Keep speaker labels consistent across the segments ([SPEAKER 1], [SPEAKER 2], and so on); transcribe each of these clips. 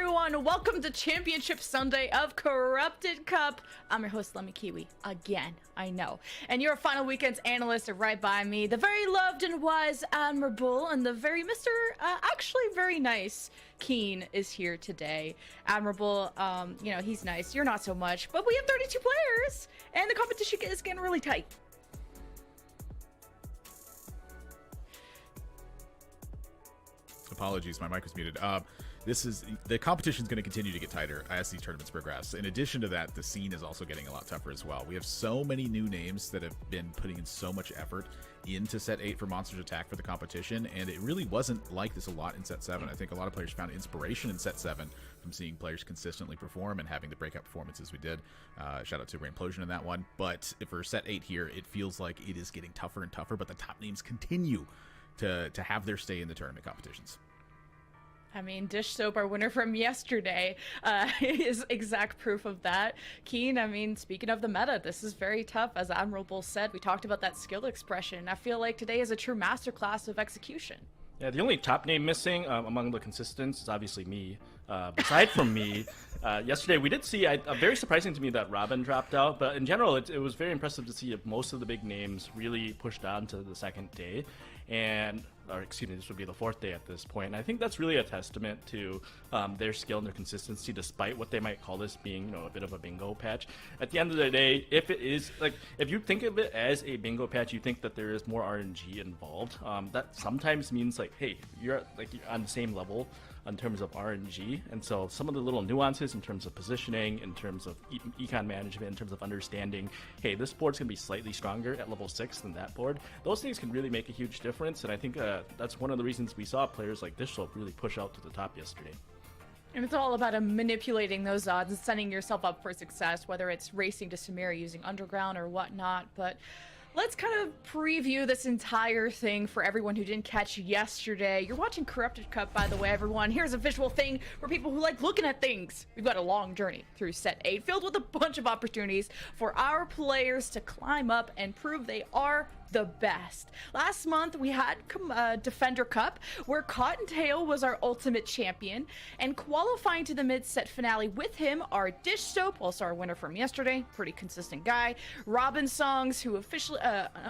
[SPEAKER 1] everyone, welcome to Championship Sunday of Corrupted Cup. I'm your host, Lemmy Kiwi, again, I know. And your final weekend's analysts are right by me, the very loved and wise Admirable, and the very actually very nice Keen is here today. Admirable, you know, he's nice, you're not so much, but we have 32 players, and the competition is getting really tight.
[SPEAKER 2] Apologies, my mic was muted. The competition's going to continue to get tighter as these tournaments progress. In addition to that, the scene is also getting a lot tougher as well. We have so many new names that have been putting in so much effort into set 8 for Monsters Attack for the competition, and it really wasn't like this a lot in set 7. I think a lot of players found inspiration in set 7 from seeing players consistently perform and having the breakout performances we did. Shout out to Raimplosion in that one. But for set 8 here, it feels like it is getting tougher and tougher, but the top names continue to have their stay in the tournament competitions.
[SPEAKER 1] I mean, Dish Soap, our winner from yesterday, is exact proof of that. Keen, I mean, speaking of the meta, this is very tough. As Admirable said, we talked about that skill expression. I feel like today is a true masterclass of execution.
[SPEAKER 3] Yeah, the only top name missing among the consistents is obviously me. Aside from me, yesterday we did see, very surprising to me that Robin dropped out, but in general it was very impressive to see most of the big names really pushed on to the second day. Or excuse me, this would be the fourth day at this point. And I think that's really a testament to their skill and their consistency, despite what they might call this being, you know, a bit of a bingo patch. At the end of the day, if it is, like, if you think of it as a bingo patch, you think that there is more RNG involved. That sometimes means, like, hey, you're on the same level in terms of RNG, and so some of the little nuances in terms of positioning, in terms of econ management, in terms of understanding, hey, this board's gonna be slightly stronger at level 6 than that board. Those things can really make a huge difference, and I think that's one of the reasons we saw players like Dishsoap really push out to the top yesterday.
[SPEAKER 1] And it's all about manipulating those odds and setting yourself up for success, whether it's racing to Samira using Underground or whatnot. But let's kind of preview this entire thing for everyone who didn't catch yesterday. You're watching Corrupted Cup, by the way, everyone. Here's a visual thing for people who like looking at things. We've got a long journey through set 8, filled with a bunch of opportunities for our players to climb up and prove they are the best. Last month we had Defender Cup, where Cottontail was our ultimate champion, and qualifying to the mid-set finale with him are Dish Soap, also our winner from yesterday, pretty consistent guy, Robin Songs, who officially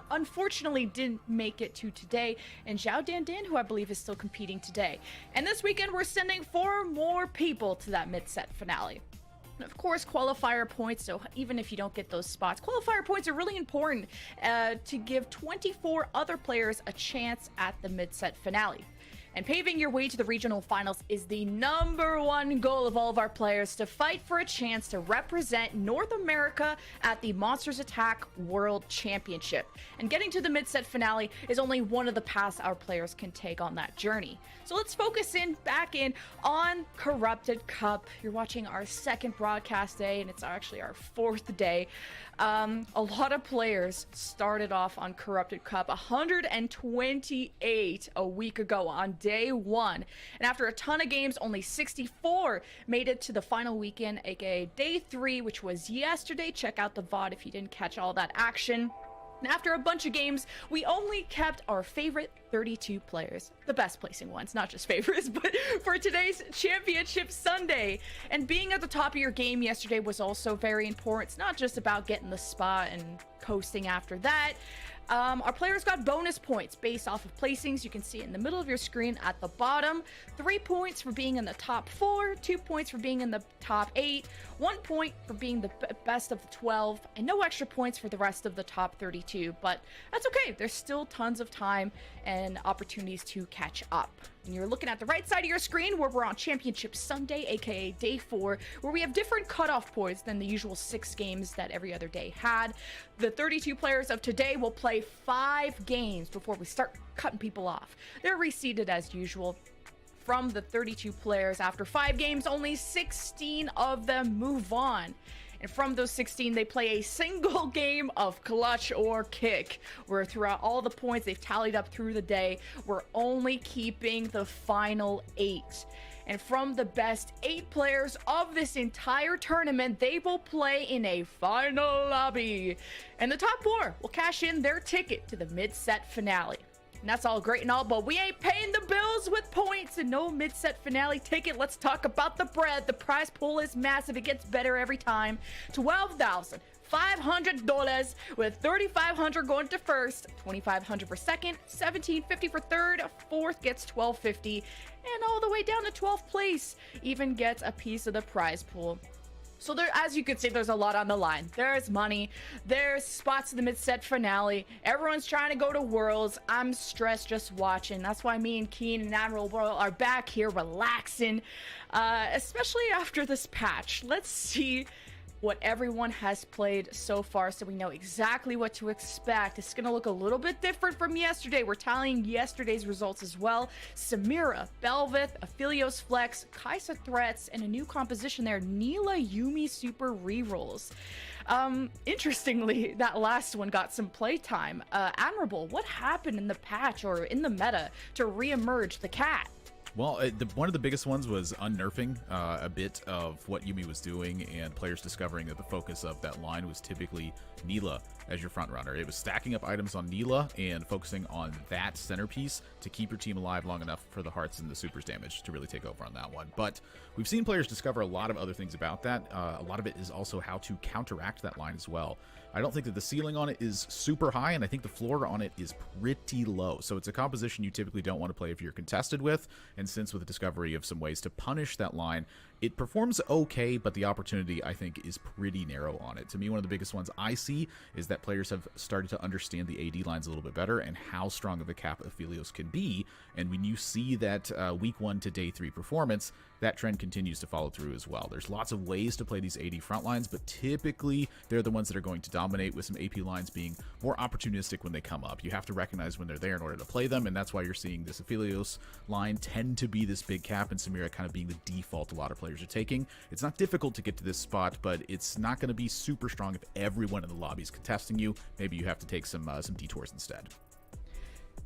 [SPEAKER 1] unfortunately didn't make it to today, and Zhao Dan Dan, who I believe is still competing today. And this weekend we're sending 4 more people to that mid-set finale. And of course, qualifier points, so even if you don't get those spots, qualifier points are really important to give 24 other players a chance at the mid-set finale. And paving your way to the regional finals is the #1 goal of all of our players, to fight for a chance to represent North America at the Monsters Attack World Championship. And getting to the mid-set finale is only one of the paths our players can take on that journey. So let's focus back in on Corrupted Cup. You're watching our second broadcast day, and it's actually our 4th day. A lot of players started off on Corrupted Cup 128 a week ago on day 1. And after a ton of games, only 64 made it to the final weekend, aka day 3, which was yesterday. Check out the VOD if you didn't catch all that action. And after a bunch of games, we only kept our favorite 32 players, the best placing ones, not just favorites, but for today's Championship Sunday. And being at the top of your game yesterday was also very important. It's not just about getting the spot and coasting after that. Our players got bonus points based off of placings. You can see it in the middle of your screen at the bottom. 3 points for being in the top 4, 2 points for being in the top 8, 1 point for being the best of the 12, and no extra points for the rest of the top 32. But that's okay. There's still tons of time and opportunities to catch up. And you're looking at the right side of your screen where we're on Championship Sunday, aka day 4, where we have different cutoff points than the usual 6 games that every other day had. The 32 players of today will play 5 games before we start cutting people off. They're reseeded as usual. From the 32 players, after 5 games, only 16 of them move on. And from those 16, they play a single game of clutch or kick, where throughout all the points they've tallied up through the day, we're only keeping the final 8. And from the best 8 players of this entire tournament, they will play in a final lobby. And the top 4 will cash in their ticket to the mid-set finale. And that's all great and all, but we ain't paying the bills with points and no mid-set finale ticket. Let's talk about the bread. The prize pool is massive. It gets better every time. $12,500 with $3,500 going to first, $2,500 for second, $1,750 for third, fourth gets $1,250, and all the way down to 12th place even gets a piece of the prize pool. So there, as you could see, there's a lot on the line. There's money, there's spots in the mid-set finale, everyone's trying to go to Worlds. I'm stressed just watching. That's why me and Keen and Admiral World are back here relaxing, especially after this patch. Let's see what everyone has played so far so we know exactly what to expect. It's gonna look a little bit different from yesterday. We're tallying yesterday's results as well. Samira, Belveth, Aphelios Flex, Kaisa Threats, and a new composition there, Neela Yumi Super Rerolls. Interestingly, that last one got some playtime. Admirable, what happened in the patch or in the meta to re-emerge the cat?
[SPEAKER 2] Well, one of the biggest ones was unnerfing a bit of what Yumi was doing, and players discovering that the focus of that line was typically Neela as your front runner. It was stacking up items on Neela and focusing on that centerpiece to keep your team alive long enough for the hearts and the supers damage to really take over on that one. But we've seen players discover a lot of other things about that. A lot of it is also how to counteract that line as well. I don't think that the ceiling on it is super high, and I think the floor on it is pretty low. So it's a composition you typically don't want to play if you're contested with, and since with the discovery of some ways to punish that line, it performs okay, but the opportunity, I think, is pretty narrow on it. To me, one of the biggest ones I see is that players have started to understand the AD lines a little bit better and how strong of a cap Aphelios can be. And when you see that week 1 to day 3 performance, that trend continues to follow through as well. There's lots of ways to play these AD front lines, but typically they're the ones that are going to dominate, with some AP lines being more opportunistic when they come up. You have to recognize when they're there in order to play them, and that's why you're seeing this Aphelios line tend to be this big cap, and Samira kind of being the default a lot of players are taking. It's not difficult to get to this spot, but it's not going to be super strong if everyone in the lobby is contesting you. Maybe you have to take some detours instead.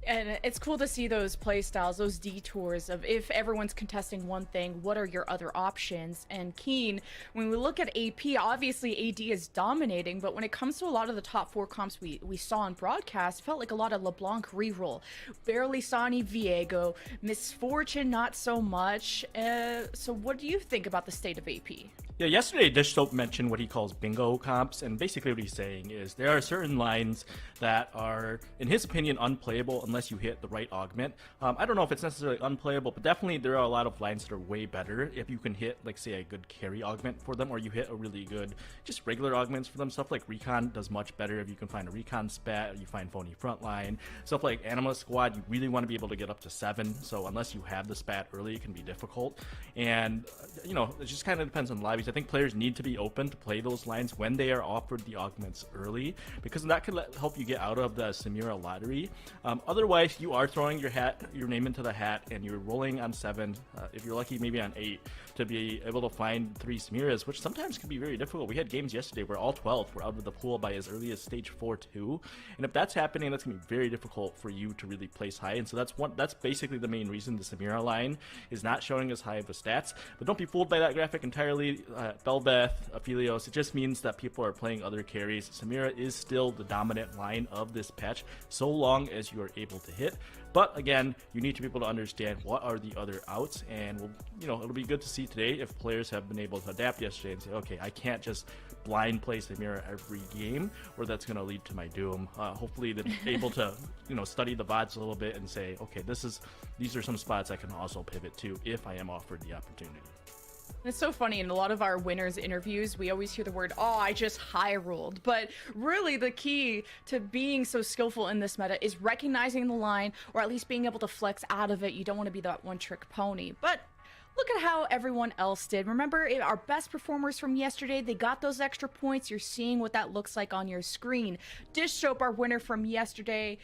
[SPEAKER 1] And it's cool to see those play styles, those detours of if everyone's contesting one thing, what are your other options? And Keen, when we look at AP, obviously AD is dominating, but when it comes to a lot of the top 4 comps we saw on broadcast, felt like a lot of LeBlanc reroll. Barely saw any Viego. Misfortune, not so much. So what do you think about the state of AP?
[SPEAKER 3] Yeah, yesterday Dish Soap mentioned what he calls bingo comps, and basically what he's saying is there are certain lines that are, in his opinion, unplayable unless you hit the right augment. I don't know if it's necessarily unplayable, but definitely there are a lot of lines that are way better if you can hit, like, say, a good carry augment for them, or you hit a really good, just regular augments for them. Stuff like Recon does much better if you can find a Recon spat, you find Phony Frontline. Stuff like Anima Squad, you really want to be able to get up to 7, so unless you have the spat early, it can be difficult. And, you know, it just kind of depends on the lobbies. I think players need to be open to play those lines when they are offered the augments early, because that could help you get out of the Samira lottery. Otherwise, you are throwing your name into the hat, and you're rolling on 7, if you're lucky, maybe on 8, to be able to find 3 Samiras, which sometimes can be very difficult. We had games yesterday where all 12 were out of the pool by as early as stage 4 too, and if that's happening, that's going to be very difficult for you to really place high. And so that's basically the main reason the Samira line is not showing as high of the stats. But don't be fooled by that graphic entirely. Belveth, Aphelios, it just means that people are playing other carries. Samira is still the dominant line of this patch, so long as you are able to hit. But again, you need to be able to understand what are the other outs, and it'll be good to see today if players have been able to adapt yesterday and say, okay, I can't just blind play Samira every game, or that's going to lead to my doom. Hopefully they're able to study the VODs a little bit and say, okay, these are some spots I can also pivot to if I am offered the opportunity.
[SPEAKER 1] It's so funny, in a lot of our winners interviews, we always hear the word, oh, I just high rolled. But really the key to being so skillful in this meta is recognizing the line, or at least being able to flex out of it. You don't want to be that one trick pony. But look at how everyone else did. Remember, our best performers from yesterday, they got those extra points. You're seeing what that looks like on your screen. Dish Soap, our winner from yesterday,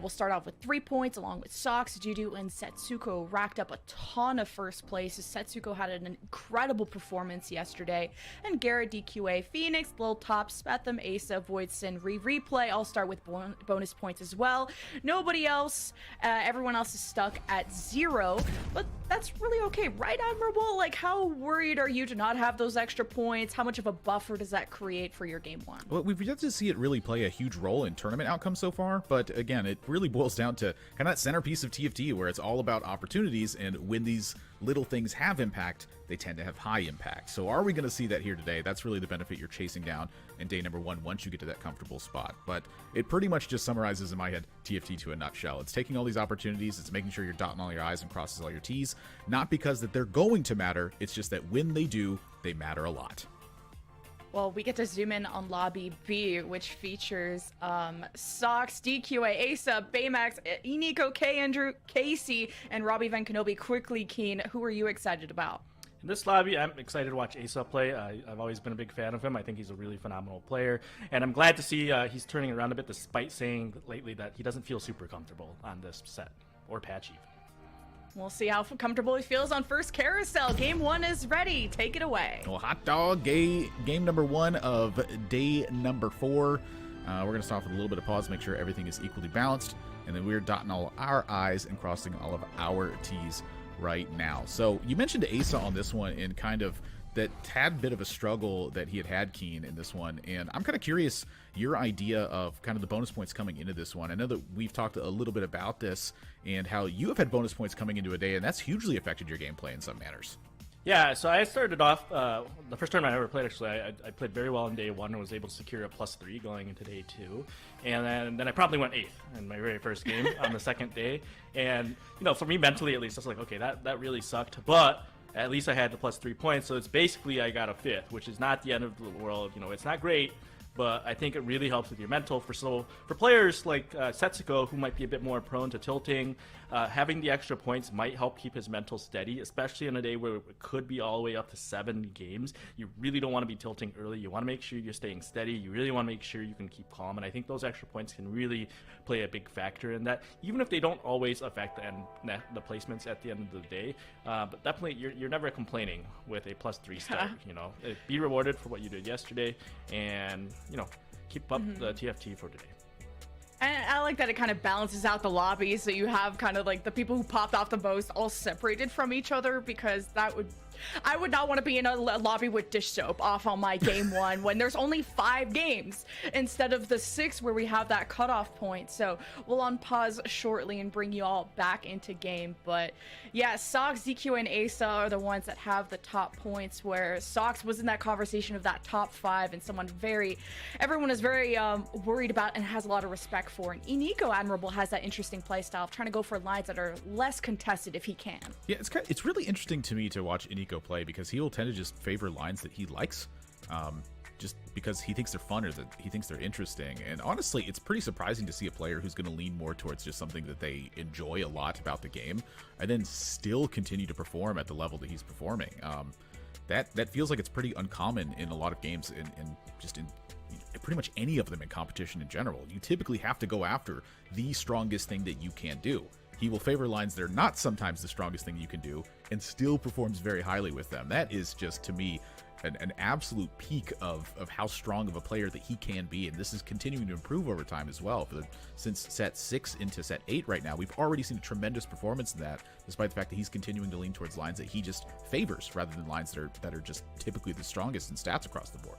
[SPEAKER 1] will start off with 3 points, along with Sox, Judu, and Setsuko racked up a ton of first place. Setsuko had an incredible performance yesterday. And Garrett, DQA, Phoenix, Lil Top, Spetham, Asa, Voidson, Replay all start with bonus points as well. Nobody else, everyone else is stuck at 0. But that's really okay, right, Admirable? Like, how worried are you to not have those extra points? How much of a buffer does that create for your game one?
[SPEAKER 2] Well, we've yet to see it really play a huge role in tournament outcomes so far, but again, it really boils down to kind of that centerpiece of TFT where it's all about opportunities, and when these little things have impact, they tend to have high impact. So are we going to see that here today? That's really the benefit you're chasing down in day number one once you get to that comfortable spot. But it pretty much just summarizes in my head TFT to a nutshell. It's taking all these opportunities, it's making sure you're dotting all your I's and crosses all your T's, not because that they're going to matter, it's just that when they do, they matter a lot.
[SPEAKER 1] Well, we get to zoom in on Lobby B, which features Sox, DQA, Asa, Baymax, Eniko, K, Andrew, Casey, and Robbie Van Kenobi. Quickly, Keen, who are you excited about?
[SPEAKER 3] In this lobby, I'm excited to watch Asa play. I've always been a big fan of him. I think he's a really phenomenal player. And I'm glad to see he's turning around a bit, despite saying lately that he doesn't feel super comfortable on this set, or patch even.
[SPEAKER 1] We'll see how comfortable he feels on first carousel. Game one is ready. Take it away.
[SPEAKER 2] Well, hot dog, game number one of day number 4. We're going to start with a little bit of pause, make sure everything is equally balanced, and then we're dotting all our I's and crossing all of our T's right now. So you mentioned Asa on this one and kind of that tad bit of a struggle that he had Keen in this one, and I'm kind of curious your idea of kind of the bonus points coming into this one. I know that we've talked a little bit about this and how you have had bonus points coming into a day, and that's hugely affected your gameplay in some manners.
[SPEAKER 3] Yeah, so I started off, the first tournament I ever played, actually, I played very well in day 1 and was able to secure a +3 going into day 2. And then I probably went 8th in my very first game on the second day. And, you know, for me mentally at least, I was like, okay, that really sucked. But at least I had the +3 points, so it's basically I got a 5th, which is not the end of the world. You know, it's not great, but I think it really helps with your mental. For players like Setsuko, who might be a bit more prone to tilting, having the extra points might help keep his mental steady, especially on a day where it could be all the way up to 7 games. You really don't want to be tilting early. You want to make sure you're staying steady. You really want to make sure you can keep calm, and I think those extra points can really play a big factor in that, even if they don't always affect the placements at the end of the day. But definitely, you're never complaining with a +3 start. You know, be rewarded for what you did yesterday, and you know, keep up the TFT for today.
[SPEAKER 1] And I like that it kind of balances out the lobby, so you have kind of like the people who popped off the most all separated from each other, because I would not want to be in a lobby with dish soap off on my game one when there's only 5 games instead of the 6 where we have that cutoff point. So we'll unpause shortly and bring you all back into game. But yeah, Sox, DQ, and Asa are the ones that have the top points, where Sox was in that conversation of that top 5 and everyone is very worried about and has a lot of respect for. And Eniko Admirable has that interesting play style of trying to go for lines that are less contested if he can. Yeah,
[SPEAKER 2] it's really interesting to me to watch Eniko play, because he will tend to just favor lines that he likes, just because he thinks they're fun or that he thinks they're interesting. And honestly, it's pretty surprising to see a player who's going to lean more towards just something that they enjoy a lot about the game, and then still continue to perform at the level that he's performing. That feels like it's pretty uncommon in a lot of games, and just in pretty much any of them in competition in general. You typically have to go after the strongest thing that you can do. He will favor lines that are not sometimes the strongest thing you can do, and still performs very highly with them. That is just, to me, an absolute peak of how strong of a player that he can be, and this is continuing to improve over time as well. Since set 6 into set 8 right now, we've already seen a tremendous performance in that, despite the fact that he's continuing to lean towards lines that he just favors rather than lines that are just typically the strongest in stats across the board.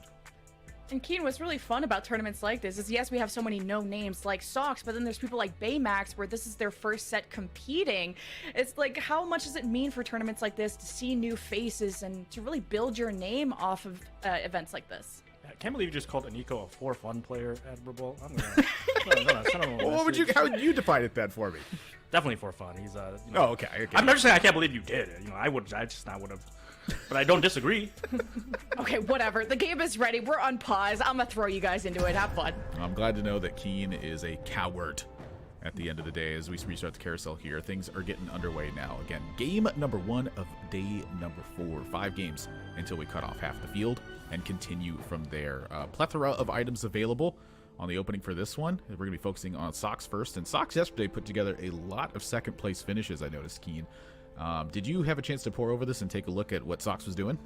[SPEAKER 1] And Keen, what's really fun about tournaments like this is, yes, we have so many known names like Sox, but then there's people like Baymax where this is their first set competing. It's like, how much does it mean for tournaments like this to see new faces and to really build your name off of events like this?
[SPEAKER 3] I can't believe you just called Eniko a for-fun player, Admirable.
[SPEAKER 2] How would you define it then for me?
[SPEAKER 3] Definitely for fun. He's
[SPEAKER 2] okay.
[SPEAKER 3] I'm not just saying I can't believe you did it. You know, I just not would have. But I don't disagree.
[SPEAKER 1] Okay, whatever. The game is ready. We're on pause. I'm gonna throw you guys into it. Have fun.
[SPEAKER 2] I'm glad to know that Keen is a coward at the end of the day. As we restart the carousel here, things are getting underway now. Again, game number 1 of day number 4. 5 games until we cut off half the field and continue from there. Plethora of items available on the opening for this one. We're going to be focusing on Sox first. And Sox yesterday put together a lot of second place finishes, I noticed, Keen. Did you have a chance to pour over this and take a look at what Sox was doing?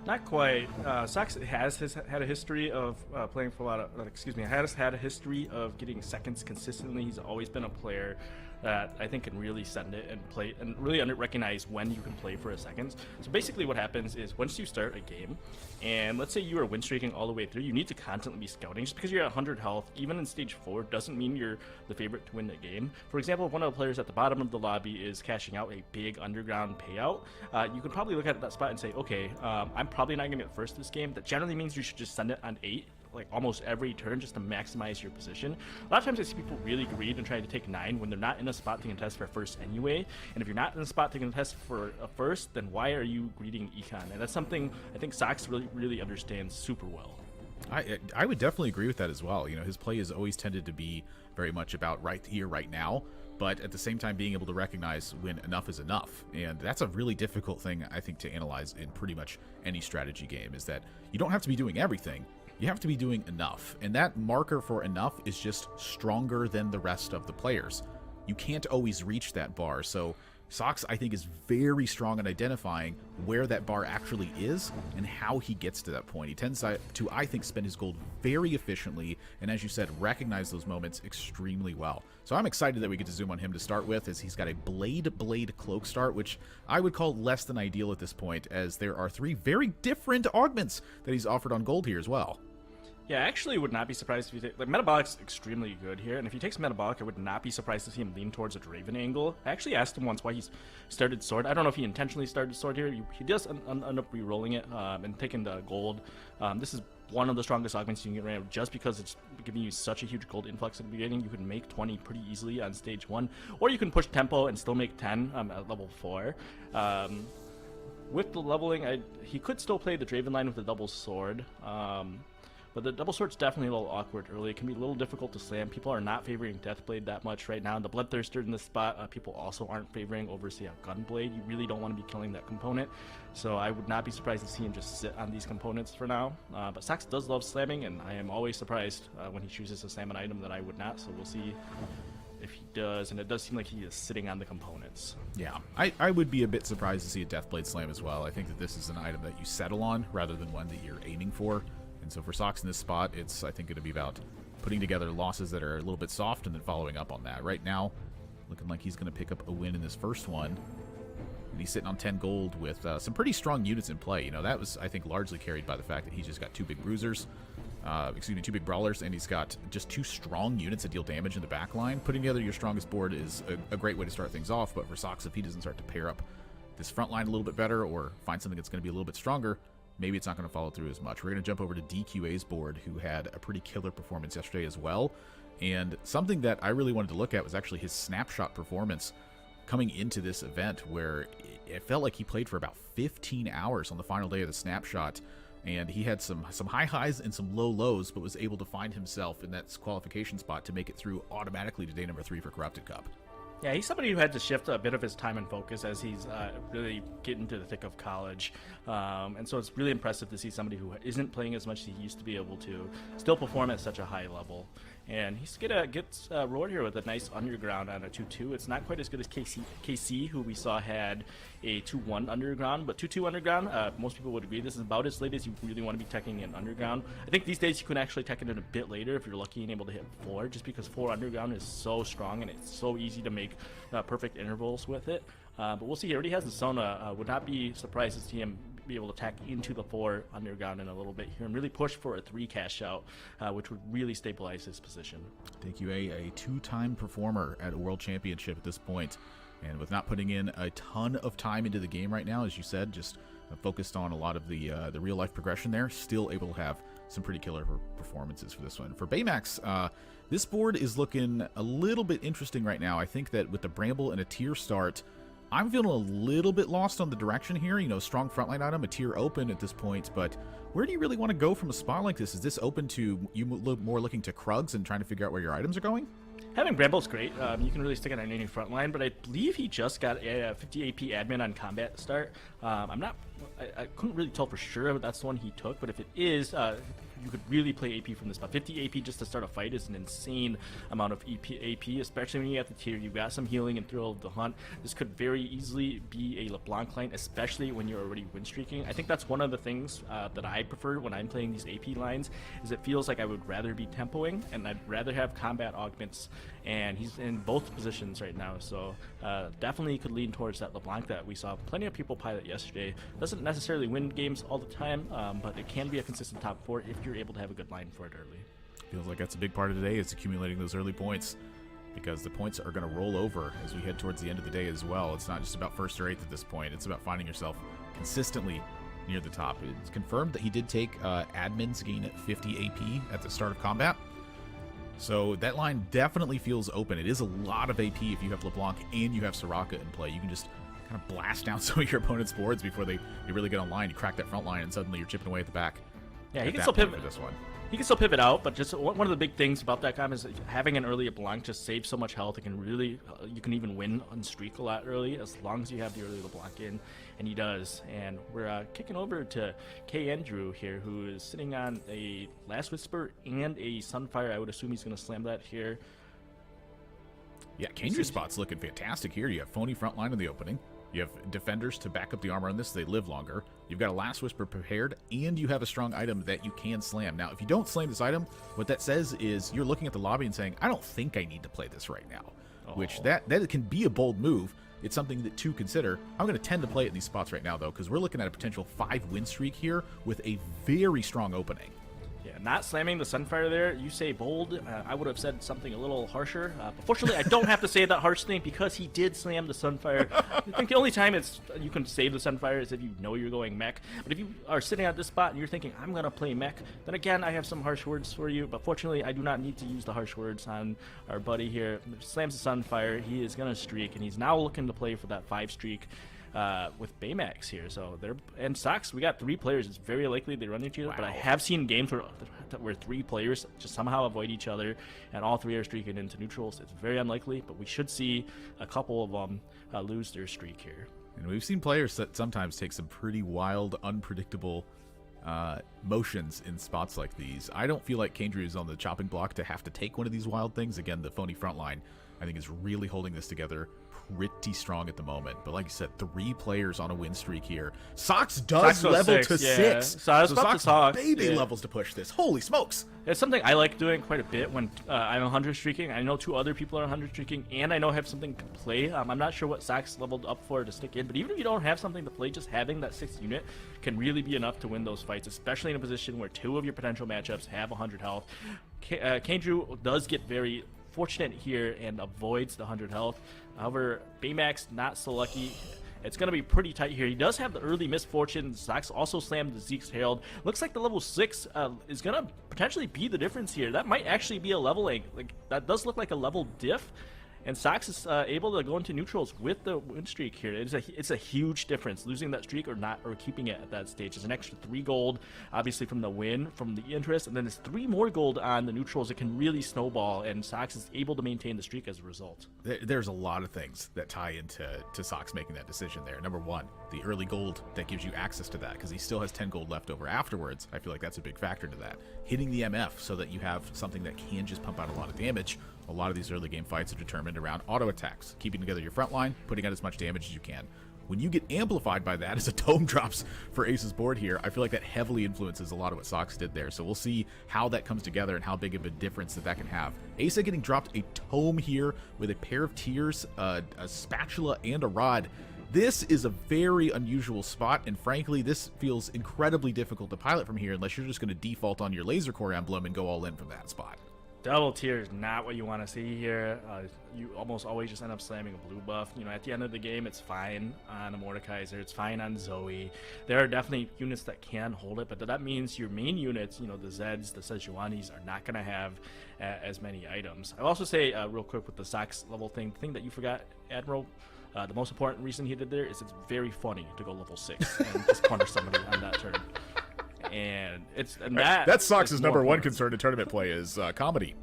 [SPEAKER 3] Not quite. Sox has had a history of playing for a lot of, has had a history of getting seconds consistently. He's always been a player that I think can really send it and play and really recognize when you can play for a second. So basically what happens is once you start a game, and let's say you are win streaking all the way through, you need to constantly be scouting. Just because you're at 100 health, even in stage 4, doesn't mean you're the favorite to win the game. For example, if one of the players at the bottom of the lobby is cashing out a big underground payout, you can probably look at that spot and say, okay, I'm probably not going to get first this game. That generally means you should just send it on 8, like almost every turn, just to maximize your position. A lot of times I see people really greed and trying to take 9 when they're not in a spot to contest for first anyway. And if you're not in a spot to contest for a first, then why are you greeting econ? And that's something I think Sox really understands super well.
[SPEAKER 2] I would definitely agree with that as well. You know, his play has always tended to be very much about right here, right now, but at the same time being able to recognize when enough is enough. And that's a really difficult thing, I think, to analyze in pretty much any strategy game, is that you don't have to be doing everything. You have to be doing enough, and that marker for enough is just stronger than the rest of the players. You can't always reach that bar, so Sox, I think, is very strong at identifying where that bar actually is and how he gets to that point. He tends to, I think, spend his gold very efficiently, and as you said, recognize those moments extremely well. So I'm excited that we get to zoom on him to start with, as he's got a Blade Cloak start, which I would call less than ideal at this point, as there are 3 very different augments that he's offered on gold here as well.
[SPEAKER 3] Yeah, I actually would not be surprised if he takes... Like, Metabolic's extremely good here, and if he takes Metabolic, I would not be surprised to see him lean towards a Draven angle. I actually asked him once why he started Sword. I don't know if he intentionally started Sword here. He does end up re-rolling it and taking the gold. This is one of the strongest augments you can get right now, just because it's giving you such a huge gold influx at the beginning. You can make 20 pretty easily on stage 1, or you can push tempo and still make 10 at level 4. With the leveling, he could still play the Draven line with the double sword. But the double sword's definitely a little awkward early. It can be a little difficult to slam. People are not favoring Deathblade that much right now. And the Bloodthirster in this spot, people also aren't favoring over, say, a Gunblade. You really don't want to be killing that component. So I would not be surprised to see him just sit on these components for now. But Sox does love slamming, and I am always surprised when he chooses to slam an item that I would not. So we'll see if he does, and it does seem like he is sitting on the components.
[SPEAKER 2] Yeah, I would be a bit surprised to see a Deathblade slam as well. I think that this is an item that you settle on rather than one that you're aiming for. And so for Sox in this spot, it's, I think, going to be about putting together losses that are a little bit soft and then following up on that. Right now, looking like he's going to pick up a win in this first one. And he's sitting on 10 gold with some pretty strong units in play. You know, that was, I think, largely carried by the fact that he's just got 2 big bruisers. 2 big brawlers, and he's got just 2 strong units that deal damage in the back line. Putting together your strongest board is a great way to start things off, but for Sox, if he doesn't start to pair up this front line a little bit better or find something that's going to be a little bit stronger, maybe it's not going to follow through as much. We're going to jump over to DQA's board, who had a pretty killer performance yesterday as well. And something that I really wanted to look at was actually his snapshot performance coming into this event, where it felt like he played for about 15 hours on the final day of the snapshot. And he had some high highs and some low lows, but was able to find himself in that qualification spot to make it through automatically to day number 3 for Corrupted Cup.
[SPEAKER 3] Yeah, he's somebody who had to shift a bit of his time and focus as he's really getting into the thick of college. And so it's really impressive to see somebody who isn't playing as much as he used to be able to still perform at such a high level. And he's gets roared here with a nice underground on a 2-2. It's not quite as good as KC, who we saw had a 2-1 underground, but 2-2 underground, most people would agree this is about as late as you really want to be teching in underground. I think these days you can actually tech it in a bit later if you're lucky and able to hit 4, just because 4 underground is so strong and it's so easy to make perfect intervals with it. But we'll see. He already has the Sona. Would not be surprised to see him be able to attack into the 4 underground in a little bit here and really push for a 3 cash out, which would really stabilize his position. DQA,
[SPEAKER 2] a 2-time performer at a world championship at this point, and with not putting in a ton of time into the game right now, as you said, just focused on a lot of the real life progression there, still able to have some pretty killer performances for this one. For Baymax, this board is looking a little bit interesting right now. I think that with the Bramble and a tier start, I'm feeling a little bit lost on the direction here. You know, strong frontline item, a tier open at this point, but where do you really want to go from a spot like this? Is this open to you more looking to Krugs and trying to figure out where your items are going?
[SPEAKER 3] Having Bramble's great. You can really stick it on any front line, but I believe he just got a 50 AP admin on combat start. I couldn't really tell for sure if that's the one he took, but if it is, you could really play AP from this spot. 50 AP just to start a fight is an insane amount of AP, especially when you have the tier. You've got some healing and Thrill of the Hunt. This could very easily be a LeBlanc line, especially when you're already win streaking. I think that's one of the things that I prefer when I'm playing these AP lines, is it feels like I would rather be tempoing, and I'd rather have combat augments and he's in both positions right now. So definitely could lean towards that LeBlanc that we saw plenty of people pilot yesterday. Doesn't necessarily win games all the time, but it can be a consistent top 4 if you're able to have a good line for it early.
[SPEAKER 2] Feels like that's a big part of today, is accumulating those early points, because the points are going to roll over as we head towards the end of the day as well. It's not just about 1st or 8th at this point. It's about finding yourself consistently near the top. It's confirmed that he did take admin's gain at 50 AP at the start of combat. So that line definitely feels open. It is a lot of AP if you have LeBlanc and you have Soraka in play. You can just kind of blast down some of your opponent's boards before they really get online. You crack that front line and suddenly you're chipping away at the back.
[SPEAKER 3] Yeah, he can still pivot
[SPEAKER 2] for this one.
[SPEAKER 3] He can still pivot out, but just one of the big things about that comp is having an early LeBlanc just saves so much health. It can really, you can even win on streak a lot early as long as you have the early LeBlanc in, and he does. And we're kicking over to K. Andrew here, who is sitting on a Last Whisper and a Sunfire. I would assume he's going to slam that here.
[SPEAKER 2] Yeah, Kendrick's spot's looking fantastic here. You have Phony frontline in the opening. You have defenders to back up the armor on this. They live longer. You've got a Last Whisper prepared, and you have a strong item that you can slam. Now, if you don't slam this item, what that says is you're looking at the lobby and saying, I don't think I need to play this right now. Which that can be a bold move. It's something to consider. I'm going to tend to play it in these spots right now, though, because we're looking at a potential 5-win streak here with a very strong opening.
[SPEAKER 3] Yeah, not slamming the Sunfire there. You say bold. I would have said something a little harsher. But fortunately, I don't have to say that harsh thing because he did slam the Sunfire. I think the only time you can save the Sunfire is if you know you're going mech. But if you are sitting at this spot and you're thinking, I'm going to play mech, then again, I have some harsh words for you. But fortunately, I do not need to use the harsh words on our buddy here. Slams the Sunfire. He is going to streak, and he's now looking to play for that 5 streak. With Baymax here, so and Sox, we got 3 players. It's very likely they run into each other, but I have seen games where 3 players just somehow avoid each other, and all 3 are streaking into neutrals. It's very unlikely, but we should see a couple of them lose their streak here.
[SPEAKER 2] And we've seen players that sometimes take some pretty wild, unpredictable motions in spots like these. I don't feel like Kendra is on the chopping block to have to take one of these wild things. Again, the Phony front line, I think, is really holding this together pretty strong at the moment. But like you said, 3 players on a win streak here. Sox does level 6, to 6.
[SPEAKER 3] So I was about to talk.
[SPEAKER 2] Baby levels to push this. Holy smokes.
[SPEAKER 3] It's something I like doing quite a bit when I'm 100 streaking. I know 2 other people are 100 streaking, and I know I have something to play. I'm not sure what Sox leveled up for to stick in, but even if you don't have something to play, just having that 6th unit can really be enough to win those fights, especially in a position where 2 of your potential matchups have 100 health. Kendrew does get very fortunate here and avoids the 100 health. However, Baymax not so lucky. It's going to be pretty tight here. He does have the early misfortune. Sox also slammed the Zeke's Herald. Looks like the level 6 is going to potentially be the difference here. That might actually be a leveling. Like, that does look like a level diff. And Sox is able to go into neutrals with the win streak here. It's a huge difference, losing that streak or not, or keeping it at that stage. There's an extra 3 gold, obviously, from the win, from the interest, and then there's 3 more gold on the neutrals. It can really snowball, and Sox is able to maintain the streak as a result.
[SPEAKER 2] There's a lot of things that tie into Sox making that decision there. Number 1, the early gold that gives you access to that, because he still has 10 gold left over afterwards. I feel like that's a big factor to that. Hitting the MF so that you have something that can just pump out a lot of damage. A lot of these early game fights are determined around auto attacks, keeping together your front line, putting out as much damage as you can. When you get amplified by that as a tome drops for Ace's board here, I feel like that heavily influences a lot of what Sox did there. So we'll see how that comes together and how big of a difference that can have. Ace getting dropped a tome here with a pair of tears, a spatula, and a rod. This is a very unusual spot, and frankly, this feels incredibly difficult to pilot from here unless you're just going to default on your laser core emblem and go all in from that spot.
[SPEAKER 3] Double tier is not what you want to see here. You almost always just end up slamming a blue buff. You know, at the end of the game, it's fine on a Mordekaiser. It's fine on Zoe. There are definitely units that can hold it, but that means your main units, you know, the Zeds, the Sejuanis, are not going to have as many items. I'll also say real quick with the Sox level thing, the thing that you forgot, Admiral, the most important reason he did there is it's very funny to go level 6 and just punish somebody on that turn. And that's
[SPEAKER 2] Sox's number 1 concern in tournament play is comedy.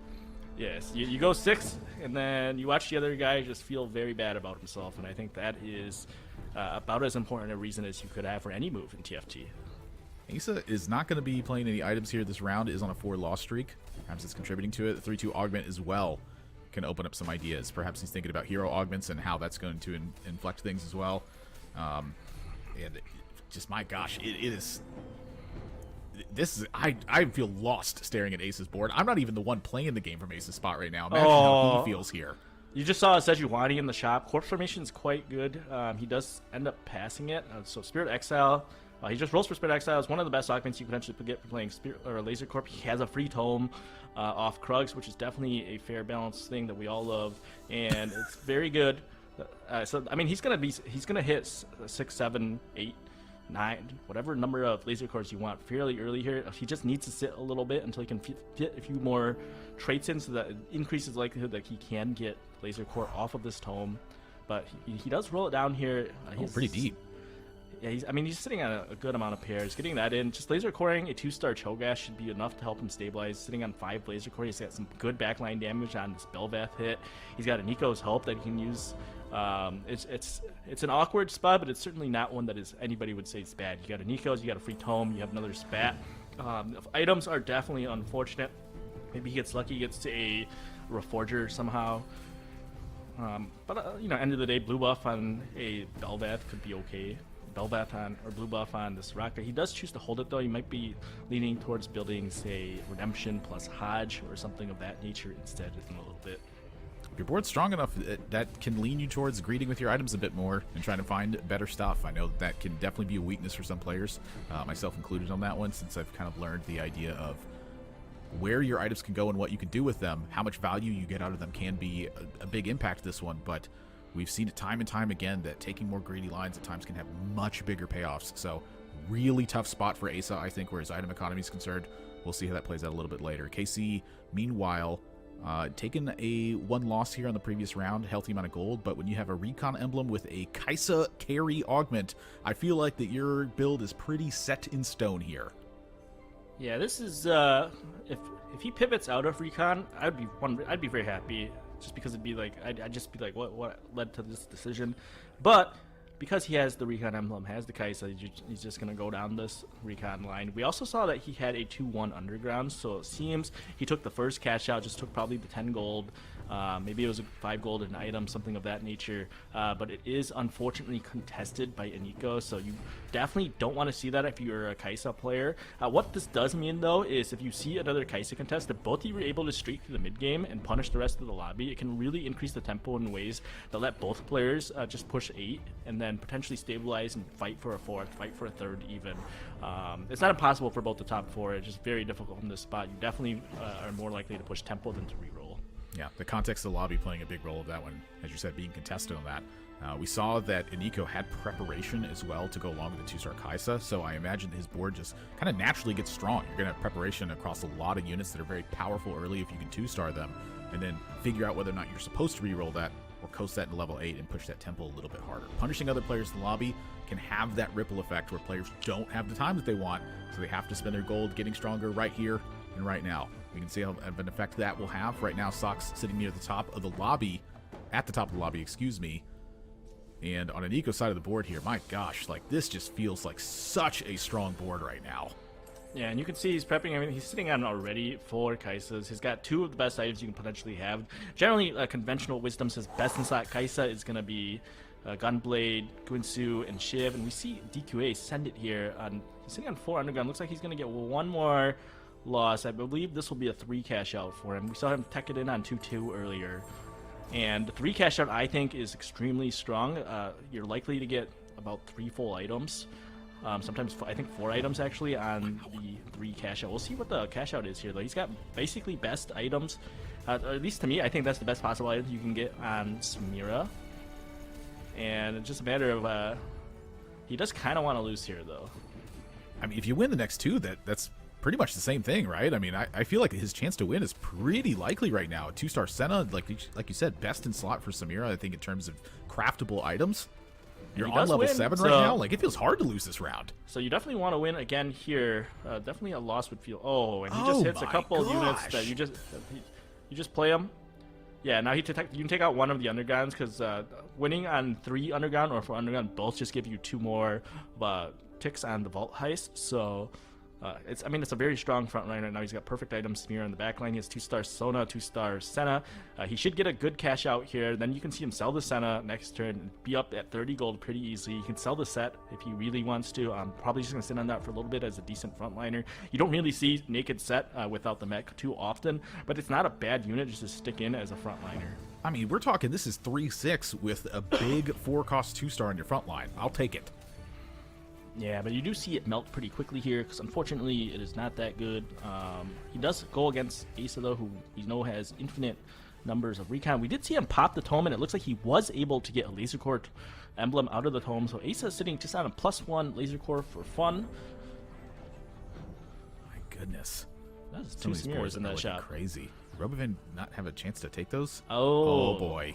[SPEAKER 3] Yes, you go 6, and then you watch the other guy just feel very bad about himself, and I think that is about as important a reason as you could have for any move in TFT.
[SPEAKER 2] Asa is not going to be playing any items here this round. Is on a 4-loss streak. Perhaps it's contributing to it. The 3-2 augment as well can open up some ideas. Perhaps he's thinking about hero augments and how that's going to inflect things as well. And just, my gosh, it is... this is I feel lost staring at Ace's board. I'm not even the one playing the game from Ace's spot right now. Imagine how he feels here.
[SPEAKER 3] You just saw Sejuani in the shop. Corpse formation is quite good. He does end up passing it. So Spirit Exile, he just rolls for Spirit Exile. It's one of the best augments you can potentially get for playing Spirit or Laser Corp. He has a free tome off Krugs, which is definitely a fair balance thing that we all love, and it's very good. So I mean, he's gonna hit 6, 7, 8, 9, whatever number of laser cores you want fairly early here. He just needs to sit a little bit until he can fit a few more traits in, so that it increases the likelihood that he can get laser core off of this tome. But he does roll it down here.
[SPEAKER 2] He's pretty deep.
[SPEAKER 3] Yeah, he's sitting on a good amount of pairs. Getting that in, just laser coring a 2-star Cho'Gath should be enough to help him stabilize. Sitting on 5 laser core, he's got some good backline damage on this Belvath hit. He's got a Nico's Help that he can use. It's an awkward spot, but it's certainly not one that anybody would say is bad. You got a Nico's, you got a free tome, you have another spat. Items are definitely unfortunate. Maybe he gets lucky, gets to a Reforger somehow. But end of the day, blue buff on a Belvath could be okay. Belvath on or blue buff on this Rocket. He does choose to hold it though. He might be leaning towards building, say, Redemption plus Hodge or something of that nature instead in a little bit.
[SPEAKER 2] Your board's strong enough that can lean you towards greeting with your items a bit more and trying to find better stuff. I know that can definitely be a weakness for some players, myself included on that one, since I've kind of learned the idea of where your items can go and what you can do with them. How much value you get out of them can be a big impact this one, but we've seen it time and time again that taking more greedy lines at times can have much bigger payoffs. So really tough spot for Asa, I think, where his item economy is concerned. We'll see how that plays out a little bit later. KC, meanwhile, taken a 1 loss here on the previous round, healthy amount of gold, but when you have a Recon emblem with a Kaisa carry augment, I feel like that your build is pretty set in stone here.
[SPEAKER 3] Yeah, this is if he pivots out of Recon, I'd be very happy, just because it'd be like I'd just be like, what led to this decision? But because he has the Recon emblem, has the Kaisa, he's just going to go down this Recon line. We also saw that he had a 2-1 underground, so it seems he took the first cash out, just took probably the 10 gold. Maybe it was a 5 gold an item, something of that nature. But it is unfortunately contested by Aniko, so you definitely don't want to see that if you're a Kaisa player. What this does mean, though, is if you see another Kaisa contest, if both of you are able to streak through the mid game and punish the rest of the lobby, it can really increase the tempo in ways that let both players just push 8 and then potentially stabilize and fight for a 4th, fight for a 3rd even. It's not impossible for both the top 4. It's just very difficult from this spot. You definitely are more likely to push tempo than to reroll.
[SPEAKER 2] Yeah, the context of the lobby playing a big role of that one, as you said, being contested on that. We saw that Aniko had preparation as well to go along with the 2-star Kaisa, so I imagine his board just kind of naturally gets strong. You're going to have preparation across a lot of units that are very powerful early if you can 2-star them, and then figure out whether or not you're supposed to reroll that or coast that into level 8 and push that tempo a little bit harder. Punishing other players in the lobby can have that ripple effect where players don't have the time that they want, so they have to spend their gold getting stronger right here and right now. We can see how of an effect that will have. Right now, Sock's sitting near the top of the lobby, at the top of the lobby, excuse me. And on Aniko's side of the board here, my gosh, like this just feels like such a strong board right now.
[SPEAKER 3] Yeah, and you can see he's prepping everything. He's sitting on already 4 Kaisas. He's got 2 of the best items you can potentially have. Generally, conventional wisdom says best in slot Kaisa is going to be Gunblade, Guinsoo, and Shiv. And we see DQA send it here. He's sitting on 4 underground. Looks like he's going to get 1 more loss. I believe this will be a 3 cash out for him. We saw him tech it in on 2-2 earlier. And the 3 cash out, I think, is extremely strong. You're likely to get about 3 full items. Sometimes I think 4 items actually on the 3 cash out. We'll see what the cash out is here though. He's got basically best items, at least to me. I think that's the best possible item you can get on Samira. And it's just a matter of he does kind of want to lose here though.
[SPEAKER 2] I mean, if you win the next 2, that's pretty much the same thing, right? I mean, I feel like his chance to win is pretty likely right now. A 2-star Senna, like you said, best in slot for Samira, I think, in terms of craftable items. You're on level 7 right now. Like, it feels hard to lose this round.
[SPEAKER 3] So you definitely want to win again here. Definitely a loss would feel. Oh, and he just hits a couple units that you just play them. Yeah, now you can take out 1 of the undergrounds because winning on 3 underground or 4 underground both just give you 2 more ticks on the vault heist. So It's a very strong front line right now. He's got perfect item Smear on the back line. He has 2-star Sona, 2-star Senna. He should get a good cash out here. Then you can see him sell the Senna next turn and be up at 30 gold pretty easily. He can sell the set if he really wants to. Probably just going to sit on that for a little bit as a decent frontliner. You don't really see naked set without the mech too often, but it's not a bad unit just to stick in as a frontliner.
[SPEAKER 2] I mean, we're talking this is 3-6 with a big 4-cost 2-star on your front line. I'll take it.
[SPEAKER 3] Yeah, but you do see it melt pretty quickly here because unfortunately it is not that good. He does go against Asa though, who we know has infinite numbers of recon. We did see him pop the tome, and it looks like he was able to get a laser core emblem out of the tome. So Asa is sitting just on a +1 laser core for fun.
[SPEAKER 2] My goodness,
[SPEAKER 3] that's 2 smears in that shot.
[SPEAKER 2] Crazy. Robovan not have a chance to take those?
[SPEAKER 3] Oh
[SPEAKER 2] boy.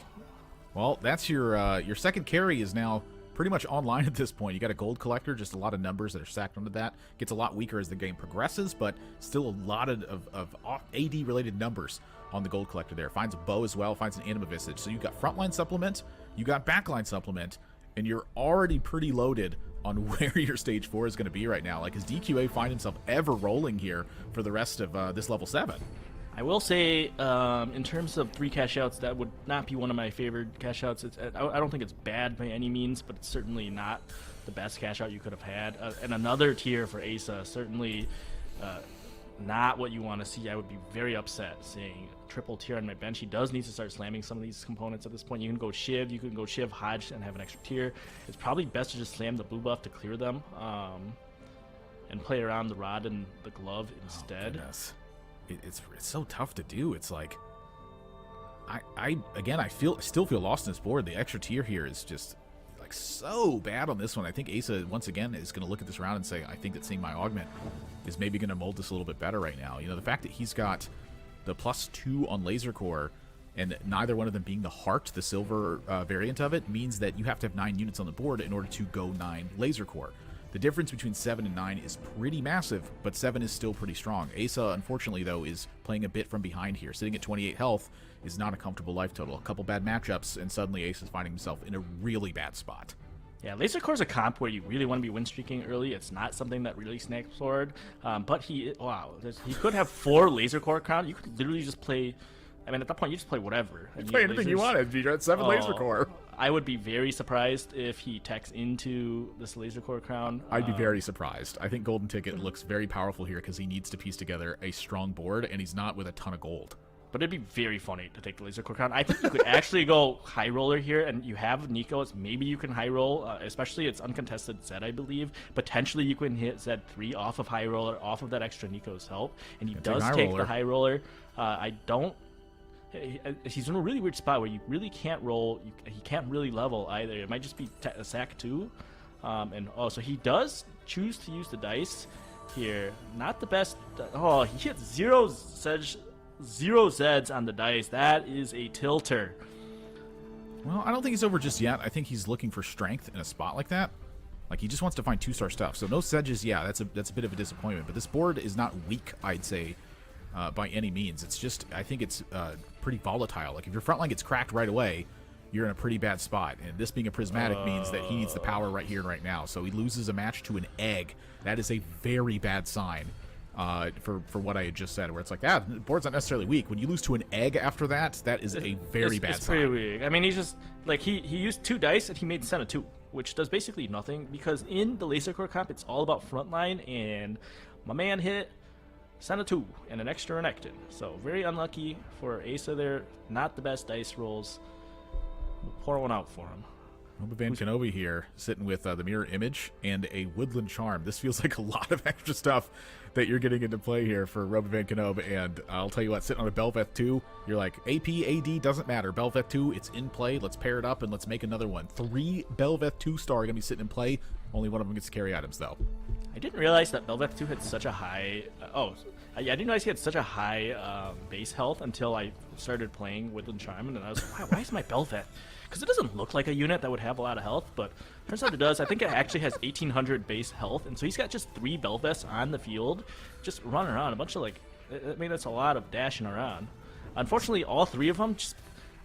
[SPEAKER 2] Well, that's your second carry is now pretty much online at this point. You got a gold collector, just a lot of numbers that are stacked onto that. Gets a lot weaker as the game progresses, but still a lot of AD related numbers on the gold collector there. Finds a bow as well, finds an anima visage. So you got frontline supplement, you got backline supplement, and you're already pretty loaded on where your stage 4 is going to be right now. Like, does DQA find himself ever rolling here for the rest of this level 7?
[SPEAKER 3] I will say, in terms of 3 cash outs, that would not be one of my favorite cash outs. I don't think it's bad by any means, but it's certainly not the best cash out you could have had. And another tier for Asa, certainly not what you want to see. I would be very upset seeing triple tier on my bench. He does need to start slamming some of these components at this point. You can go Shiv, Hodge, and have an extra tier. It's probably best to just slam the blue buff to clear them and play around the rod and the glove instead.
[SPEAKER 2] Oh, it's so tough to do. It's like I still feel lost in this board. The extra tier here is just like so bad on this one. I think Asa once again is going to look at this round and say, I think that seeing my augment is maybe going to mold this a little bit better right now. You know, the fact that he's got the +2 on laser core and neither one of them being the heart, the silver variant of it, means that you have to have 9 units on the board in order to go 9 laser core. The difference between 7 and 9 is pretty massive, but 7 is still pretty strong. Asa, unfortunately, though, is playing a bit from behind here. Sitting at 28 health is not a comfortable life total. A couple bad matchups, and suddenly Asa is finding himself in a really bad spot.
[SPEAKER 3] Yeah, laser core is a comp where you really want to be win streaking early. It's not something that really snakes forward. But he could have 4 laser core crown. You could literally just play. I mean, at that point, you just play whatever.
[SPEAKER 2] You play anything you wanted. You're at 7 laser core.
[SPEAKER 3] I would be very surprised if he techs into this laser core crown.
[SPEAKER 2] I'd be very surprised. I think Golden Ticket looks very powerful here because he needs to piece together a strong board, and he's not with a ton of gold.
[SPEAKER 3] But it'd be very funny to take the laser core crown. I think you could actually go high roller here, and you have Nico's. Maybe you can high roll, especially it's uncontested Zed, I believe. Potentially you can hit Zed3 off of high roller, off of that extra Nico's help, and he does take the high roller. He's in a really weird spot where you really can't roll. He can't really level either. It might just be a sack 2. So he does choose to use the dice here. Not the best. Oh, he hit 0 Zeds on the dice. That is a tilter.
[SPEAKER 2] Well, I don't think he's over just yet. I think he's looking for strength in a spot like that. Like, he just wants to find 2-star stuff. So no Sedges, yeah, that's a bit of a disappointment. But this board is not weak, I'd say, by any means. It's just, I think it's pretty volatile. Like, if your front line gets cracked right away, you're in a pretty bad spot. And this being a prismatic means that he needs the power right here and right now. So he loses a match to an egg. That is a very bad sign for what I had just said, where it's like, the board's not necessarily weak. When you lose to an egg after that, that is a very bad sign.
[SPEAKER 3] It's pretty weak. I mean, he's just, like, he used 2 dice and he made Senna 2, which does basically nothing, because in the laser core comp, it's all about frontline, and my man hit Senna 2 and an extra Renekton. So very unlucky for Asa there. Not the best dice rolls. We'll pour one out for him.
[SPEAKER 2] Robovan Kenobi here, sitting with the Mirror Image and a Woodland Charm. This feels like a lot of extra stuff that you're getting into play here for Robovan Kenobi. And I'll tell you what, sitting on a Belveth 2, you're like, AP, AD, doesn't matter. Belveth 2, it's in play. Let's pair it up and let's make another one. 3 Belveth 2-star are going to be sitting in play. Only one of them gets to carry items, though.
[SPEAKER 3] I didn't realize that Belveth 2 had such a high... I didn't realize he had such a high base health until I started playing Woodland Charm, and I was like, why is my Belveth? Because it doesn't look like a unit that would have a lot of health, but turns out it does. I think it actually has 1,800 base health, and so he's got just 3 Belveths on the field, just running around. A bunch of, like, I mean, that's a lot of dashing around. Unfortunately, all 3 of them,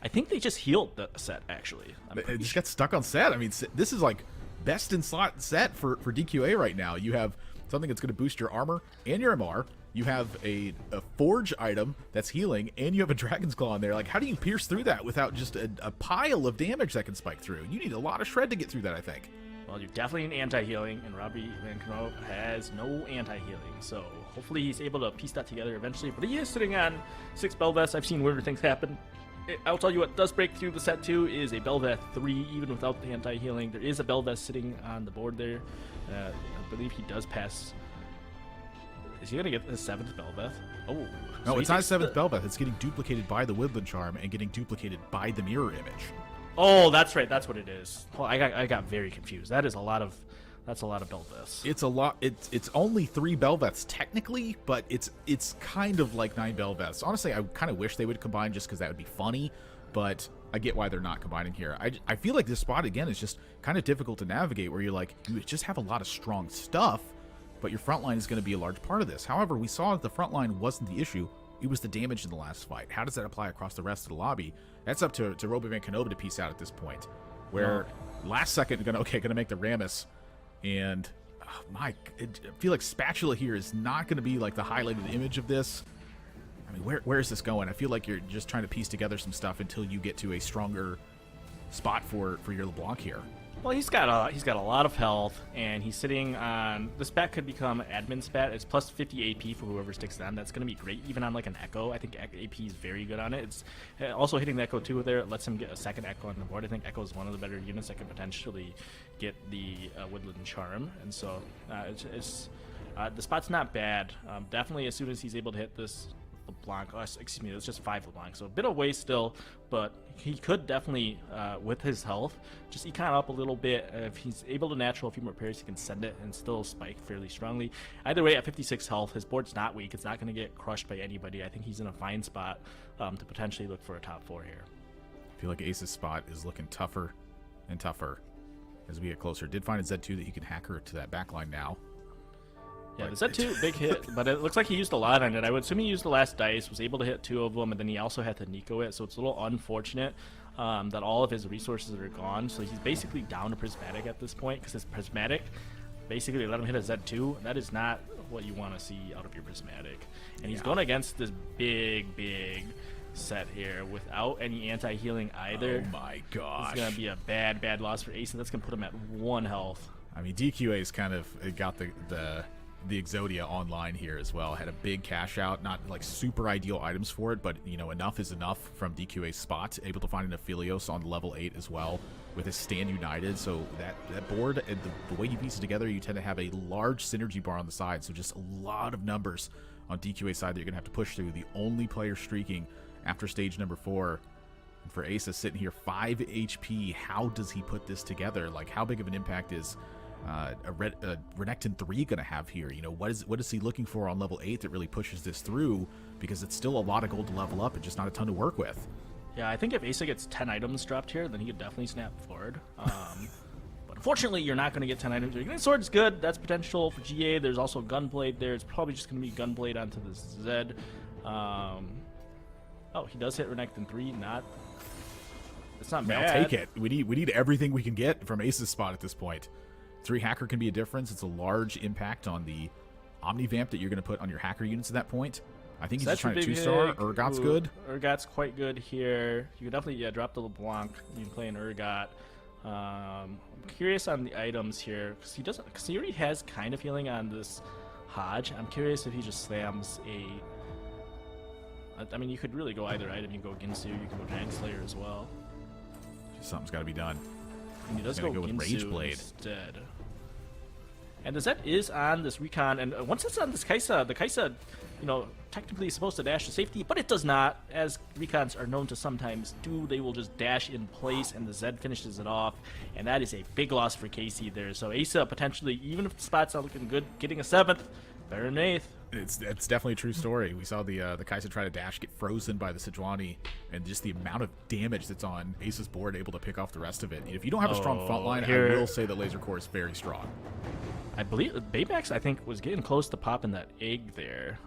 [SPEAKER 3] I think they just healed the set, actually.
[SPEAKER 2] It just got stuck on set. I mean, this is like best in slot set for DQA right now. You have something that's going to boost your armor and your MR. You have a forge item that's healing, and you have a Dragon's Claw in there. Like, how do you pierce through that without just a pile of damage that can spike through? You need a lot of shred to get through that, I think.
[SPEAKER 3] Well, you definitely need anti-healing, and Robbie Van Knoop has no anti-healing, so hopefully he's able to piece that together eventually. But he is sitting on 6 Bel'Veths. I've seen weirder things happen. I'll tell you what does break through the set 2 is a Bel'Veth 3, even without the anti-healing. There is a Bel'Veth sitting on the board there. I believe he does pass. Is he going to get the 7th Bel'Veth? Oh.
[SPEAKER 2] No,
[SPEAKER 3] so
[SPEAKER 2] it's not 7th Bel'Veth. It's getting duplicated by the Woodland Charm and getting duplicated by the Mirror Image.
[SPEAKER 3] Oh, that's right. That's what it is. Well, I got very confused. That is a lot of... That's a lot of Bel'Veths.
[SPEAKER 2] It's a lot. It's only 3 Bel'Veths technically, but it's kind of like 9 Bel'Veths. Honestly, I kind of wish they would combine just because that would be funny, but I get why they're not combining here. I feel like this spot, again, is just kind of difficult to navigate, where you're like, you just have a lot of strong stuff, but your front line is going to be a large part of this. However, we saw that the front line wasn't the issue. It was the damage in the last fight. How does that apply across the rest of the lobby? That's up to Robbie Van Knoop to piece out at this point, where last second gonna make the Rammus. And I feel like Spatula here is not going to be like the highlighted image of this. I mean, where is this going? I feel like you're just trying to piece together some stuff until you get to a stronger spot for your LeBlanc here.
[SPEAKER 3] Well, he's got a lot of health, and he's sitting on... The spat could become admin spat. It's plus 50 AP for whoever sticks it on. That's going to be great, even on like an Echo. I think AP is very good on it. It's also hitting the Echo 2 there. It lets him get a second Echo on the board. I think Echo is one of the better units that can potentially get the Woodland Charm. And so the spot's not bad. Definitely as soon as he's able to hit this LeBlanc, excuse me, it's just 5 LeBlanc, so a bit of waste still, but he could definitely, with his health, just econ up a little bit. If he's able to natural a few more parries, he can send it and still spike fairly strongly. Either way, at 56 health, his board's not weak. It's not going to get crushed by anybody. I think he's in a fine spot to potentially look for a top 4 here.
[SPEAKER 2] I feel like Ace's spot is looking tougher and tougher as we get closer. Did find a Z2 that he can hack her to that backline now.
[SPEAKER 3] Yeah, the Z2, big hit, but it looks like he used a lot on it. I would assume he used the last dice, was able to hit 2 of them, and then he also had to Nico it, so it's a little unfortunate that all of his resources are gone. So he's basically down to Prismatic at this point, because his Prismatic basically let him hit a Z2, and that is not what you want to see out of your Prismatic. And he's going against this big set here without any anti-healing either.
[SPEAKER 2] Oh my gosh.
[SPEAKER 3] It's going to be a bad loss for Ace, and that's going to put him at 1 health.
[SPEAKER 2] I mean, DQA's kind of got the Exodia online here as well. Had a big cash out, not like super ideal items for it, but you know, enough is enough from DQA's spot. Able to find an Aphelios on level 8 as well with his Stand United. So that board and the way you piece it together, you tend to have a large synergy bar on the side. So just a lot of numbers on DQA's side that you're gonna have to push through. The only player streaking after stage number 4. And for Asa sitting here 5 HP, how does he put this together? Like, how big of an impact is a Renekton 3 gonna have here? You know, what is he looking for on level 8 that really pushes this through? Because it's still a lot of gold to level up and just not a ton to work with.
[SPEAKER 3] Yeah, I think if Asa gets 10 items dropped here, then he could definitely snap forward. But unfortunately, you're not going to get 10 items. You're getting Sword's good. That's potential for GA. There's also Gunblade there. It's probably just going to be Gunblade onto the Zed. Oh, he does hit Renekton 3. It's not bad.
[SPEAKER 2] I'll take it. We need everything we can get from Ace's spot at this point. 3 Hacker can be a difference. It's a large impact on the Omnivamp that you're going to put on your Hacker units at that point. I think he's just trying to 2-star. Urgot's good.
[SPEAKER 3] Urgot's quite good here. You could definitely drop the LeBlanc. You can play an Urgot. I'm curious on the items here because he already has kind of healing on this Hodge. I'm curious if he just slams I mean, you could really go either item. You can go Ginsu, you can go Giant Slayer as well.
[SPEAKER 2] Something's got to be done.
[SPEAKER 3] And he does go
[SPEAKER 2] with
[SPEAKER 3] Ginsu
[SPEAKER 2] Rage Blade
[SPEAKER 3] instead. And the Zed is on this Recon, and once it's on this Kaisa, the Kaisa, you know, technically is supposed to dash to safety, but it does not, as Recons are known to sometimes do. They will just dash in place, and the Zed finishes it off, and that is a big loss for Casey there. So Asa potentially, even if the spot's not looking good, getting a 7th, better than 8th.
[SPEAKER 2] It's definitely a true story. We saw the Kaisa try to dash, get frozen by the Sejuani, and just the amount of damage that's on Ace's board, able to pick off the rest of it. If you don't have a strong front line, I will say that Laser Core is very strong.
[SPEAKER 3] I believe Baymax, I think, was getting close to popping that egg there.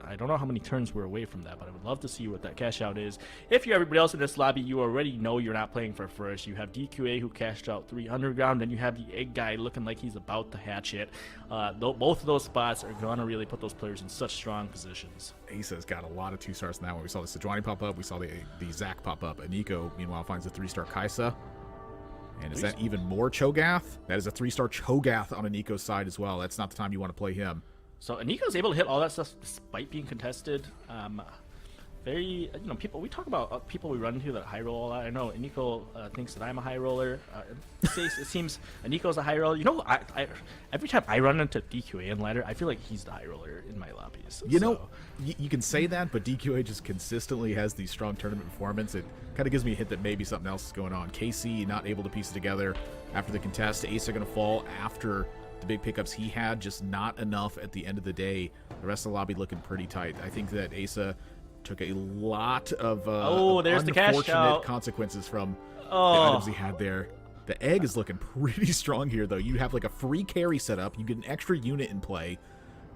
[SPEAKER 3] I don't know how many turns we're away from that, but I would love to see what that cash out is. If you're everybody else in this lobby, you already know you're not playing for first. You have DQA who cashed out 3 underground, and you have the egg guy looking like he's about to hatch it. Both of those spots are going to really put those players in such strong positions.
[SPEAKER 2] Asa's got a lot of 2-stars in that one. We saw the Sejuani pop up. We saw the Zac pop up. Aniko, meanwhile, finds a 3-star Kaisa. And is that even more Cho'Gath? That is a 3-star Cho'Gath on Aniko's side as well. That's not the time you want to play him.
[SPEAKER 3] So Aniko's able to hit all that stuff despite being contested. Very, people, we talk about people we run into that high roll a lot. I know Aniko thinks that I'm a high roller. It seems Aniko's a high roller. I every time I run into DQA and ladder, I feel like he's the high roller in my lobbies.
[SPEAKER 2] You can say that, but DQA just consistently has these strong tournament performance. It kind of gives me a hint that maybe something else is going on. KC not able to piece it together after the contest. Asa going to fall after the big pickups he had, just not enough at the end of the day. The rest of the lobby looking pretty tight. I think that Asa took a lot of
[SPEAKER 3] there's the cash out.
[SPEAKER 2] consequences from the items he had there. The egg is looking pretty strong here, though. You have like a free carry set up. You get an extra unit in play.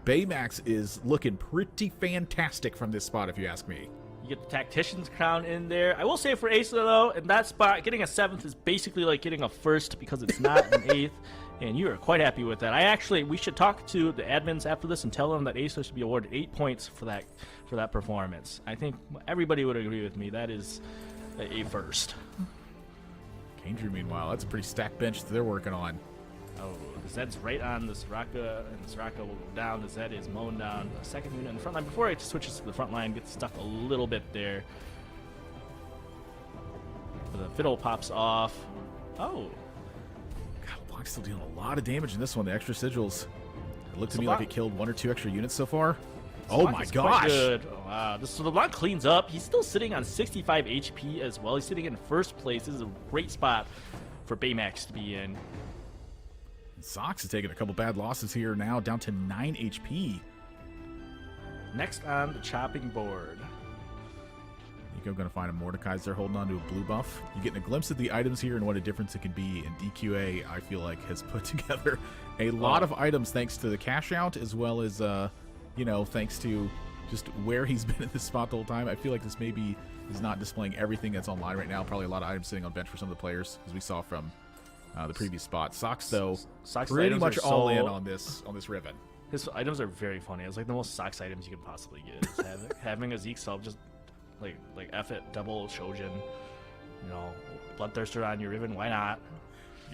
[SPEAKER 2] Baymax is looking pretty fantastic from this spot, if you ask me.
[SPEAKER 3] You get the Tactician's Crown in there. I will say for Asa, though, in that spot, getting a 7th is basically like getting a 1st because it's not an 8th. And you are quite happy with that. We should talk to the admins after this and tell them that Asa should be awarded 8 points for that performance. I think everybody would agree with me. That is a first.
[SPEAKER 2] Kandrew, meanwhile, that's a pretty stacked bench that they're working on.
[SPEAKER 3] Oh, the Zed's right on the Soraka, and the Soraka will go down. The Zed is mowing down the second unit in the front line. Before it switches to the front line, gets stuck a little bit there. The Fiddle pops off. Oh.
[SPEAKER 2] Block's still dealing a lot of damage in this one. The extra sigils. It looked to me like it killed 1 or 2 extra units so far. Oh my gosh!
[SPEAKER 3] Good. Oh, wow. So the block cleans up. He's still sitting on 65 HP as well. He's sitting in first place. This is a great spot for Baymax to be in.
[SPEAKER 2] Sox is taking a couple bad losses here now, down to 9 HP.
[SPEAKER 3] Next on the chopping board.
[SPEAKER 2] Nico going to find a Mordekaiser holding on to a blue buff. You're getting a glimpse of the items here and what a difference it can be. And DQA, I feel like, has put together a lot of items thanks to the cash out, as well as, thanks to just where he's been in this spot the whole time. I feel like this maybe is not displaying everything that's online right now. Probably a lot of items sitting on bench for some of the players, as we saw from the previous spot. Sox, though, pretty much all in on this ribbon.
[SPEAKER 3] His items are very funny. It's like the most Sox items you can possibly get. Is having a Zeke sub just like F it, double Shojin, Bloodthirster on your ribbon, why not?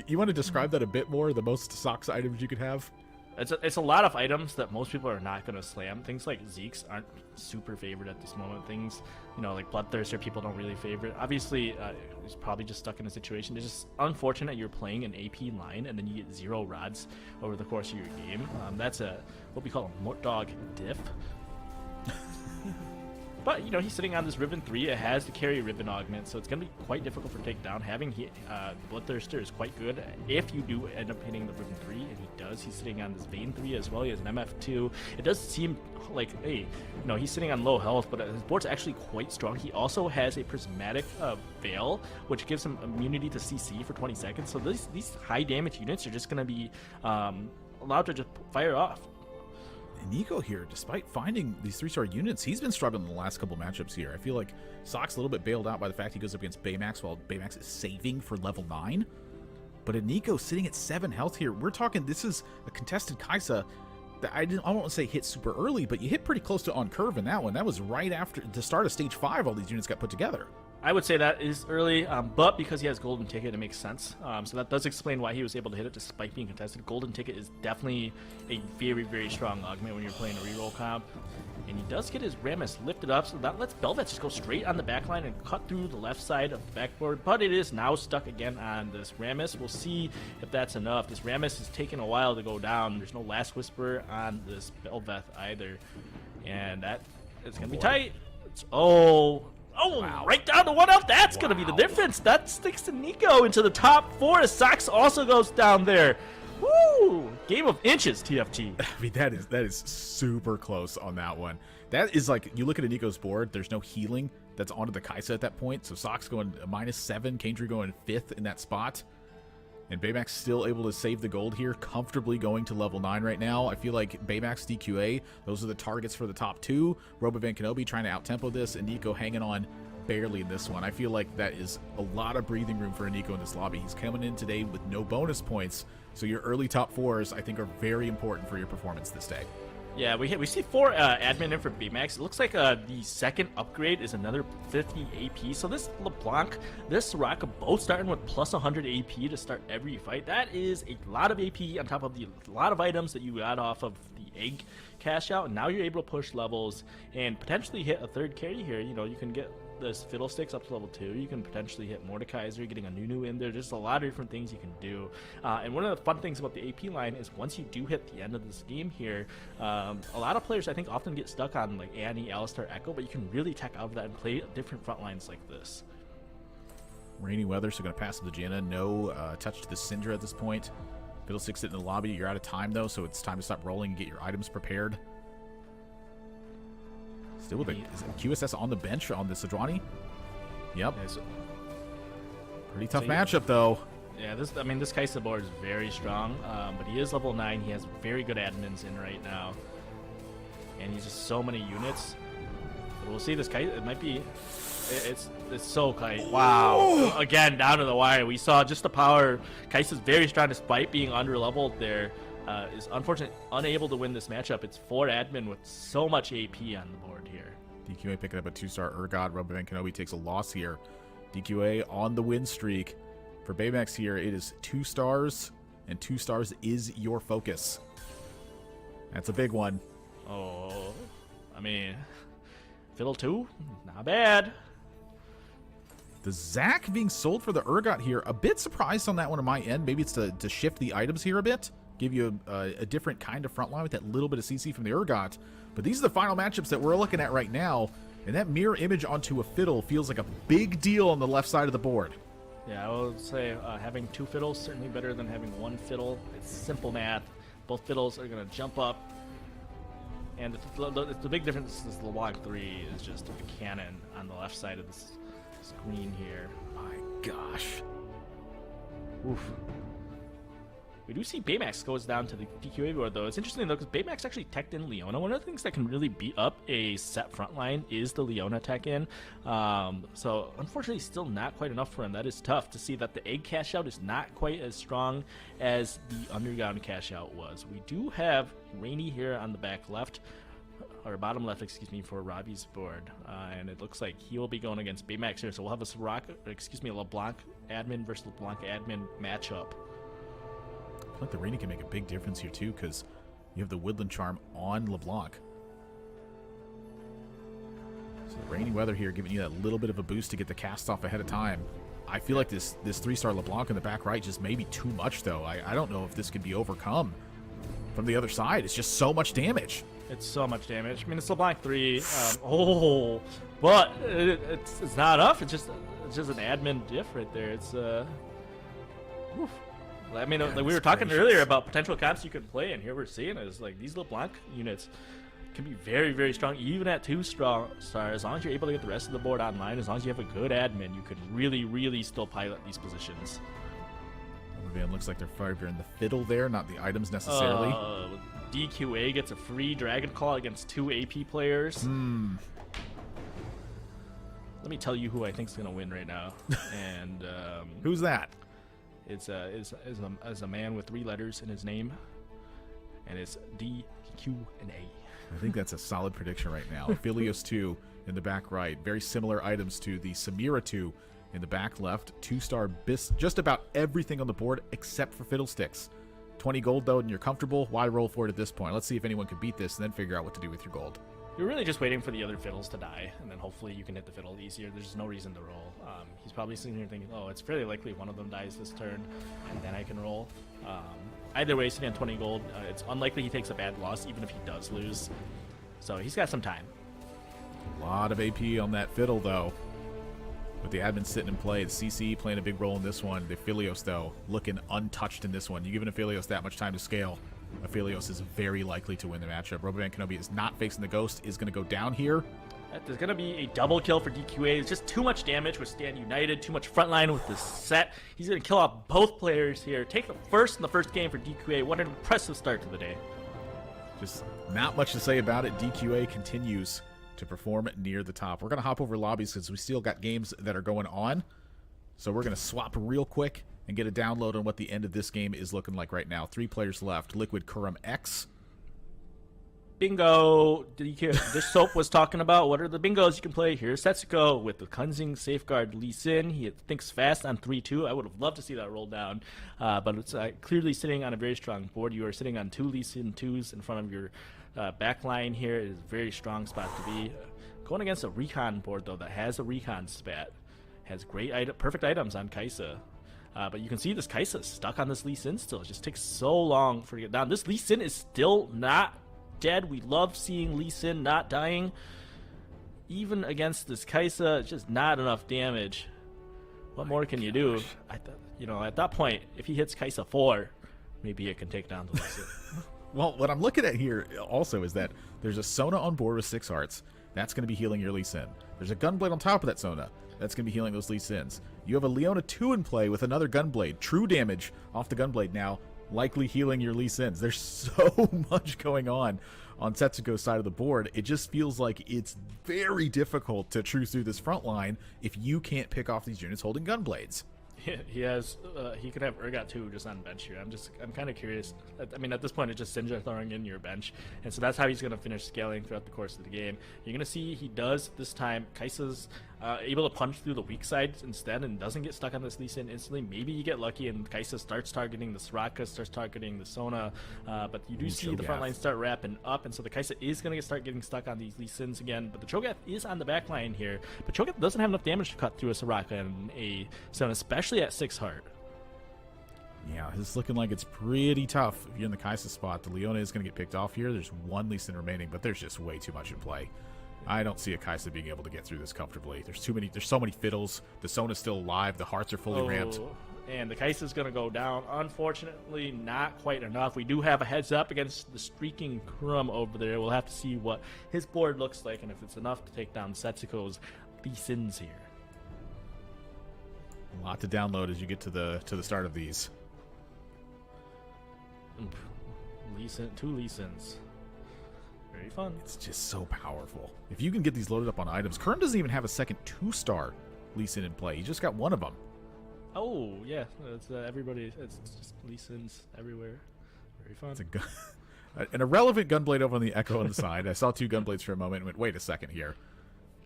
[SPEAKER 2] You want to describe that a bit more, the most Sox items you could have?
[SPEAKER 3] It's a lot of items that most people are not going to slam. Things like Zeke's aren't super favored at this moment. Things, like Bloodthirster, people don't really favorite. Obviously, he's probably just stuck in a situation. It's just unfortunate you're playing an AP line and then you get 0 rods over the course of your game. That's what we call a Mort Dog diff. But, he's sitting on this Ribbon 3. It has the carry Ribbon augment, so it's going to be quite difficult for takedown. Having Bloodthirster is quite good if you do end up hitting the Ribbon 3, and he does. He's sitting on this Vein 3 as well. He has an MF2. It does seem like, he's sitting on low health, but his board's actually quite strong. He also has a Prismatic Veil, which gives him immunity to CC for 20 seconds. So these high damage units are just going to be allowed to just fire off.
[SPEAKER 2] Nico here, despite finding these 3-star units, he's been struggling in the last couple matchups here. I feel like Sock's a little bit bailed out by the fact he goes up against Baymax while Baymax is saving for level 9. But Nico sitting at 7 health here. We're talking, this is a contested Kaisa that I don't want to say hit super early, but you hit pretty close to on curve in that one. That was right after the start of stage 5 all these units got put together.
[SPEAKER 3] I would say that is early, but because he has Golden Ticket, it makes sense. So that does explain why he was able to hit it despite being contested. Golden Ticket is definitely a very, very strong augment when you're playing a reroll comp. And he does get his Rammus lifted up, so that lets Bel'Veth just go straight on the backline and cut through the left side of the backboard. But it is now stuck again on this Rammus. We'll see if that's enough. This Rammus is taking a while to go down. There's no Last Whisper on this Bel'Veth either. And that is going to be tight. Wow. Right down to 1 health. That's going to be the difference. That sticks to Nico into the top 4 as Sox also goes down there. Woo! Game of inches, TFT.
[SPEAKER 2] I mean, that is super close on that one. That is like, you look at Nico's board, there's no healing that's onto the Kaisa at that point. So Sox going -7, Kandrew going 5th in that spot. And Baymax still able to save the gold here, comfortably going to level 9 right now. I feel like Baymax, DQA, those are the targets for the top 2. Robovan Kenobi trying to out-tempo this, and Nico hanging on barely in this one. I feel like that is a lot of breathing room for Nico in this lobby. He's coming in today with no bonus points, so your early top 4s, I think, are very important for your performance this day.
[SPEAKER 3] Yeah, we see 4 admin in for Baymax. It looks like the second upgrade is another 50 AP. So this LeBlanc, this Soraka, both starting with plus 100 AP to start every fight. That is a lot of AP on top of the lot of items that you got off of the egg cash out. And now you're able to push levels and potentially hit a third carry here. You know, you can get this Fiddlesticks up to level 2. You can potentially hit Mordekaiser, getting a Nunu in there. There's a lot of different things you can do. And one of the fun things about the AP line is once you do hit the end of this game here, a lot of players I think often get stuck on like Annie, Alistar, Echo, but you can really tech out of that and play different front lines like this.
[SPEAKER 2] Rainy weather, so going to pass up the Janna. No touch to the Syndra at this point. Fiddlesticks sitting in the lobby. You're out of time though, so it's time to stop rolling and get your items prepared. Still with a QSS on the bench on the Sedrani. Yep.
[SPEAKER 3] Yeah,
[SPEAKER 2] Pretty tough matchup, though.
[SPEAKER 3] Yeah, this Kaisa board is very strong, but he is level 9. He has very good admins in right now. And he's just so many units. But we'll see this Kaisa. It might be... It's so kite. Wow. Again, down to the wire. We saw just the power. Kaisa's very strong despite being under-leveled there. Is unfortunately unable to win this matchup. It's 4 admin with so much AP on the board here.
[SPEAKER 2] DQA picking up a 2-star Urgot. Robovan Kenobi takes a loss here. DQA on the win streak. For Baymax here, it is 2 stars, and 2 stars is your focus. That's a big one.
[SPEAKER 3] Oh, I mean, Fiddle 2, not bad.
[SPEAKER 2] The Zac being sold for the Urgot here, a bit surprised on that one on my end. Maybe it's to shift the items here a bit. Give you a different kind of frontline with that little bit of CC from the Urgot. But these are the final matchups that we're looking at right now. And that mirror image onto a Fiddle feels like a big deal on the left side of the board.
[SPEAKER 3] Yeah, I would say having 2 Fiddles certainly better than having 1 Fiddle. It's simple math. Both Fiddles are going to jump up. And the big difference is the LeBlanc 3 is just a cannon on the left side of this screen here.
[SPEAKER 2] My gosh.
[SPEAKER 3] Oof. We do see Baymax goes down to the DQA board, though. It's interesting, though, because Baymax actually teched in Leona. One of the things that can really beat up a set front line is the Leona tech in. So, unfortunately, still not quite enough for him. That is tough to see that the egg cash out is not quite as strong as the underground cash out was. We do have Rainy here on the back left, or bottom left, excuse me, for Robbie's board. And it looks like he will be going against Baymax here. So, we'll have a LeBlanc admin versus LeBlanc admin matchup.
[SPEAKER 2] I feel like the Rainy can make a big difference here too, because you have the Woodland Charm on LeBlanc. So the rainy weather here giving you that little bit of a boost to get the cast off ahead of time. I feel like this 3-star LeBlanc in the back right just may be too much though. I don't know if this could be overcome from the other side. It's just so much damage.
[SPEAKER 3] It's so much damage. I mean, it's LeBlanc 3. But it's not enough. It's just an admin diff right there. It's oof. I mean, like we were talking earlier about potential comps you could play, and here we're seeing is like these LeBlanc units can be very, very strong, even at 2-star. As long as you're able to get the rest of the board online, as long as you have a good admin, you can really, really still pilot these positions.
[SPEAKER 2] Van looks like they're favoring the Fiddle there, not the items necessarily.
[SPEAKER 3] DQA gets a free Dragon Claw against 2 AP players. Let me tell you who I think is going to win right now. And
[SPEAKER 2] who's that?
[SPEAKER 3] It's a man with 3 letters in his name, and it's DQNA.
[SPEAKER 2] I think that's a solid prediction right now. Philios 2 in the back right. Very similar items to the Samira 2 in the back left. 2-star just about everything on the board except for Fiddlesticks. 20 gold though, and you're comfortable. Why roll for it at this point? Let's see if anyone can beat this and then figure out what to do with your gold.
[SPEAKER 3] You're really just waiting for the other Fiddles to die, and then hopefully you can hit the Fiddle easier. There's no reason to roll. He's probably sitting here thinking, oh, it's fairly likely one of them dies this turn, and then I can roll. Either way, sitting on 20 gold, it's unlikely he takes a bad loss, even if he does lose. So he's got some time.
[SPEAKER 2] A lot of AP on that Fiddle, though. With the admin sitting in play, the CC playing a big role in this one. The Philios, though, looking untouched in this one. You give an Philios that much time to scale, Philios is very likely to win the matchup. Robovan Kenobi is not facing the Ghost, is going to go down here.
[SPEAKER 3] There's going to be a double kill for DQA. It's just too much damage with Stand United, too much frontline with this set. He's going to kill off both players here. Take the first in the first game for DQA. What an impressive start to the day.
[SPEAKER 2] Just not much to say about it. DQA continues to perform near the top. We're going to hop over lobbies because we still got games that are going on. So we're going to swap real quick and get a download on what the end of this game is looking like right now. 3 players left. Liquid Kurum X.
[SPEAKER 3] Bingo. This Soap was talking about what are the bingos you can play. Here's Setsuko with the Cleansing Safeguard Lee Sin. He thinks fast on 3-2. I would have loved to see that roll down, but it's clearly sitting on a very strong board. You are sitting on 2 Lee Sin 2s in front of your back line here. It is a very strong spot to be. Going against a Recon board, though, that has a Recon spat. Has great perfect items on Kai'Sa. But you can see this Kai'Sa is stuck on this Lee Sin still. It just takes so long for it to get down. This Lee Sin is still not dead. We love seeing Lee Sin not dying. Even against this Kai'Sa, it's just not enough damage. What more can you do? At that point, if he hits Kai'Sa 4, maybe it can take down the Lee Sin.
[SPEAKER 2] Well, what I'm looking at here also is that there's a Sona on board with 6 hearts. That's going to be healing your Lee Sin. There's a Gunblade on top of that Sona. That's going to be healing those Lee Sins. You have a Leona 2 in play with another Gunblade. True damage off the Gunblade now, likely healing your Lee Sins. There's so much going on Setsuko's side of the board. It just feels like it's very difficult to true through this front line if you can't pick off these units holding Gunblades.
[SPEAKER 3] He could have Urgot too just on bench here. I'm kind of curious. I mean, at this point, it's just Syndra throwing in your bench, and so that's how he's going to finish scaling throughout the course of the game. You're going to see he does this time. Kai'Sa's able to punch through the weak side instead and doesn't get stuck on this Lee Sin instantly. Maybe you get lucky and Kai'Sa starts targeting the Soraka, starts targeting the Sona, but you do see the front line start wrapping up, and so the Kai'Sa is going to start getting stuck on these Lee Sins again, but the Cho'Gath is on the back line here, but Cho'Gath doesn't have enough damage to cut through a Soraka and a Sona, especially at 6 heart.
[SPEAKER 2] Yeah, this is looking like it's pretty tough if you're in the Kai'Sa spot. The Leona is going to get picked off here. There's 1 Lee Sin remaining, but there's just way too much in play. I don't see a Kai'Sa being able to get through this comfortably. There's so many fiddles. The Sona's still alive. The hearts are fully ramped.
[SPEAKER 3] And the Kai'Sa's going to go down. Unfortunately, not quite enough. We do have a heads up against the streaking Kurum over there. We'll have to see what his board looks like and if it's enough to take down Setsuko's Lee Sins here.
[SPEAKER 2] A lot to download as you get to the start of these.
[SPEAKER 3] Lee Sin, 2 Lee Sins. Very fun.
[SPEAKER 2] It's just so powerful. If you can get these loaded up on items, Kurum doesn't even have a second 2-star Lee Sin in play. He just got 1 of them.
[SPEAKER 3] Oh yeah, it's everybody. It's just Lee Sins everywhere. Very fun.
[SPEAKER 2] It's an irrelevant Gunblade over on the Echo on the side. I saw 2 Gunblades for a moment and went, wait a second here.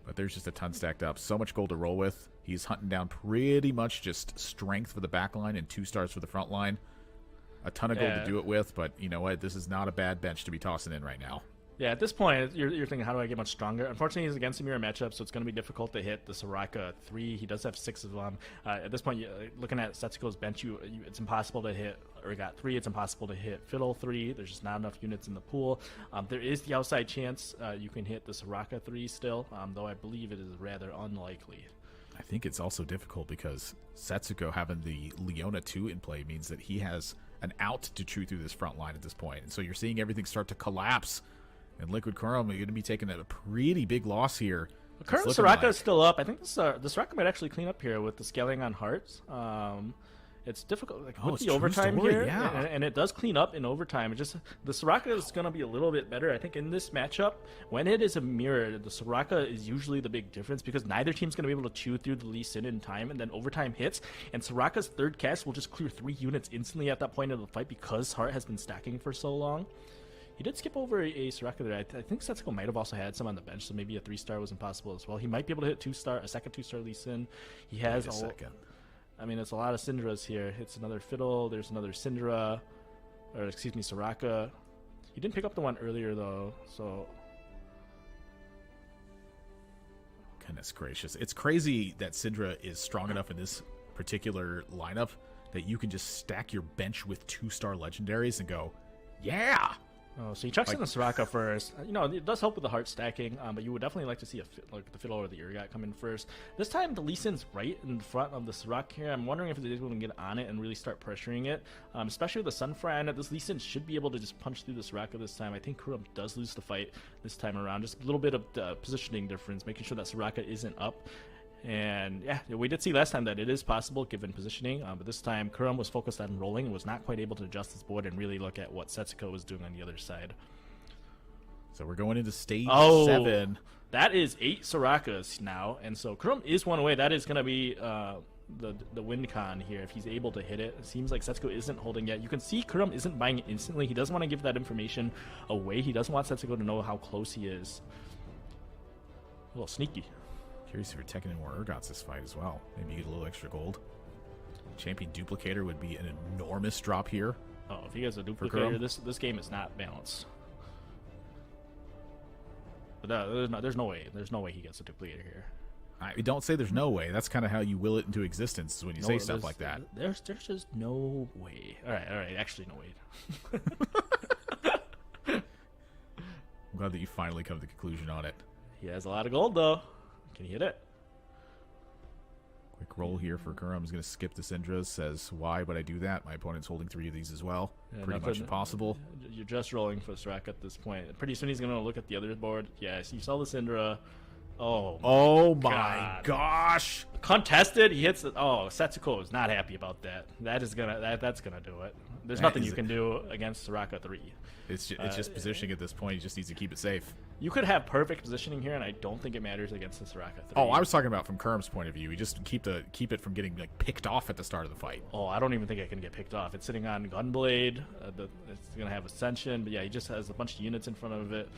[SPEAKER 2] But there's just a ton stacked up. So much gold to roll with. He's hunting down pretty much just strength for the back line and 2 stars for the front line. A ton of gold to do it with, but you know what? This is not a bad bench to be tossing in right now.
[SPEAKER 3] Yeah, at this point, you're thinking, how do I get much stronger? Unfortunately, he's against a mirror matchup, so it's going to be difficult to hit the Soraka 3. He does have 6 of them. At this point, looking at Setsuko's bench, it's impossible to hit Urgot 3. It's impossible to hit Fiddle 3. There's just not enough units in the pool. There is the outside chance you can hit the Soraka 3 still, though I believe it is rather unlikely.
[SPEAKER 2] I think it's also difficult because Setsuko having the Leona 2 in play means that he has an out to chew through this front line at this point. And so you're seeing everything start to collapse. And Liquid Kurum are going to be taking a pretty big loss here.
[SPEAKER 3] The current Soraka is still up. I think the Soraka might actually clean up here with the scaling on hearts. It's difficult with the overtime here,
[SPEAKER 2] yeah.
[SPEAKER 3] and it does clean up in overtime. The Soraka is going to be a little bit better. I think in this matchup, when it is a mirror, the Soraka is usually the big difference because neither team's going to be able to chew through the Lee Sin in time, and then overtime hits, and Soraka's 3rd cast will just clear 3 units instantly at that point of the fight because Heart has been stacking for so long. He did skip over a Soraka there. I think Setsuko might have also had some on the bench, so maybe a 3-star was impossible as well. He might be able to hit a second 2-star Lee Sin. He has
[SPEAKER 2] a second.
[SPEAKER 3] I mean, it's a lot of Syndras here. It's another Fiddle. There's another Syndra, or excuse me, Soraka. He didn't pick up the one earlier though, so.
[SPEAKER 2] Goodness gracious! It's crazy that Syndra is strong enough in this particular lineup that you can just stack your bench with 2-star legendaries and go, yeah.
[SPEAKER 3] Oh, so he chucks in the Soraka first. It does help with the heart stacking, but you would definitely like to see the Fiddle or the Urgot come in first. This time, the Lee Sin's right in front of the Soraka here. I'm wondering if they're able to get on it and really start pressuring it, especially with the Sunfire on it. This Lee Sin should be able to just punch through the Soraka this time. I think Kurum does lose the fight this time around. Just a little bit of positioning difference, making sure that Soraka isn't up. And yeah, we did see last time that it is possible given positioning, but this time Kurum was focused on rolling and was not quite able to adjust his board and really look at what Setsuko was doing on the other side.
[SPEAKER 2] So we're going into stage 7.
[SPEAKER 3] That is 8 Sorakas now, and so Kurum is one away. That is going to be the win con here if he's able to hit it. It seems like Setsuko isn't holding yet. You can see Kurum isn't buying it instantly. He doesn't want to give that information away. He doesn't want Setsuko to know how close he is. A little sneaky.
[SPEAKER 2] Curious if you're taking in more Urgots this fight as well. Maybe you get a little extra gold. Champion Duplicator would be an enormous drop here.
[SPEAKER 3] Oh, if he gets a Duplicator, this game is not balanced. But there's no way he gets a Duplicator here.
[SPEAKER 2] Don't say there's no way. That's kind of how you will it into existence is when you say stuff like that.
[SPEAKER 3] There's just no way. All right. Actually, no way.
[SPEAKER 2] I'm glad that you finally come to the conclusion on it.
[SPEAKER 3] He has a lot of gold, though. Can he hit it?
[SPEAKER 2] Quick roll here for Kurum. He's going to skip the Syndra. Says, why would I do that? My opponent's holding 3 of these as well. Yeah, pretty much impossible.
[SPEAKER 3] You're just rolling for Soraka at this point. Pretty soon he's going to look at the other board. Yes, you saw the Syndra. Oh my gosh. Contested. He hits it. Oh, Setsuko is not happy about that. That's gonna do it. There's nothing you can do against Soraka 3.
[SPEAKER 2] It's just positioning at this point. He just needs to keep it safe.
[SPEAKER 3] You could have perfect positioning here, and I don't think it matters against the Soraka 3.
[SPEAKER 2] Oh, I was talking about from Kurum's point of view. You just keep it from getting picked off at the start of the fight.
[SPEAKER 3] Oh, I don't even think it can get picked off. It's sitting on Gunblade. It's gonna have Ascension, but yeah, he just has a bunch of units in front of it.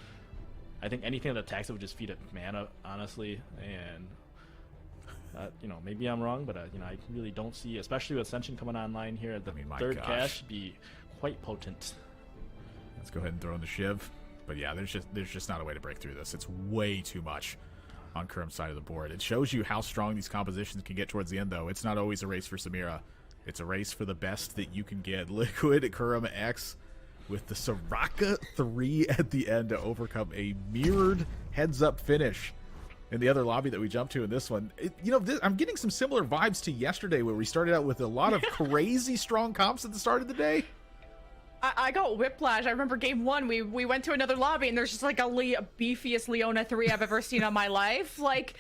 [SPEAKER 3] I think anything that attacks it would just feed it mana, honestly, and maybe I'm wrong, but I really don't see, especially with Ascension coming online here. The third cast should be quite potent.
[SPEAKER 2] Let's go ahead and throw in the Shiv. But yeah, there's just not a way to break through this. It's way too much on Kurum's side of the board. It shows you how strong these compositions can get towards the end, though. It's not always a race for Samira. It's a race for the best that you can get. Liquid Kurum X with the Soraka 3 at the end to overcome a mirrored heads-up finish in the other lobby that we jumped to in this one. I'm getting some similar vibes to yesterday where we started out with a lot of crazy strong comps at the start of the day.
[SPEAKER 1] I got whiplash. I remember game 1, we went to another lobby and there's just like a beefiest Leona 3 I've ever seen in my life. And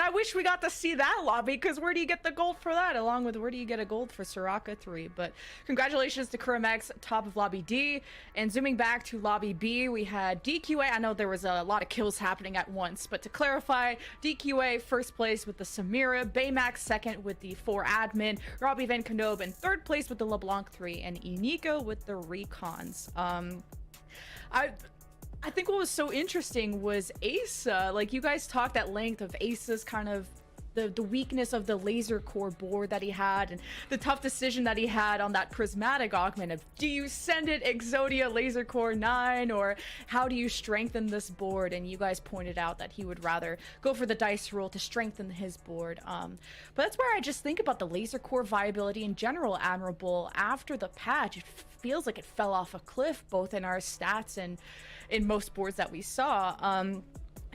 [SPEAKER 1] I wish we got to see that lobby, because where do you get the gold for that? Along with where do you get a gold for Soraka 3? But congratulations to Kurum X, top of lobby D. And zooming back to lobby B, we had DQA. I know there was a lot of kills happening at once, but to clarify, DQA first place with the Samira, Baymax second with the 4 admin, Robbie Van Knob in third place with the LeBlanc 3, and Iniko with the recons. I think what was so interesting was Asa. You guys talked at length of Asa's kind of the weakness of the laser core board that he had, and the tough decision that he had on that prismatic augment of, do you send it Exodia laser core 9, or how do you strengthen this board? And you guys pointed out that he would rather go for the dice roll to strengthen his board. But that's where I just think about the laser core viability in general. Admirable, after the patch, it feels like it fell off a cliff, both in our stats and in most boards that we saw.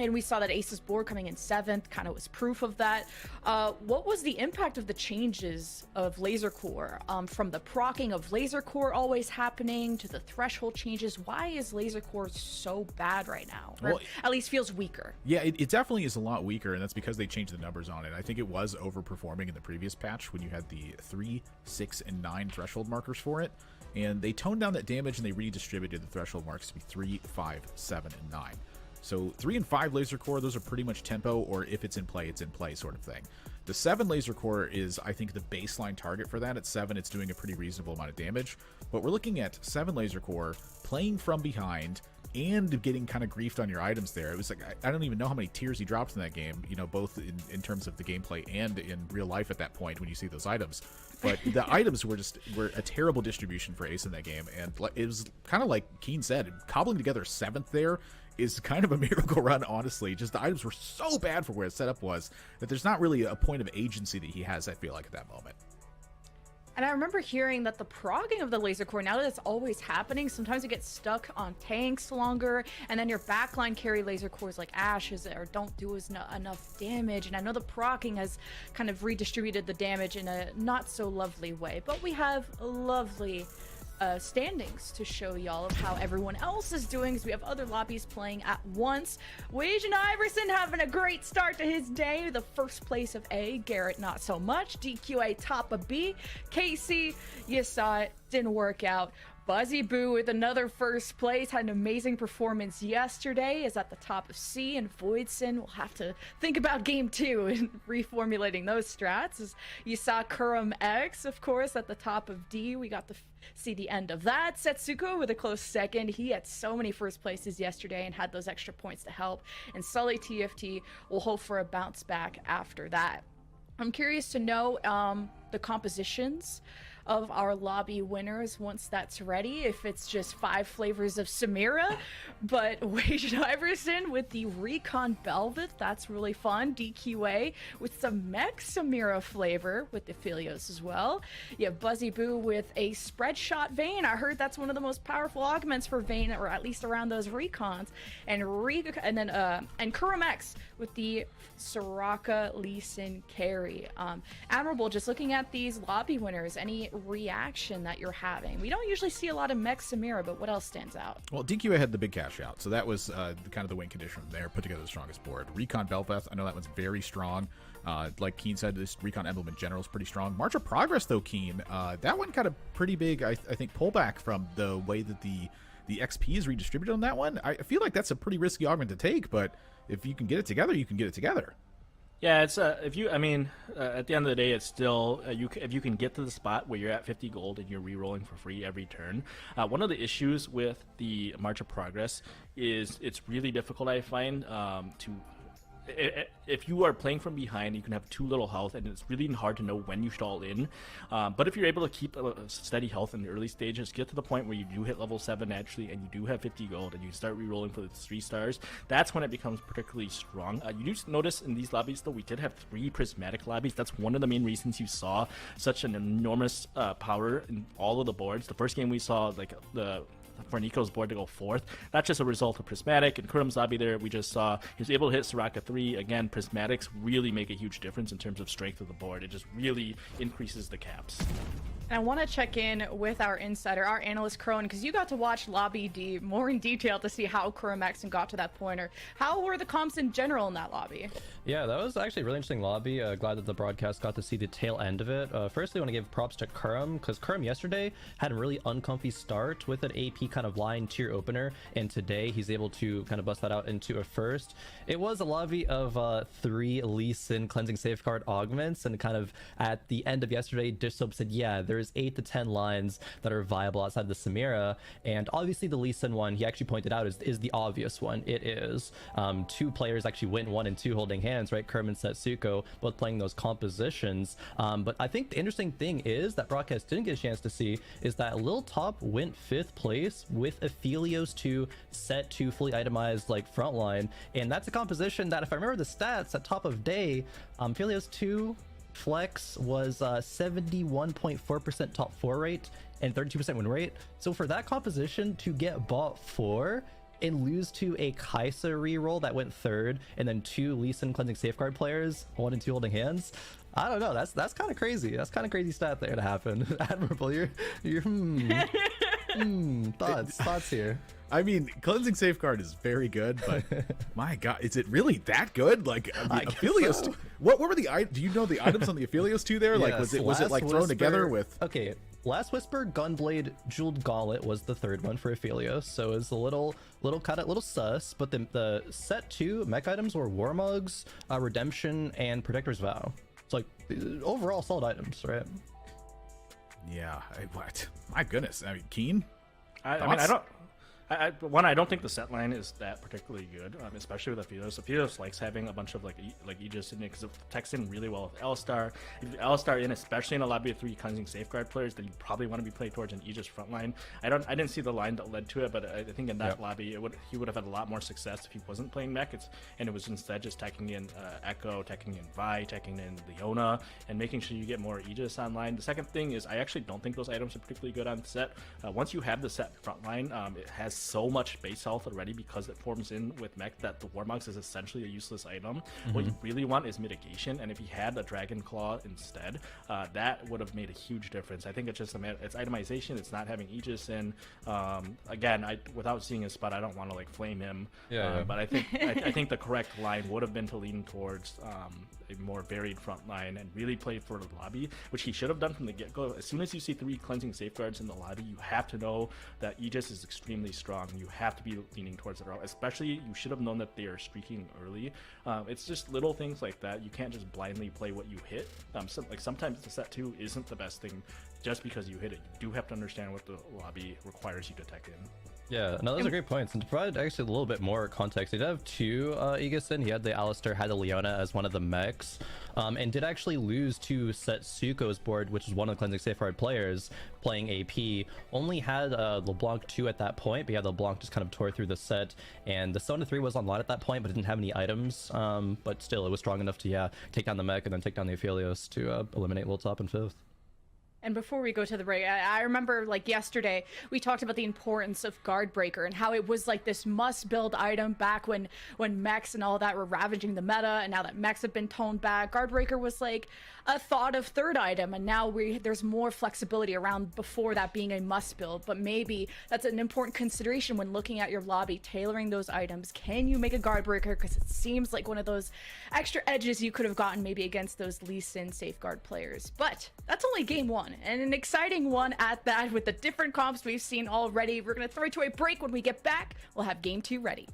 [SPEAKER 1] And we saw that Ace's board coming in 7th kind of was proof of that. What was the impact of the changes of laser core? From the procking of laser core always happening to the threshold changes, why is laser core so bad right now? Or at least feels weaker.
[SPEAKER 2] Yeah, it definitely is a lot weaker, and that's because they changed the numbers on it. I think it was overperforming in the previous patch when you had the 3, 6, and 9 threshold markers for it. And they toned down that damage and they redistributed the threshold marks to be 3, 5, 7, and 9. So 3 and 5 laser core, those are pretty much tempo, or if it's in play sort of thing. The 7 laser core is, I think, the baseline target for that. At 7, it's doing a pretty reasonable amount of damage. But we're looking at 7 laser core, playing from behind, and getting kind of griefed on your items there. It was like, I don't even know how many tiers he dropped in that game, both in terms of the gameplay and in real life at that point when you see those items. But the items were a terrible distribution for Ace in that game, and it was kind of like Keen said, cobbling together 7th there is kind of a miracle run, honestly. Just the items were so bad for where his setup was that there's not really a point of agency that he has, I feel like, at that moment.
[SPEAKER 1] And I remember hearing that the progging of the laser core, now that it's always happening, sometimes it gets stuck on tanks longer, and then your backline carry laser cores like Ashes or don't do enough damage. And I know the progging has kind of redistributed the damage in a not so lovely way, but we have lovely standings to show y'all of how everyone else is doing, because we have other lobbies playing at once. Wage and Iverson having a great start to his day. The first place of A, Garrett not so much. DQA top of B. Casey, you saw it, didn't work out. Buzzy Boo with another first place, had an amazing performance yesterday, is at the top of C, and Voidson will have to think about game 2 and reformulating those strats. As you saw Kurum X, of course, at the top of D. We got to see the end of that. Setsuko with a close second. He had so many first places yesterday and had those extra points to help. And Sully TFT will hope for a bounce back after that. I'm curious to know the compositions of our lobby winners once that's ready, if it's just 5 flavors of Samira. But Wage and Iverson with the Recon Velvet, that's really fun. DQA with some Mech Samira flavor with the Philios as well. You have Buzzy Boo with a Spread Shot Vayne. I heard that's one of the most powerful augments for Vayne, or at least around those recons. And Kurum X with the Soraka Lee Sin carry. Admirable, just looking at these lobby winners, any reaction that you're having? We don't usually see a lot of Mech Samira, but what else stands out?
[SPEAKER 2] Well, DQA had the big cash out, so that was kind of the win condition there. Put together the strongest board. Recon Belfast, I know that one's very strong. Like Keen said, this Recon Emblem in general is pretty strong. March of Progress, though, Keen, that one got a pretty big, I think, pullback from the way that the XP is redistributed on that one. I feel like that's a pretty risky augment to take, but if you can get it together, you can get it together.
[SPEAKER 3] Yeah, it's at the end of the day, it's still if you can get to the spot where you're at 50 gold and you're re-rolling for free every turn. One of the issues with the March of Progress is it's really difficult, I find, if you are playing from behind, you can have too little health, and it's really hard to know when you should all in. But if you're able to keep a steady health in the early stages, get to the point where you do hit level 7 naturally, and you do have 50 gold, and you start re-rolling for the 3 stars, that's when it becomes particularly strong. You do notice in these lobbies, though, we did have 3 prismatic lobbies. That's one of the main reasons you saw such an enormous power in all of the boards. The first game we saw, like, for Nico's board to go 4th. That's just a result of Prismatic. And Kurum's lobby there, we just saw he was able to hit Soraka 3. Again, Prismatics really make a huge difference in terms of strength of the board. It just really increases the caps.
[SPEAKER 1] And I want to check in with our insider, our analyst Crone, because you got to watch Lobby D more in detail to see how Kurum X got to that pointer. How were the comps in general in that lobby?
[SPEAKER 4] Yeah, that was actually a really interesting lobby. Glad that the broadcast got to see the tail end of it. Firstly, I want to give props to Kurum, because Kurum yesterday had a really uncomfy start with an AP kind of line tier opener, and today he's able to kind of bust that out into a first. It was a lobby of 3 Lee Sin cleansing safeguard augments, and kind of at the end of yesterday, Dishsoap said, yeah, there's 8 to 10 lines that are viable outside the Samira, and obviously the Lee Sin one, he actually pointed out, is the obvious one. It is. 2 players actually went 1 and 2 holding hands, right? Kerm and Setsuko both playing those compositions. But I think the interesting thing is that broadcast didn't get a chance to see is that Lil Top went 5th place with a Philios 2 set to fully itemized like frontline, and that's a composition that, if I remember the stats at top of day, Philios 2 flex was 71.4% top 4 rate and 32% win rate. So for that composition to get bought 4 and lose to a Kaisa reroll that went 3rd, and then 2 Lee Sin cleansing safeguard players, 1 and 2 holding hands, I don't know. That's kind of crazy. That's kind of crazy stat there to happen. Admirable. You're thoughts here.
[SPEAKER 2] I mean, cleansing safeguard is very good, but my God, is it really that good? Like Aphelios, so. What were the do you know the items on the Aphelios 2 there? Like was it like thrown
[SPEAKER 4] Whisper,
[SPEAKER 2] together with?
[SPEAKER 4] Okay, Last Whisper, Gunblade, Jeweled Gauntlet was the 3rd one for Aphelios, so it's a little sus. But the set 2 mech items were Warmugs, Redemption, and Protector's Vow. It's like overall solid items, right?
[SPEAKER 2] Yeah. What? My goodness. I mean, Keen.
[SPEAKER 3] I mean, I don't think the set line is that particularly good, especially with Aphelios. Aphelios likes having a bunch of like Aegis in it because it protects in really well with Alistar. If Alistar in, especially in a lobby of 3 cleansing safeguard players, then you probably want to be playing towards an Aegis front line. I didn't see the line that led to it, but I think in that lobby he would have had a lot more success if he wasn't playing mech. And it was instead just teching in Echo, teching in Vi, teching in Leona, and making sure you get more Aegis online. The second thing is I actually don't think those items are particularly good on set. Once you have the set front line, it has so much base health already because it forms in with mech that the Warmogs is essentially a useless item. What you really want is mitigation, and if he had a Dragon Claw instead, that would have made a huge difference. I think it's just it's itemization, it's not having Aegis in. Again, without seeing his spot, I don't want to like flame him, but I think I think the correct line would have been to lean towards a more varied front line and really play for the lobby, which he should have done from the get-go. As soon as you see 3 cleansing safeguards in the lobby, you have to know that Aegis is extremely strong. You have to be leaning towards it. Especially, you should have known that they are streaking early. It's just little things like that. You can't just blindly play what you hit. Sometimes the set 2 isn't the best thing just because you hit it. You do have to understand what the lobby requires you to tech in.
[SPEAKER 4] Yeah, no, those are great points. And to provide actually a little bit more context, he did have 2 Aegis in. He had the Alistar, had the Leona as one of the mechs, and did actually lose to Setsuko's board, which is one of the cleansing safeguard players playing AP. Only had LeBlanc 2 at that point, but yeah, LeBlanc just kind of tore through the set, and the 7-3 was online at that point, but it didn't have any items. But still, it was strong enough to take down the mech and then take down the Aphelios to eliminate Wiltop in 5th.
[SPEAKER 1] And before we go to the break, I remember like yesterday we talked about the importance of Guard Breaker and how it was like this must-build item back when mechs and all that were ravaging the meta, and now that mechs have been toned back, Guard Breaker was like a thought of 3rd item, and now there's more flexibility around before that being a must-build. But maybe that's an important consideration when looking at your lobby, tailoring those items. Can you make a Guard Breaker? Because it seems like one of those extra edges you could have gotten maybe against those Lee Sin safeguard players. But that's only game 1. And an exciting one at that with the different comps we've seen already. We're going to throw it to a break. When we get back, we'll have game 2 ready.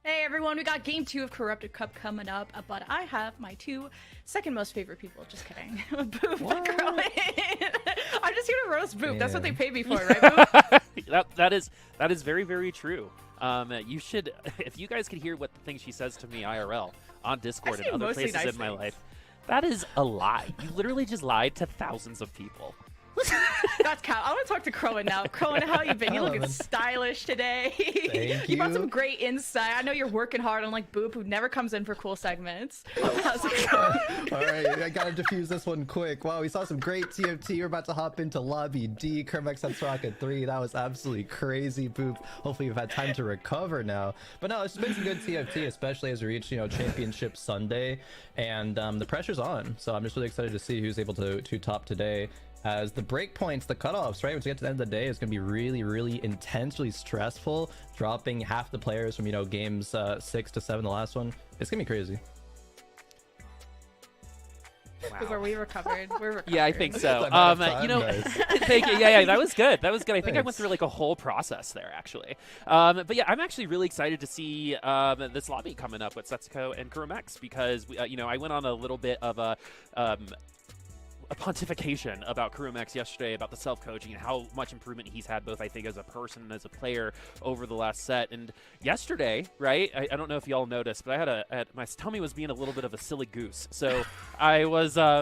[SPEAKER 1] Hey everyone, we got game 2 of Corrupted Cup coming up, but I have my 2 second most favorite people. Just kidding. Boop and Crowan. I'm just here to roast Boop. Yeah. That's what they pay me for, right, Boop?
[SPEAKER 5] that is very, very true. You should, if you guys could hear what the things she says to me IRL on Discord and other places in my life, that is a lie. You literally just lied to thousands of people.
[SPEAKER 1] That's cow. I want to talk to Crowan now. Crowan, how you been? You looking stylish today.
[SPEAKER 4] Thank you.
[SPEAKER 1] You brought some great insight. I know you're working hard on like Boop, who never comes in for cool segments. How's it going?
[SPEAKER 4] All right, I gotta defuse this one quick. Wow, we saw some great TFT. We're about to hop into Lobby D. Kermex on Soraka 3. That was absolutely crazy, Boop. Hopefully you've had time to recover now. But no, it's been some good TFT, especially as we reach, Championship Sunday, and the pressure's on. So I'm just really excited to see who's able to top today. As the breakpoints, the cutoffs, right? Once you get to the end of the day, it's going to be really, really intensely stressful. Dropping half the players from, games 6 to 7, the last one. It's going to be crazy.
[SPEAKER 5] Wow.
[SPEAKER 1] Were we recovered? We're recovered.
[SPEAKER 5] Yeah, I think so.
[SPEAKER 4] Nice.
[SPEAKER 5] Thank you. Yeah, that was good. That was good. I think I went through like a whole process there, actually. But yeah, I'm actually really excited to see this lobby coming up with Setsuko and Kuromex because, I went on a little bit of a pontification about Kuromex yesterday, about the self-coaching and how much improvement he's had, both I think as a person and as a player over the last set. And yesterday, right, I don't know if y'all noticed, but I had my tummy was being a little bit of a silly goose. So I was, I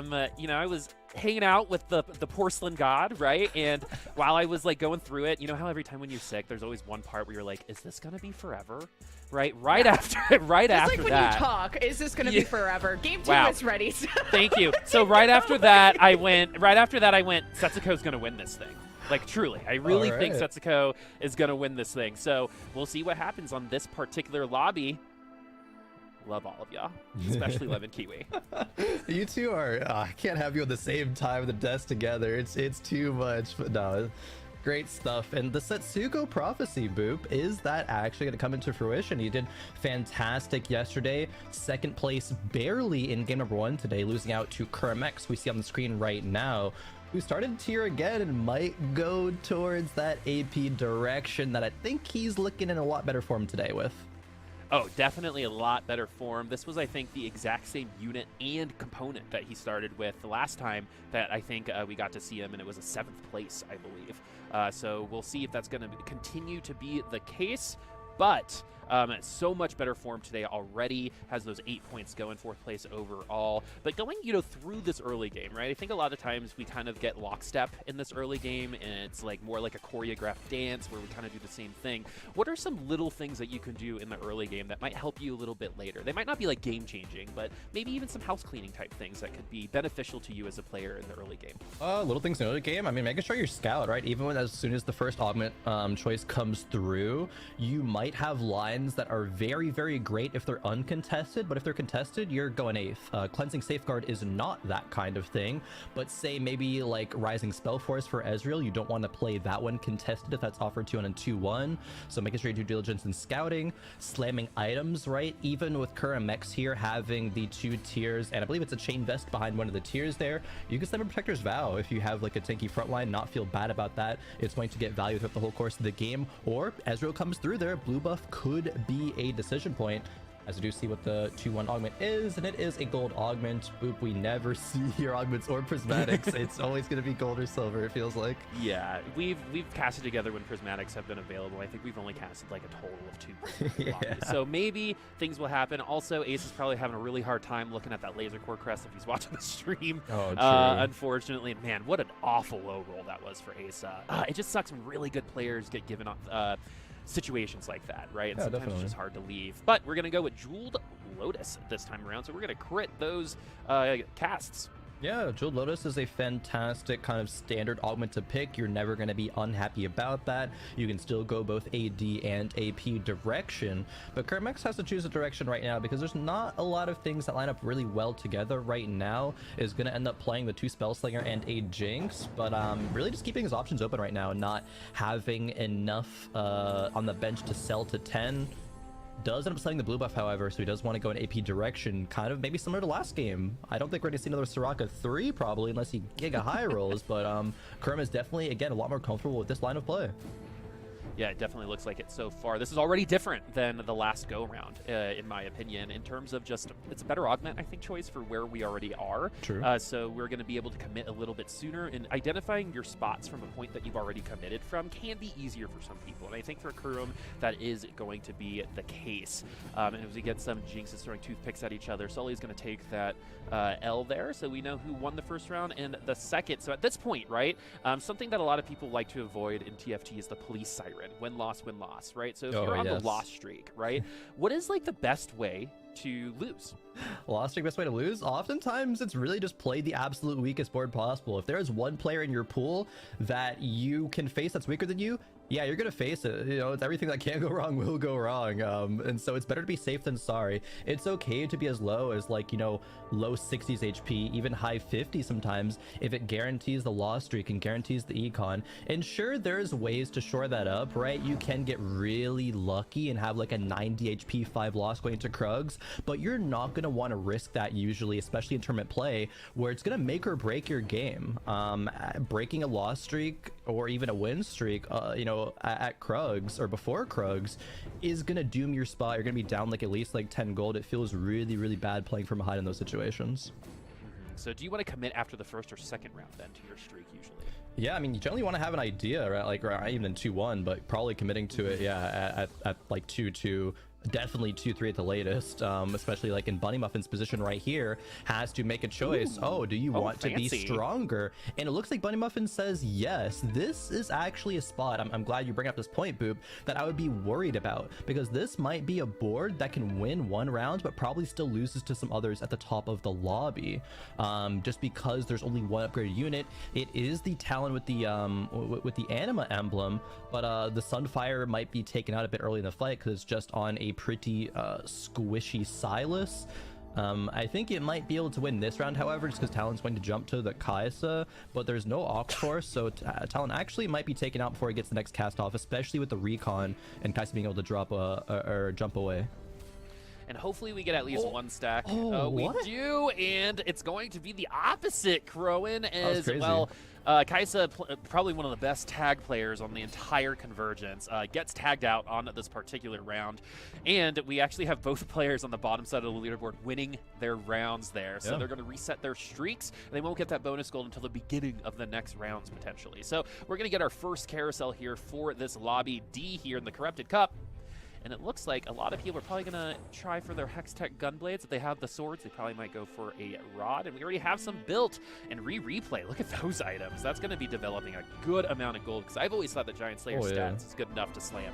[SPEAKER 5] was hanging out with the porcelain god, right? And while I was like going through it, you know how every time when you're sick, there's always one part where you're like, is this gonna be forever? Right after
[SPEAKER 1] Just like
[SPEAKER 5] after
[SPEAKER 1] when
[SPEAKER 5] that.
[SPEAKER 1] you talk, is this gonna be forever? Game 2 is ready.
[SPEAKER 5] Thank you. So right after that, I went, Setsuko's gonna win this thing. Like, truly. I really think Setsuko is gonna win this thing. So we'll see what happens on this particular lobby. Love all of y'all, especially Lev and Kiwi.
[SPEAKER 4] You two are, I can't have you at the same time at the desk together. It's too much, but no. Great stuff. And the Setsuko prophecy, Boop, is that actually going to come into fruition? He did fantastic yesterday. Second place barely in game number 1 today, losing out to Kuromex, we see on the screen right now, who started tier again and might go towards that AP direction that I think he's looking in a lot better form today with.
[SPEAKER 5] Oh, definitely a lot better form. This was, I think, the exact same unit and component that he started with the last time that I think we got to see him, and it was a 7th place, I believe. So we'll see if that's going to continue to be the case, but so much better form today already, has those 8 points going, 4th place overall. But going, through this early game, right? I think a lot of times we kind of get lockstep in this early game, and it's like more like a choreographed dance where we kind of do the same thing. What are some little things that you can do in the early game that might help you a little bit later? They might not be like game changing, but maybe even some house cleaning type things that could be beneficial to you as a player in the early game.
[SPEAKER 4] Little things in the early game. I mean, making sure you're scout, right? Even when as soon as the first augment choice comes through, you might have lines that are very, very great if they're uncontested, but if they're contested, you're going 8th. Cleansing Safeguard is not that kind of thing, but say maybe like Rising Spellforce for Ezreal, you don't want to play that one contested if that's offered to you on a 2-1. So making sure you do diligence in scouting, slamming items, right? Even with Kuromex here having the 2 tiers, and I believe it's a chain vest behind one of the tiers there, you can slam a Protector's Vow if you have like a tanky frontline, not feel bad about that. It's going to get value throughout the whole course of the game, or Ezreal comes through there, blue buff could be a decision point, as I do see what the 2-1 augment is, and it is a gold augment. Boop, we never see your augments or prismatics. It's always going to be gold or silver, it feels like.
[SPEAKER 5] Yeah, we've casted together when prismatics have been available. I think we've only casted like a total of 2
[SPEAKER 4] Yeah.
[SPEAKER 5] So maybe things will happen. Also, Ace is probably having a really hard time looking at that laser core crest if he's watching the stream.
[SPEAKER 4] Oh, true.
[SPEAKER 5] Unfortunately, man, what an awful low roll that was for Ace. It just sucks when really good players get given up situations like that, right? And sometimes
[SPEAKER 4] definitely.
[SPEAKER 5] it's just hard to leave. But we're going to go with Jeweled Lotus this time around, so we're going to crit those casts.
[SPEAKER 4] Yeah, Jeweled Lotus is a fantastic kind of standard augment to pick. You're never going to be unhappy about that. You can still go both AD and AP direction, but Kuromex has to choose a direction right now because there's not a lot of things that line up really well together right now. Is going to end up playing the 2 Spellslinger and a Jinx, but really just keeping his options open right now and not having enough on the bench to sell to 10. Does end up selling the blue buff, however, so he does want to go in AP direction, kind of maybe similar to last game. I don't think we're going to see another Soraka 3 probably, unless he Giga High rolls, but Kurm is definitely, again, a lot more comfortable with this line of play.
[SPEAKER 5] Yeah, it definitely looks like it so far. This is already different than the last go-round, in my opinion, in terms of just, it's a better augment, I think, choice for where we already are.
[SPEAKER 4] True.
[SPEAKER 5] So we're going to be able to commit a little bit sooner, and identifying your spots from a point that you've already committed from can be easier for some people. And I think for Kurum, that is going to be the case. And as we get some Jinxes throwing toothpicks at each other, Sully's going to take that L there, so we know who won the first round and the second. So at this point, right, something that a lot of people like to avoid in TFT is the police siren. Win, loss, right? So if you're on the loss streak, right, what is like the best way to lose?
[SPEAKER 4] Loss streak, best way to lose? Oftentimes, it's really just play the absolute weakest board possible. If there is one player in your pool that you can face that's weaker than you, yeah, you're gonna face it. You know, it's everything that can go wrong will go wrong. And so it's better to be safe than sorry. It's okay to be as low as, like, you know, low 60s HP, even high 50s sometimes, if it guarantees the loss streak and guarantees the econ. And sure, there's ways to shore that up, right? You can get really lucky and have like a 90 HP 5 loss going to Krugs, but you're not gonna want to risk that usually, especially in tournament play, where it's gonna make or break your game. Breaking a loss streak or even a win streak, you know, at Krugs or before Krugs is gonna doom your spot. You're gonna be down like at least like 10 gold. It feels really, really bad playing from behind in those situations.
[SPEAKER 5] So do you want to commit after the first or second round then to your streak usually?
[SPEAKER 4] Yeah, I mean, you generally want to have an idea, right? Like, even in 2-1, but probably committing to it, yeah, at like 2-2. Definitely 2-3 at the latest, especially like in Bunny Muffin's position right here, has to make a choice. Ooh. Oh, do you want to be stronger? And it looks like Bunny Muffin says yes. This is actually a spot, I'm glad you bring up this point, Boop, that I would be worried about, because this might be a board that can win one round but probably still loses to some others at the top of the lobby, just because there's only one upgraded unit. It is the Talon with the anima emblem, but the Sunfire might be taken out a bit early in the fight because it's just on a pretty squishy Silas. I think it might be able to win this round, however, just because Talon's going to jump to the Kaisa, but there's no Ox Force, so Talon actually might be taken out before he gets the next cast off, especially with the recon and Kaisa being able to drop or jump away.
[SPEAKER 5] And hopefully we get at least one stack.
[SPEAKER 4] We
[SPEAKER 5] do, and it's going to be the opposite, Crowan, as well. Kaisa, probably one of the best tag players on the entire Convergence, gets tagged out on this particular round. And we actually have both players on the bottom side of the leaderboard winning their rounds there. So they're going to reset their streaks, and they won't get that bonus gold until the beginning of the next rounds, potentially. So we're going to get our first carousel here for this Lobby D here in the Corrupted Cup. And it looks like a lot of people are probably going to try for their Hextech Gunblades. If they have the swords, they probably might go for a rod. And we already have some built. And replay, look at those items. That's going to be developing a good amount of gold, because I've always thought that Giant Slayer stats is good enough to slam.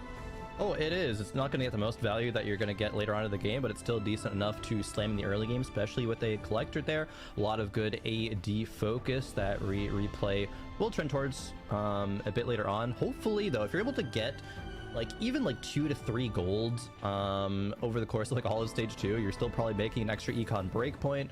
[SPEAKER 4] Oh, it is. It's not going to get the most value that you're going to get later on in the game, but it's still decent enough to slam in the early game, especially with a collector there. A lot of good AD focus that replay will trend towards a bit later on. Hopefully, though, if you're able to get like even like 2 to 3 gold over the course of like all of stage 2, you're still probably making an extra econ breakpoint,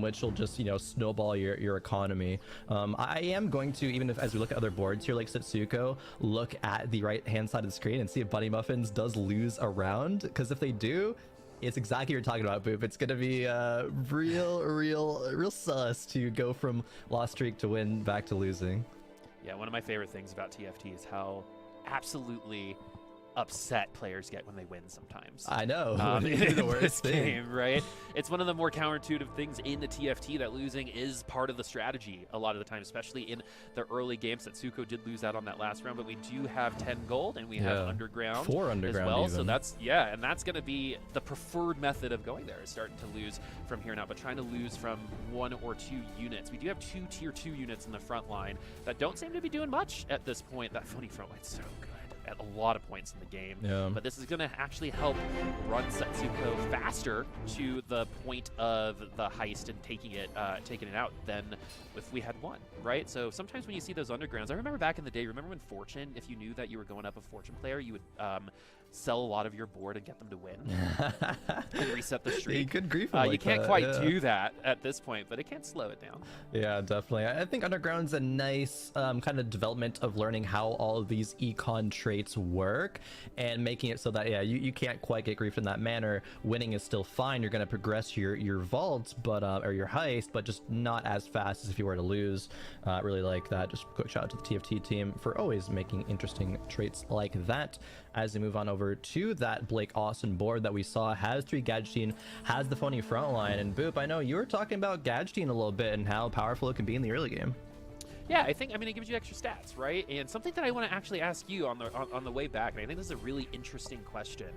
[SPEAKER 4] which will just, you know, snowball your economy. I am going to, even if as we look at other boards here like Setsuko, look at the right hand side of the screen and see if Bunny Muffins does lose a round, because if they do, it's exactly what you're talking about, Boop. It's gonna be real sus to go from loss streak to win back to losing.
[SPEAKER 5] Yeah, one of my favorite things about TFT is how absolutely upset players get when they win sometimes.
[SPEAKER 4] I know.
[SPEAKER 5] In the worst game, right? It's one of the more counterintuitive things in the TFT, that losing is part of the strategy a lot of the time, especially in the early games. Setsuko did lose out on that last round, but we do have 10 gold and we have underground,
[SPEAKER 4] 4 underground
[SPEAKER 5] as well.
[SPEAKER 4] even.
[SPEAKER 5] So that's, yeah, and that's going to be the preferred method of going there, is starting to lose from here now, but trying to lose from 1 or 2 units. We do have 2 tier 2 units in the front line that don't seem to be doing much at this point. That funny front line's so good at a lot of points in the game. But this is going to actually help run Setsuko faster to the point of the heist and taking it out than if we had won, right? So sometimes when you see those undergrounds, I remember back in the day, remember when Fortune, if you knew that you were going up a Fortune player, you would sell a lot of your board and get them to win and reset the streak.
[SPEAKER 4] You could grief
[SPEAKER 5] you can't quite do that at this point, but it can slow it down.
[SPEAKER 4] Yeah, definitely. I think Underground's a nice kind of development of learning how all of these econ traits work and making it so that, yeah, you can't quite get griefed in that manner. Winning is still fine. You're going to progress your vaults, but or your heist, but just not as fast as if you were to lose. Really like that. Just quick shout out to the TFT team for always making interesting traits like that. As we move on over to that Blake Austin board that we saw, has 3 Gadgeting, has the phony front line, and Boop, I know you were talking about Gadgeting a little bit and how powerful it can be in the early game.
[SPEAKER 5] Yeah, I think, I mean, it gives you extra stats, right? And something that I want to actually ask you on the way back, and I think this is a really interesting question.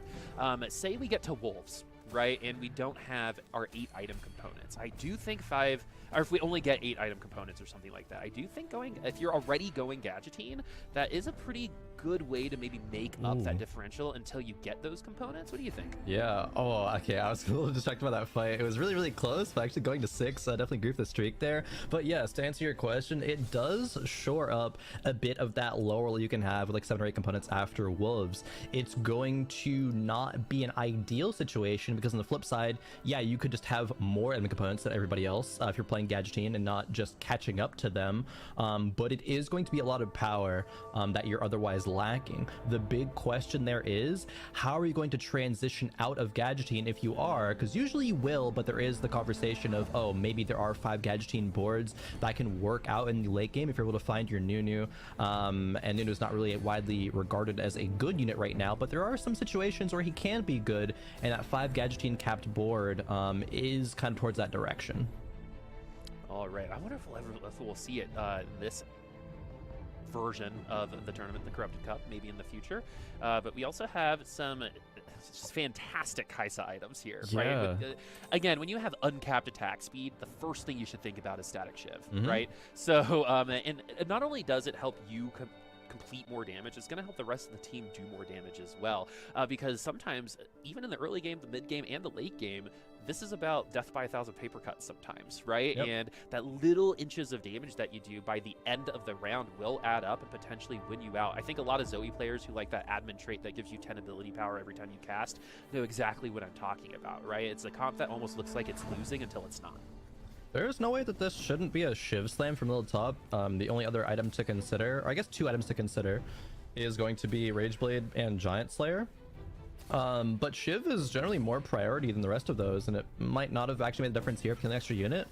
[SPEAKER 5] Say we get to Wolves, right? And we don't have our 8 item components. I do think 5, or if we only get 8 item components or something like that, I do think if you're already going Gadgeting, that is a pretty good way to maybe make up that differential until you get those components. What do you think?
[SPEAKER 4] Yeah. Oh, okay. I was a little distracted by that fight. It was really, really close, but actually going to 6, definitely griefed the streak there. But yes, to answer your question, it does shore up a bit of that lower level you can have with like 7 or 8 components after Wolves. It's going to not be an ideal situation because on the flip side, yeah, you could just have more enemy components than everybody else if you're playing Gadgeting and not just catching up to them. But it is going to be a lot of power that you're otherwise lacking. The big question there is, how are you going to transition out of Gadgeting if you are? Because usually you will, but there is the conversation of, oh, maybe there are 5 Gadgeting boards that can work out in the late game if you're able to find your Nunu. And Nunu's not really widely regarded as a good unit right now, but there are some situations where he can be good, and that 5 Gadgeting capped board is kind of towards that direction.
[SPEAKER 5] All right, I wonder if we'll see it this version of the tournament, the Corrupted Cup, maybe in the future. But we also have some just fantastic Kaisa items here,
[SPEAKER 4] yeah.
[SPEAKER 5] right? Again, when you have uncapped attack speed, the first thing you should think about is Static Shiv, right? So, and not only does it help you complete more damage, it's going to help the rest of the team do more damage as well. Because sometimes, even in the early game, the mid game, and the late game, this is about death by 1,000 paper cuts sometimes, right?
[SPEAKER 4] Yep.
[SPEAKER 5] And that little inches of damage that you do by the end of the round will add up and potentially win you out. I think a lot of Zoe players who like that admin trait that gives you 10 ability power every time you cast know exactly what I'm talking about, right? It's a comp that almost looks like it's losing until it's not.
[SPEAKER 4] There's no way that this shouldn't be a Shiv Slam from Little Top. The only other item to consider, or I guess 2 items to consider, is going to be Rageblade and Giant Slayer. But Shiv is generally more priority than the rest of those, and it might not have actually made a difference here if you get an extra unit.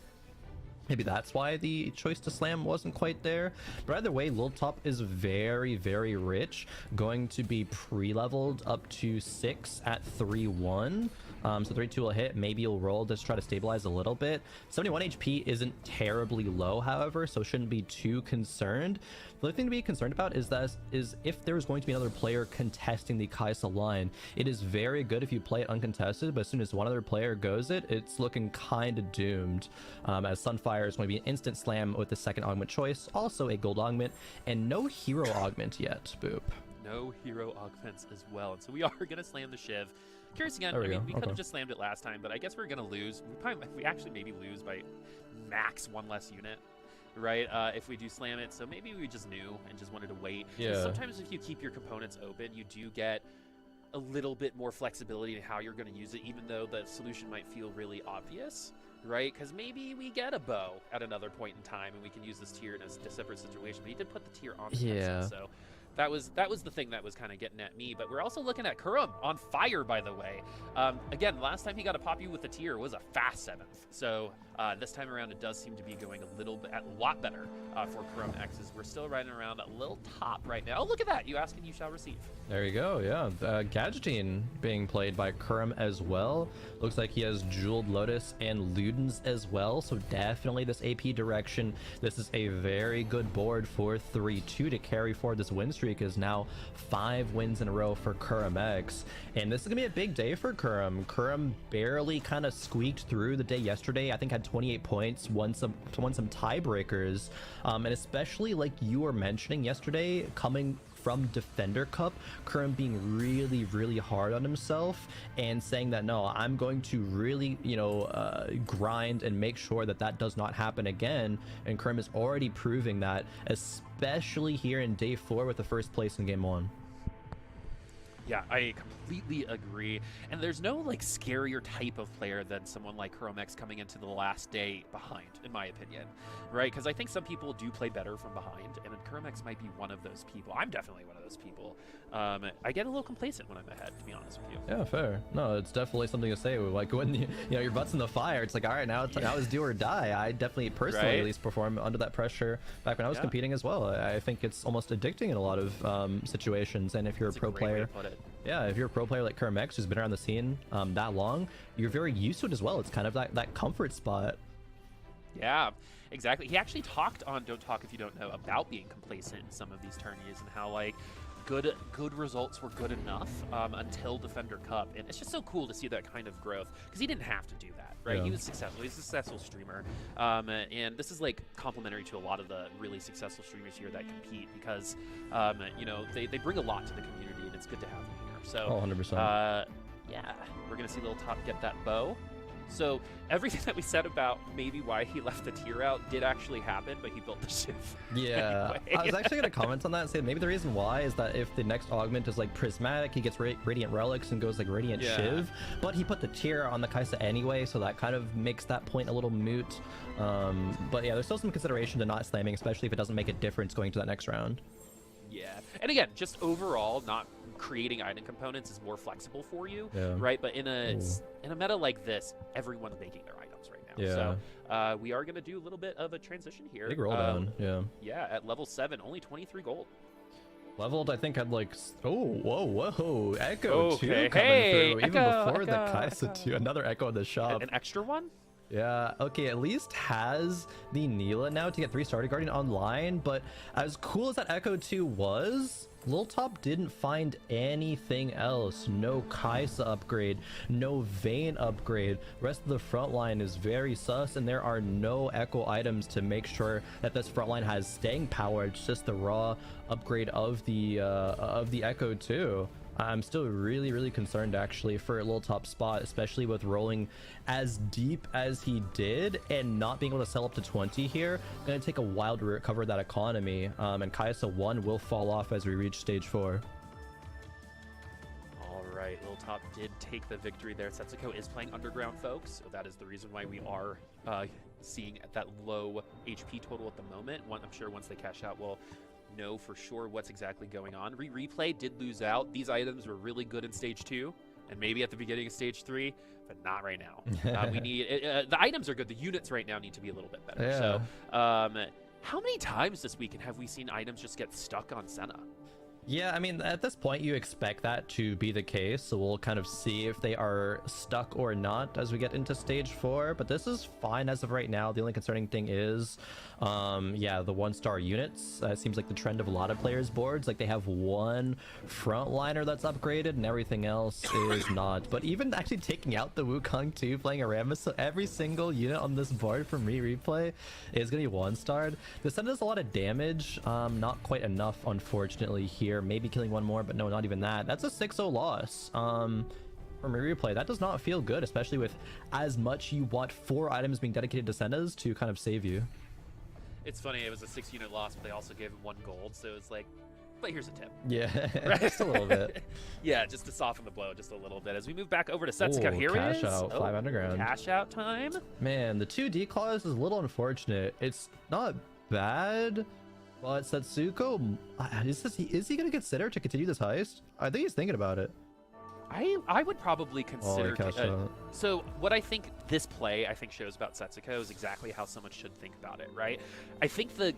[SPEAKER 4] Maybe that's why the choice to slam wasn't quite there. But either way, Lil Top is very, very rich. Going to be pre-leveled up to 6 at 3-1. So 3-2 will hit. Maybe you'll roll, just try to stabilize a little bit. 71 HP isn't terribly low, however, so shouldn't be too concerned. The other thing to be concerned about is if there's going to be another player contesting the Kaisa line. It is very good if you play it uncontested, but as soon as one other player goes it's looking kind of doomed. As Sunfire is going to be an instant slam with the second augment choice, also a gold augment, and no hero augment yet. Boop.
[SPEAKER 5] No hero augments as well. And so we are going to slam the Shiv. Curious again, I mean, we could have just slammed it last time, but I guess we're going to lose. We actually maybe lose by max 1 less unit, right? If we do slam it. So maybe we just knew and just wanted to wait.
[SPEAKER 4] Yeah.
[SPEAKER 5] Sometimes if you keep your components open, you do get a little bit more flexibility in how you're going to use it, even though the solution might feel really obvious, right? Because maybe we get a bow at another point in time and we can use this tier in a separate situation. But he did put the tier on the pencil, so that was the thing that was kind of getting at me. But we're also looking at Kurum on fire, by the way. Again, last time he got a pop you with the tier was a fast 7th. So this time around, it does seem to be going a lot better for Kurum X's. We're still riding around a little top right now. Oh, look at that. You ask and you shall receive.
[SPEAKER 4] There you go, yeah. Gadgeting being played by Kurum as well. Looks like he has Jeweled Lotus and Ludens as well, so definitely this AP direction. This is a very good board for 3-2 to carry forward. This win streak is now 5 wins in a row for Kurum X, and this is gonna be a big day for Kurum. Kurum barely kind of squeaked through the day yesterday. I think had 28 points, won some tiebreakers, and especially like you were mentioning yesterday, coming from Defender Cup, Kurum being really, really hard on himself and saying that, no, I'm going to really, grind and make sure that does not happen again. And Kurum is already proving that, especially here in day 4 with the first place in game 1.
[SPEAKER 5] Yeah, I completely agree. And there's no like scarier type of player than someone like Chromex coming into the last day behind, in my opinion, right? Because I think some people do play better from behind, and Chromex might be one of those people. I'm definitely one of those people. I get a little complacent when I'm ahead, to be honest with you.
[SPEAKER 4] Yeah, fair. No, it's definitely something to say. Like when your butt's in the fire, it's like, all right, now it's do or die. I definitely personally
[SPEAKER 5] Right?
[SPEAKER 4] at least perform under that pressure back when I was competing as well. I think it's almost addicting in a lot of situations. And if you're
[SPEAKER 5] That's
[SPEAKER 4] a pro
[SPEAKER 5] great way
[SPEAKER 4] player,
[SPEAKER 5] to put it.
[SPEAKER 4] yeah, if you're a pro player like Kermex who's been around the scene that long, you're very used to it as well. It's kind of that comfort spot.
[SPEAKER 5] Yeah, exactly. He actually talked on Don't Talk If You Don't Know about being complacent in some of these tourneys and how like good results were good enough until Defender Cup, and it's just so cool to see that kind of growth because he didn't have to do that, right?
[SPEAKER 4] Yeah.
[SPEAKER 5] He was successful. He's a successful streamer, and this is like complementary to a lot of the really successful streamers here that compete because you know they bring a lot to the community, and it's good to have them here. So,
[SPEAKER 4] 100%.
[SPEAKER 5] yeah, we're gonna see Lil Top get that bow. So everything that we said about maybe why he left the tier out did actually happen, but he built the shiv.
[SPEAKER 4] Yeah,
[SPEAKER 5] anyway.
[SPEAKER 4] I was actually going to comment on that and say maybe the reason why is that if the next augment is like Prismatic, he gets Radiant Relics and goes like Radiant
[SPEAKER 5] Yeah.
[SPEAKER 4] Shiv, but he put the tier on the Kaisa anyway, so that kind of makes that point a little moot. But yeah, there's still some consideration to not slamming, especially if it doesn't make a difference going to that next round.
[SPEAKER 5] Yeah, and again, just overall, not creating item components is more flexible for you,
[SPEAKER 4] Yeah.
[SPEAKER 5] right? But in a meta like this, everyone's making their items right now.
[SPEAKER 4] Yeah.
[SPEAKER 5] So we are going to do a little bit of a transition here.
[SPEAKER 4] Big roll down, yeah.
[SPEAKER 5] Yeah, at level 7, only 23 gold.
[SPEAKER 4] Leveled, I think, had like, whoa, Echo 2
[SPEAKER 5] Okay,
[SPEAKER 4] coming
[SPEAKER 5] hey,
[SPEAKER 4] through, even
[SPEAKER 5] Echo,
[SPEAKER 4] before the
[SPEAKER 5] Echo,
[SPEAKER 4] Kaisa
[SPEAKER 5] Echo.
[SPEAKER 4] 2, another Echo in the shop.
[SPEAKER 5] An extra one?
[SPEAKER 4] Yeah, okay, at least has the Neela now to get 3 Starter Guardian online, but as cool as that Echo 2 was, Lil Top didn't find anything else. No Kaisa upgrade, no Vayne upgrade. Rest of the front line is very sus, and there are no Echo items to make sure that this front line has staying power. It's just the raw upgrade of the Echo 2. I'm still really concerned actually for a Lil Top spot, especially with rolling as deep as he did and not being able to sell up to 20 here. Gonna take a while to recover that economy, and Kaisa 1 will fall off as we reach stage 4.
[SPEAKER 5] All right, Lil Top did take the victory there. Setsuko is playing Underground, folks, so that is the reason why we are seeing that low HP total at the moment. I'm sure once they cash out, we'll know for sure what's exactly going on. Replay did lose out. These items were really good in stage 2 and maybe at the beginning of stage 3, but not right now. We need the items are good. The units right now need to be a little bit better.
[SPEAKER 4] Yeah.
[SPEAKER 5] So how many times this weekend have we seen items just get stuck on Senna?
[SPEAKER 4] Yeah, I mean, at this point, you expect that to be the case, so we'll kind of see if they are stuck or not as we get into stage 4, but this is fine as of right now. The only concerning thing is, yeah, the 1-star units. It seems like the trend of a lot of players' boards, like they have one frontliner that's upgraded and everything else is not. But even actually taking out the Wukong 2, playing a Rammus, so every single unit on this board from replay is going to be 1-starred. This does a lot of damage, not quite enough, unfortunately, here. Maybe killing one more, but no, not even that. That's a 6-0 loss from replay. That does not feel good, especially with as much you want 4 items being dedicated to Senna's to kind of save you.
[SPEAKER 5] It's funny, it was a 6-unit loss, but they also gave him 1 gold, so it's like, but here's a tip.
[SPEAKER 4] Yeah,
[SPEAKER 5] Right?
[SPEAKER 4] just a little bit.
[SPEAKER 5] Yeah, just to soften the blow just a little bit. As we move back over to Setsuko, here
[SPEAKER 4] cash
[SPEAKER 5] it is.
[SPEAKER 4] out, 5 underground.
[SPEAKER 5] Cash out time.
[SPEAKER 4] Man, the 2 declaws is a little unfortunate. It's not bad, but Setsuko, is he going to consider to continue this heist? I think he's thinking about it.
[SPEAKER 5] I would probably consider.
[SPEAKER 4] cashed out.
[SPEAKER 5] So what I think this play shows about Setsuko is exactly how someone should think about it, right? I think the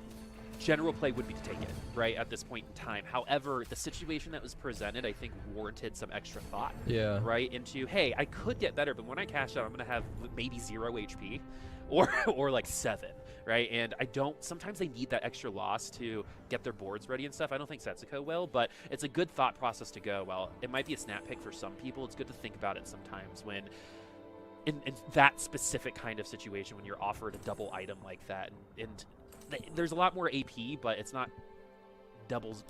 [SPEAKER 5] general play would be to take it, right, at this point in time. However, the situation that was presented, I think, warranted some extra thought.
[SPEAKER 4] Yeah.
[SPEAKER 5] Right into, hey, I could get better, but when I cash out, I'm going to have maybe 0 HP or like 7. Right, and sometimes they need that extra loss to get their boards ready and stuff. I don't think Setsuko will, but it's a good thought process to go, well, it might be a snap pick for some people. It's good to think about it sometimes when in that specific kind of situation when you're offered a double item like that. And there's a lot more AP, but it's not doubles,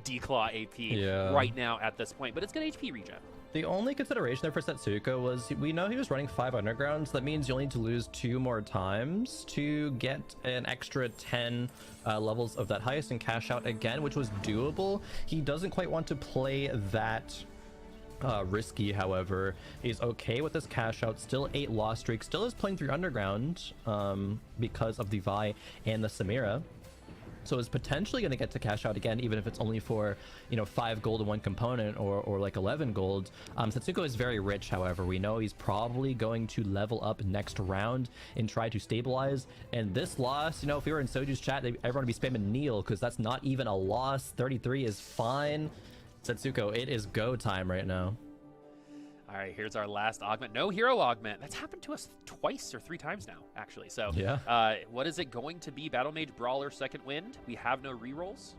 [SPEAKER 5] declaw AP right now at this point. But it's good HP regen.
[SPEAKER 4] The only consideration there for Setsuko was we know he was running 5 undergrounds. That means you'll need to lose 2 more times to get an extra 10 levels of that highest and cash out again, which was doable. He doesn't quite want to play that risky, however. He's okay with this cash out. Still 8 loss streak. Still is playing 3 underground because of the Vi and the Samira. So is potentially going to get to cash out again, even if it's only for 5 gold and 1 component or like 11 gold. Setsuko is very rich, however. We know he's probably going to level up next round and try to stabilize. And this loss, if we were in Soju's chat, everyone would be spamming Neil because that's not even a loss. 33 is fine. Setsuko, it is go time right now.
[SPEAKER 5] All right, here's our last augment. No hero augment. That's happened to us twice or 3 times now, actually. So,
[SPEAKER 4] yeah.
[SPEAKER 5] What is it going to be? Battle Mage Brawler Second Wind. We have no rerolls.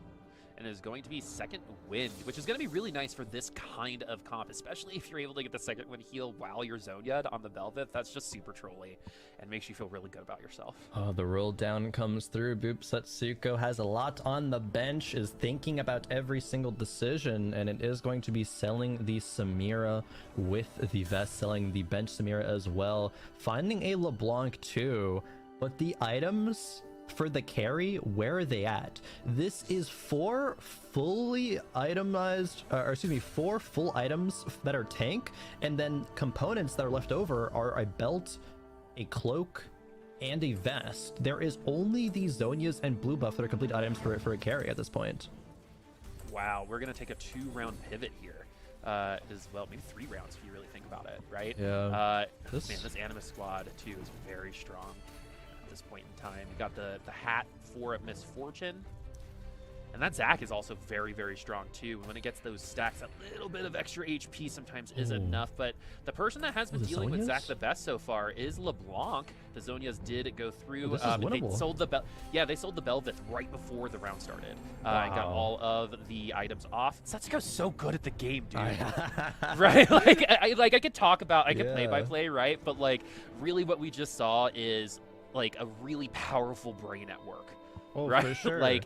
[SPEAKER 5] And it is going to be Second Wind, which is going to be really nice for this kind of comp, especially if you're able to get the Second Wind heal while you're Zonya'd on the Bel'Veth. That's just super trolly and makes you feel really good about yourself.
[SPEAKER 4] Oh, the roll down comes through. Boop Setsuko has a lot on the bench, is thinking about every single decision, and it is going to be selling the Samira with the vest, selling the bench Samira as well, finding a LeBlanc too, but the items for the carry, where are they at? This is 4 fully itemized, 4 full items that are tank, and then components that are left over are a belt, a cloak, and a vest. There is only the Zonias and blue buff that are complete items for a carry at this point.
[SPEAKER 5] Wow, we're gonna take a 2-round pivot here. As well, maybe 3 rounds if you really think about it, right?
[SPEAKER 4] Yeah.
[SPEAKER 5] This Animus squad too is very strong. This point in time, you got the hat for Misfortune, and that Zac is also very, very strong too. When it gets those stacks, a little bit of extra HP sometimes is enough. But the person that has been dealing with Zac the best so far is LeBlanc. The Zonias did go through. They sold the they sold the Bel'Veth right before the round started, and got all of the items off. Setsuko's so good at the game, dude. Right? I could talk about, I could play by play, right? But like, really, what we just saw is like a really powerful brain at work.
[SPEAKER 4] Oh,
[SPEAKER 5] right?
[SPEAKER 4] for sure.
[SPEAKER 5] Like,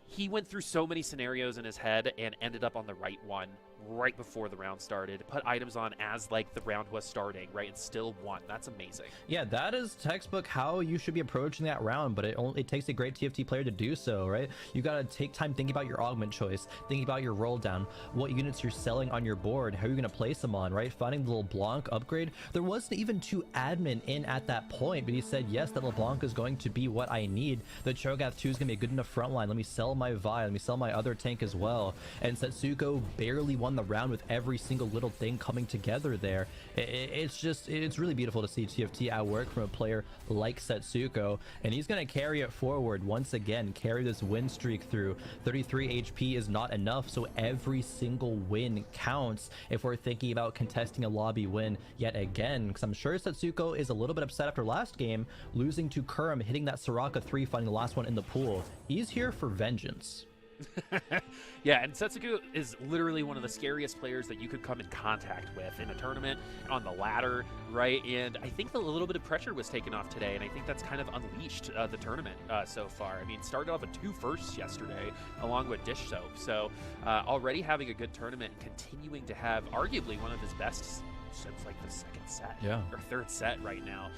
[SPEAKER 5] he went through so many scenarios in his head and ended up on the right one right before the round started. Put items on as like the round was starting, right? And still won. That's amazing.
[SPEAKER 4] Yeah, that is textbook how you should be approaching that round, but it takes a great TFT player to do so, right? You gotta take time thinking about your augment choice, thinking about your roll down, what units you're selling on your board, how you're gonna place them on, right? Finding the LeBlanc upgrade. There wasn't even 2 admin in at that point, but he said, yes, that LeBlanc is going to be what I need. The Cho'Gath 2 is gonna be a good enough front line. Let me sell my Vi, let me sell my other tank as well. And Setsuko barely won the round with every single little thing coming together there. It's really beautiful to see TFT at work from a player like Setsuko, and he's going to carry it forward once again, carry this win streak through. 33 HP is not enough, so every single win counts if we're thinking about contesting a lobby win yet again, because I'm sure Setsuko is a little bit upset after last game, losing to Kurum, hitting that Soraka 3, finding the last one in the pool. He's here for vengeance.
[SPEAKER 5] Yeah, and Setsuko is literally one of the scariest players that you could come in contact with in a tournament, on the ladder, right? And I think a little bit of pressure was taken off today, and I think that's kind of unleashed the tournament so far. I mean, started off with 2 firsts yesterday, along with Dish Soap. So already having a good tournament and continuing to have arguably one of his best since like the 2nd set, or 3rd set right now.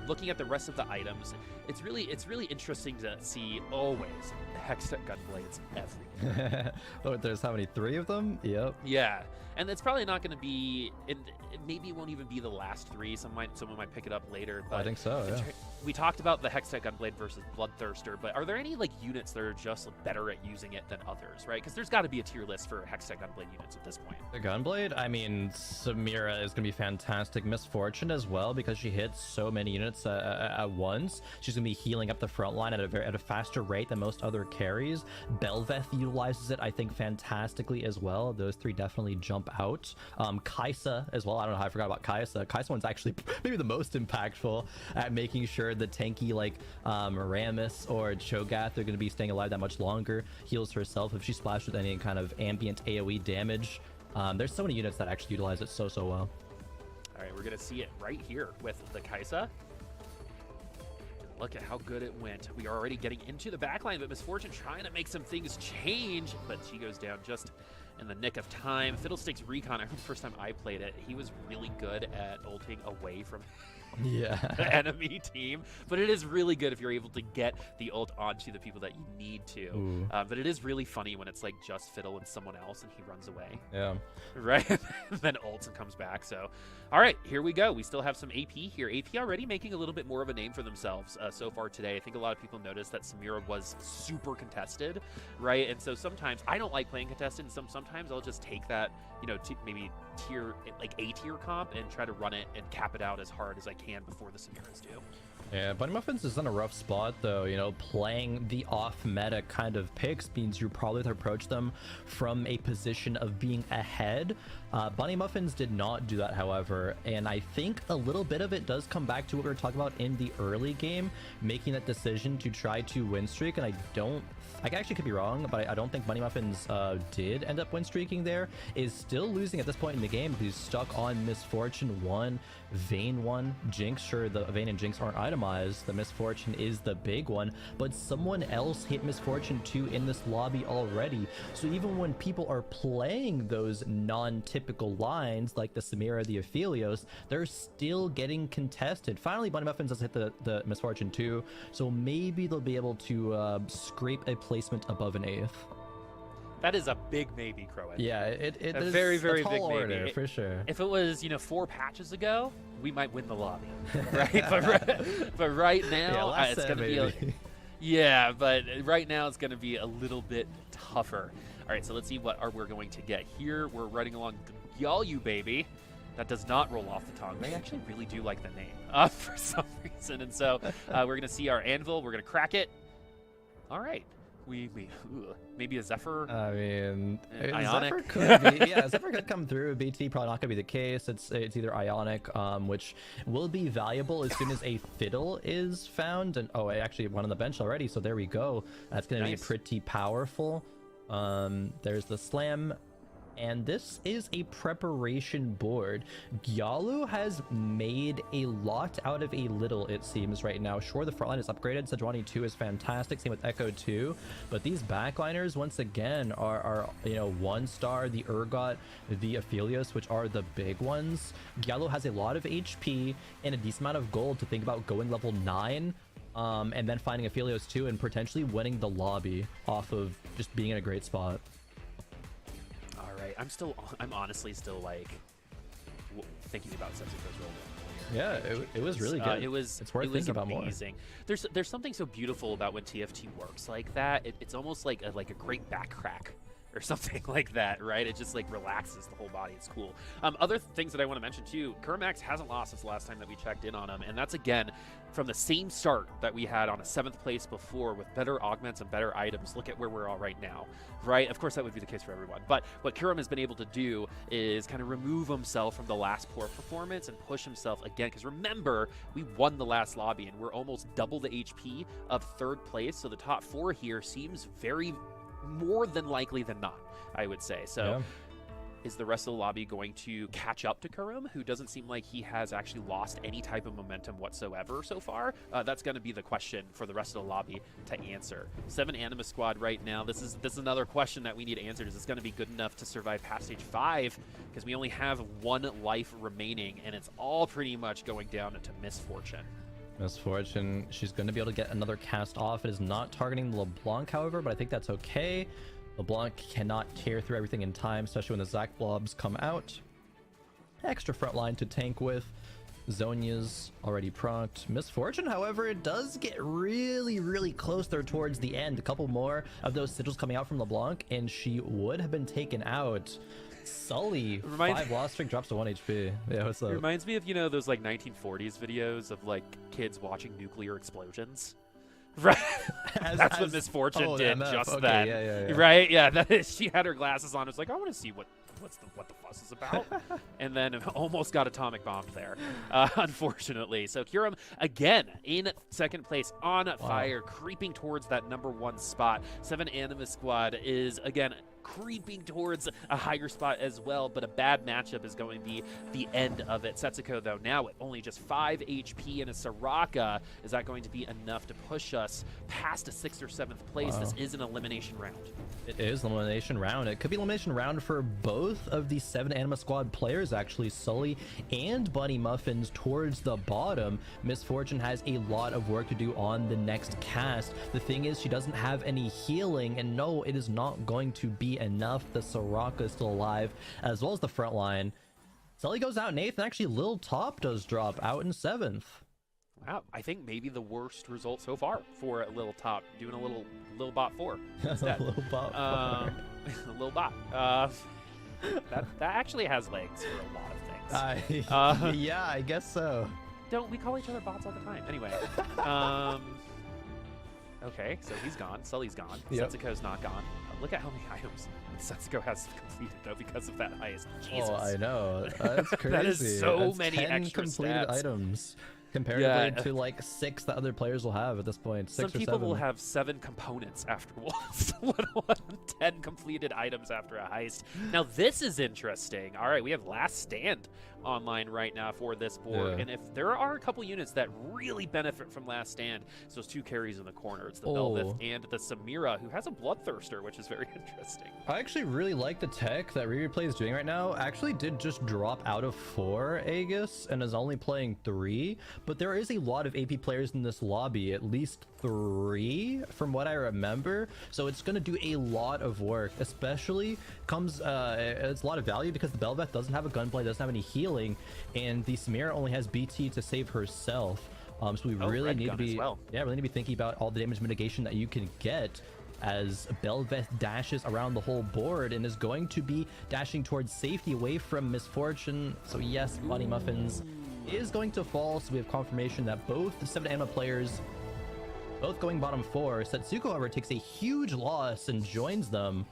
[SPEAKER 5] Looking at the rest of the items, it's really interesting to see always Hextech Gunblades everywhere.
[SPEAKER 4] Oh, there's how many? 3 of them? Yep.
[SPEAKER 5] Yeah, and it's probably not going to be, and maybe it won't even be the last 3. Someone might pick it up later. But
[SPEAKER 4] I think so, yeah.
[SPEAKER 5] We talked about the Hextech Gunblade versus Bloodthirster, but are there any like units that are just better at using it than others, right? Because there's got to be a tier list for Hextech Gunblade units at this point.
[SPEAKER 4] The Gunblade, I mean, Samira is going to be fantastic. Misfortune as well, because she hits so many units at once. She's going to be healing up the front line at a faster rate than most other carries. Bel'Veth utilizes it, I think, fantastically as well. Those 3 definitely jump out. Kaisa as well. I don't know how I forgot about Kaisa. Kaisa one's actually maybe the most impactful at making sure the tanky like Rammus or Cho'Gath are going to be staying alive that much longer. Heals herself if she splashed with any kind of ambient AoE damage. There's so many units that actually utilize it so well.
[SPEAKER 5] All right, we're going to see it right here with the Kaisa. look at how good it went. We are already getting into the backline, but Misfortune trying to make some things change, but she goes down just in the nick of time. Fiddlesticks Recon, I remember the first time I played it, he was really good at ulting away from the enemy team, but it is really good if you're able to get the ult onto the people that you need to. But it is really funny when it's like just Fiddle and someone else and he runs away.
[SPEAKER 4] Yeah.
[SPEAKER 5] Right? Then ults and comes back. So, all right, here we go. We still have some AP here. AP already making a little bit more of a name for themselves so far today. I think a lot of people noticed that Samira was super contested, right? And so sometimes I don't like playing contested, and sometimes I'll just take that, you know, maybe tier, like A tier comp and try to run it and cap it out as hard as I can before the Samiras do.
[SPEAKER 4] Yeah, Bunny Muffins is in a rough spot though. You know, playing the off-meta kind of picks means you probably have to approach them from a position of being ahead. Bunny Muffins did not do that, however, and I think a little bit of it does come back to what we were talking about in the early game, making that decision to try to win streak, and I actually could be wrong, but I don't think Bunny Muffins did end up win streaking there. Is still losing at this point in the game because he's stuck on Misfortune 1, Vayne 1, Jinx. Sure, the Vayne and Jinx aren't itemized. The Misfortune is the big one, but someone else hit Misfortune 2 in this lobby already. So even when people are playing those non-typical lines like the Samira, the Aphelios, they're still getting contested. Finally, Bunny Muffins has hit the Misfortune 2, so maybe they'll be able to scrape a placement above an 8th.
[SPEAKER 5] That is a big maybe, Crowan.
[SPEAKER 4] Yeah, it
[SPEAKER 5] a
[SPEAKER 4] is
[SPEAKER 5] very, very
[SPEAKER 4] a tall
[SPEAKER 5] big
[SPEAKER 4] order,
[SPEAKER 5] maybe.
[SPEAKER 4] for sure.
[SPEAKER 5] If it was, 4 patches ago, we might win the lobby, right? but right now, it's going to be yeah, but right now it's going to be a little bit tougher. All right, so let's see what we're going to get here. We're riding along Yalu, baby. That does not roll off the tongue. They actually really do like the name for some reason. And so we're going to see our anvil. We're going to crack it. All right. Maybe a Zephyr.
[SPEAKER 4] I mean,
[SPEAKER 5] Ionic.
[SPEAKER 4] Zephyr could be, yeah, Zephyr could come through. BT probably not gonna be the case. It's either Ionic, which will be valuable as soon as a Fiddle is found. And I actually went on the bench already, so there we go. That's gonna be pretty powerful. There's the Slam. And this is a preparation board. Yalu has made a lot out of a little, it seems, right now. Sure, the frontline is upgraded. Sejuani 2 is fantastic. Same with Echo 2. But these backliners, once again, are 1-star, the Urgot, the Aphelios, which are the big ones. Yalu has a lot of HP and a decent amount of gold to think about going level 9. And then finding Aphelios 2 and potentially winning the lobby off of just being in a great spot.
[SPEAKER 5] I'm honestly still like thinking about Setsuko's role.
[SPEAKER 4] Yeah, it was really good. It's worth thinking about more.
[SPEAKER 5] There's something so beautiful about when TFT works like that. It's almost like a great back crack or something like that, right? It just like relaxes the whole body. It's cool. Other things that I want to mention too, Kermax hasn't lost since the last time that we checked in on him, and that's again from the same start that we had on a 7th place before with better augments and better items. Look at where we're all right now, right? Of course that would be the case for everyone, but what Kiram has been able to do is kind of remove himself from the last poor performance and push himself again, because remember, we won the last lobby and we're almost double the HP of 3rd place, so the top 4 here seems very more than likely than not, I would say. So yeah. Is the rest of the lobby going to catch up to Kurum, who doesn't seem like he has actually lost any type of momentum whatsoever so far? That's going to be the question for the rest of the lobby to answer. 7 Anima Squad right now. This is another question that we need answered. Is this going to be good enough to survive past stage 5? Because we only have 1 life remaining, and it's all pretty much going down to Misfortune.
[SPEAKER 4] Misfortune, she's going to be able to get another cast off. It is not targeting LeBlanc, however, but I think that's okay. LeBlanc cannot tear through everything in time, especially when the Zac blobs come out. Extra front line to tank with. Zhonya's already procced. Misfortune, however, it does get really, really close there towards the end. A couple more of those sigils coming out from LeBlanc, and she would have been taken out. Sully, 5 lost streak, drops to 1 HP. Yeah, what's up?
[SPEAKER 5] It reminds me of, those like 1940s videos of like kids watching nuclear explosions. Right. That's what Misfortune did just then. Yeah. Right? Yeah, she had her glasses on. It's like, I want to see what the fuss is about. And then almost got atomic bombed there, unfortunately. So Kurum, again, in 2nd place on fire, creeping towards that #1 spot. 7 Anima Squad is, again, creeping towards a higher spot as well, but a bad matchup is going to be the end of it. Setsuko, though, now with only just 5 HP and a Soraka, is that going to be enough to push us past a 6th or 7th place? This is an elimination round.
[SPEAKER 4] It is an elimination round. It could be elimination round for both of the 7 Anima Squad players, actually. Sully and Bunny Muffins towards the bottom. Miss Fortune has a lot of work to do on the next cast. The thing is, she doesn't have any healing, and no, it is not going to be enough. The Soraka is still alive, as well as the front line. Sully goes out in 8th, and actually Lil Top does drop out in 7th.
[SPEAKER 5] Wow, I think maybe the worst result so far for Lil Top, doing a little bot 4 instead.
[SPEAKER 4] Lil Bot.
[SPEAKER 5] Lil bot. That actually has legs for a lot of things.
[SPEAKER 4] Yeah, I guess so.
[SPEAKER 5] Don't we call each other bots all the time? Anyway. Okay, so he's gone. Sully's gone.
[SPEAKER 4] Yep.
[SPEAKER 5] Setsuko's not gone. Look at how many items Setsuko has completed, though, because of that highest. Jesus.
[SPEAKER 4] Oh, I know. That's crazy.
[SPEAKER 5] That is so
[SPEAKER 4] That's
[SPEAKER 5] many
[SPEAKER 4] 10
[SPEAKER 5] extra
[SPEAKER 4] completed
[SPEAKER 5] stats.
[SPEAKER 4] items. Comparatively to like 6 that other players will have at this point. 6
[SPEAKER 5] Some
[SPEAKER 4] or
[SPEAKER 5] people
[SPEAKER 4] 7.
[SPEAKER 5] will have 7 components after Wolves, let alone 10 completed items after a heist. Now this is interesting. All right, we have Last Stand online right now for this board,
[SPEAKER 4] Yeah.
[SPEAKER 5] and if there are a couple units that really benefit from Last Stand, it's those 2 carries in the corner. It's the Belveth and the Samira, who has a Bloodthirster, which is very interesting.
[SPEAKER 4] I actually really like the tech that Replay is doing right now. Actually did just drop out of 4 Aegis and is only playing 3, but there is a lot of AP players in this lobby, at least 3 from what I remember, so it's going to do a lot of work. Especially comes it's a lot of value because the Belveth doesn't have a gunplay, doesn't have any healing, and the Samira only has BT to save herself. So we really need to be really need to be thinking about all the damage mitigation that you can get as Belveth dashes around the whole board and is going to be dashing towards safety away from Misfortune. So yes, Bunny Muffins is going to fall, so we have confirmation that both the 7 Anima players, both going bottom 4. Setsuko, however, takes a huge loss and joins them.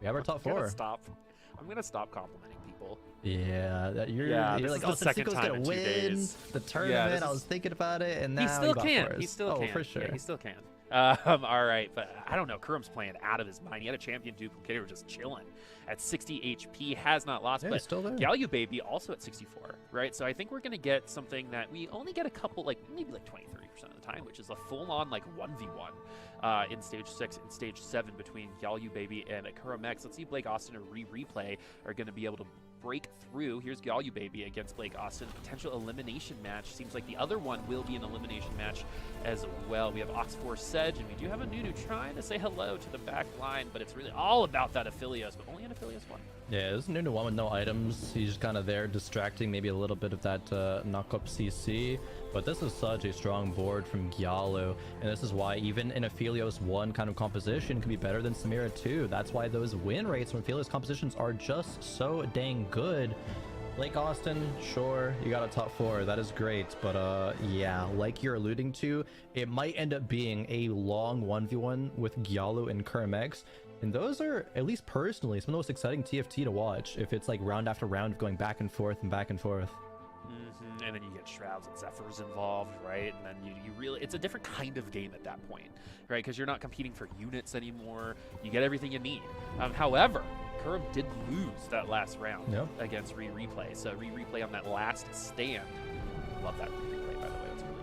[SPEAKER 4] We have our top 4.
[SPEAKER 5] I'm gonna stop complimenting people.
[SPEAKER 4] Yeah, you're
[SPEAKER 5] this
[SPEAKER 4] like,
[SPEAKER 5] is
[SPEAKER 4] oh,
[SPEAKER 5] the second
[SPEAKER 4] Setsuko's
[SPEAKER 5] time
[SPEAKER 4] gonna
[SPEAKER 5] in 2
[SPEAKER 4] win
[SPEAKER 5] days.
[SPEAKER 4] the tournament.
[SPEAKER 5] this
[SPEAKER 4] I was thinking about it, and now
[SPEAKER 5] He still
[SPEAKER 4] got
[SPEAKER 5] can.
[SPEAKER 4] first.
[SPEAKER 5] He still can.
[SPEAKER 4] for sure.
[SPEAKER 5] Yeah, he still can. All right, but I don't know. Kurum's playing out of his mind. He had a champion duplicator just chilling at 60 HP, has not lost, but
[SPEAKER 4] still there.
[SPEAKER 5] Galio Baby also at 64, right? So I think we're going to get something that we only get a couple, like maybe like 20, 30% of the time, which is a full-on like 1v1 in Stage 6 and Stage 7 between Galio Baby and Kurum X. Let's see if Blake Austin or Replay are going to be able to break through. Here's Galio Baby against Blake Austin. Potential elimination match. Seems like the other one will be an elimination match as well. We have Ox4 Sedge, and we do have a Nunu trying to say hello to the back line, but it's really all about that Aphelios, but only an Aphelios one.
[SPEAKER 4] Yeah, this Nunu one with no items. He's just kind of there distracting maybe a little bit of that knock-up CC. But this is such a strong board from Giallo, and this is why even in Aphelios 1 kind of composition can be better than Samira 2. That's why those win rates from Aphelios compositions are just so dang good. Blake Austin, sure, you got a top 4. That is great, but yeah, like you're alluding to, it might end up being a long 1v1 with Giallo and Kermex. And those are, at least personally, some of the most exciting TFT to watch if it's like round after round of going back and forth and back and forth.
[SPEAKER 5] And then you get Shrouds and Zephyrs involved, right? And then you really, it's a different kind of game at that point, right? Because you're not competing for units anymore. You get everything you need. However, Kurum did lose that last round against Replay. So Replay on that last stand. Love that Replay, by the way. That's really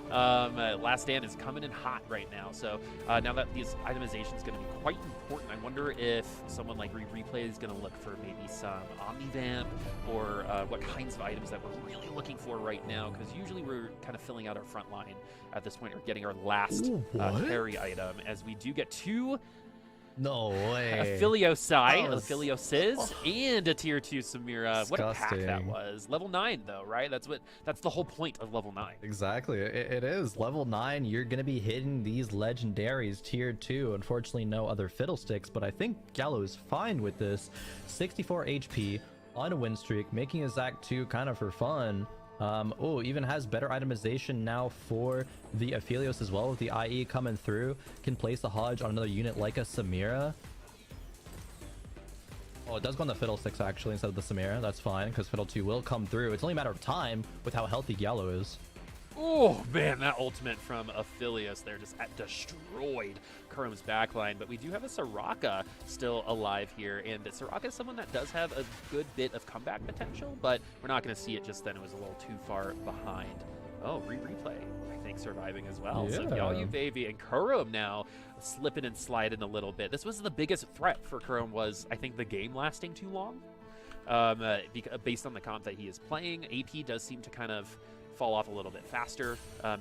[SPEAKER 5] Last Stand is coming in hot right now. So now that this itemization is going to be quite important, I wonder if someone like Replay is going to look for maybe some Omnivamp or what kinds of items that we're really looking for right now, because usually we're kind of filling out our front line at this point, or getting our last carry item, as we do get 2
[SPEAKER 4] No way.
[SPEAKER 5] Aphelioses, and a tier 2 Samira.
[SPEAKER 4] Disgusting.
[SPEAKER 5] What a pack that was. Level 9 though, right? That's the whole point of level 9.
[SPEAKER 4] Exactly. It is. Level 9, you're going to be hitting these legendaries tier 2. Unfortunately, no other fiddlesticks, but I think Gallo is fine with this. 64 HP on a win streak, making his Act 2 kind of for fun. Even has better itemization now for the Aphelios as well, with the IE coming through. Can place a Hodge on another unit like a Samira. Oh, it does go on the Fiddlesticks actually instead of the Samira. That's fine, because Fiddle 2 will come through. It's only a matter of time with how healthy Gallo is.
[SPEAKER 5] Oh man, that ultimate from Aphelios there just destroyed Kurum's backline. But we do have a Soraka still alive here, and Soraka is someone that does have a good bit of comeback potential, but we're not going to see it just then. It was a little too far behind. Oh, replay, I think, surviving as well.
[SPEAKER 4] Yeah.
[SPEAKER 5] So Galio Baby and Kurum now slipping and sliding a little bit. This was the biggest threat for Kurum, was I think the game lasting too long. Based on the comp that he is playing, AP does seem to kind of fall off a little bit faster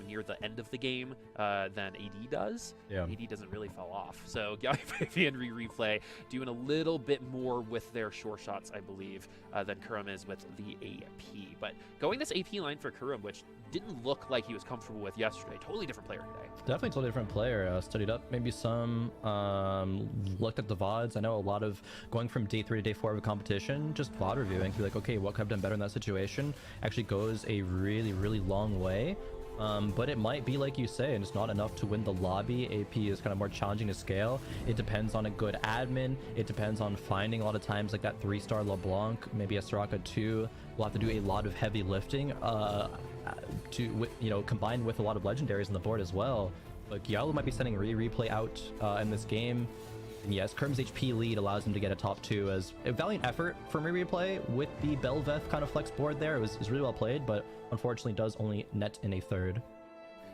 [SPEAKER 5] near the end of the game than AD does.
[SPEAKER 4] Yeah.
[SPEAKER 5] AD doesn't really fall off. So Galio Baby and replay doing a little bit more with their short shots, I believe, than Kurum is with the AP. But going this AP line for Kurum, which didn't look like he was comfortable with yesterday. Totally different player today.
[SPEAKER 4] Definitely totally different player. Studied up maybe some, looked at the VODs. I know a lot of going from day 3 to day 4 of a competition, just VOD reviewing, be like, okay, what could I have done better in that situation? Actually goes a really long way. But it might be like you say, and it's not enough to win the lobby. AP is kind of more challenging to scale. It depends on a good admin. It depends on finding a lot of times like that 3-star LeBlanc, maybe a Soraka 2. We'll have to do a lot of heavy lifting to, you know, combined with a lot of legendaries on the board as well. But Giallo might be sending replay out in this game. And yes, Kurum's HP lead allows him to get a top 2 as a valiant effort from replay with the Belveth kind of flex board there. It was really well played, but unfortunately does only net in a third.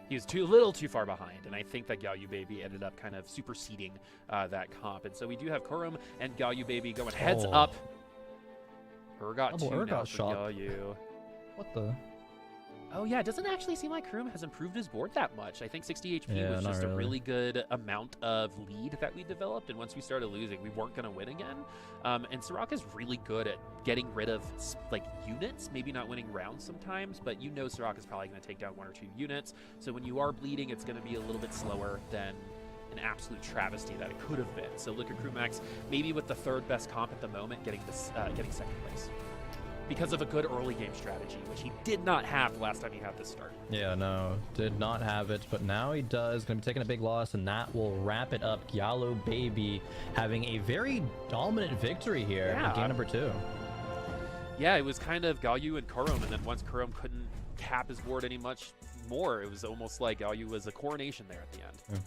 [SPEAKER 5] He was a little too far behind, and I think that Galio Baby ended up kind of superseding that comp. And so we do have Kurum and Galio Baby going heads up. Urgot 2 now for Galio.
[SPEAKER 4] What the?
[SPEAKER 5] Oh yeah, it doesn't actually seem like Kurum has improved his board that much. I think 60 HP was just a really good amount of lead that we developed, and once we started losing, we weren't going to win again. And Soraka's really good at getting rid of like units, maybe not winning rounds sometimes, but you know Soraka's probably going to take down 1 or 2 units. So when you are bleeding, it's going to be a little bit slower than an absolute travesty that it could have been. So look at Krumax, maybe with the 3rd best comp at the moment, getting 2nd place, because of a good early game strategy, which he did not have the last time he had this start.
[SPEAKER 4] Yeah, no, did not have it, but now he does. Gonna be taking a big loss, and that will wrap it up. Giallo Baby having a very dominant victory here in game number 2.
[SPEAKER 5] Yeah, it was kind of Galio and Kurum, and then once Kurum couldn't cap his board any much more, it was almost like Galio was a coronation there at the end.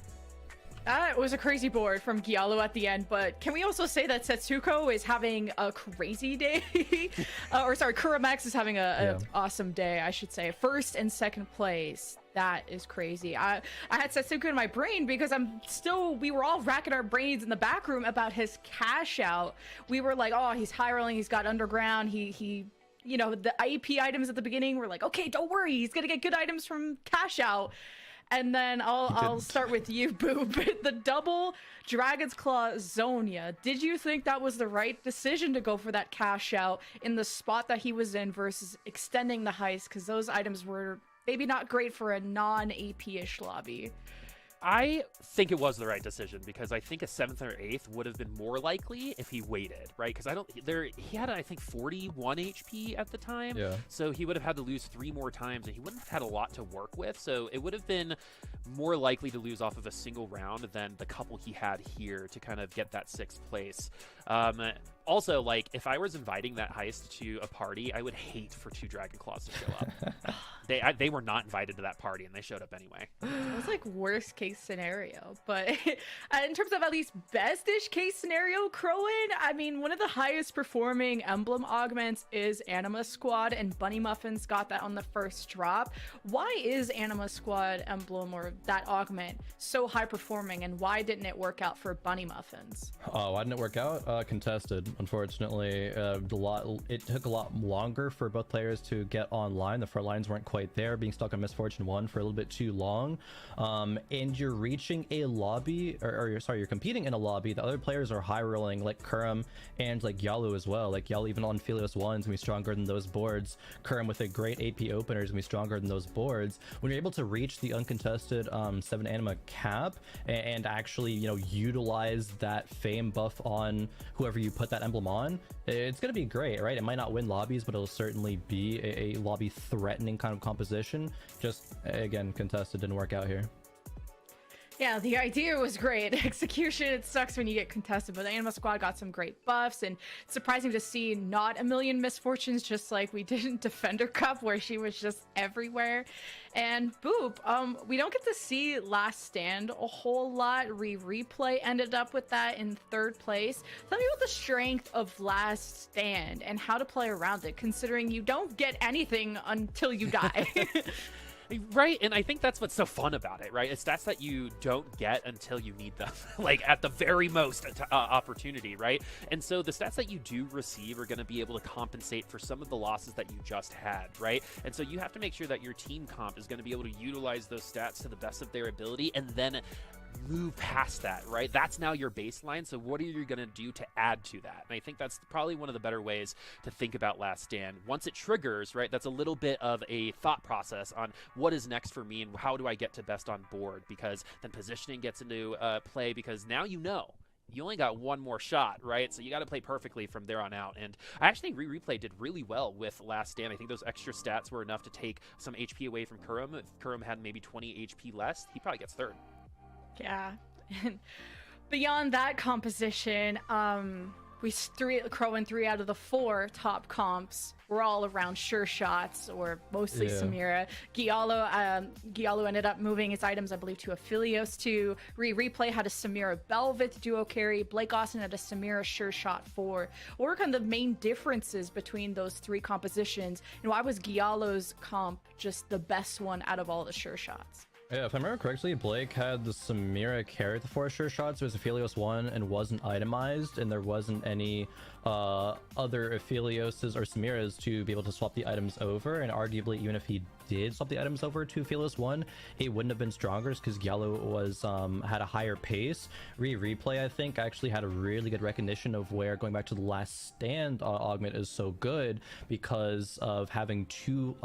[SPEAKER 1] It was a crazy board from Giallo at the end, but can we also say that Setsuko is having a crazy day? Or sorry, Kuramax is having a awesome day, I should say. 1st and 2nd place. That is crazy. I had Setsuko in my brain because we were all racking our brains in the back room about his cash out. We were like, oh, he's high rolling, he's got underground, he you know, the IEP items at the beginning were like, okay, don't worry, he's gonna get good items from cash out. And then I'll start with you, Boob. The double Dragon's Claw Zonia. Did you think that was the right decision to go for that cash out in the spot that he was in versus extending the heist? Because those items were maybe not great for a non-AP-ish lobby.
[SPEAKER 5] I think it was the right decision because I think a 7th or 8th would have been more likely if he waited, right? Because he had, I think, 41 HP at the time. Yeah. So he would have had to lose 3 more times and he wouldn't have had a lot to work with. So it would have been more likely to lose off of a single round than the couple he had here to kind of get that 6th place. Also, like, if I was inviting that heist to a party, I would hate for 2 Dragon Claws to show up. They were not invited to that party, and they showed up anyway.
[SPEAKER 1] It was like worst case scenario, but in terms of at least best-ish case scenario, Crowan, I mean, one of the highest performing emblem augments is Anima Squad, and Bunny Muffins got that on the first drop. Why is Anima Squad emblem or that augment so high performing, and why didn't it work out for Bunny Muffins?
[SPEAKER 4] Oh, why didn't it work out? Contested. Unfortunately, it took a lot longer for both players to get online. The front lines weren't quite there, being stuck on Misfortune 1 for a little bit too long. And you're reaching a lobby, you're competing in a lobby. The other players are high rolling, like Kurum and like Yalu as well. Like Yalu, even on Philios 1 is gonna be stronger than those boards. Kurum with a great AP opener is gonna be stronger than those boards. When you're able to reach the uncontested 7 anima cap and actually, you know, utilize that fame buff on whoever you put that emblem on, it's gonna be great, right? It might not win lobbies, but it'll certainly be a lobby threatening kind of composition. Just again, contested, didn't work out here.
[SPEAKER 1] Yeah, the idea was great. Execution, it sucks when you get contested, but the Anima squad got some great buffs, and it's surprising to see not a million misfortunes, just like we did in Defender Cup, where she was just everywhere. And boop, we don't get to see Last Stand a whole lot. Replay ended up with that in 3rd place. Tell me about the strength of Last Stand and how to play around it, considering you don't get anything until you die.
[SPEAKER 5] Right, and I think that's what's so fun about it, right? It's stats that you don't get until you need them, like at the very most opportunity, right? And so the stats that you do receive are going to be able to compensate for some of the losses that you just had, right? And so you have to make sure that your team comp is going to be able to utilize those stats to the best of their ability, and then move past that, right? That's now your baseline. So what are you going to do to add to that? And I think that's probably one of the better ways to think about Last Stand. Once it triggers, right, that's a little bit of a thought process on what is next for me and how do I get to best on board, because then positioning gets into play, because now you only got one more shot, right? So you got to play perfectly from there on out. And I actually think Replay did really well with Last Stand. I think those extra stats were enough to take some HP away from Kurum. If Kurum had maybe 20 HP less, he probably gets 3rd.
[SPEAKER 1] Yeah, and beyond that composition, Crow in 3 out of the 4 top comps were all around sure shots, or mostly Samira. Giallo ended up moving his items, I believe, to Aphelios 2. Replay had a Samira Belveth duo carry. Blake Austin had a Samira sure shot 4. What were kind of the main differences between those 3 compositions, and why was Giallo's comp just the best one out of all the sure shots?
[SPEAKER 4] Yeah, if I remember correctly, Blake had the Samira carry the 4 sure shots. It was Aphelios 1 and wasn't itemized, and there wasn't any other Aphelioses or Samiras to be able to swap the items over. And arguably, even if he did swap the items over to Aphelios 1, it wouldn't have been stronger because Giallo was had a higher pace. Replay, I think, actually had a really good recognition of where going back to the Last Stand augment is so good, because of having 2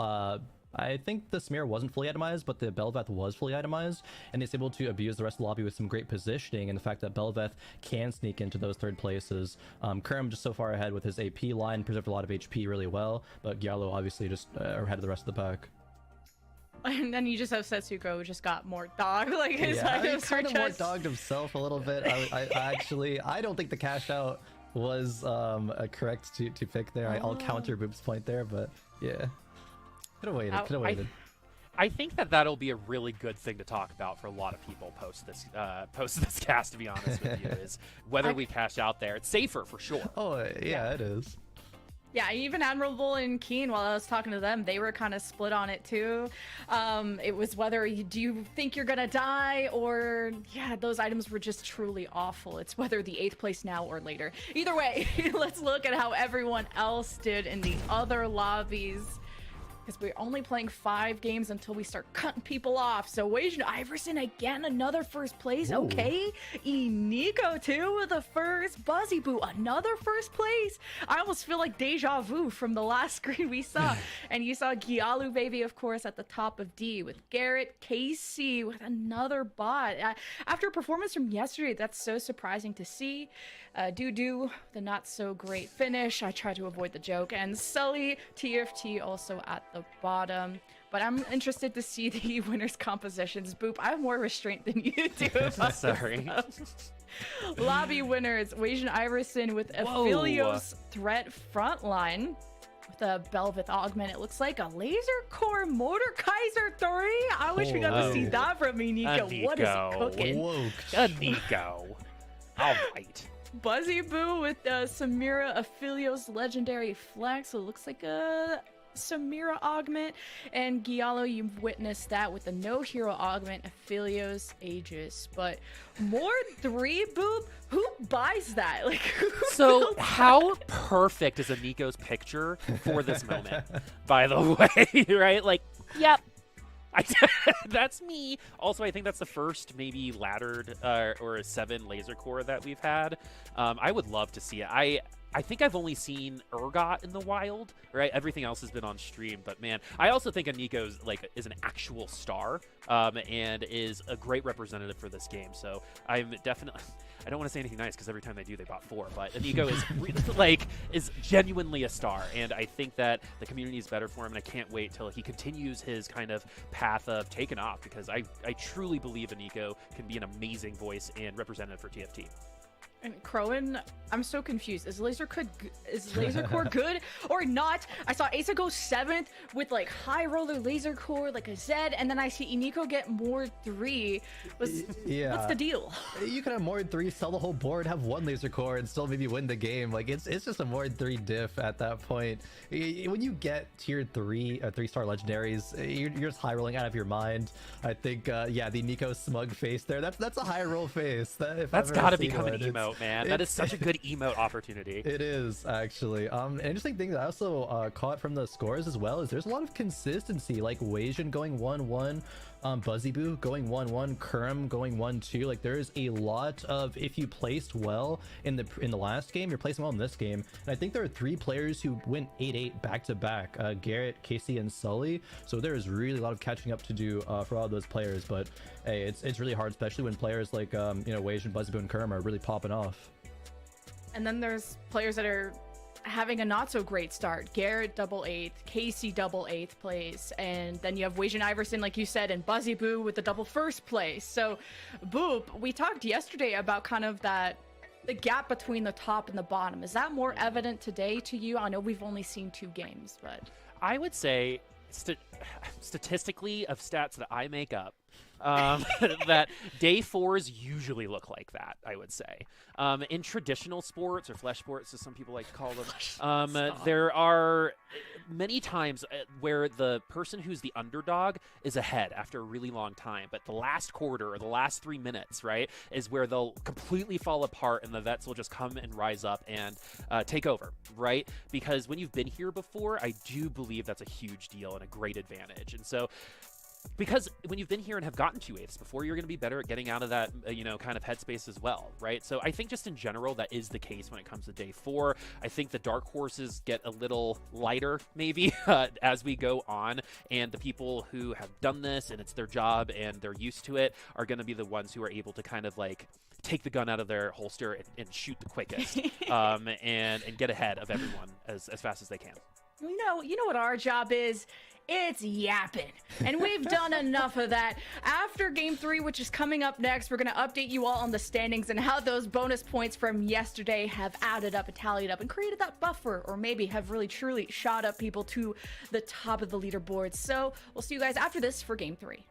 [SPEAKER 4] I think the Samira wasn't fully itemized, but the Belveth was fully itemized, and he's able to abuse the rest of the lobby with some great positioning, and the fact that Belveth can sneak into those 3rd places. Kurum just so far ahead with his AP line, preserved a lot of HP really well, but Giallo obviously just ahead of the rest of the pack.
[SPEAKER 1] And then you just have Setsuko, who just got more dog. Like his
[SPEAKER 4] he kind of more dogged himself a little bit. I don't think the cash out was correct to pick there. I'll counter Boop's point there, but yeah. Could have waited.
[SPEAKER 5] I think that'll be a really good thing to talk about for a lot of people post this cast, to be honest with you, is whether we cash out there. It's safer for sure.
[SPEAKER 4] Oh, yeah, it is.
[SPEAKER 1] Yeah, even Admirable and Keen, while I was talking to them, they were kind of split on it too. It was whether do you think you're gonna die, or those items were just truly awful. It's whether the 8th place now or later. Either way, let's look at how everyone else did in the other lobbies, because we're only playing 5 games until we start cutting people off. So Wajan Iverson again, another 1st place.
[SPEAKER 4] Ooh.
[SPEAKER 1] Okay. Nico too with the 1st. Buzzy Boo, another 1st place. I almost feel like deja vu from the last screen we saw. And you saw Giallo Baby, of course, at the top of D, with Garrett, Casey with another bot. After a performance from yesterday, that's so surprising to see. Doo, the not so great finish. I tried to avoid the joke. And Sully, TFT also at the bottom. But I'm interested to see the winners' compositions. Boop, I have more restraint than you do.
[SPEAKER 5] Sorry.
[SPEAKER 1] Lobby winners, Wajan Iverson with Aphelios Threat Frontline. With a Belveth augment, it looks like a Laser Core Mordekaiser 3. I wish we got to see that from me, Nico. What is he cooking?
[SPEAKER 5] Nico. All right.
[SPEAKER 1] Buzzy Boo with Samira Aphelios Legendary Flex. So it looks like a Samira augment. And Giallo, you've witnessed that with the no hero augment, Aphelios Aegis. But more 3 Boop? Who buys that? Like,
[SPEAKER 5] so how perfect is a Nico's picture for this moment, by the way, right? Like, yep. That's me. Also, I think that's the first maybe laddered or a 7 laser core that we've had. I would love to see it. I I think I've only seen Urgot in the wild, right? Everything else has been on stream, but man, I also think Nico's is an actual star, and is a great representative for this game. So I'm definitely, I don't want to say anything nice because every time they do, they bought 4. But Nico is is genuinely a star, and I think that the community is better for him. And I can't wait till he continues his kind of path of taking off, because I truly believe Nico can be an amazing voice and representative for TFT.
[SPEAKER 1] And Crowan, I'm so confused. Is Laser Core good or not? I saw Asa go 7th with high roller Laser Core, a Z, and then I see Iniko get Mord 3. What's the deal?
[SPEAKER 4] You can have Mord 3, sell the whole board, have 1 Laser Core, and still maybe win the game. It's just a Mord 3 diff at that point. When you get tier 3, 3-star legendaries, you're just high rolling out of your mind. I think, the Nico smug face there, that's a high roll face.
[SPEAKER 5] That's gotta become an emote. Man, that is such a good emote opportunity.
[SPEAKER 4] It is, actually. An interesting thing that I also caught from the scores as well is there's a lot of consistency, like Wasian going 1-1, Buzzyboo going 1-1, Kerm going 1-2. There is a lot of, if you placed well in the last game, you're placing well in this game. And I think there are 3 players who went 8-8 back-to-back, Garrett, Casey, and Sully. So there is really a lot of catching up to do for all of those players. But hey, it's really hard, especially when players like Wasian, Buzzyboo, and Kerm are really popping off.
[SPEAKER 1] And then there's players that are having a not so great start. Garrett double 8th, Casey double 8th place, and then you have Wasian Iverson, like you said, and Buzzyboo with the double 1st place. So, Boop, we talked yesterday about kind of the gap between the top and the bottom. Is that more evident today to you? I know we've only seen 2 games, but
[SPEAKER 5] I would say statistically, of stats that I make up, that day 4s usually look like that, I would say. In traditional sports, or flesh sports as some people like to call them, there are many times where the person who's the underdog is ahead after a really long time, but the last quarter or the last 3 minutes, right, is where they'll completely fall apart and the vets will just come and rise up and take over, right? Because when you've been here before, I do believe that's a huge deal and a great advantage. And so, because when you've been here and have gotten 2/8 before, you're going to be better at getting out of that, kind of headspace as well, right? So I think just in general, that is the case when it comes to day 4. I think the dark horses get a little lighter, maybe, as we go on, and the people who have done this and it's their job and they're used to it are going to be the ones who are able to kind of take the gun out of their holster and shoot the quickest, and get ahead of everyone as fast as they can.
[SPEAKER 1] You know what our job is? It's yapping. And we've done enough of that. After game 3, which is coming up next, we're going to update you all on the standings and how those bonus points from yesterday have added up and tallied up and created that buffer, or maybe have really truly shot up people to the top of the leaderboard. So we'll see you guys after this for game 3.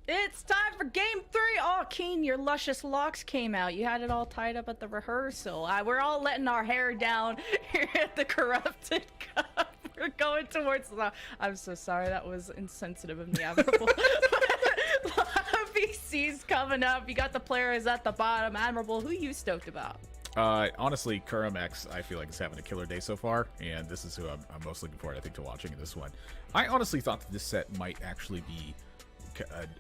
[SPEAKER 1] It's time for game 3. Oh, Keen, your luscious locks came out. You had it all tied up at the rehearsal. We're all letting our hair down here at the Corrupted Cup. We're going towards the... I'm so sorry. That was insensitive of me, Admirable. VC's coming up. You got the players at the bottom. Admirable, who you stoked about?
[SPEAKER 2] Honestly, Kurum X, I feel like is having a killer day so far, and this is who I'm most looking forward, I think, to watching in this one. I honestly thought that this set might actually be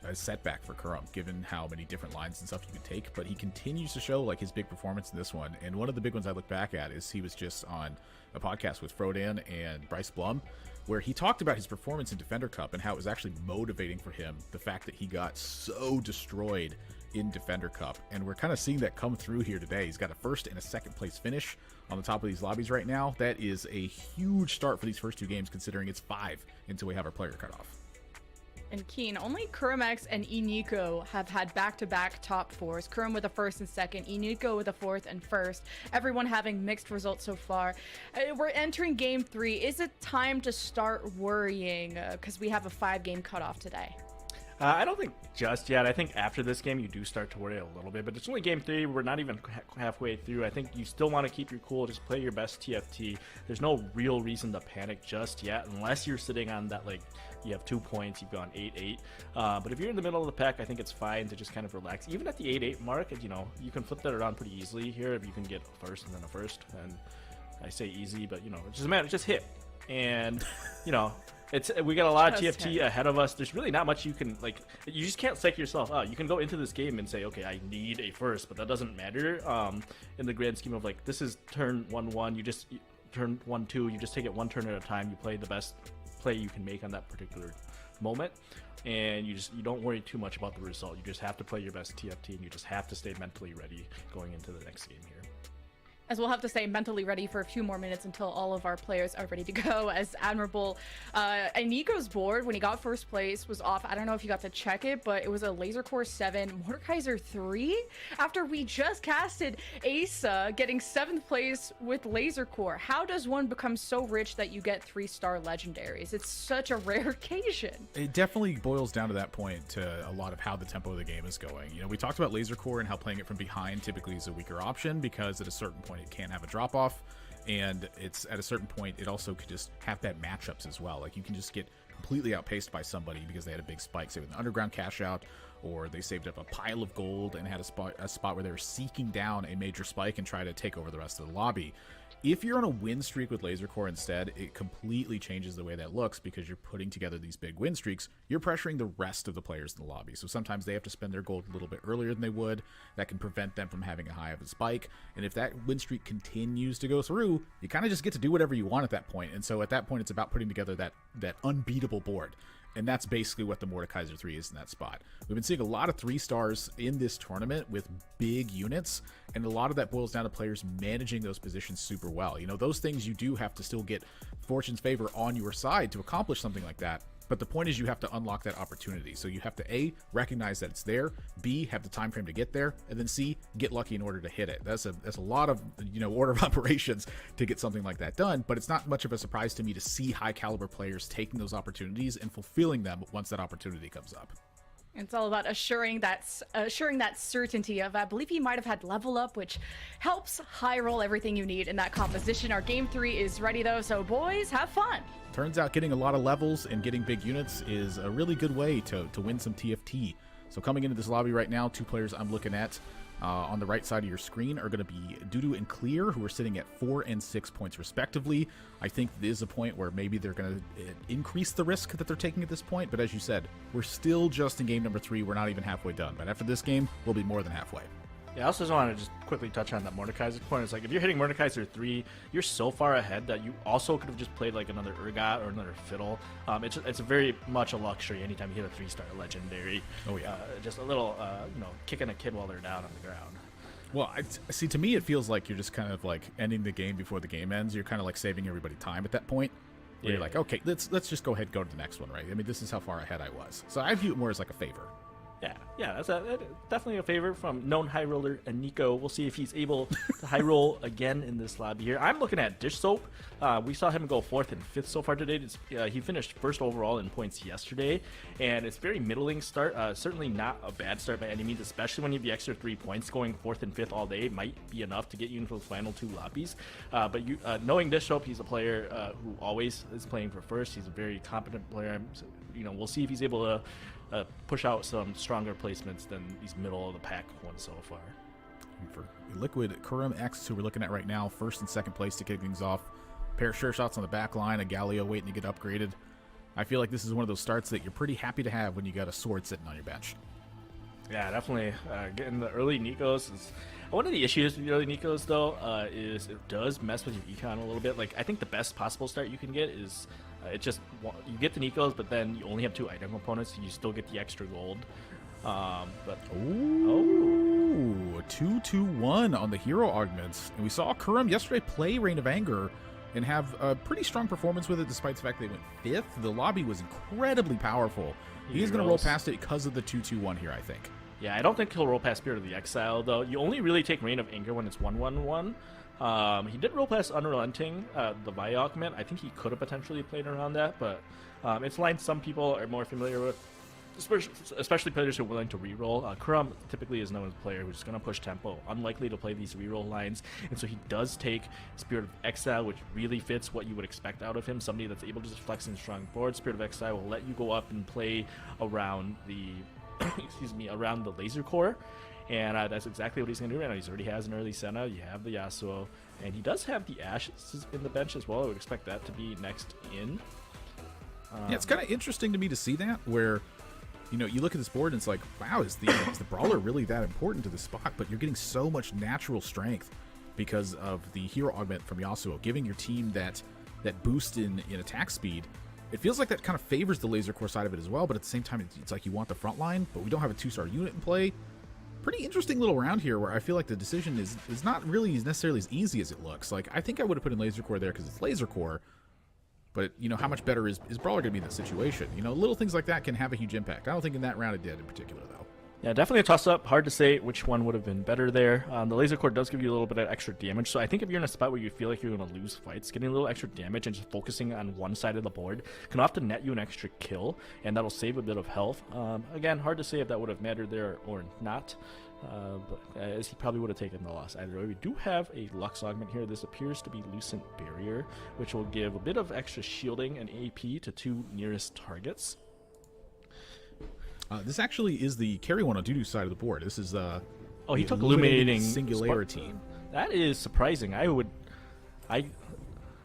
[SPEAKER 2] a setback for Kurum, given how many different lines and stuff you can take, but he continues to show like his big performance in this one. And one of the big ones I look back at is he was just on a podcast with Frodan and Bryce Blum, where he talked about his performance in Defender Cup and how it was actually motivating for him, the fact that he got so destroyed in Defender Cup. And we're kind of seeing that come through here today. He's got a first and a second place finish on the top of these lobbies right now. That is a huge start for these first 2 games, considering it's 5 until we have our player cut off.
[SPEAKER 1] And Keen, only Kurimex and Iniko have had back-to-back top 4s. Kurum with a first and second, Iniko with a fourth and first. Everyone having mixed results so far. We're entering game 3. Is it time to start worrying? Because we have a 5-game cutoff today.
[SPEAKER 3] I don't think just yet. I think after this game, you do start to worry a little bit, but it's only game 3. We're not even halfway through. I think you still want to keep your cool. Just play your best TFT. There's no real reason to panic just yet, unless you're sitting on that, like, you have 2 points, you've gone 8-8. But if you're in the middle of the pack, I think it's fine to just kind of relax. Even at the 8-8 mark, you know, you can flip that around pretty easily here if you can get a first and then a first. And I say easy, but, you know, it doesn't matter. Just hit. And, you know... we got a lot of TFT ahead of us. There's really not much you can, like, you just can't psych yourself out. You can go into this game and say, okay, I need a first, but that doesn't matter in the grand scheme of, like, this is turn 1-1. You just turn 1-2. You just take it one turn at a time. You play the best play you can make on that particular moment, and you don't worry too much about the result. You just have to play your best TFT, and you just have to stay mentally ready going into the next game here.
[SPEAKER 1] As we'll have to stay mentally ready for a few more minutes until all of our players are ready to go. As Admirable, Nico's board, when he got first place, was off. I don't know if you got to check it, but it was a Laser Core 7, Mordekaiser 3, after we just casted Asa getting 7th place with Laser Core. How does one become so rich that you get 3-star legendaries? It's such a rare occasion. It
[SPEAKER 2] definitely boils down to that point, to a lot of how the tempo of the game is going. You know, we talked about Laser Core and how playing it from behind typically is a weaker option, because at a certain point it can have a drop off, and it's at a certain point it also could just have bad matchups as well. Like, you can just get completely outpaced by somebody because they had a big spike, say with an underground cash out, or they saved up a pile of gold and had a spot where they were seeking down a major spike and try to take over the rest of the lobby. If you're on a win streak with Laser Core instead, it completely changes the way that looks, because you're putting together these big win streaks. You're pressuring the rest of the players in the lobby. So sometimes they have to spend their gold a little bit earlier than they would. That can prevent them from having a high of a spike. And if that win streak continues to go through, you kind of just get to do whatever you want at that point. And so at that point, it's about putting together that unbeatable board. And that's basically what the Mordekaiser 3 is in that spot. We've been seeing a lot of 3 stars in this tournament with big units, and a lot of that boils down to players managing those positions super well. You know, those things you do have to still get fortune's favor on your side to accomplish something like that. But the point is, you have to unlock that opportunity. So you have to A, recognize that it's there, B, have the time frame to get there, and then C, get lucky in order to hit it. That's a lot of, you know, order of operations to get something like that done. But it's not much of a surprise to me to see high caliber players taking those opportunities and fulfilling them once that opportunity comes up.
[SPEAKER 1] It's all about assuring that certainty of, I believe he might have had level up, which helps high roll everything you need in that composition. Our game 3 is ready though, so boys, have fun.
[SPEAKER 2] Turns out getting a lot of levels and getting big units is a really good way to win some TFT. So coming into this lobby right now, 2 players I'm looking at on the right side of your screen are going to be Dudu and Clear, who are sitting at 4 and 6 points respectively. I think this is a point where maybe they're going to increase the risk that they're taking at this point. But as you said, we're still just in game number 3. We're not even halfway done. But after this game, we'll be more than halfway.
[SPEAKER 3] Yeah, I also just want to just quickly touch on that Mordekaiser point. It's like, if you're hitting Mordekaiser 3, you're so far ahead that you also could have just played like another Urgot or another Fiddle. It's very much a luxury anytime you hit a 3-star legendary.
[SPEAKER 2] Oh yeah.
[SPEAKER 3] Just a little, you know, kicking a kid while they're down on the ground.
[SPEAKER 2] Well, see, to me, it feels like you're just kind of like ending the game before the game ends. You're kind of like saving everybody time at that point. Where you're like, okay, let's just go ahead and go to the next one, right? I mean, this is how far ahead I was. So I view it more as like a favor.
[SPEAKER 3] Yeah, that's definitely a favor from known high roller Nico. We'll see if he's able to high roll again in this lobby here. I'm looking at Dish Soap. We saw him go 4th and 5th so far today. He finished 1st overall in points yesterday, and it's very middling start. Certainly not a bad start by any means, especially when you have the extra 3 points. Going 4th and 5th all day might be enough to get you into the final 2 lobbies. But knowing Dish Soap, he's a player who always is playing for first. He's a very competent player. So, we'll see if he's able to push out some stronger placements than these middle of the pack ones so far.
[SPEAKER 2] For Liquid, Kurum X, who we're looking at right now, 1st and 2nd place to kick things off. Pair of sure shots on the back line, a Galio waiting to get upgraded. I feel like this is one of those starts that you're pretty happy to have when you got a sword sitting on your bench.
[SPEAKER 3] Yeah, definitely. Getting the early Nikos is one of the issues with the early Nikos, though, is it does mess with your econ a little bit. Like, I think the best possible start you can get is you get the Nikos, but then you only have 2 item components, so you still get the extra gold.
[SPEAKER 2] Ooh, 2-2-1 on the hero augments. And we saw Kurum yesterday play Reign of Anger and have a pretty strong performance with it, despite the fact they went 5th. The lobby was incredibly powerful. He's going to roll past it because of the 2-2-1 here, I think.
[SPEAKER 3] Yeah, I don't think he'll roll past Spirit of the Exile, though. You only really take Reign of Anger when it's 1-1-1. He did roll past Unrelenting, the Vi augment. I think he could have potentially played around that, but it's line some people are more familiar with, especially players who are willing to reroll. Kurum typically is known as a player who's going to push tempo, unlikely to play these reroll lines, and so he does take Spirit of Exile, which really fits what you would expect out of him, somebody that's able to just flex in strong board. Spirit of Exile will let you go up and play around the around the laser core, and that's exactly what he's going to do right now. He already has an early Senna, you have the Yasuo, and he does have the Ashes in the bench as well. I would expect that to be next in.
[SPEAKER 2] Yeah, it's kind of interesting to me to see that, where you look at this board and it's like, wow, is the brawler really that important to the spot? But you're getting so much natural strength because of the hero augment from Yasuo, giving your team that boost in attack speed. It feels like that kind of favors the laser core side of it as well, but at the same time, it's like you want the front line, but we don't have a 2-star unit in play. Pretty interesting little round here where I feel like the decision is not really necessarily as easy as it looks. Like, I think I would have put in laser core there because it's laser core, but how much better is brawler going to be in that situation? Little things like that can have a huge impact. I don't think in that round it did in particular, though.
[SPEAKER 3] Yeah, definitely a toss-up. Hard to say which one would have been better there. The laser core does give you a little bit of extra damage, so I think if you're in a spot where you feel like you're going to lose fights, getting a little extra damage and just focusing on one side of the board can often net you an extra kill, and that'll save a bit of health. Again, hard to say if that would have mattered there or not, but as he probably would have taken the loss either way. We do have a Lux augment here. This appears to be Lucent Barrier, which will give a bit of extra shielding and AP to 2 nearest targets.
[SPEAKER 2] This actually is the carry one on Dudu's side of the board. This is
[SPEAKER 3] he took Illuminating
[SPEAKER 2] Singularity.
[SPEAKER 3] That is surprising.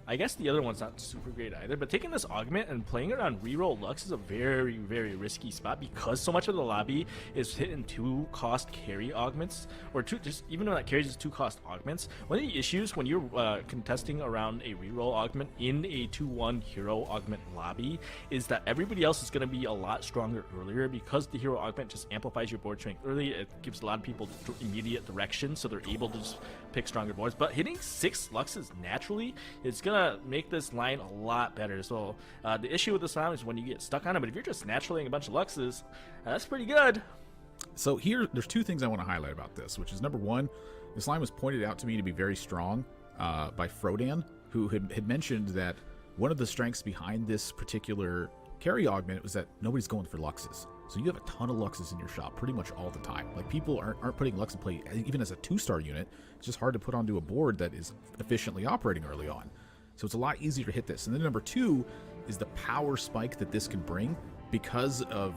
[SPEAKER 3] I guess the other one's not super great either, but taking this augment and playing it on reroll Lux is a very, very risky spot because so much of the lobby is hitting 2-cost carry augments, or even though that carries is 2-cost augments. One of the issues when you're contesting around a reroll augment in a 2-1 hero augment lobby is that everybody else is going to be a lot stronger earlier because the hero augment just amplifies your board strength early. It gives a lot of people immediate direction, so they're able to just pick stronger boards. But hitting 6 Luxes naturally is going to make this line a lot better. So the issue with this line is when you get stuck on it, but if you're just naturally a bunch of Luxes, that's pretty good.
[SPEAKER 2] So here, there's 2 things I want to highlight about this, which is number 1, this line was pointed out to me to be very strong by Frodan, who had mentioned that one of the strengths behind this particular carry augment was that nobody's going for Luxes. So you have a ton of Luxes in your shop pretty much all the time. Like, people aren't putting Lux in play even as a 2-star unit. It's just hard to put onto a board that is efficiently operating early on. So it's a lot easier to hit this. And then number 2 is the power spike that this can bring because of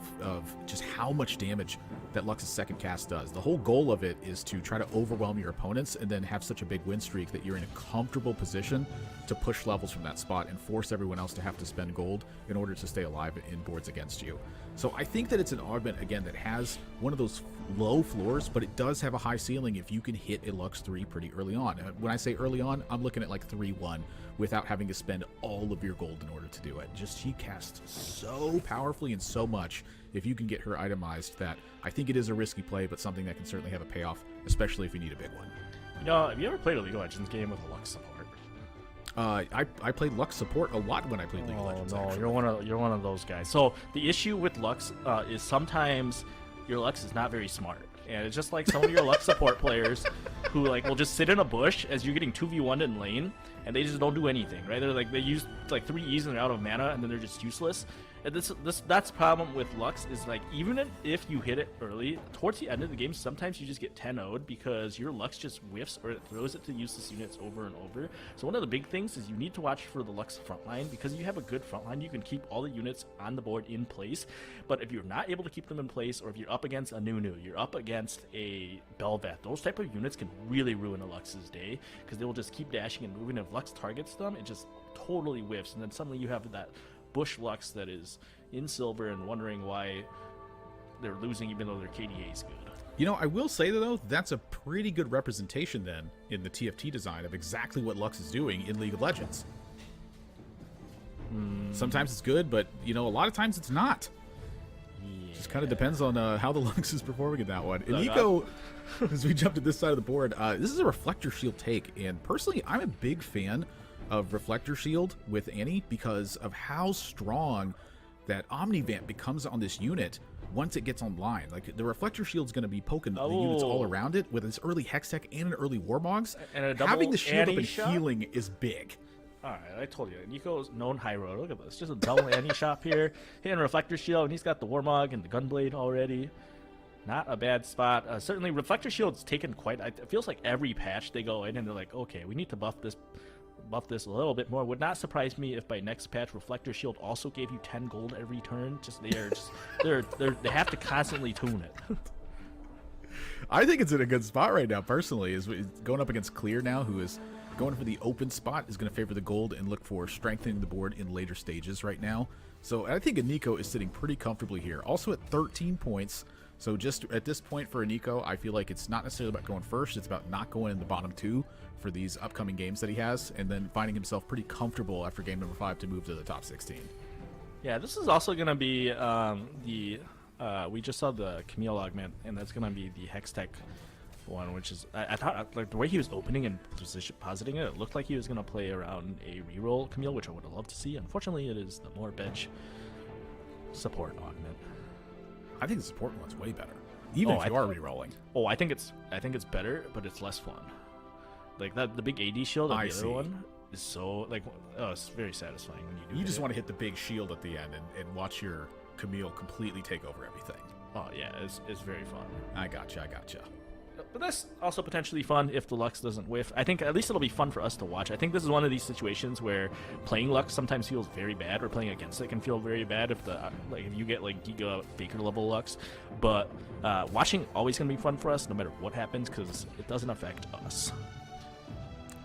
[SPEAKER 2] just how much damage that Lux's second cast does. The whole goal of it is to try to overwhelm your opponents and then have such a big win streak that you're in a comfortable position to push levels from that spot and force everyone else to have to spend gold in order to stay alive in boards against you. So I think that it's an augment, again, that has one of those low floors, but it does have a high ceiling if you can hit a Lux 3 pretty early on. When I say early on, I'm looking at like 3-1 without having to spend all of your gold in order to do it. Just, she casts so powerfully and so much if you can get her itemized that I think it is a risky play, but something that can certainly have a payoff, especially if you need a big one.
[SPEAKER 3] Have you ever played a League of Legends game with a Lux support?
[SPEAKER 2] I played Lux support a lot when I played League of Legends.
[SPEAKER 3] No, you're one of those guys. So the issue with Lux is sometimes your Lux is not very smart. And it's just like some of your Lux support players who like will just sit in a bush as you're getting 2v1 in lane, and they just don't do anything, right? They're like, they use like 3 E's and they're out of mana, and then they're just useless. And that's the problem with Lux, is like, even if you hit it early, towards the end of the game, sometimes you just get 10-0'd because your Lux just whiffs or it throws it to useless units over and over. So one of the big things is you need to watch for the Lux frontline, because if you have a good frontline, you can keep all the units on the board in place. But if you're not able to keep them in place, or if you're up against a Nunu, you're up against a Bel'Veth, those type of units can really ruin a Lux's day, because they will just keep dashing and moving. If Lux targets them, it just totally whiffs, and then suddenly you have that bush Lux that is in silver and wondering why they're losing even though their KDA is good.
[SPEAKER 2] You know, I will say though, that's a pretty good representation then in the TFT design of exactly what Lux is doing in League of Legends. Sometimes it's good, but you know, a lot of times it's not.
[SPEAKER 3] Yeah.
[SPEAKER 2] Just kind of depends on how the Lux is performing in that one. And Nico, as we jump to this side of the board, this is a Reflector Shield take, and personally, I'm a big fan of Reflector Shield with Annie because of how strong that Omnivamp becomes on this unit once it gets online. Like, the Reflector Shield's going to be poking the units all around it with its early Hextech and an early Warmogs.
[SPEAKER 3] And a
[SPEAKER 2] having the shield
[SPEAKER 3] Annie
[SPEAKER 2] up and
[SPEAKER 3] shot?
[SPEAKER 2] healing is big.
[SPEAKER 3] Alright, I told you, Nico's known high road. Look at this, just a double Annie shop here, hitting Reflector Shield, and he's got the Warmog and the Gunblade already. Not a bad spot. Certainly, Reflector Shield's taken quite. It feels like every patch they go in and they're like, okay, we need to buff this a little bit more. Would not surprise me if by next patch Reflector Shield also gave you 10 gold every turn. They have to constantly tune it.
[SPEAKER 2] I think it's in a good spot right now, personally. Is going up against Clear now, who is going for the open spot, is going to favor the gold and look for strengthening the board in later stages right now. So I think Nico is sitting pretty comfortably here. Also at 13 points. So just at this point for Nico, I feel like it's not necessarily about going first. It's about not going in the bottom 2 for these upcoming games that he has, and then finding himself pretty comfortable after game number 5 to move to the top 16.
[SPEAKER 3] Yeah, this is also going to be we just saw the Camille augment, and that's going to be the Hextech one, which is, I thought, like, the way he was opening and positing it, it looked like he was going to play around a reroll Camille, which I would have loved to see. Unfortunately, it is the more bench support augment.
[SPEAKER 2] I think the support one's way better, even if you are rerolling.
[SPEAKER 3] Oh, I think it's better, but it's less fun. Like that, the big AD shield on the other one is so, like, oh, it's very satisfying when you do.
[SPEAKER 2] You just want to hit the big shield at the end and watch your Camille completely take over everything.
[SPEAKER 3] Oh yeah, it's very fun.
[SPEAKER 2] I gotcha.
[SPEAKER 3] But that's also potentially fun if the Lux doesn't whiff. I think at least it'll be fun for us to watch. I think this is one of these situations where playing Lux sometimes feels very bad, or playing against it can feel very bad if if you get like Giga Faker level Lux. But watching always gonna be fun for us no matter what happens, because it doesn't affect us.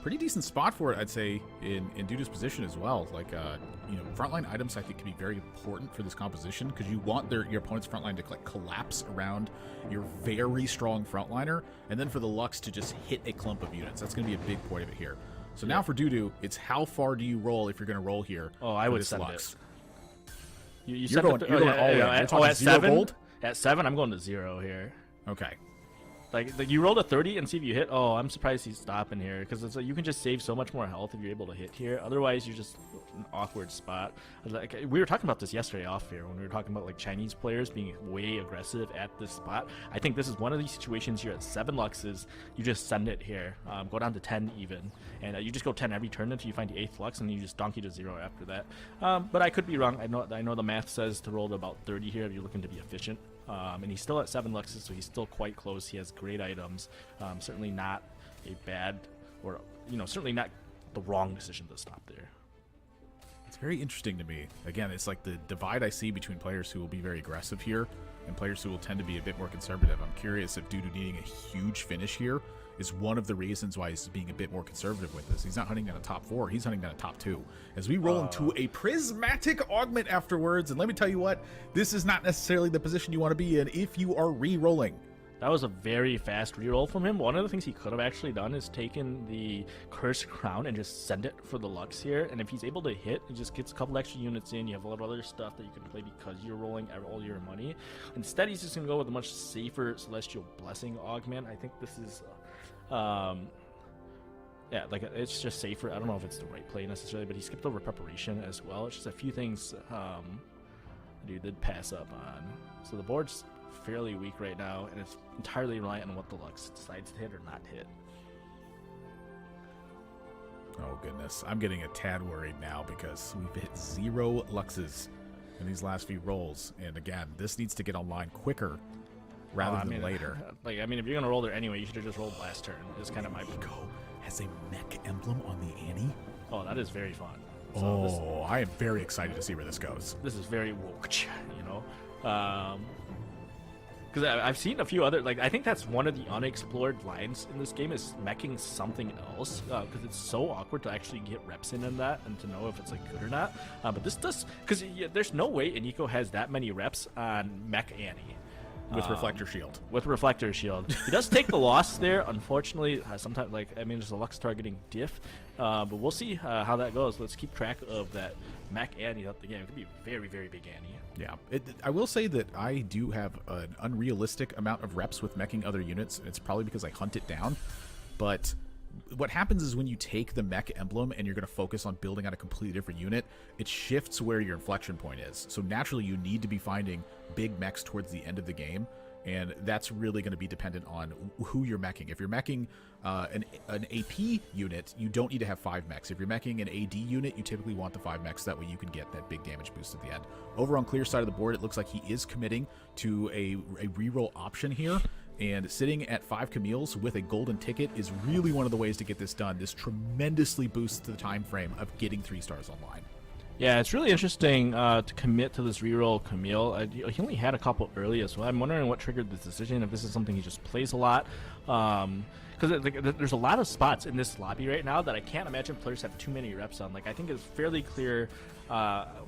[SPEAKER 2] Pretty decent spot for it, I'd say, in Dudu's position as well. Like, you know, frontline items I think can be very important for this composition, because you want your opponent's frontline to like collapse around your very strong frontliner, and then for the Lux to just hit a clump of units. That's going to be a big point of it here. So now for Dudu, it's how far do you roll if you're going to roll here?
[SPEAKER 3] Oh, I would send
[SPEAKER 2] Lux.
[SPEAKER 3] it.
[SPEAKER 2] You're going all in. You're talking
[SPEAKER 3] at
[SPEAKER 2] 0
[SPEAKER 3] 7?
[SPEAKER 2] gold?
[SPEAKER 3] At 7, I'm going to 0 here.
[SPEAKER 2] Okay.
[SPEAKER 3] Like you rolled a 30 and see if you hit. Oh, I'm surprised he's stopping here, because it's like you can just save so much more health if you're able to hit here. Otherwise, you're just an awkward spot. Like, we were talking about this yesterday off here when we were talking about like Chinese players being way aggressive at this spot. I think this is one of these situations. You're at 7 Luxes, you just send it here, go down to 10 even, and you just go 10 every turn until you find the 8th Lux, and you just donkey to 0 after that. But I could be wrong. I know the math says to roll to about 30 here if you're looking to be efficient. And he's still at 7 Luxes, so he's still quite close. He has great items. Certainly not a bad, or, you know, certainly not the wrong decision to stop there.
[SPEAKER 2] It's very interesting to me. Again, it's like the divide I see between players who will be very aggressive here and players who will tend to be a bit more conservative. I'm curious if Dudu needing a huge finish here is one of the reasons why he's being a bit more conservative with this. He's not hunting down a top 4, he's hunting down a top 2. As we roll into a prismatic augment afterwards, and let me tell you what, this is not necessarily the position you want to be in if you are re-rolling.
[SPEAKER 3] That was a very fast reroll from him. One of the things he could have actually done is taken the Cursed Crown and just send it for the Lux here. And if he's able to hit, it just gets a couple extra units in. You have a lot of other stuff that you can play because you're rolling all your money. Instead, he's just going to go with a much safer Celestial Blessing augment. I think this is... yeah, like, it's just safer. I don't know if it's the right play necessarily, but he skipped over Preparation as well. It's just a few things dude did pass up on. So the board's fairly weak right now, and it's entirely reliant on what the Lux decides to hit or not hit.
[SPEAKER 2] Oh goodness, I'm getting a tad worried now because we've hit 0 Luxes in these last few rolls, and again, this needs to get online quicker rather than later.
[SPEAKER 3] Like, I mean, if you're gonna roll there anyway, you should have just rolled last turn. Is kind of my point.
[SPEAKER 2] Nico has a mech emblem on the Annie.
[SPEAKER 3] Oh, that is very fun. So
[SPEAKER 2] I am very excited to see where this goes.
[SPEAKER 3] this is very woke, you know. Because I've seen a few other, like, I think that's one of the unexplored lines in this game is meching something else, because it's so awkward to actually get reps in that and to know if it's like good or not. But this does, because there's no way Nico has that many reps on Mech Annie.
[SPEAKER 2] With Reflector Shield.
[SPEAKER 3] With Reflector Shield. He does take the loss there, unfortunately. Sometimes, like, I mean, there's a Lux targeting diff, but we'll see how that goes. Let's keep track of that Mech Annie up the game. It could be very, very big Annie.
[SPEAKER 2] Yeah, I will say that I do have an unrealistic amount of reps with meching other units, and it's probably because I hunt it down. But what happens is when you take the mech emblem and you're going to focus on building out a completely different unit, it shifts where your inflection point is. So naturally, you need to be finding big mechs towards the end of the game, and that's really going to be dependent on who you're meching. If you're meching an AP unit, you don't need to have 5 mechs. If you're meching an AD unit, you typically want the 5 mechs. That way you can get that big damage boost at the end. Over on clear side of the board, it looks like he is committing to a reroll option here. And sitting at 5 Camille's with a golden ticket is really one of the ways to get this done. This tremendously boosts the time frame of getting 3 stars online.
[SPEAKER 3] Yeah, it's really interesting to commit to this reroll Camille. He only had a couple early as well. I'm wondering what triggered this decision, if this is something he just plays a lot. Because there's a lot of spots in this lobby right now that I can't imagine players have too many reps on. Like, I think it's fairly clear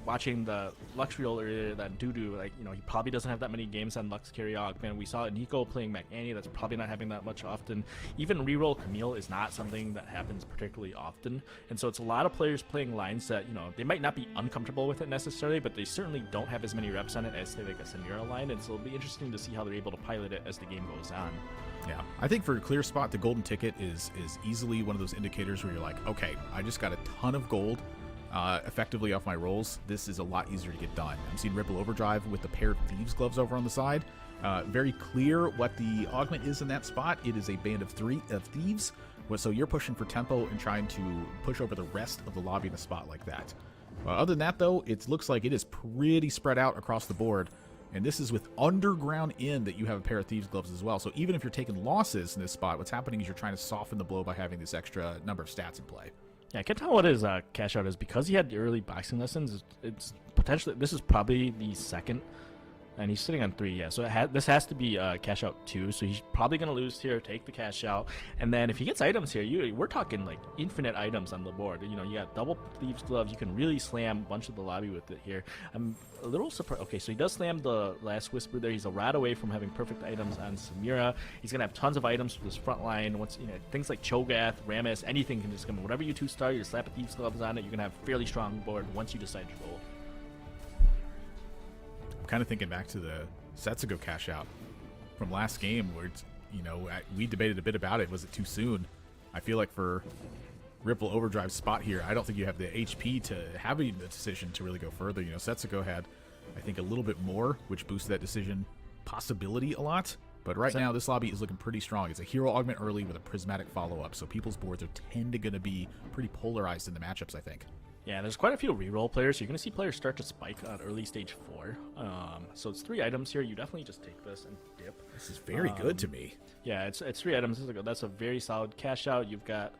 [SPEAKER 3] watching the Lux reroll earlier that Dudu, like, you know, he probably doesn't have that many games on Lux Carry Augment. We saw Nico playing Mech Annie. That's probably not happening that much often. Even reroll Camille is not something that happens particularly often. And so it's a lot of players playing lines that, you know, they might not be uncomfortable with it necessarily, but they certainly don't have as many reps on it as, say, like a Samira line. And so it'll be interesting to see how they're able to pilot it as the game goes on.
[SPEAKER 2] Yeah, I think for a clear spot, the golden ticket is easily one of those indicators where you're like, okay, I just got a ton of gold effectively off my rolls. This is a lot easier to get done. I'm seeing Ripple Overdrive with the pair of Thieves gloves over on the side. Very clear what the augment is in that spot. It is a band of Thieves. So you're pushing for tempo and trying to push over the rest of the lobby in a spot like that. Other than that, though, it looks like it is pretty spread out across the board. And this is with Underground in that you have a pair of Thieves gloves as well. So even if you're taking losses in this spot, what's happening is you're trying to soften the blow by having this extra number of stats in play.
[SPEAKER 3] Yeah, I can't tell what his cash out is because he had the early boxing lessons. It's potentially, this is probably the second, and he's sitting on 3. Yeah, so this has to be cash out 2. So he's probably gonna lose here, take the cash out, and then if he gets items here, we're talking like infinite items on the board. You know, you got double Thieves gloves. You can really slam a bunch of the lobby with it here. I'm a little surprised. Okay, so he does slam the last Whisper there. He's a rod away from having perfect items on Samira. He's gonna have tons of items for this front line. Once, you know, things like Cho'Gath, Rammus, anything can just come. Whatever you 2-star, you slap a Thieves gloves on it. You're gonna have a fairly strong board once you decide to roll.
[SPEAKER 2] I'm kind of thinking back to the Setsugo cash out from last game where it's, you know, we debated a bit about it. Was it too soon? I feel like for Ripple Overdrive spot here, I don't think you have the HP to have a decision to really go further. You know, Setsugo had, I think, a little bit more, which boosted that decision possibility a lot. But right now, this lobby is looking pretty strong. It's a hero augment early with a prismatic follow-up, so people's boards are tend to going to be pretty polarized in the matchups, I think.
[SPEAKER 3] Yeah, there's quite a few reroll players. So you're going to see players start to spike on early stage 4. So it's 3 items here. You definitely just take this and dip.
[SPEAKER 2] This is very good to me.
[SPEAKER 3] Yeah, it's 3 items. That's a very solid cash out. You've got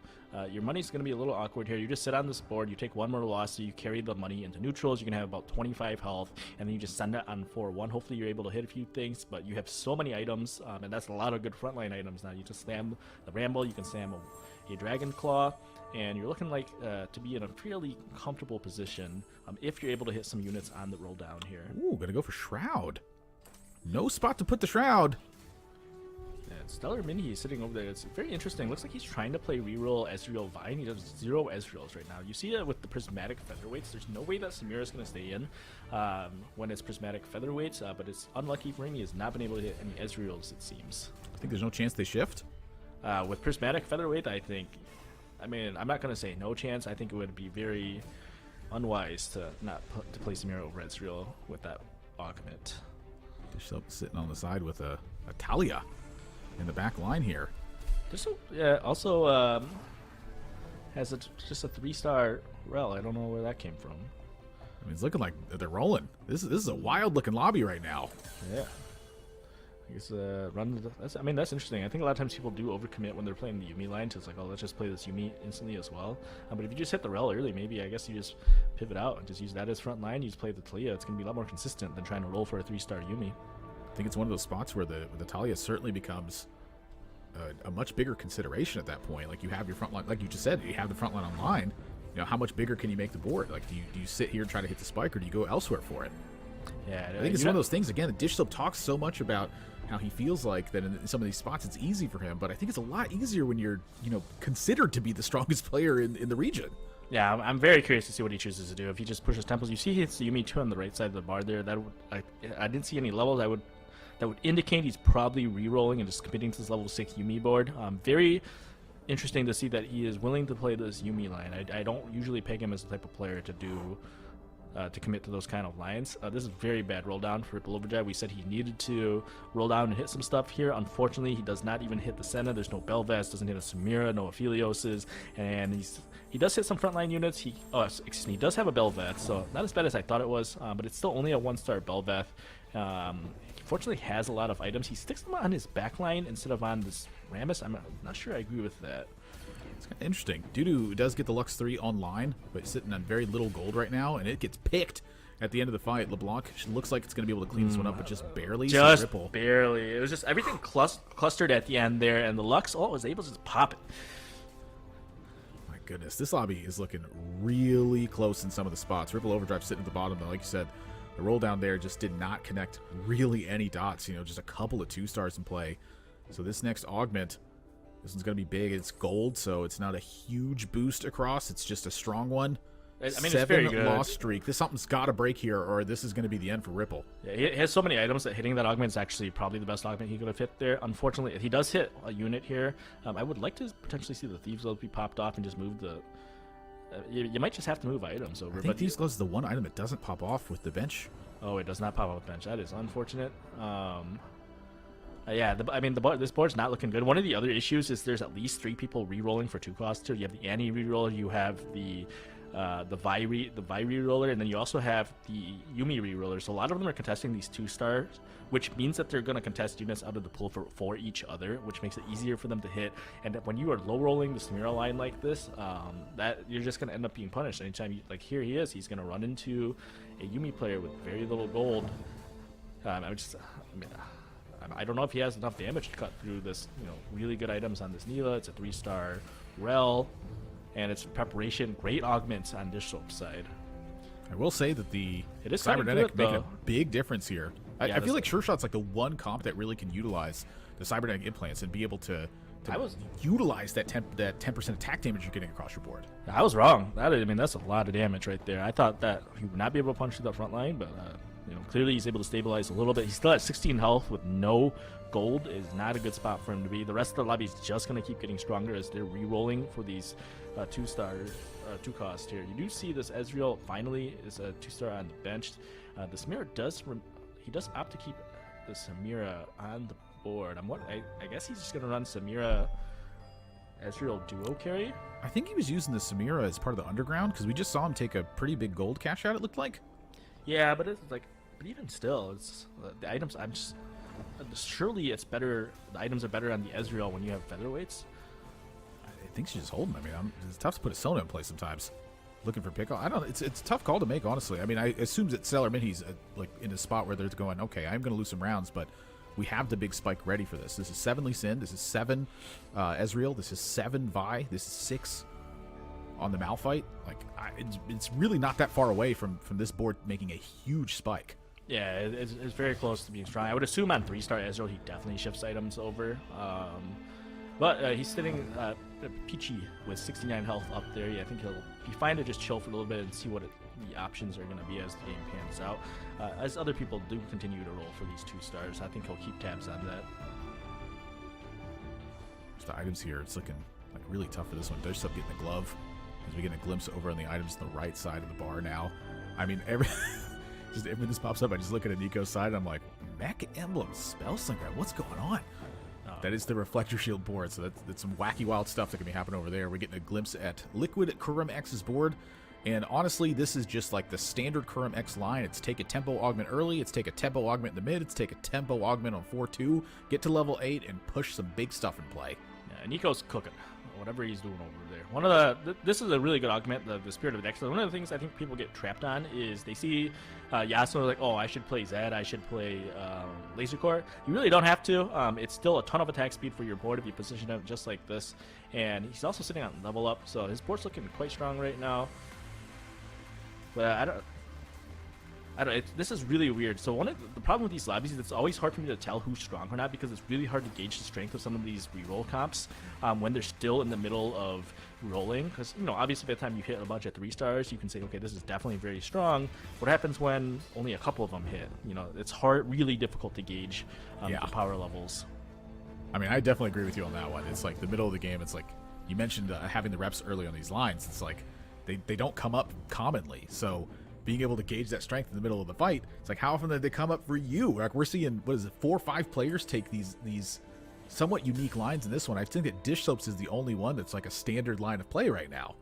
[SPEAKER 3] your money's going to be a little awkward here. You just sit on this board. You take 1 more loss, so you carry the money into neutrals. You're going to have about 25 health, and then you just send it on 4-1. Hopefully you're able to hit a few things, but you have so many items, and that's a lot of good frontline items now. You just slam the Ramble. You can slam a Dragon Claw, and you're looking like to be in a fairly comfortable position if you're able to hit some units on the roll down here.
[SPEAKER 2] Ooh, gonna go for Shroud. No spot to put the Shroud.
[SPEAKER 3] And Stellar Mini is sitting over there. It's very interesting. Looks like he's trying to play reroll Ezreal Vine. He does 0 Ezreals right now. You see that with the Prismatic Featherweights. There's no way that Samira is going to stay in when it's Prismatic Featherweights, but it's unlucky for him. He has not been able to hit any Ezreals, it seems.
[SPEAKER 2] I think there's no chance they shift.
[SPEAKER 3] With Prismatic Featherweight, I think, I mean, I'm not going to say no chance. I think it would be very unwise to not play Samira over Ezreal with that augment.
[SPEAKER 2] Digital sitting on the side with a Talia in the back line here.
[SPEAKER 3] Also has just a 3-star rel. I don't know where that came from.
[SPEAKER 2] I mean, it's looking like they're rolling. This is a wild looking lobby right now.
[SPEAKER 3] Yeah. I guess that's interesting. I think a lot of times people do overcommit when they're playing the Yuumi line to it's like, oh, let's just play this Yuumi instantly as well. But if you just hit the rel early, maybe I guess you just pivot out and just use that as front line. You just play the Talia. It's going to be a lot more consistent than trying to roll for a 3-star Yuumi.
[SPEAKER 2] I think it's one of those spots where the Talia certainly becomes a much bigger consideration at that point. Like you have your front line, like you just said, you have the front line online. You know, how much bigger can you make the board? Like, do you sit here and try to hit the spike, or do you go elsewhere for it?
[SPEAKER 3] Yeah,
[SPEAKER 2] I think it's one of those things. Again, the Digital talks so much about how he feels like that in some of these spots it's easy for him, but I think it's a lot easier when you're, considered to be the strongest player in the region.
[SPEAKER 3] Yeah, I'm very curious to see what he chooses to do. If he just pushes temples, you see he hits the Yuumi 2 on the right side of the bar there. I didn't see any levels that would indicate he's probably re-rolling and just committing to this level 6 Yuumi board. Very interesting to see that he is willing to play this Yuumi line. I don't usually peg him as the type of player to do to commit to those kind of lines. This is very bad roll down for Ripple Overdrive. We said he needed to roll down and hit some stuff here. Unfortunately, he does not even hit the Senna. There's no Belvest, doesn't hit a Samira, no Aphelioses, and he does hit some frontline units. He does have a Belveth, so not as bad as I thought it was, but it's still only a 1-star Belveth. He fortunately has a lot of items. He sticks them on his backline instead of on this Rammus. I'm not sure I agree with that.
[SPEAKER 2] It's kind of interesting. Dudu does get the Lux 3 online, but he's sitting on very little gold right now, and it gets picked at the end of the fight. LeBlanc looks like it's going to be able to clean this one up, but just barely.
[SPEAKER 3] Just barely. It was just everything clustered at the end there, and the Lux was able to just pop it.
[SPEAKER 2] My goodness, this lobby is looking really close in some of the spots. Ripple Overdrive sitting at the bottom, though, like you said. The roll down there just did not connect really any dots, just a couple of 2-stars in play. So this next augment, this one's going to be big. It's gold, so it's not a huge boost across. It's just a strong one.
[SPEAKER 3] I mean,
[SPEAKER 2] 7
[SPEAKER 3] it's very good.
[SPEAKER 2] Loss streak. Something's got to break here, or this is going to be the end for Ripple.
[SPEAKER 3] Yeah, he has so many items that hitting that augment is actually probably the best augment he could have hit there. Unfortunately, he does hit a unit here. I would like to potentially see the Thieves Gloves be popped off and just move the... you might just have to move items over.
[SPEAKER 2] I think Thieves Gloves is the one item that doesn't pop off with the bench.
[SPEAKER 3] Oh, it does not pop off bench. That is unfortunate. This board's not looking good. One of the other issues is there's at least 3 people re-rolling for 2 costs here. You have the Annie re-roller, you have the Vi re-roller, and then you also have the Yuumi re-roller. So a lot of them are contesting these 2-stars, which means that they're going to contest units out of the pool for each other, which makes it easier for them to hit. And when you are low rolling the Samira line like this, that you're just going to end up being punished. Anytime here he is, he's going to run into a Yuumi player with very little gold. I don't know if he has enough damage to cut through this, really good items on this Neela. It's a 3-star Rel, and it's preparation. Great augments on Digital side.
[SPEAKER 2] I will say that the
[SPEAKER 3] Cybernetic
[SPEAKER 2] making a big difference here.
[SPEAKER 3] Yeah,
[SPEAKER 2] I feel like Sure Shot's like the one comp that really can utilize the cybernetic implants and be able to utilize that 10% attack damage you're getting across your board.
[SPEAKER 3] I was wrong. That's a lot of damage right there. I thought that he would not be able to punch through that front line, but clearly he's able to stabilize a little bit. He's still at 16 health with no gold. Is not a good spot for him to be. The rest of the lobby is just going to keep getting stronger as they're re-rolling for these 2-star 2-cost here. You do see this Ezreal finally is a 2-star on the bench. The Samira does opt to keep the Samira on the board. I guess he's just going to run Samira Ezreal duo carry. I
[SPEAKER 2] think he was using the Samira as part of the underground because we just saw him take a pretty big gold cash out, it looked like.
[SPEAKER 3] Yeah, but but even still, it's the items. Surely it's better. The items are better on the Ezreal when you have featherweights.
[SPEAKER 2] I think she's just holding. It's tough to put a Sona in place sometimes. Looking for pick. I don't know. It's a tough call to make, honestly. I assume that Sailor Minnie's in a spot where they're going, okay, I'm going to lose some rounds, but we have the big spike ready for this. This is 7 Lee Sin. This is 7 Ezreal. This is 7 Vi. This is 6 on the Malphite. It's really not that far away from this board making a huge spike.
[SPEAKER 3] Yeah, it's very close to being strong. I would assume on 3-star Ezreal he definitely shifts items over. But he's sitting Peachy with 69 health up there. Yeah, I think he'll be fine to just chill for a little bit and see what the options are going to be as the game pans out. As other people do continue to roll for these 2-stars, I think he'll keep tabs on that.
[SPEAKER 2] Just the items here, it's looking really tough for this one. There's up getting the glove as we get a glimpse over on the items on the right side of the bar now. Just when this pops up, I just look at Nico's side and I'm like, Mech Emblem Spellslinger, what's going on? That is the Reflector Shield board, so that's some wacky wild stuff that can be happening over there. We're getting a glimpse at Liquid Kurum X's board, and honestly, this is just like the standard Kurum X line. It's take a tempo augment early, it's take a tempo augment in the mid, it's take a tempo augment on 4-2, get to level 8, and push some big stuff in play.
[SPEAKER 3] Yeah, Nico's cooking. Whatever he's doing over there. One of this is a really good augment, the Spirit of Excellence. One of the things I think people get trapped on is they see Yasuo like, oh, I should play Zed, I should play Laser Core. You really don't have to. It's still a ton of attack speed for your board if you position him just like this. And he's also sitting on level up, so his board's looking quite strong right now. But I don't. This is really weird. So the problem with these lobbies is it's always hard for me to tell who's strong or not because it's really hard to gauge the strength of some of these reroll comps when they're still in the middle of rolling. Because obviously by the time you hit a bunch of 3 stars, you can say, okay, this is definitely very strong. What happens when only a couple of them hit? It's hard, really difficult to gauge the power levels.
[SPEAKER 2] I mean, I definitely agree with you on that one. It's like the middle of the game. It's like you mentioned having the reps early on these lines. It's like they don't come up commonly, so being able to gauge that strength in the middle of the fight, it's like how often did they come up for you? Like we're seeing, 4 or 5 players take these somewhat unique lines in this one. I think that Dish Soaps is the only one that's like a standard line of play right now.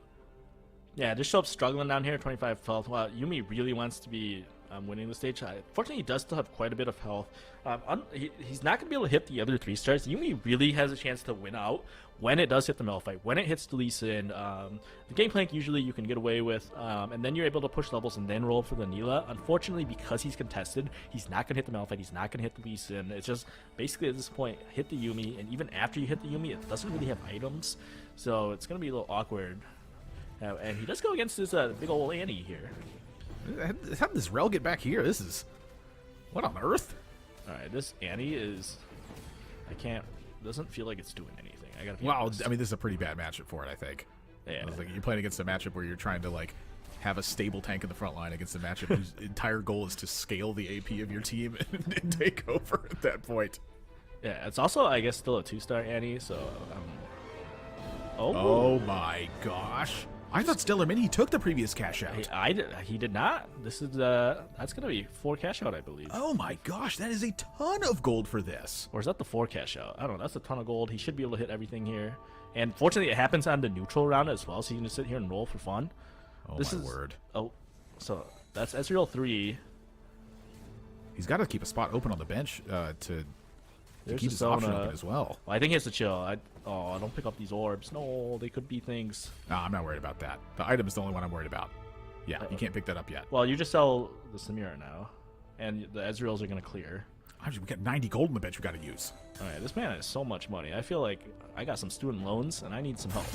[SPEAKER 3] Yeah, Dish Soap's struggling down here, 25 health. Wow, Yuumi really wants to be winning the stage. Fortunately, he does still have quite a bit of health. He's not going to be able to hit the other 3 stars. Yuumi really has a chance to win out when it does hit the Malphite, when it hits the Lee Sin. The game plank usually you can get away with, and then you're able to push levels and then roll for the Neela. Unfortunately, because he's contested, he's not going to hit the Malphite, he's not going to hit the Lee Sin. It's just basically at this point, hit the Yuumi, and even after you hit the Yuumi, it doesn't really have items, so it's going to be a little awkward. And he does go against this big old Annie here.
[SPEAKER 2] How did this Rel get back here? This is... what on earth?
[SPEAKER 3] Alright, this Annie is... doesn't feel like it's doing anything. I gotta be
[SPEAKER 2] wow,
[SPEAKER 3] honest.
[SPEAKER 2] I mean, this is a pretty bad matchup for it, I think.
[SPEAKER 3] Yeah.
[SPEAKER 2] I was like, you're playing against a matchup where you're trying to, like, have a stable tank in the front line against a matchup whose entire goal is to scale the AP of your team and take over at that point.
[SPEAKER 3] Yeah, it's also, I guess, still a 2-star Annie, so...
[SPEAKER 2] Oh my gosh. I thought Stellar Mini took the previous cash out.
[SPEAKER 3] He did not. This is that's gonna be 4 cash out, I believe.
[SPEAKER 2] Oh my gosh, that is a ton of gold for this.
[SPEAKER 3] Or is that the 4 cash out? I don't know. That's a ton of gold. He should be able to hit everything here. And fortunately, it happens on the neutral round as well, so you can just sit here and roll for fun.
[SPEAKER 2] Oh my word.
[SPEAKER 3] Oh, so that's Ezreal 3.
[SPEAKER 2] He's got to keep a spot open on the bench to keep his
[SPEAKER 3] Zona
[SPEAKER 2] option open as well.
[SPEAKER 3] I think he has to chill. I don't pick up these orbs. No, they could be things.
[SPEAKER 2] No, I'm not worried about that. The item is the only one I'm worried about. Yeah, you can't pick that up yet.
[SPEAKER 3] Well, you just sell the Samira now, and the Ezreals are going to clear.
[SPEAKER 2] We got 90 gold on the bench we got to use.
[SPEAKER 3] All right, this man has so much money. I feel like I got some student loans, and I need some help.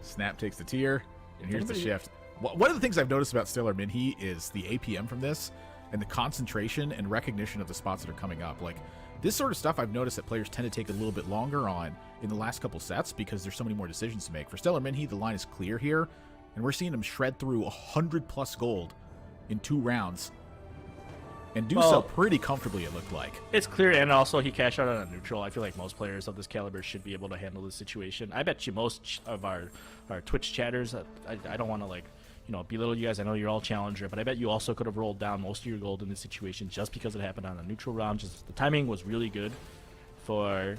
[SPEAKER 2] Snap takes the tier, and here's the shift. One of the things I've noticed about Stellar Minhee is the APM from this, and the concentration and recognition of the spots that are coming up. Like, this sort of stuff I've noticed that players tend to take a little bit longer on in the last couple sets because there's so many more decisions to make. For Stellar Minhee, the line is clear here, and we're seeing him shred through 100+ gold in 2 rounds. And do so pretty comfortably, it looked like.
[SPEAKER 3] It's clear, and also he cashed out on a neutral. I feel like most players of this caliber should be able to handle this situation. I bet you most of our Twitch chatters, I don't want to, like, belittle you guys. I know you're all challenger, but I bet you also could have rolled down most of your gold in this situation just because it happened on a neutral round. Just the timing was really good for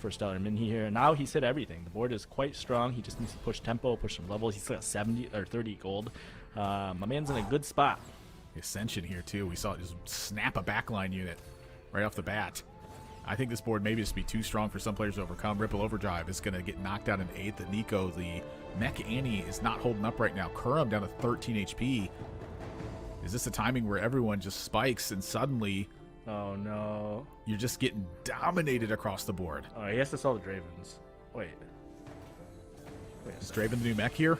[SPEAKER 3] Stellar Minhee here. And now he's hit everything. The board is quite strong. He just needs to push tempo, push some levels. He's got 70 or 30 gold. My man's in a good spot.
[SPEAKER 2] Ascension here too. We saw it just snap a backline unit right off the bat. I think this board maybe just be too strong for some players to overcome. Ripple Overdrive is going to get knocked out in 8th. And Nico, the Mech Annie, is not holding up right now. Kurum down to 13 HP. Is this a timing where everyone just spikes and suddenly...
[SPEAKER 3] oh no.
[SPEAKER 2] You're just getting dominated across the board.
[SPEAKER 3] Oh, he has to sell the Dravens. Wait
[SPEAKER 2] Is Draven the new mech here?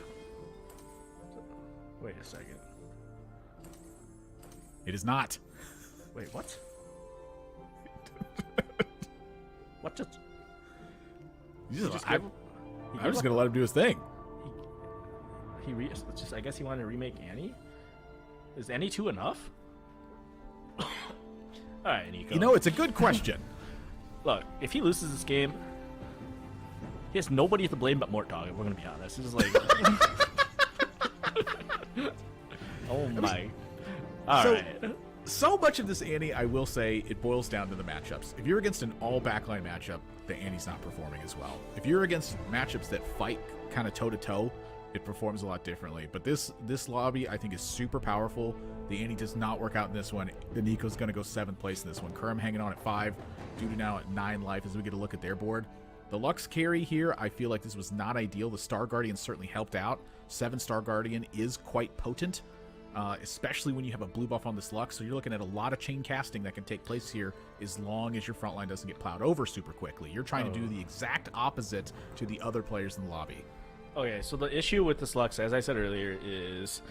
[SPEAKER 3] Wait a second.
[SPEAKER 2] It is not.
[SPEAKER 3] Wait, what? What just...
[SPEAKER 2] I'm just going to let him do his thing.
[SPEAKER 3] I guess he wanted to remake Annie? Is Annie 2 enough? Alright, Nico.
[SPEAKER 2] It's a good question.
[SPEAKER 3] Look, if he loses this game, he has nobody to blame but Mortdog, if we're going to be honest. It's just like... Oh my. All
[SPEAKER 2] So-
[SPEAKER 3] right.
[SPEAKER 2] So much of this Annie, I will say, it boils down to the matchups. If you're against an all backline matchup, the Annie's not performing as well. If you're against matchups that fight kind of toe to toe, it performs a lot differently. But this lobby, I think, is super powerful. The Annie does not work out in this one. The Nico's going to go 7th place in this one. Kerm hanging on at 5, Dudu now at 9 life as we get a look at their board. The Lux carry here, I feel like this was not ideal. The Star Guardian certainly helped out. 7 Star Guardian is quite potent. Especially when you have a blue buff on this Lux. So you're looking at a lot of chain casting that can take place here as long as your front line doesn't get plowed over super quickly. You're trying to do the exact opposite to the other players in the lobby.
[SPEAKER 3] Okay, so the issue with this Lux, as I said earlier, is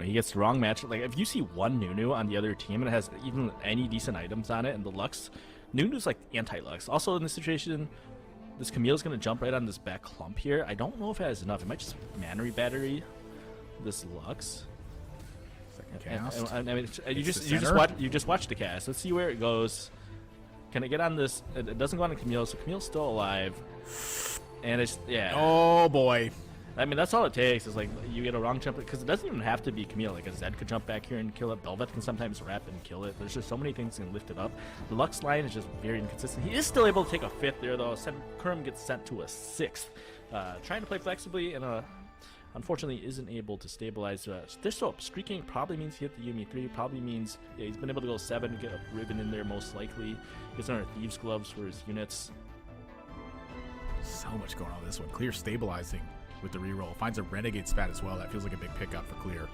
[SPEAKER 3] he gets the wrong match. Like, if you see one Nunu on the other team and it has even any decent items on it, and the Lux, Nunu's like anti-Lux. Also in this situation, this Camille's going to jump right on this back clump here. I don't know if it has enough. It might just Mannery battery this Lux.
[SPEAKER 2] Cast.
[SPEAKER 3] I mean, you
[SPEAKER 2] center.
[SPEAKER 3] just watch the cast. Let's see where it goes. Can it get on this? It doesn't go on Camille, so Camille's still alive. And it's
[SPEAKER 2] Oh boy.
[SPEAKER 3] I mean, that's all it takes is like you get a wrong jump because it doesn't even have to be Camille. Like a Zed could jump back here and kill it. Belvet can sometimes wrap and kill it. There's just so many things that can lift it up. The Lux line is just very inconsistent. He is still able to take a 5th there though. Kurum gets sent to a 6th. Trying to play flexibly and unfortunately isn't able to stabilize. This streaking probably means he hit the Yumi 3. Probably means he's been able to go 7, get a Ribbon in there most likely. Gets another Thieves Gloves for his units.
[SPEAKER 2] So much going on with this one. Clear stabilizing with the reroll. Finds a Renegade Spat as well. That feels like a big pickup for Clear.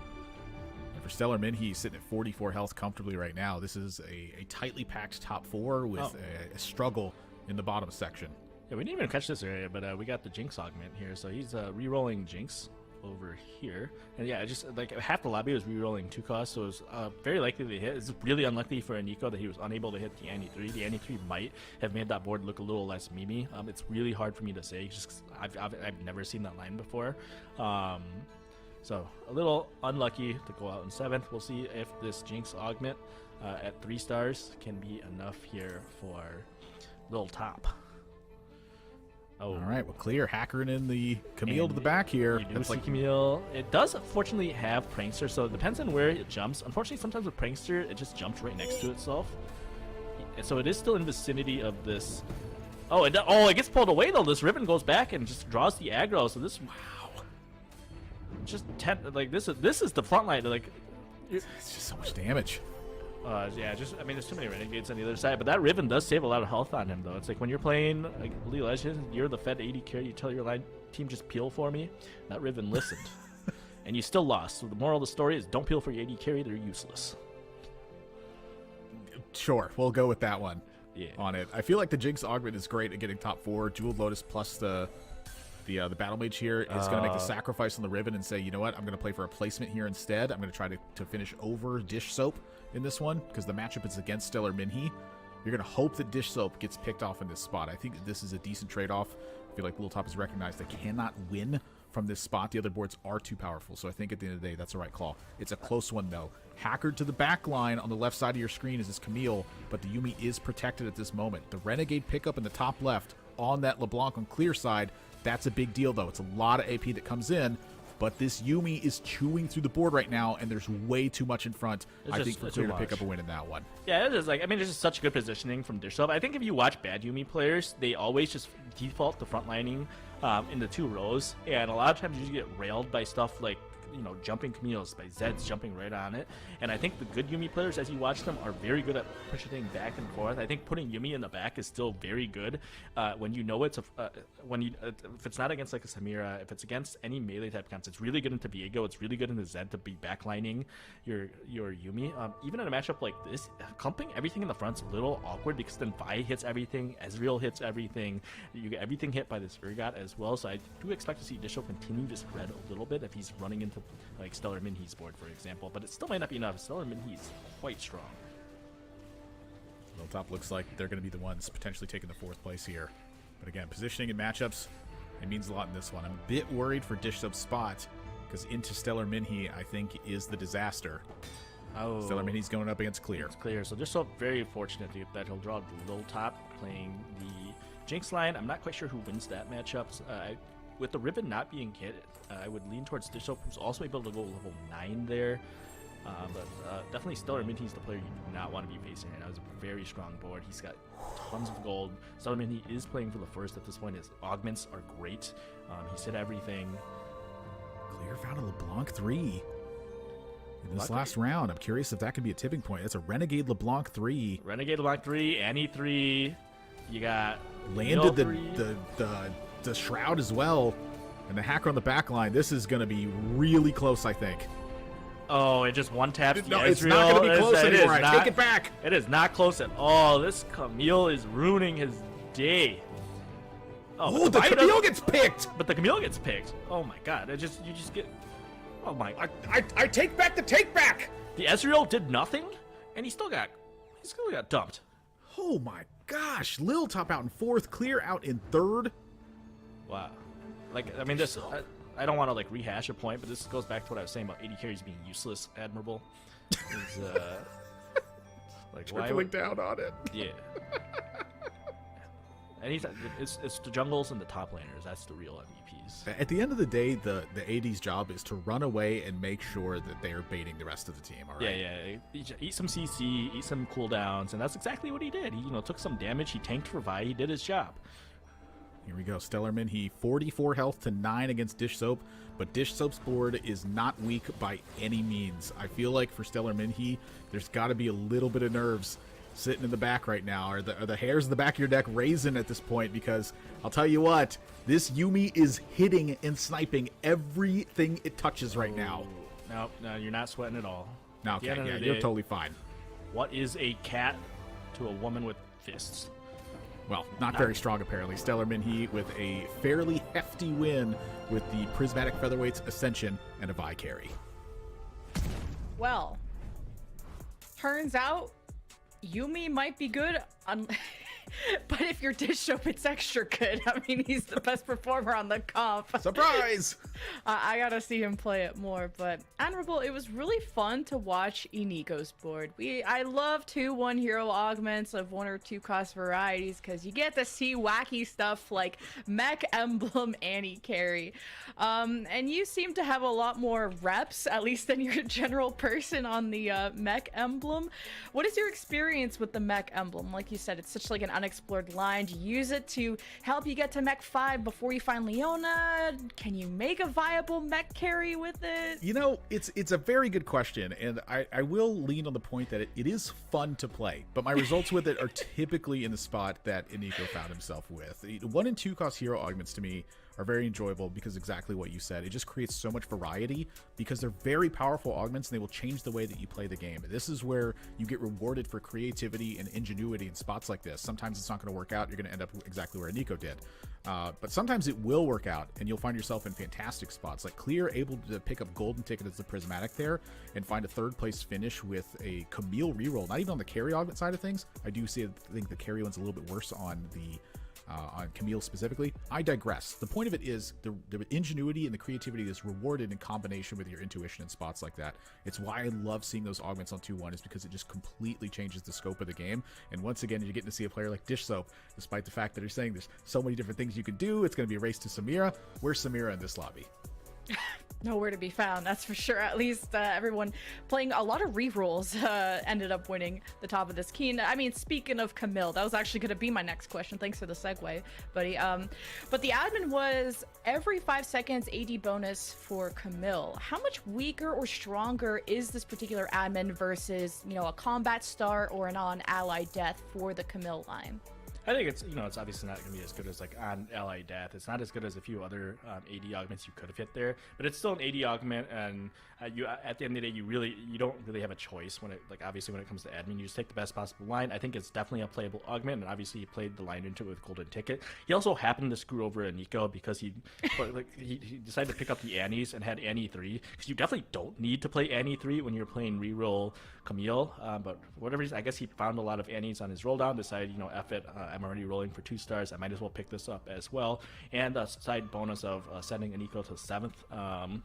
[SPEAKER 2] And for Stellar Min, he's sitting at 44 health comfortably right now. This is a tightly packed top 4 with a struggle in the bottom section.
[SPEAKER 3] Yeah, we didn't even catch this area, but we got the Jinx augment here. So he's re-rolling Jinx over here. And yeah, just like half the lobby was re-rolling 2 costs, so it was very likely to hit. It's really unlucky for Nico that he was unable to hit the Annie 3. The Annie 3 might have made that board look a little less memey. It's really hard for me to say, just 'cause I've never seen that line before. So a little unlucky to go out in 7th. We'll see if this Jinx augment at 3 stars can be enough here for Little Top.
[SPEAKER 2] All right, well, Clear hackering in the Camille to the back here.
[SPEAKER 3] You do
[SPEAKER 2] That's
[SPEAKER 3] see
[SPEAKER 2] like
[SPEAKER 3] Camille. It does unfortunately have Prankster, so it depends on where it jumps. Unfortunately, sometimes with Prankster, it just jumps right next to itself. So it is still in vicinity of this. Oh, it gets pulled away though. This Ribbon goes back and just draws the aggro. So this, wow, just this is the front line. Like,
[SPEAKER 2] it's just so much damage.
[SPEAKER 3] yeah, I mean, there's too many Renegades on the other side, but that Riven does save a lot of health on him, though. It's like when you're playing like League of Legends, you're the Fed 80 carry, you tell your line team just peel for me. That Riven listened, and you still lost. So the moral of the story is don't peel for your 80 carry; they're useless.
[SPEAKER 2] Sure, we'll go with that one.
[SPEAKER 3] Yeah.
[SPEAKER 2] On it. I feel like the Jinx augment is great at getting top 4. Jeweled Lotus plus the Battle Mage here is going to make the sacrifice on the Ribbon and say, you know what, I'm going to play for a placement here instead. I'm going to try to finish over Dish Soap in this one because the matchup is against Stellar Minhee. You're going to hope that Dish Soap gets picked off in this spot. I think that this is a decent trade-off. I feel like Little Top has recognized they cannot win from this spot. The other boards are too powerful, so I think at the end of the day, that's the right call. It's a close one, though. Hackered to the back line on the left side of your screen is this Camille, but the Yumi is protected at this moment. The Renegade pickup in the top left on that LeBlanc on clear side, that's a big deal, though. It's a lot of AP that comes in, but this Yumi is chewing through the board right now, and there's way too much in front, I think, for Clear to pick up a win in that one.
[SPEAKER 3] Yeah, it is like, I mean, it's just such good positioning from Dish Soap. I think if you watch bad Yumi players, they always just default to frontlining in the 2 rows, and a lot of times you just get railed by stuff like, you know, jumping Camille's, by Zeds jumping right on it. And I think the good Yumi players, as you watch them, are very good at pushing things back and forth. I think putting Yumi in the back is still very good when you know it's if it's not against like a Samira, if it's against any melee type counts, it's really good into Viego, it's really good into Zed to be backlining your Yumi. Even in a matchup like this, clumping everything in the front's a little awkward because then Vi hits everything, Ezreal hits everything, you get everything hit by this Urgot as well. So I do expect to see Disho continue to spread a little bit if he's running into like Stellar Minhee's board, for example, but it still might not be enough. Stellar Minhee's quite strong.
[SPEAKER 2] Little Top looks like they're going to be the ones potentially taking the 4th place here. But again, positioning and matchups, it means a lot in this one. I'm a bit worried for Dish Soap's spot because into Stellar Minhee, I think, is the disaster.
[SPEAKER 3] Oh,
[SPEAKER 2] Stellar Minhee's going up against Clear.
[SPEAKER 3] It's Clear, so Dish Soap very fortunate that he'll draw the Little Top playing the Jinx line. I'm not quite sure who wins that matchup. With the Ribbon not being hit, I would lean towards Dish Soap, who's also able to go level 9 there. But definitely Stellar Minty's the player you do not want to be facing right now. It's a very strong board. He's got tons of gold. Stellar Minty is playing for the first at this point. His augments are great. He's hit everything.
[SPEAKER 2] Clear found a LeBlanc 3 in this last round. I'm curious if that could be a tipping point. That's a Renegade LeBlanc 3.
[SPEAKER 3] Renegade LeBlanc 3, Annie 3. You got
[SPEAKER 2] Landed
[SPEAKER 3] Camille 3.
[SPEAKER 2] the Shroud as well. And the Hacker on the back line. This is going to be really close, I think.
[SPEAKER 3] Oh, it just one taps the
[SPEAKER 2] No,
[SPEAKER 3] Ezreal.
[SPEAKER 2] it's not going to be close anymore. I take it back.
[SPEAKER 3] It is not close at all. This Camille is ruining his day.
[SPEAKER 2] Oh, the Camille gets picked.
[SPEAKER 3] But the Camille gets picked. Oh my god! You just get. Oh my!
[SPEAKER 2] I take back the take back.
[SPEAKER 3] The Ezreal did nothing, and he still got dumped.
[SPEAKER 2] Oh my gosh! Lil top out in 4th, Clear out in 3rd.
[SPEAKER 3] Wow. Like, I mean, this. I don't want to like rehash a point, but this goes back to what I was saying about AD carries being useless, admirable. Like
[SPEAKER 2] Trickling down on it.
[SPEAKER 3] Yeah. And it's the jungles and the top laners. That's the real MVPs.
[SPEAKER 2] At the end of the day, the AD's job is to run away and make sure that they are baiting the rest of the team. All right.
[SPEAKER 3] Yeah. Eat some CC, eat some cooldowns, and that's exactly what he did. He took some damage. He tanked for Vi. He did his job.
[SPEAKER 2] Here we go. Stellarman, he 44 health to 9 against Dish Soap, but Dish Soap's board is not weak by any means. I feel like for Stellarman, there's got to be a little bit of nerves sitting in the back right now. Are the hairs in the back of your deck raising at this point? Because I'll tell you what, this Yuumi is hitting and sniping everything it touches right now.
[SPEAKER 3] No, you're not sweating at all.
[SPEAKER 2] No, okay, yeah, you're totally fine.
[SPEAKER 3] What is a cat to a woman with fists?
[SPEAKER 2] Well, not very strong, apparently. Stellar Minhee with a fairly hefty win with the Prismatic Featherweight's Ascension and a Vi carry.
[SPEAKER 1] Well, turns out Yuumi might be good, but if you're Dish Soap, it's extra good. I mean, he's the best performer on the comp.
[SPEAKER 2] Surprise!
[SPEAKER 1] I gotta see him play it more, but admirable. It was really fun to watch Iniko's board. I love 2/1 hero augments of 1 or 2 cost varieties because you get to see wacky stuff like Mech Emblem Annie carry. And you seem to have a lot more reps, at least than your general person on the Mech Emblem. What is your experience with the Mech Emblem? Like you said, it's such like an unexplored line. Do you use it to help you get to Mech 5 before you find Leona? Can you make a viable mech carry with it?
[SPEAKER 2] You know, it's a very good question, and I will lean on the point that it is fun to play, but my results with it are typically in the spot that Iniko found himself with. 1 and 2 cost hero augments to me are very enjoyable because exactly what you said. It just creates so much variety because they're very powerful augments and they will change the way that you play the game. This is where you get rewarded for creativity and ingenuity in spots like this. Sometimes it's not going to work out. You're going to end up exactly where Nico did. But sometimes it will work out and you'll find yourself in fantastic spots. Like Clear able to pick up golden ticket as the Prismatic there and find a 3rd place finish with a Camille reroll. Not even on the carry augment side of things. I do think the carry one's a little bit worse on Camille specifically. I digress. The point of it is the ingenuity and the creativity is rewarded in combination with your intuition in spots like that. It's why I love seeing those augments on 2-1 is because it just completely changes the scope of the game. And once again, you're getting to see a player like Dish Soap, despite the fact that they're saying there's so many different things you can do. It's going to be a race to Samira. Where's Samira in this lobby?
[SPEAKER 1] Nowhere to be found, that's for sure. At least everyone playing a lot of rerolls ended up winning the top of this keen. I mean, speaking of Camille, that was actually going to be my next question. Thanks for the segue, buddy. But the admin was every 5 seconds AD bonus for Camille. How much weaker or stronger is this particular admin versus, a combat star or an on-ally death for the Camille line?
[SPEAKER 3] I think it's obviously not going to be as good as like on ally death. It's not as good as a few other AD augments you could have hit there, but it's still an AD augment, and you at the end of the day you don't really have a choice when obviously when it comes to admin, you just take the best possible line. I think it's definitely a playable augment, and obviously he played the line into it with golden ticket. He also happened to screw over Nico because he decided to pick up the Annies and had Annie 3 because you definitely don't need to play Annie 3 when you're playing reroll Camille, but for whatever reason, I guess he found a lot of Annies on his roll down, decided F it, I'm already rolling for 2 stars. I might as well pick this up as well. And a side bonus of sending an eco to 7th.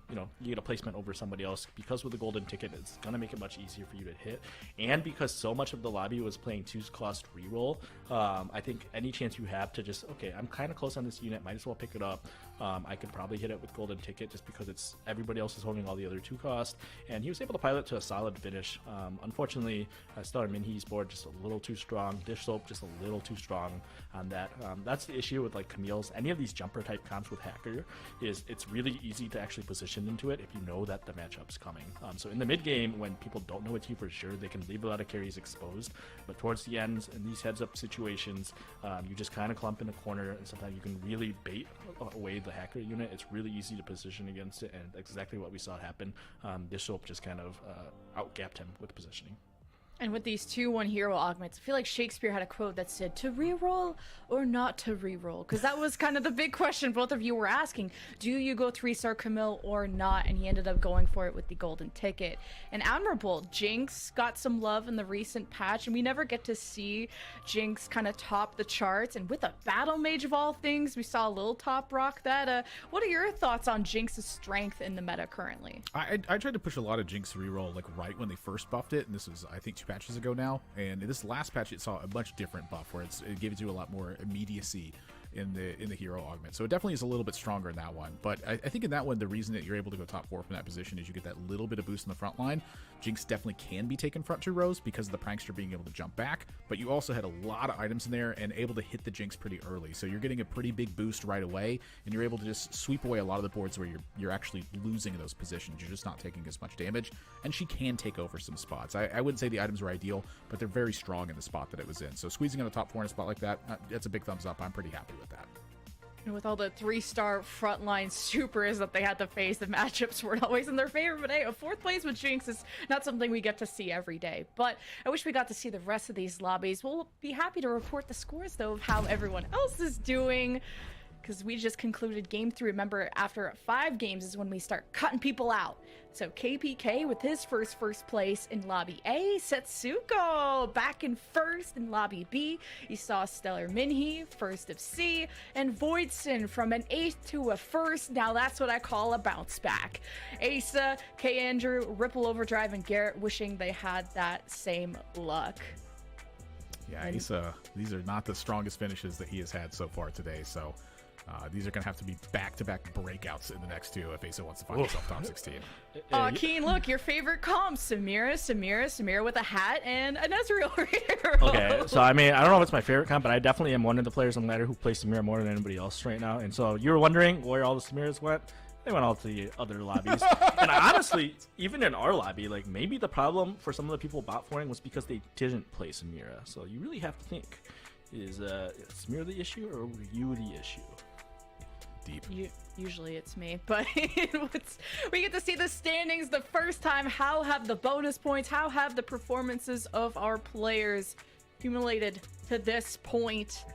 [SPEAKER 3] You get a placement over somebody else. Because with the golden ticket, it's going to make it much easier for you to hit. And because so much of the lobby was playing 2-cost reroll, I think any chance you have to just, okay, I'm kind of close on this unit, might as well pick it up. I could probably hit it with golden ticket just because everybody else is holding all the other 2-cost. And he was able to pilot to a solid finish. Unfortunately, Stellar Minhe's board just a little too strong. Dish Soap just a little too strong on that. That's the issue with like Camille's. Any of these jumper type comps with Hacker is it's really easy to actually position into it if you know that the matchup's coming. So in the mid game, when people don't know it's you for sure, they can leave a lot of carries exposed. But towards the end, in these heads up situations, you just kind of clump in a corner, and sometimes you can really bait away the Hacker unit. It's really easy to position against it, and exactly what we saw happen. Dish Soap just kind of outgapped him with positioning.
[SPEAKER 1] And with these 2-1 hero augments, I feel like Shakespeare had a quote that said, to reroll or not to reroll? Because that was kind of the big question both of you were asking. Do you go 3-star Camille or not? And he ended up going for it with the golden ticket. And Admirable, Jinx got some love in the recent patch, and we never get to see Jinx kind of top the charts. And with a battle mage of all things, we saw a little top rock that. What are your thoughts on Jinx's strength in the meta currently?
[SPEAKER 2] I tried to push a lot of Jinx reroll like right when they first buffed it, and this was, I think, 2 patches ago now, and this last patch it saw a much different buff where it gives you a lot more immediacy in the hero augment. So it definitely is a little bit stronger in that one. But I think in that one, the reason that you're able to go top 4 from that position is you get that little bit of boost in the front line. Jinx definitely can be taken front 2 rows because of the prankster being able to jump back, but you also had a lot of items in there and able to hit the Jinx pretty early. So you're getting a pretty big boost right away, and you're able to just sweep away a lot of the boards where you're actually losing those positions. You're just not taking as much damage, and she can take over some spots. I wouldn't say the items are ideal, but they're very strong in the spot that it was in. So squeezing on a top 4 in a spot like that, that's a big thumbs up. I'm pretty happy with that.
[SPEAKER 1] And with all the 3-star frontline supers that they had to face, the matchups weren't always in their favor. But hey, a 4th place with Jinx is not something we get to see every day. But I wish we got to see the rest of these lobbies. We'll be happy to report the scores, though, of how everyone else is doing, because we just concluded game 3. Remember, after 5 games is when we start cutting people out. So KPK with his first place in Lobby A. Setsuko back in first in Lobby B. You saw Stellar Minhe, first of C. And Voidson from an 8th to a 1st. Now that's what I call a bounce back. Asa, K. Andrew, Ripple Overdrive, and Garrett wishing they had that same luck.
[SPEAKER 2] Yeah, Asa, these are not the strongest finishes that he has had so far today, so these are going to have to be back-to-back breakouts in the next 2 if Asa wants to find himself top 16.
[SPEAKER 1] Keen, look, your favorite comp, Samira with a hat and a Nezreal hero.
[SPEAKER 3] Okay, so I mean, I don't know if it's my favorite comp, but I definitely am one of the players on ladder who plays Samira more than anybody else right now. And so you were wondering where all the Samiras went? They went all to the other lobbies. And honestly, even in our lobby, like maybe the problem for some of the people bot foring was because they didn't play Samira. So you really have to think, is Samira the issue or were you the issue?
[SPEAKER 2] Deep.
[SPEAKER 1] Usually it's me, but we get to see the standings the first time. How have the bonus points, how have the performances of our players accumulated to this point?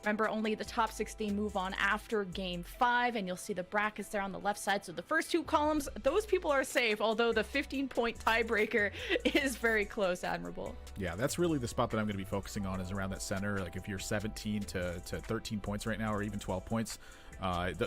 [SPEAKER 1] Remember, only the top 16 move on after game 5, and you'll see the brackets there on the left side. So the first 2 columns, those people are safe, although the 15-point tiebreaker is very close, Admirable.
[SPEAKER 2] Yeah, that's really the spot that I'm going to be focusing on, is around that center. Like if you're 17 to 13 points right now, or even 12 points,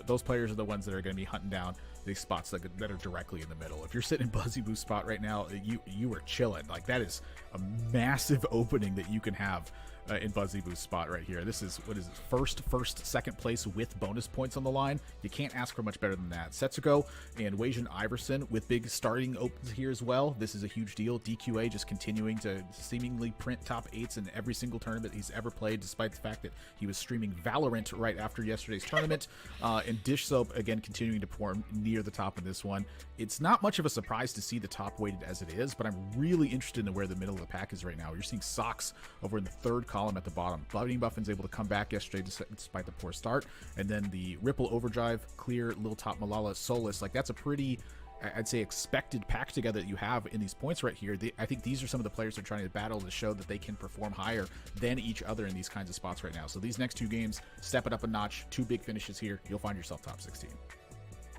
[SPEAKER 2] those players are the ones that are going to be hunting down these spots that are directly in the middle. If you're sitting in Buzzy Boo spot right now, you are chilling. Like that is a massive opening that you can have in Buzzy Boo's spot right here. This is, what is it, first, second place with bonus points on the line. You can't ask for much better than that. Setsuko and Wajan Iverson with big starting opens here as well. This is a huge deal. DQA just continuing to seemingly print top 8s in every single tournament he's ever played, despite the fact that he was streaming Valorant right after yesterday's tournament. And Dish Soap, again, continuing to perform near the top of this one. It's not much of a surprise to see the top weighted as it is, but I'm really interested in where the middle of the pack is right now. You're seeing Socks over in the 3rd column at the bottom. Blooding Buffin's able to come back yesterday despite the poor start. And then the Ripple Overdrive, Clear, Lil Top Malala, Solus. Like that's a pretty, I'd say, expected pack together that you have in these points right here. I think these are some of the players that are trying to battle to show that they can perform higher than each other in these kinds of spots right now. So these next 2 games, step it up a notch. 2 big finishes here. You'll find yourself top 16.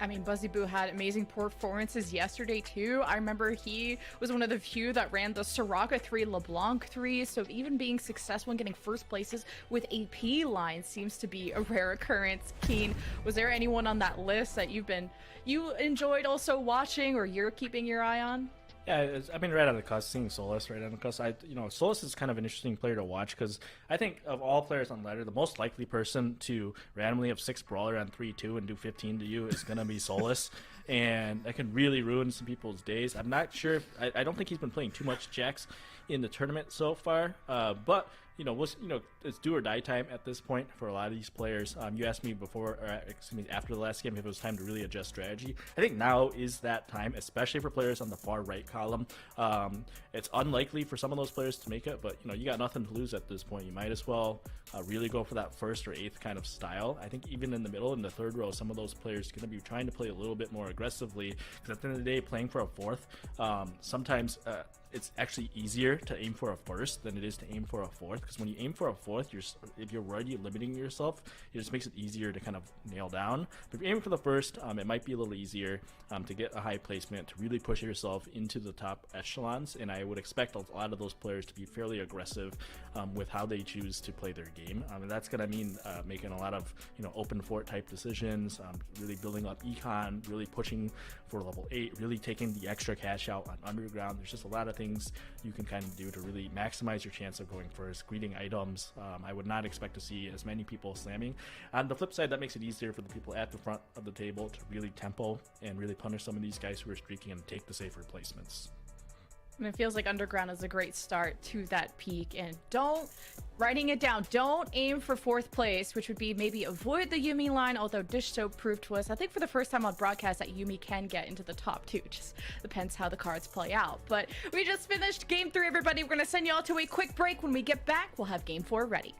[SPEAKER 1] I mean, Buzzy Boo had amazing performances yesterday too. I remember he was one of the few that ran the Soraka 3, LeBlanc 3, so even being successful in getting first places with AP lines seems to be a rare occurrence. Keen, was there anyone on that list that you enjoyed also watching or you're keeping your eye on?
[SPEAKER 3] Yeah, I mean, right on the cusp, seeing Solus right on the cusp. Solus is kind of an interesting player to watch because I think of all players on ladder, the most likely person to randomly have 6 brawler on 3-2 and do 15 to you is gonna be Solus, and that can really ruin some people's days. I'm not sure. I don't think he's been playing too much Jax in the tournament so far, but it's do or die time at this point for a lot of these players. You asked me after the last game if it was time to really adjust strategy. I think now is that time, especially for players on the far right column. It's unlikely for some of those players to make it, but you got nothing to lose at this point. You might as well really go for that first or 8th kind of style. I think even in the middle, in the 3rd row, some of those players are going to be trying to play a little bit more aggressively, because at the end of the day, playing for a 4th, sometimes it's actually easier to aim for a 1st than it is to aim for a 4th, because when you aim for a 4th, if you're already limiting yourself, it just makes it easier to kind of nail down. But if you're aiming for the 1st, it might be a little easier to get a high placement, to really push yourself into the top echelons, and I would expect a lot of those players to be fairly aggressive with how they choose to play their game. And that's going to mean making a lot of open fort type decisions, really building up econ, really pushing for level 8, really taking the extra cash out on underground. There's just a lot of things you can kind of do to really maximize your chance of going first. Greeting items, I would not expect to see as many people slamming. On the flip side, that makes it easier for the people at the front of the table to really tempo and really punish some of these guys who are streaking and take the safer placements.
[SPEAKER 1] And it feels like Underground is a great start to that peak. And writing it down, don't aim for 4th place, which would be maybe avoid the Yuumi line, although Dish Soap proved to us, I think for the first time on broadcast, that Yuumi can get into the top 2. Just depends how the cards play out. But we just finished Game 3, everybody. We're going to send you all to a quick break. When we get back, we'll have Game 4 ready.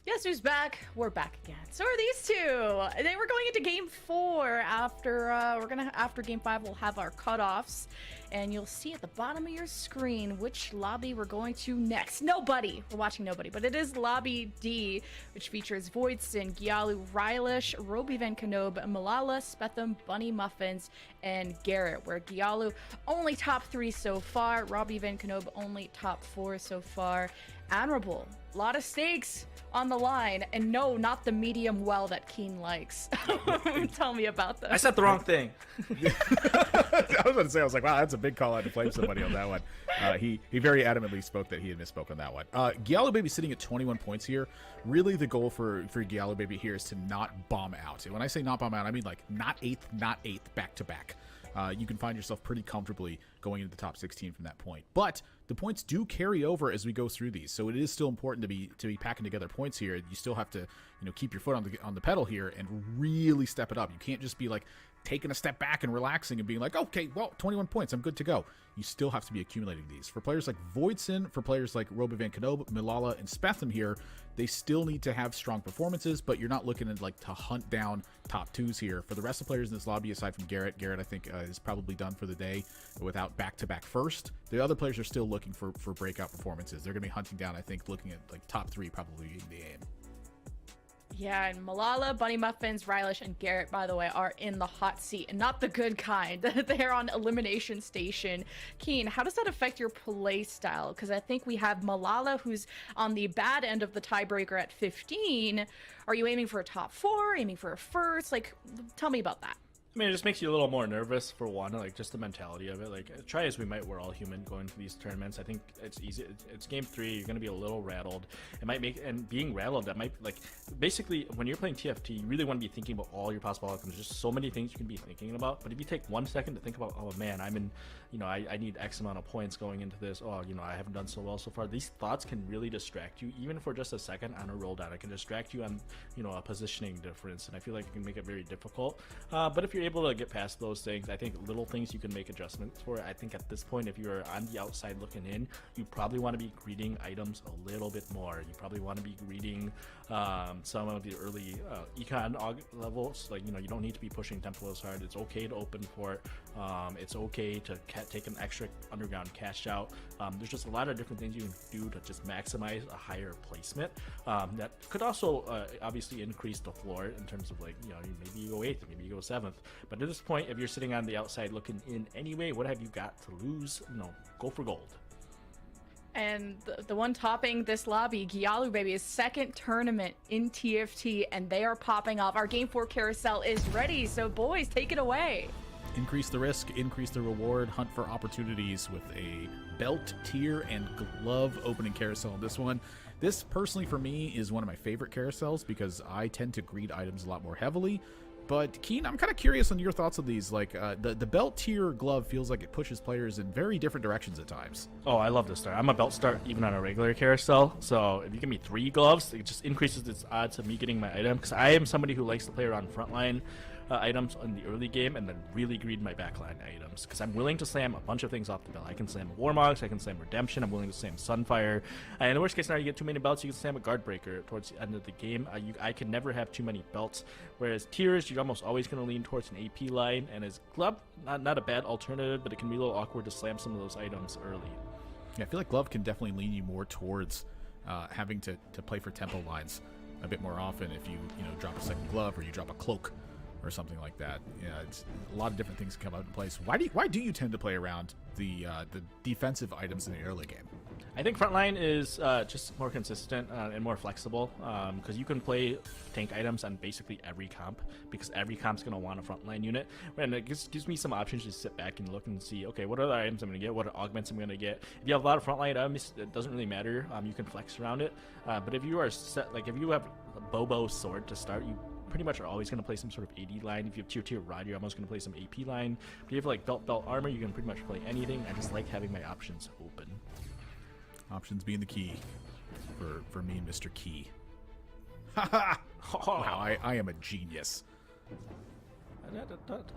[SPEAKER 1] Guess who's back? We're back again. So are these two. They were going into game 4 after after game 5 we'll have our cutoffs, and you'll see at the bottom of your screen which lobby we're going to next. Nobody. We're watching nobody, but it is lobby D, which features Voidson, Gyalu, Rylish, Roby Van Knob, Malala, Spetham, Bunny Muffins, and Garrett, where Gyalu only top 3 so far, Roby Van Knob only top 4 so far. Admirable. A lot of stakes on the line, and no, not the medium well that Keen likes. Tell me about that.
[SPEAKER 3] I said the wrong thing.
[SPEAKER 2] I was about to say, I was like, wow, that's a big call out to flame somebody on that one. He very adamantly spoke that he had misspoke on that one. Gyalu Baby sitting at 21 points here. Really, the goal for Gyalu Baby here is to not bomb out. And when I say not bomb out, I mean like not 8th, back to back. You can find yourself pretty comfortably going into the top 16 from that point. But the points do carry over as we go through these, so it is still important to be packing together points here. You still have to, keep your foot on the pedal here and really step it up. You can't just be like taking a step back and relaxing and being like, okay, well, 21 points, I'm good to go. You still have to be accumulating these. For players like Voidson, for players like Roby Van Knob, Malala, and Spetham here, they still need to have strong performances, but you're not looking at to hunt down top 2s here. For the rest of the players in this lobby, aside from Garrett, I think is probably done for the day without back-to-back first. The other players are still looking for breakout performances. They're going to be hunting down, I think, looking at top 3 probably being the aim.
[SPEAKER 1] Yeah, and Malala, Bunny Muffins, Rylish, and Garrett, by the way, are in the hot seat, and not the good kind. They're on elimination station. Keen, how does that affect your play style? Because I think we have Malala, who's on the bad end of the tiebreaker at 15. Are you aiming for a top 4, aiming for a first? Tell me about that.
[SPEAKER 3] I mean, it just makes you a little more nervous, for one, just the mentality of it. Try as we might, we're all human going to these tournaments. I think it's easy. It's game 3. You're going to be a little rattled. It might make, and being rattled, that might, basically, when you're playing TFT, you really want to be thinking about all your possible outcomes. There's just so many things you can be thinking about. But if you take 1 second to think about, oh man, I'm in, I need X amount of points going into this. Oh, I haven't done so well so far. These thoughts can really distract you, even for just a second on a roll down. It can distract you on, a positioning difference. And I feel like it can make it very difficult. But if you're able to get past those things, I think little things you can make adjustments for. I think at this point, if you're on the outside looking in, you probably want to be greeting items a little bit more. You probably want to be greeting some of the early econ levels. You don't need to be pushing tempo as hard. It's okay to open for it. It's okay to take an extra underground cash out. There's just a lot of different things you can do to just maximize a higher placement. That could also obviously increase the floor in terms of maybe you go 8th, maybe you go 7th. But at this point, if you're sitting on the outside looking in anyway, what have you got to lose? Go for gold.
[SPEAKER 1] And the one topping this lobby, Gyalu Baby, is 2nd tournament in TFT, and they are popping off. Our Game 4 carousel is ready, so boys, take it away.
[SPEAKER 2] increase the risk, increase the reward, hunt for opportunities with a belt, tier, and glove opening carousel in this one. This, personally, for me, is one of my favorite carousels because I tend to greed items a lot more heavily. But, Keen, I'm kind of curious on your thoughts on these. Like, the belt tier glove feels like it pushes players in very different directions at times.
[SPEAKER 3] Oh, I love this start. I'm a belt start even on a regular carousel. So if you give me 3 gloves, it just increases its odds of me getting my item. Because I am somebody who likes to play around frontline items in the early game and then really greed my backline items. Because I'm willing to slam a bunch of things off the belt. I can slam Warmogs, I can slam Redemption, I'm willing to slam Sunfire. In the worst case scenario, you get too many belts, you can slam a Guard Breaker towards the end of the game. I can never have too many belts. Whereas tiers, you're almost always going to lean towards an AP line. And as glove, not a bad alternative, but it can be a little awkward to slam some of those items early.
[SPEAKER 2] Yeah, I feel like glove can definitely lean you more towards having to play for tempo lines a bit more often if you drop a second glove or you drop a cloak or something like that. Yeah, it's a lot of different things come out in place. Why do you tend to play around the defensive items in the early game?
[SPEAKER 3] I think frontline is just more consistent and more flexible because you can play tank items on basically every comp because every comp's going to want a frontline unit. And it gives me some options to sit back and look and see, okay, what other items I'm going to get, what augments I'm going to get. If you have a lot of frontline items, it doesn't really matter. You can flex around it. But if you are set, like if you have a Bobo sword to start, you pretty much are always going to play some sort of AD line. If you have tier rod, you're almost going to play some AP line. But if you have like belt armor, you can pretty much play anything. I just like having my options open.
[SPEAKER 2] Options being the key for me, Mr. Key. Wow, I am a genius.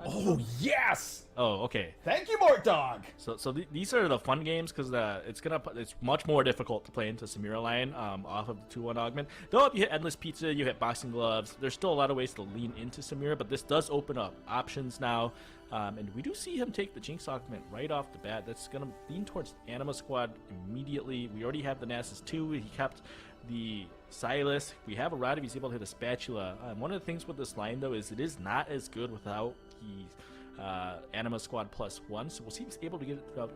[SPEAKER 2] Oh, yes!
[SPEAKER 3] Oh, okay.
[SPEAKER 2] Thank you, Mort Dog!
[SPEAKER 3] So these are the fun games because it's much more difficult to play into Samira line off of the 2-1 augment. Though if you hit Endless Pizza, you hit Boxing Gloves, there's still a lot of ways to lean into Samira, but this does open up options now. And we do see him take the Jinx augment right off the bat. That's going to lean towards Anima Squad immediately. We already have the Nasus 2. He kept the Silas. We have a Rod if he's able to hit a Spatula. One of the things with this line, though, is it is not as good without the Anima Squad +1. So we'll see if he's able to get it throughout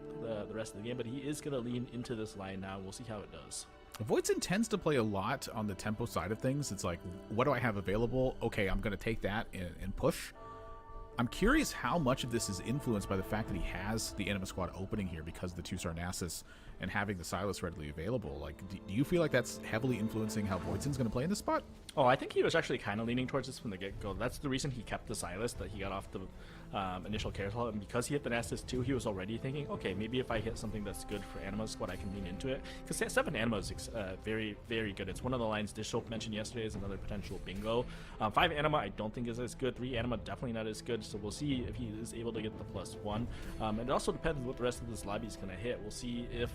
[SPEAKER 3] the rest of the game. But he is going to lean into this line now. We'll see how it does.
[SPEAKER 2] Voidson tends to play a lot on the tempo side of things. It's like, what do I have available? Okay, I'm going to take that and push. I'm curious how much of this is influenced by the fact that he has the Anima Squad opening here because of the 2-star Nasus and having the Silas readily available. Like, do you feel like that's heavily influencing how Voidson's going to play in this spot?
[SPEAKER 3] Oh, I think he was actually kind of leaning towards this from the get-go. That's the reason he kept the Silas, that he got off the initial carousel. And because he hit the Nasus 2, he was already thinking, okay, maybe if I hit something that's good for Anima Squad, I can lean into it. Because 7 Anima is very, very good. It's one of the lines Dishhope mentioned yesterday as another potential bingo. 5 Anima I don't think is as good. 3 Anima definitely not as good. So we'll see if he is able to get the +1. And it also depends what the rest of this lobby is going to hit. We'll see if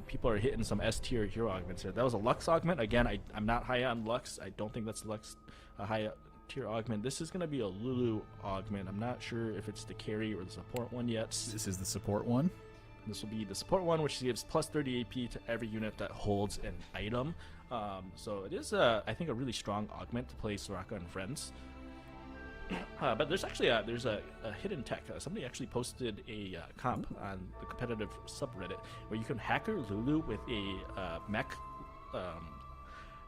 [SPEAKER 3] people are hitting some S-tier hero augments here. That was a Lux augment. Again, I'm not high on Lux. I don't think that's Lux high tier augment. This is going to be a Lulu augment. I'm not sure if it's the carry or the support one yet.
[SPEAKER 2] This is the support one.
[SPEAKER 3] This will be the support one, which gives +30 AP to every unit that holds an item. So it is, I think, a really strong augment to play Soraka and friends. But there's actually a hidden tech. Somebody actually posted a comp on the competitive subreddit where you can hacker Lulu with a mech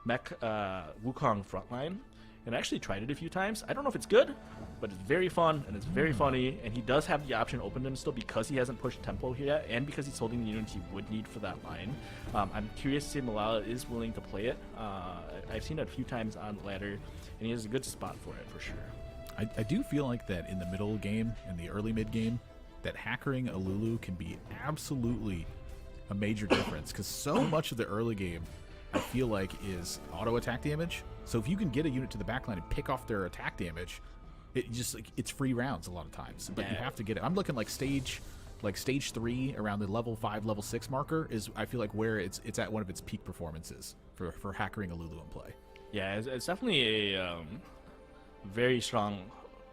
[SPEAKER 3] Wukong frontline. And I actually tried it a few times. I don't know if it's good, but it's very fun and it's very funny. And he does have the option open to him still because he hasn't pushed tempo here yet, and because he's holding the units he would need for that line. I'm curious to see if Malala is willing to play it. I've seen it a few times on the ladder, and he has a good spot for it for sure.
[SPEAKER 2] I do feel like that in the middle game, in the early mid game, that hackering a Lulu can be absolutely a major difference because so much of the early game I feel like is auto attack damage. So if you can get a unit to the backline and pick off their attack damage, it just it's free rounds a lot of times. But you have to get it. I'm looking like stage 3 around the level 5, level 6 marker is I feel like where it's at one of its peak performances for hackering a Lulu in play.
[SPEAKER 3] Yeah, it's definitely a very strong.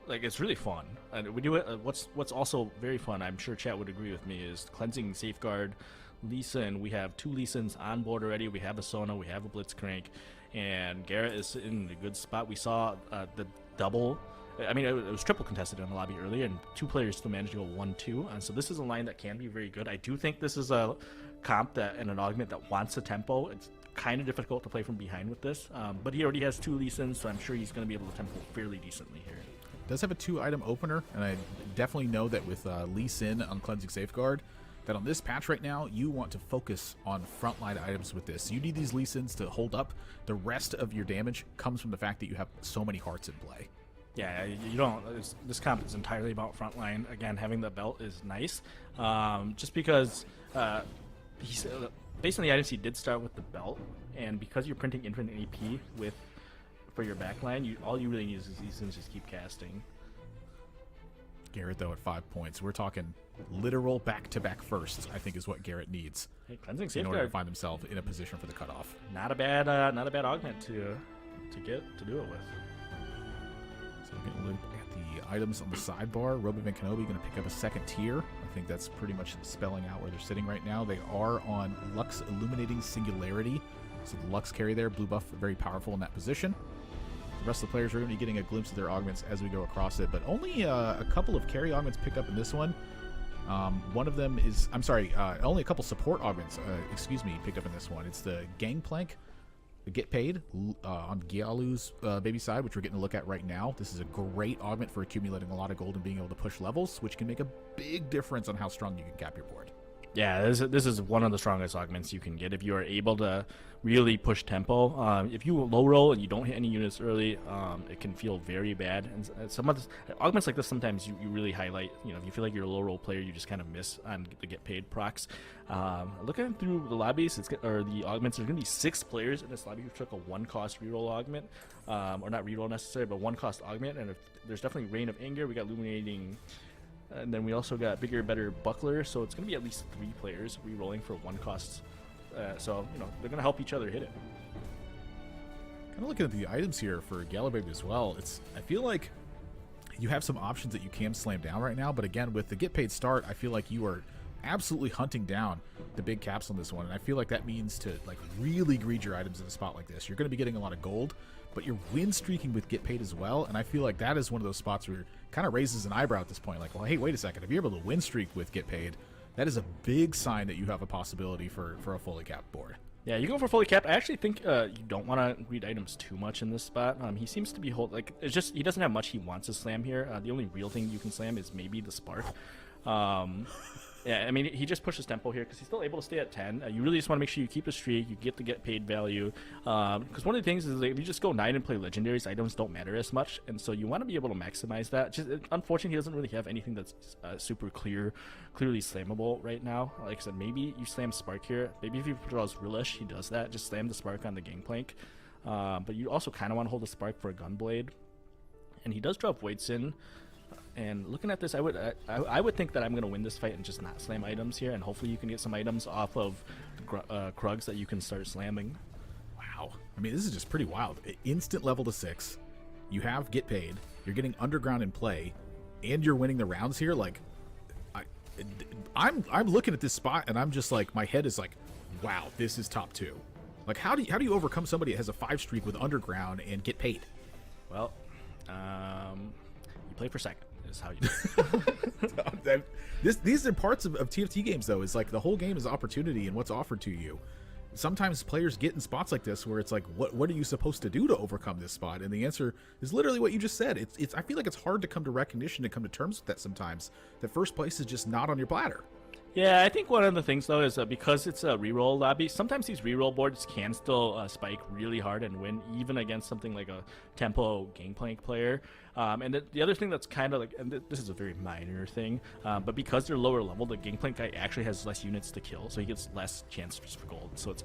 [SPEAKER 3] Like, it's really fun, and we do it. What's also very fun, I'm sure chat would agree with me, is cleansing Safeguard Lee Sin. We have 2 Lee Sins on board already. We have a Sona, we have a Blitzcrank, and Garrett is in a good spot. We saw the double. I mean, it was triple contested in the lobby earlier, and 2 players still managed to go 1-2. And so this is a line that can be very good. I do think this is a comp and an augment that wants a tempo. It's kind of difficult to play from behind with this, but he already has 2 Lee Sins, so I'm sure he's going to be able to tempo fairly decently here.
[SPEAKER 2] does have a 2-item opener, and I definitely know that with Lee Sin on Cleansing Safeguard, that on this patch right now, you want to focus on frontline items with this. You need these Lee Sins to hold up. The rest of your damage comes from the fact that you have so many hearts in play.
[SPEAKER 3] Yeah, you don't. This comp is entirely about frontline. Again, having the belt is nice, just because he's based on the items he did start with the belt, and because you're printing infinite AP for your backline, all you really need is these things just keep casting.
[SPEAKER 2] Garrett, though, at 5 points. We're talking literal back-to-back firsts, I think, is what Garrett needs
[SPEAKER 3] Hey, Cleansing
[SPEAKER 2] in
[SPEAKER 3] Safeguard,
[SPEAKER 2] order to find himself in a position for the cutoff.
[SPEAKER 3] not a bad augment to do it with.
[SPEAKER 2] So we're going to look at the items on the sidebar. Robovan Kenobi going to pick up a 2nd tier. I think that's pretty much spelling out where they're sitting right now. They are on Lux Illuminating Singularity. So the Lux carry there, blue buff, very powerful in that position. The rest of the players are going to be getting a glimpse of their augments as we go across it, but only a couple of carry augments picked up in this one. One of them is, only a couple support augments, picked up in this one. It's the Gangplank, the Get Paid on Gialu's baby side, which we're getting a look at right now. This is a great augment for accumulating a lot of gold and being able to push levels, which can make a big difference on how strong you can cap your board.
[SPEAKER 3] Yeah, this is one of the strongest augments you can get if you are able to really push tempo. If you low roll and you don't hit any units early, it can feel very bad. And some of the augments like this, sometimes you really highlight. You know, if you feel like you're a low roll player, you just kind of miss on the get paid procs. Looking through the lobbies, the augments, there's going to be 6 players in this lobby who took a 1-cost reroll augment, or not reroll necessarily, but 1-cost augment. And there's definitely Reign of Anger. We got Illuminating. And then we also got Bigger, Better Buckler, so it's going to be at least 3 players re-rolling for 1 cost. So, you know, they're going to help each other hit it.
[SPEAKER 2] Kind of looking at the items here for Galababy as well, I feel like you have some options that you can slam down right now, but again, with the Get Paid start, I feel like you are absolutely hunting down the big caps on this one, and I feel like that means to like really greed your items in a spot like this. You're going to be getting a lot of gold, but you're win streaking with Get Paid as well, and I feel like that is one of those spots where kind of raises an eyebrow at this point. Like, well, hey, wait a second. If you're able to win streak with Get Paid, that is a big sign that you have a possibility for a fully capped board.
[SPEAKER 3] Yeah, you go for fully capped. I actually think you don't want to read items too much in this spot. He seems to be it's just he doesn't have much he wants to slam here. The only real thing you can slam is maybe the Spark. Yeah, I mean, he just pushes tempo here because he's still able to stay at 10. You really just want to make sure you keep the streak, you get the get paid value. Because one of the things is that if you just go 9 and play legendaries, items don't matter as much. And so you want to be able to maximize that. Unfortunately, he doesn't really have anything that's super clearly slammable right now. Like I said, maybe you slam Spark here. Maybe if he draws Rillish, he does that. Just slam the Spark on the Gangplank. But you also kind of want to hold the Spark for a Gunblade. And he does drop Void Sin. And looking at this, I would think that I'm going to win this fight and just not slam items here, and hopefully you can get some items off of Krugs that you can start slamming.
[SPEAKER 2] Wow. I mean, this is just pretty wild. Instant level to 6. You have Get Paid. You're getting Underground in play, and you're winning the rounds here. Like, I'm looking at this spot, and I'm just like, my head is like, wow, this is top 2. Like, how do you overcome somebody that has a 5 streak with Underground and Get Paid?
[SPEAKER 3] Well, you play for second. Is how you do.
[SPEAKER 2] These are parts of TFT games, though. Is like the whole game is opportunity and what's offered to you. Sometimes players get in spots like this where it's like, what are you supposed to do to overcome this spot? And the answer is literally what you just said. It's I feel like it's hard to come to recognition and come to terms with that sometimes. That first place is just not on your platter.
[SPEAKER 3] Yeah, I think one of the things, though, is because it's a reroll lobby, sometimes these reroll boards can still spike really hard and win, even against something like a tempo Gangplank player. And the other thing that's kind of like, and this is a very minor thing, but because they're lower level, the Gangplank guy actually has less units to kill, so he gets less chances for gold. So it's,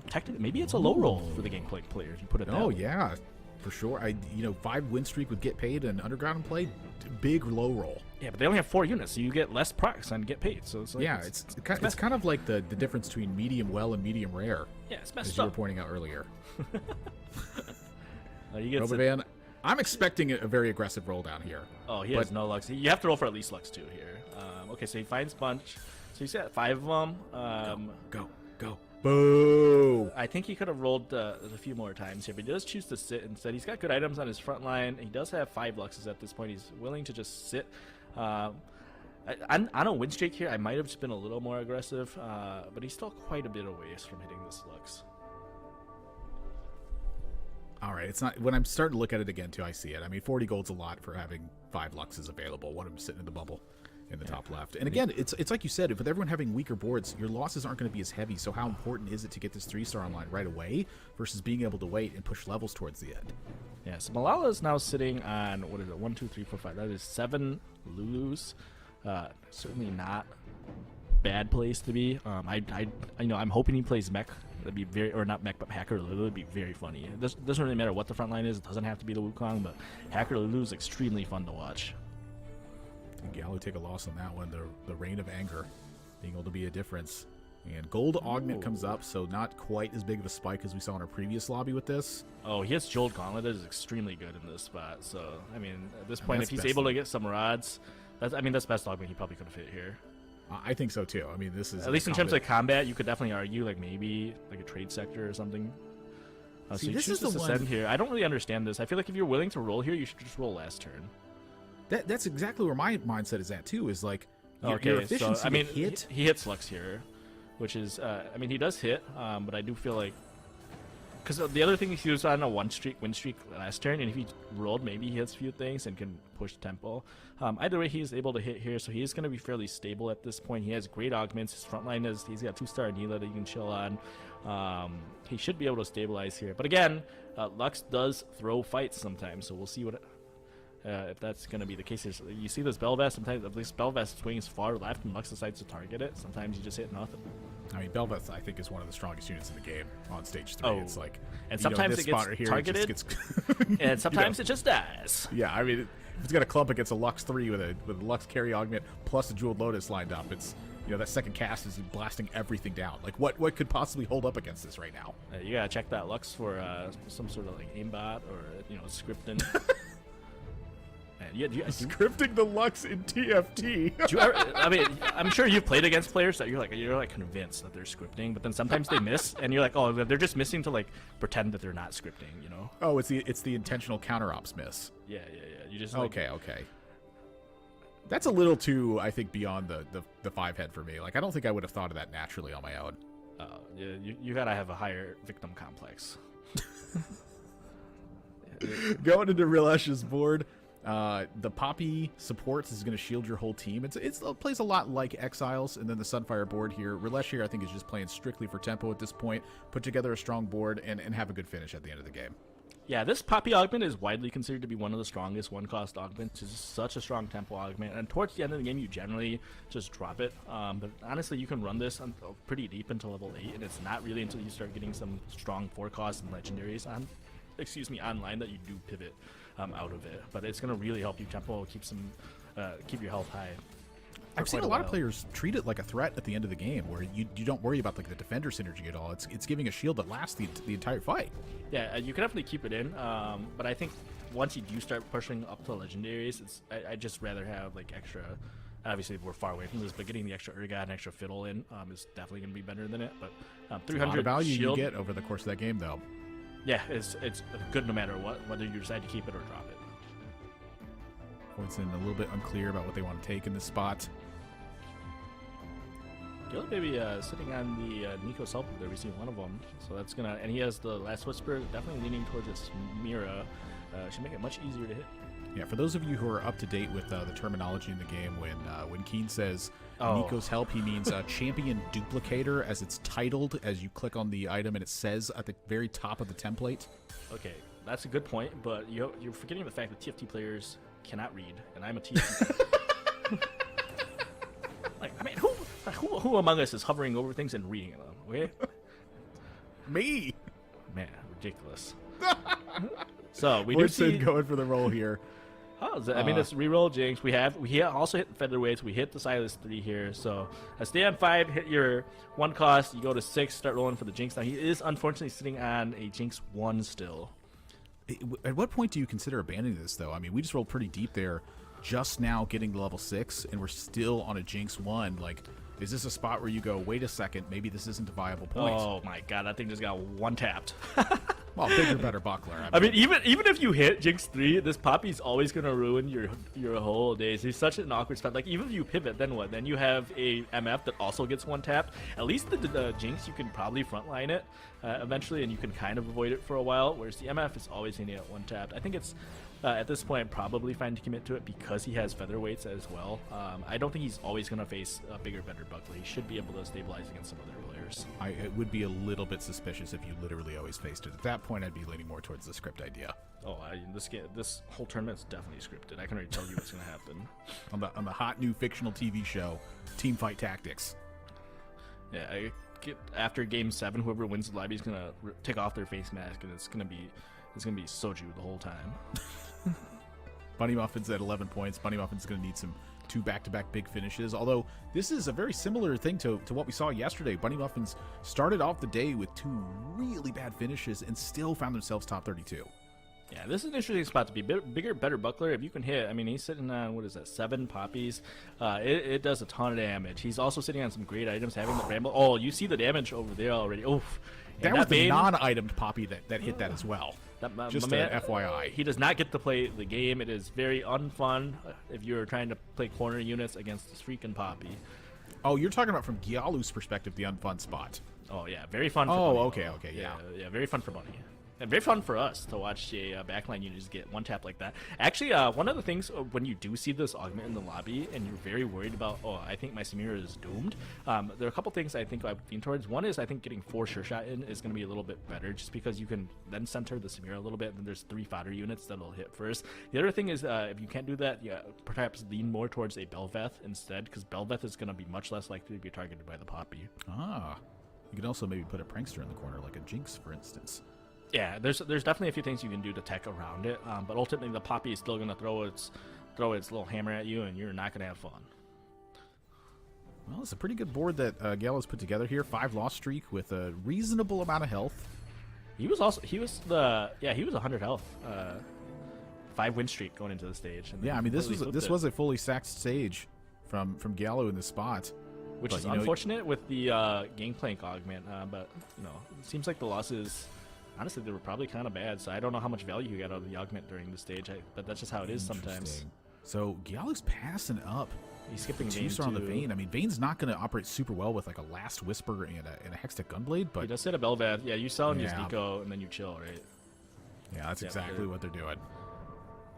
[SPEAKER 3] technically, maybe it's a low roll for the Gangplank player, if you put it that way.
[SPEAKER 2] Oh, yeah. For sure. 5 win streak with Get Paid and Underground in play, big low roll.
[SPEAKER 3] Yeah, but they only have 4 units, so you get less procs on Get Paid. So it's like,
[SPEAKER 2] yeah, it's kind of like the difference between medium well and medium rare.
[SPEAKER 3] Yeah, it's messed
[SPEAKER 2] as
[SPEAKER 3] up.
[SPEAKER 2] You were pointing out earlier.
[SPEAKER 3] Robovan,
[SPEAKER 2] I'm expecting a very aggressive roll down here.
[SPEAKER 3] Oh, he has no Lux. You have to roll for at least Lux 2 here. Okay, so he finds Bunch. So he's got 5 of them.
[SPEAKER 2] Go. Boo!
[SPEAKER 3] I think he could have rolled a few more times here, but he does choose to sit instead. He's got good items on his front line. He does have 5 Luxes at this point. He's willing to just sit. On a win streak here, I might have just been a little more aggressive, but he's still quite a bit away from hitting this Lux.
[SPEAKER 2] All right, it's not. When I'm starting to look at it again, too, I see it. I mean, 40 gold's a lot for having 5 Luxes available. One of them sitting in the bubble in the top left. And again, it's like you said, with everyone having weaker boards, your losses aren't going to be as heavy. So how important is it to get this 3-star online right away versus being able to wait and push levels towards the end?
[SPEAKER 3] Yeah, so Malala is now sitting on, what is it, 1, 2, 3, 4, 5. That is 7 Lulus. Certainly not bad place to be. I'm hoping he plays mech. That'd be very, or not mech, but Hacker Lulu would be very funny. It doesn't really matter what the front line is. It doesn't have to be the Wukong, but Hacker Lulu is extremely fun to watch.
[SPEAKER 2] Gallo take a loss on that one. The Reign of Anger being able to be a difference. And Gold Augment comes up, so not quite as big of a spike as we saw in our previous lobby with this.
[SPEAKER 3] Oh, he has Jolt Gauntlet. That is extremely good in this spot. So, I mean, at this point, if he's
[SPEAKER 2] best
[SPEAKER 3] able to get some rods, that's best augment he probably could have hit here.
[SPEAKER 2] I think so, too. I mean, this is...
[SPEAKER 3] At least in terms of combat, you could definitely argue, like, maybe like a trade sector or something.
[SPEAKER 2] See,
[SPEAKER 3] so
[SPEAKER 2] this
[SPEAKER 3] choose
[SPEAKER 2] is
[SPEAKER 3] to
[SPEAKER 2] the
[SPEAKER 3] ascend
[SPEAKER 2] one...
[SPEAKER 3] here. I don't really understand this. I feel like if you're willing to roll here, you should just roll last turn.
[SPEAKER 2] That's exactly where my mindset is at, too, is like,
[SPEAKER 3] Okay,
[SPEAKER 2] your efficiency
[SPEAKER 3] so, I mean,
[SPEAKER 2] hit...
[SPEAKER 3] he hits Lux here, which is, I mean, he does hit, but I do feel like, because the other thing he was on a win streak last turn, and if he rolled, maybe he hits a few things and can push tempo. Either way, he's able to hit here, so he's going to be fairly stable at this point. He has great augments. His front line he's got 2-star Anila that you can chill on. He should be able to stabilize here. But again, Lux does throw fights sometimes, so we'll see what if that's going to be the case. You see this Belvest, sometimes this Belvest swings far left and Lux decides to target it. Sometimes you just hit nothing.
[SPEAKER 2] I mean, Belvest, I think, is one of the strongest units in the game on stage 3.
[SPEAKER 3] Oh,
[SPEAKER 2] it's like,
[SPEAKER 3] and sometimes it gets targeted, and sometimes it just dies.
[SPEAKER 2] Yeah, I mean, if it's got a clump against a Lux 3 with a Lux carry augment plus a Jeweled Lotus lined up, it's, that second cast is blasting everything down. Like, what could possibly hold up against this right now?
[SPEAKER 3] You gotta check that Lux for some sort of like aimbot or scripting.
[SPEAKER 2] Scripting the Lux in TFT.
[SPEAKER 3] I mean, I'm sure you've played against players that you're like convinced that they're scripting, but then sometimes they miss, and you're like, oh, they're just missing to like pretend that they're not scripting,
[SPEAKER 2] Oh, it's the intentional counter ops miss.
[SPEAKER 3] Yeah. You just
[SPEAKER 2] okay. That's a little too, I think, beyond the 5-head for me. Like, I don't think I would have thought of that naturally on my own.
[SPEAKER 3] You gotta have a higher victim complex.
[SPEAKER 2] Going into Rilesh's board. The Poppy supports is going to shield your whole team. It plays a lot like Exiles, and then the Sunfire board here. Rilesh here, I think, is just playing strictly for tempo at this point. Put together a strong board and have a good finish at the end of the game.
[SPEAKER 3] Yeah, this Poppy augment is widely considered to be one of the strongest one-cost augments. It's such a strong tempo augment, and towards the end of the game, you generally just drop it. But honestly, you can run this pretty deep into level 8, and it's not really until you start getting some strong 4-cost and legendaries online that you do pivot out of it. But it's going to really help you tempo, keep your health high.
[SPEAKER 2] I've seen a lot of players treat it like a threat at the end of the game, where you don't worry about like the defender synergy at all. It's giving a shield that lasts the entire fight.
[SPEAKER 3] Yeah, you can definitely keep it in, but I think once you do start pushing up to legendaries, I just rather have like extra. Obviously, we're far away from this, but getting the extra Urgot and extra Fiddle in is definitely going to be better than it. But 300
[SPEAKER 2] a lot of value
[SPEAKER 3] shield,
[SPEAKER 2] you get over the course of that game, though.
[SPEAKER 3] Yeah, it's good no matter what, whether you decide to keep it or drop it.
[SPEAKER 2] Points in a little bit unclear about what they want to take in this spot.
[SPEAKER 3] Gillet maybe sitting on the Nico's help there. We see one of them, so that's gonna. And he has the Last Whisper, definitely leaning towards this Mira. Should make it much easier to hit.
[SPEAKER 2] Yeah, for those of you who are up to date with the terminology in the game, when Keen says Nico's help, he means champion duplicator, as it's titled as you click on the item and it says at the very top of the template.
[SPEAKER 3] Okay, that's a good point, but you're forgetting the fact that TFT players cannot read, and I'm a TFT. Like, I mean, who among us is hovering over things and reading them? Okay,
[SPEAKER 2] Me,
[SPEAKER 3] man, ridiculous. So we do see
[SPEAKER 2] going for the roll here.
[SPEAKER 3] I mean, it's reroll Jinx. We also hit featherweights. We hit the Silas 3 here. So stay on 5, hit your 1 cost. You go to 6, start rolling for the Jinx. Now he is unfortunately sitting on a Jinx 1 still.
[SPEAKER 2] At what point do you consider abandoning this, though? I mean, we just rolled pretty deep there, just now getting to level 6, and we're still on a Jinx 1. Like, is this a spot where you go, wait a second, maybe this isn't a viable point?
[SPEAKER 3] Oh my god, that thing just got one tapped.
[SPEAKER 2] Well, bigger, better buckler.
[SPEAKER 3] I mean, even if you hit Jinx 3, this Poppy's always gonna ruin your whole days. He's such an awkward spot. Like, even if you pivot, then what? Then you have a MF that also gets one tapped. At least the Jinx, you can probably frontline it eventually, and you can kind of avoid it for a while. Whereas the MF is always gonna get one tapped. I think it's at this point probably fine to commit to it because he has featherweights as well. I don't think he's always gonna face a bigger, better buckler. He should be able to stabilize against some other players.
[SPEAKER 2] It would be a little bit suspicious if you literally always faced it. At that point, I'd be leaning more towards the script idea.
[SPEAKER 3] Oh, this whole tournament's definitely scripted. I can already tell you what's gonna happen.
[SPEAKER 2] on the hot new fictional TV show, Teamfight Tactics.
[SPEAKER 3] Yeah, after Game 7, whoever wins the lobby is gonna take off their face mask, and it's gonna be soju the whole time.
[SPEAKER 2] Bunny Muffin's at 11 points. Bunny Muffin's going to need some 2 back-to-back big finishes, although this is a very similar thing to what we saw yesterday. Bunny Muffins started off the day with 2 really bad finishes and still found themselves top 32.
[SPEAKER 3] Yeah, this is an interesting spot to be. Bigger, better buckler. If you can hit, I mean, he's sitting on, what is that, 7 poppies. It does a ton of damage. He's also sitting on some great items, having the Bramble. Oh, you see the damage over there already. Oof.
[SPEAKER 2] That was the non-itemed poppy that hit that as well. Just
[SPEAKER 3] man,
[SPEAKER 2] FYI.
[SPEAKER 3] He does not get to play the game. It is very unfun if you're trying to play corner units against this freaking poppy.
[SPEAKER 2] Oh, you're talking about from Gyalu's perspective, the unfun spot.
[SPEAKER 3] Oh, yeah, very fun for Bunny.
[SPEAKER 2] Okay, yeah.
[SPEAKER 3] Yeah, very fun for Bunny. And very fun for us to watch a backline unit just get one tap like that. Actually, one of the things when you do see this augment in the lobby and you're very worried about, oh, I think my Samira is doomed, there are a couple things I think I've leaned towards. One is I think getting 4 sure shot in is going to be a little bit better just because you can then center the Samira a little bit, and then there's 3 fodder units that'll hit first. The other thing is if you can't do that, yeah, perhaps lean more towards a Bel'Veth instead, because Bel'Veth is going to be much less likely to be targeted by the Poppy.
[SPEAKER 2] Ah, you can also maybe put a prankster in the corner, like a Jinx, for instance.
[SPEAKER 3] Yeah, there's definitely a few things you can do to tech around it, but ultimately the Poppy is still going to throw its little hammer at you, and you're not going to have fun.
[SPEAKER 2] Well, it's a pretty good board that Gallows put together here. 5 loss streak with a reasonable amount of health.
[SPEAKER 3] He was 100 health. 5 win streak going into the stage. And
[SPEAKER 2] yeah, I mean this was a fully sacked stage from Gallo in this spot,
[SPEAKER 3] which is unfortunate with the Gangplank augment. But it seems like the losses. Honestly, they were probably kind of bad, so I don't know how much value you got out of the augment during the stage, but that's just how it is sometimes.
[SPEAKER 2] So Gallo's passing up.
[SPEAKER 3] He's skipping
[SPEAKER 2] Vayne 2-star on the Vayne. I mean, Vayne's not going to operate super well with like a Last Whisper and a Hextech Gunblade, but
[SPEAKER 3] he does hit a Bel'Veth. Yeah, you sell and use Nico, and then you chill, right?
[SPEAKER 2] Yeah, that's exactly what they're doing.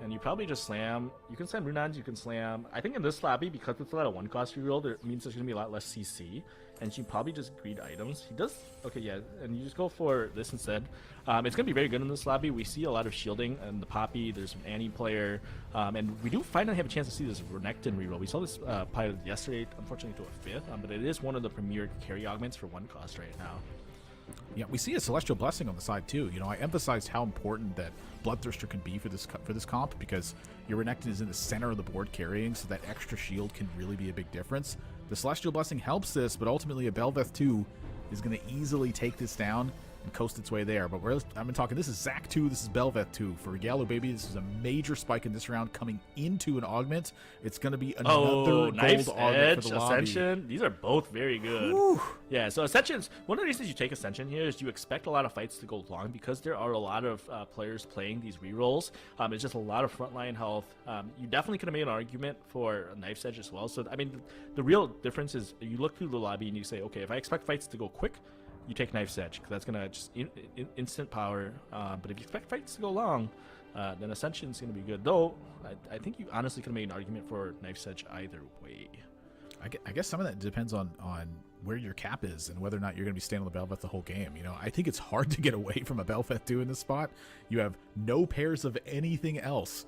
[SPEAKER 3] And you probably just slam. You can slam Runons, you can slam. I think in this lobby, because it's a lot of 1-cost reroll, it means there's going to be a lot less CC. And you probably just greed items. He does, okay, yeah, and you just go for this instead. It's going to be very good in this lobby. We see a lot of shielding and the Poppy. There's an Annie player. And we do finally have a chance to see this Renekton reroll. We saw this pilot yesterday, unfortunately to a 5th, but it is one of the premier carry augments for 1-cost right now.
[SPEAKER 2] Yeah, we see a Celestial Blessing on the side too. I emphasized how important that Bloodthirster can be for this comp, because your Renekton is in the center of the board carrying, so that extra shield can really be a big difference. The Celestial Blessing helps this, but ultimately a Bel'Veth 2 is going to easily take this down and coast its way there. But I've been talking, this is Zac 2, this is Bel'Veth 2. For Gallo, baby, this is a major spike in this round coming into an augment. It's going to be another gold
[SPEAKER 3] Knife's
[SPEAKER 2] augment
[SPEAKER 3] Edge,
[SPEAKER 2] for the lobby.
[SPEAKER 3] Ascension, these are both very good.
[SPEAKER 2] Whew.
[SPEAKER 3] Yeah, so Ascension's, one of the reasons you take Ascension here is you expect a lot of fights to go long because there are a lot of players playing these rerolls. It's just a lot of frontline health. You definitely could have made an argument for a Knife's Edge as well. So, I mean, the real difference is you look through the lobby and you say, okay, if I expect fights to go quick, you take Knife's Edge, because that's going to just instant power. But if you expect fights to go long, then Ascension's going to be good. Though, I think you honestly could have made an argument for Knife's Edge either way.
[SPEAKER 2] I guess some of that depends on where your cap is and whether or not you're going to be staying on the Bel'Veth the whole game. I think it's hard to get away from a Bel'Veth 2 in this spot. You have no pairs of anything else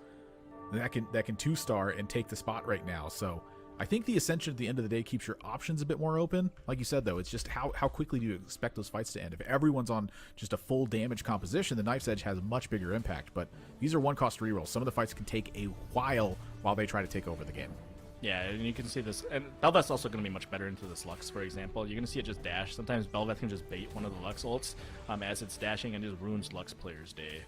[SPEAKER 2] that can 2-star and take the spot right now. So I think the Ascension at the end of the day keeps your options a bit more open. Like you said, though, it's just how quickly do you expect those fights to end? If everyone's on just a full damage composition, the Knife's Edge has a much bigger impact. But these are 1-cost rerolls. Some of the fights can take a while they try to take over the game.
[SPEAKER 3] Yeah, and you can see this. And Bel'Veth's also going to be much better into this Lux, for example. You're going to see it just dash. Sometimes Bel'Veth can just bait one of the Lux ults as it's dashing and just ruins Lux players' day.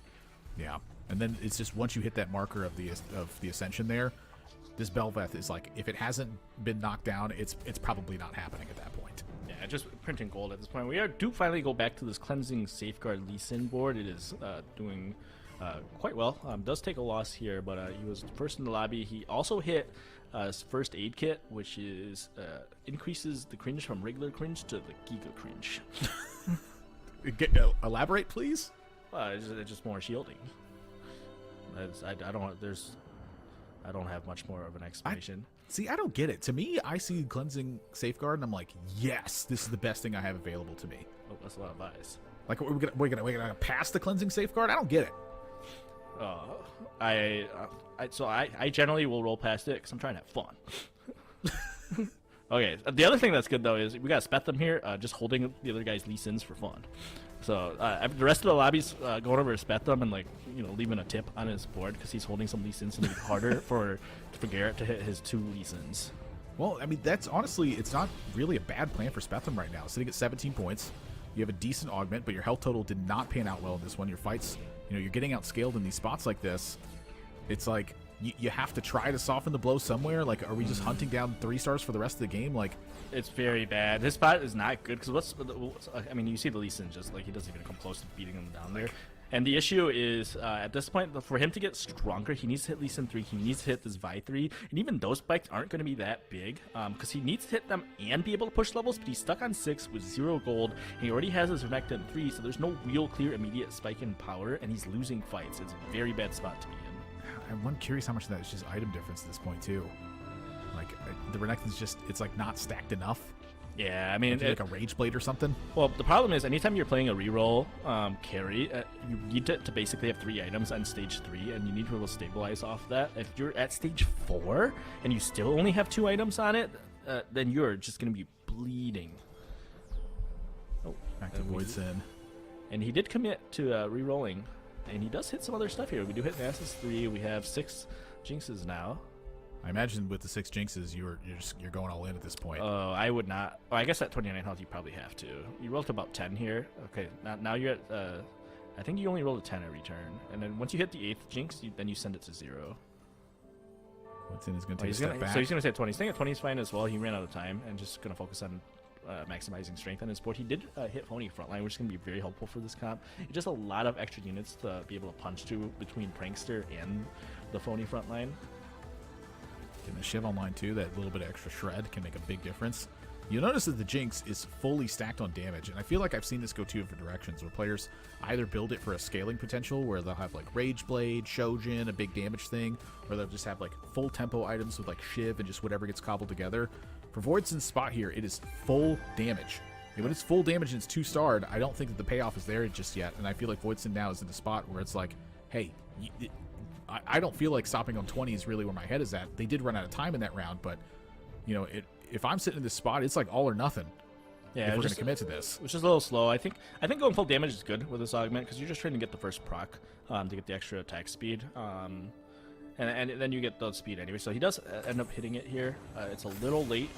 [SPEAKER 2] Yeah, and then it's just once you hit that marker of the Ascension there, this Bel'Veth is like, if it hasn't been knocked down, it's probably not happening at that point.
[SPEAKER 3] Yeah, Yeah, just printing gold at this point. Do finally go back to this cleansing safeguard Lee Sin board. It is doing quite well. Does take a loss here, but he was first in the lobby. He also hit his first aid kit, which is increases the cringe from regular cringe to the giga cringe.
[SPEAKER 2] Elaborate, please.
[SPEAKER 3] It's just more shielding. I don't have much more of an explanation.
[SPEAKER 2] See, I don't get it. To me, I see cleansing safeguard, and I'm like, yes, this is the best thing I have available to me.
[SPEAKER 3] Oh, that's a lot of eyes.
[SPEAKER 2] Like, we're gonna pass the cleansing safeguard? I don't get it.
[SPEAKER 3] I generally will roll past it because I'm trying to have fun. Okay, the other thing that's good though is we got Spetham here, just holding the other guy's Lee Sins for fun. So the rest of the lobby's going over to Spetham and leaving a tip on his board because he's holding some Lee Sins to make it harder for Garrett to hit his 2 Lee Sins.
[SPEAKER 2] Well, I mean, that's honestly, it's not really a bad plan for Spetham right now. Sitting at 17 points, you have a decent augment, but your health total did not pan out well in this one. Your fights, you're getting outscaled in these spots like this. It's like you have to try to soften the blow somewhere. Like, are we just hunting down 3 stars for the rest of the game? Like,
[SPEAKER 3] it's very bad. This spot is not good because I mean, you see the Lee Sin just he doesn't even come close to beating him down there. And the issue is, at this point, for him to get stronger, he needs to hit Lee Sin 3, he needs to hit this Vi 3, and even those spikes aren't going to be that big, because he needs to hit them and be able to push levels, but he's stuck on 6 with 0 gold, and he already has his Renekton 3, so there's no real clear immediate spike in power, and he's losing fights. It's a very bad spot to be in.
[SPEAKER 2] I'm curious how much of that is just item difference at this point, too. Like, the Renekton's just, it's like not stacked enough.
[SPEAKER 3] Yeah, I mean,
[SPEAKER 2] like a Rage Blade or something.
[SPEAKER 3] Well, the problem is anytime you're playing a reroll carry, you need to basically have 3 items on stage 3, and you need to be able to stabilize off that. If you're at stage 4 and you still only have 2 items on it, then you're just going to be bleeding. Oh,
[SPEAKER 2] active Void Sin.
[SPEAKER 3] And he did commit to rerolling, and he does hit some other stuff here. We do hit Nasus 3. We have 6 Jinxes now.
[SPEAKER 2] I imagine with the 6 Jinxes, you're going all in at this point.
[SPEAKER 3] Oh, I would not. Oh, I guess at 29 health, you probably have to. You rolled to about 10 here. Okay, now you're at. I think you only rolled a 10 every turn, and then once you hit the 8th Jinx, then you send it to 0.
[SPEAKER 2] Winston is going to take a step back.
[SPEAKER 3] So he's going to stay at 20. Staying at 20 is fine as well. He ran out of time and just going to focus on maximizing strength on his board. He did hit Phony frontline, which is going to be very helpful for this comp. It's just a lot of extra units to be able to punch to between Prankster and the Phony frontline.
[SPEAKER 2] Getting the Shiv online too, that little bit of extra shred can make a big difference. You'll notice that the Jinx is fully stacked on damage, and I feel like I've seen this go 2 different directions, where players either build it for a scaling potential, where they'll have like Rage Blade, Shojin, a big damage thing, or they'll just have like full tempo items with like Shiv and just whatever gets cobbled together. For Voidsin's spot here, it is full damage. And when it's full damage and it's 2-starred, I don't think that the payoff is there just yet, and I feel like Voidsin now is in the spot where it's like, hey, I don't feel like stopping on 20 is really where my head is at. They did run out of time in that round, but if I'm sitting in this spot, it's like all or nothing.
[SPEAKER 3] Yeah,
[SPEAKER 2] if we're going to commit to this.
[SPEAKER 3] Which is a little slow. I think going full damage is good with this augment because you're just trying to get the first proc to get the extra attack speed. And then you get the speed anyway. So he does end up hitting it here. It's a little late.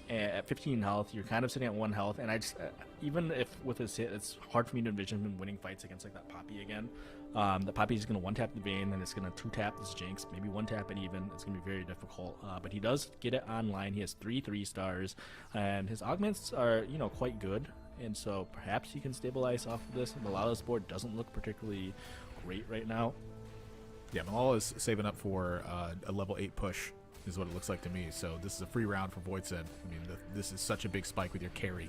[SPEAKER 3] At 15 health, you're kind of sitting at 1 health, and I just even if with his hit, it's hard for me to envision him winning fights against like that Poppy again. The Poppy is going to 1-tap the Vayne, and it's going to 2-tap this Jinx, maybe 1-tap it even. It's going to be very difficult, but he does get it online. He has 3 3-stars, and his augments are quite good, and so perhaps he can stabilize off of this. Malala's board doesn't look particularly great right now.
[SPEAKER 2] Yeah, Malala is saving up for a level 8 push. Is what it looks like to me. So this is a free round for Voidsin. I mean, this is such a big spike with your carry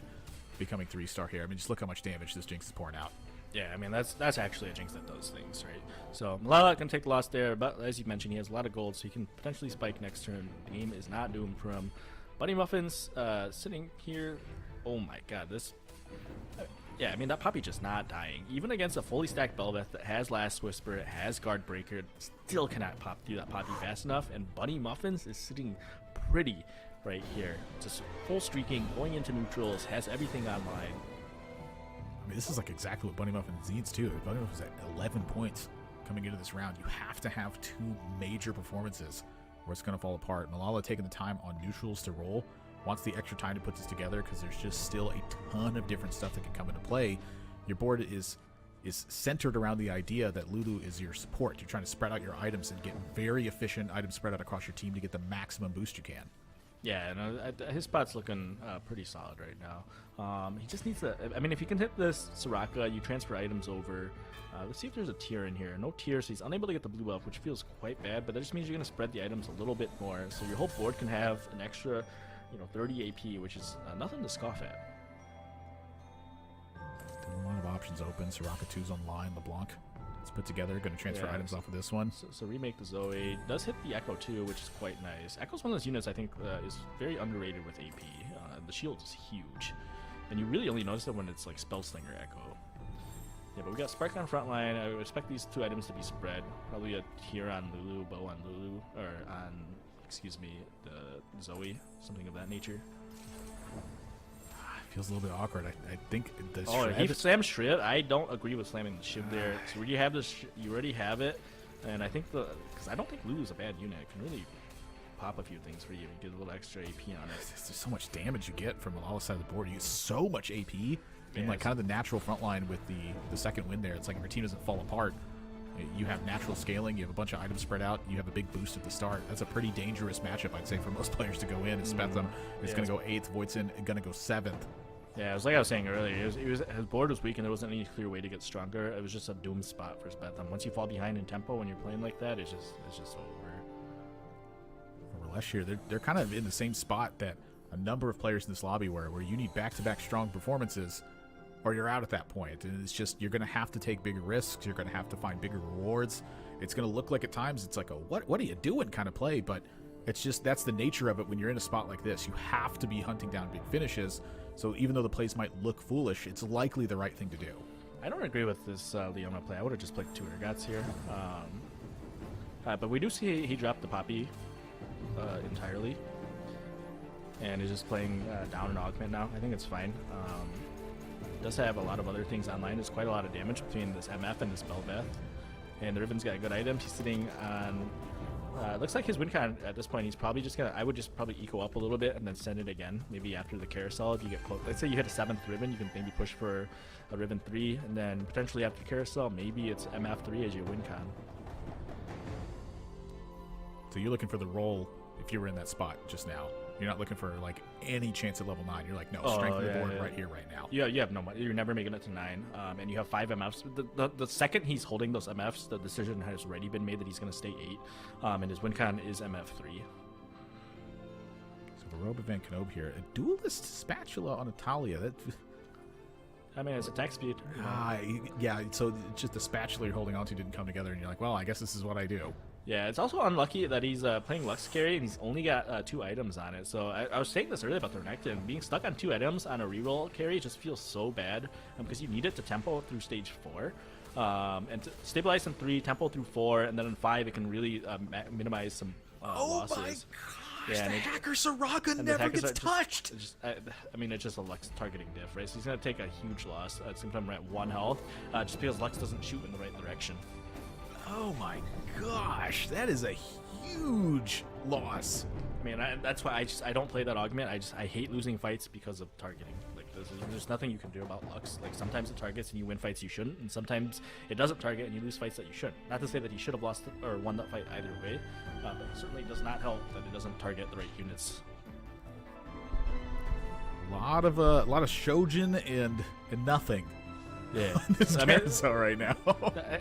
[SPEAKER 2] becoming 3-star here. I mean, just look how much damage this Jinx is pouring out.
[SPEAKER 3] Yeah, I mean, that's actually a Jinx that does things, right? So Malala can take the loss there, but as you mentioned, he has a lot of gold, so he can potentially spike next turn. The game is not doomed for him. Bunny Muffins sitting here. Oh my god, this... Yeah, I mean, that Poppy just not dying. Even against a fully stacked Belveth that has Last Whisper, it has Guard Breaker, it still cannot pop through that Poppy fast enough, and Bunny Muffins is sitting pretty right here. Just full streaking, going into neutrals, has everything online.
[SPEAKER 2] I mean, this is like exactly what Bunny Muffins needs, too. Bunny Muffins at 11 points coming into this round. You have to have 2 major performances or it's going to fall apart. Malala taking the time on neutrals to roll. Wants the extra time to put this together because there's just still a ton of different stuff that can come into play. Your board is centered around the idea that Lulu is your support. You're trying to spread out your items and get very efficient items spread out across your team to get the maximum boost you can.
[SPEAKER 3] Yeah, no, his spot's looking pretty solid right now. He just needs to. I mean, if you can hit this Soraka, you transfer items over. Let's see if there's a tier in here. No tier, so he's unable to get the blue buff, which feels quite bad. But that just means you're going to spread the items a little bit more, so your whole board can have an extra, 30 AP, which is nothing to scoff at.
[SPEAKER 2] A lot of options open. Soraka 2's online. LeBlanc. It's put together. Going to transfer items off of this one.
[SPEAKER 3] So remake the Zoe. Does hit the Echo too, which is quite nice. Echo's one of those units I think is very underrated with AP. The shield is huge, and you really only notice it when it's like Spellslinger Echo. Yeah, but we got Spark on front line. I would expect these two items to be spread. Probably a tier on Lulu, bow on Lulu, or on, excuse me, the Zoe, something of that nature.
[SPEAKER 2] Feels a little bit awkward. I think the
[SPEAKER 3] he slammed Shred. I don't agree with slamming the Shiv there. So you have this, you already have it, and I think because I don't think Lulu's a bad unit. It can really pop a few things for you and get a little extra AP on it.
[SPEAKER 2] There's so much damage you get from the other side of the board. You get so much AP. And like kind of the natural front line with the second win there. It's like if your team doesn't fall apart, you have natural scaling, you have a bunch of items spread out, you have a big boost at the start. That's a pretty dangerous matchup, I'd say, for most players to go in. Spetham is going to go 8th, Voisin going to go 7th.
[SPEAKER 3] Yeah, it was like I was saying earlier. His board was weak, and there wasn't any clear way to get stronger. It was just a doom spot for Spetham. Once you fall behind in tempo when you're playing like that, it's just over.
[SPEAKER 2] For Lesh here, they're kind of in the same spot that a number of players in this lobby were, where you need back-to-back strong performances, or you're out at that point. And it's just, you're going to have to take bigger risks. You're going to have to find bigger rewards. It's going to look like at times it's like a what are you doing kind of play, but it's just, that's the nature of it when you're in a spot like this. You have to be hunting down big finishes. So even though the plays might look foolish, it's likely the right thing to do.
[SPEAKER 3] I don't agree with this Leona play. I would have just played 2 Urgots here. But we do see he dropped the Poppy entirely. And is just playing down an Augment now. I think it's fine. Does have a lot of other things online. There's quite a lot of damage between this MF and this Belveth. And the Ribbon's got good items. He's sitting on... looks like his win con at this point, he's probably just going to... I would just probably eco up a little bit and then send it again. Maybe after the carousel, if you get close. Let's say you hit a 7th Ribbon, you can maybe push for a Ribbon 3. And then potentially after carousel, maybe it's MF3 as your win con.
[SPEAKER 2] So you're looking for the roll if you were in that spot just now. You're not looking for like any chance at level 9. You're like, no, strengthen the board right here, right now.
[SPEAKER 3] Yeah, you have no money. You're never making it to 9, and you have 5 MFs. The second he's holding those MFs, the decision has already been made that he's going to stay 8, and his win con is MF3.
[SPEAKER 2] So Baroba Van Knob here, a duelist spatula on Italia. That.
[SPEAKER 3] I mean, it's attack speed.
[SPEAKER 2] Yeah. So it's just the spatula you're holding onto didn't come together, and you're like, well, I guess this is what I do.
[SPEAKER 3] Yeah, it's also unlucky that he's playing Lux Carry and he's only got 2 items on it. So I was saying this earlier about the Renekton. Being stuck on 2 items on a reroll carry just feels so bad because you need it to tempo through stage 4. And to stabilize in 3, tempo through 4, and then in 5 it can really minimize some losses.
[SPEAKER 2] Oh my gosh,
[SPEAKER 3] yeah,
[SPEAKER 2] the hacker Soraka never gets touched!
[SPEAKER 3] I mean, it's just a Lux targeting diff, right? So he's going to take a huge loss. At the same time, we're at 1 health, just because Lux doesn't shoot in the right direction.
[SPEAKER 2] Oh my gosh, that is a huge loss.
[SPEAKER 3] I mean, that's why I don't play that Augment. I hate losing fights because of targeting. Like, there's nothing you can do about Lux. Like, sometimes it targets and you win fights you shouldn't, and sometimes it doesn't target and you lose fights that you shouldn't. Not to say that he should have lost or won that fight either way, but it certainly does not help that it doesn't target the right units.
[SPEAKER 2] A lot of Shojin and nothing.
[SPEAKER 3] Yeah,
[SPEAKER 2] this carousel right now.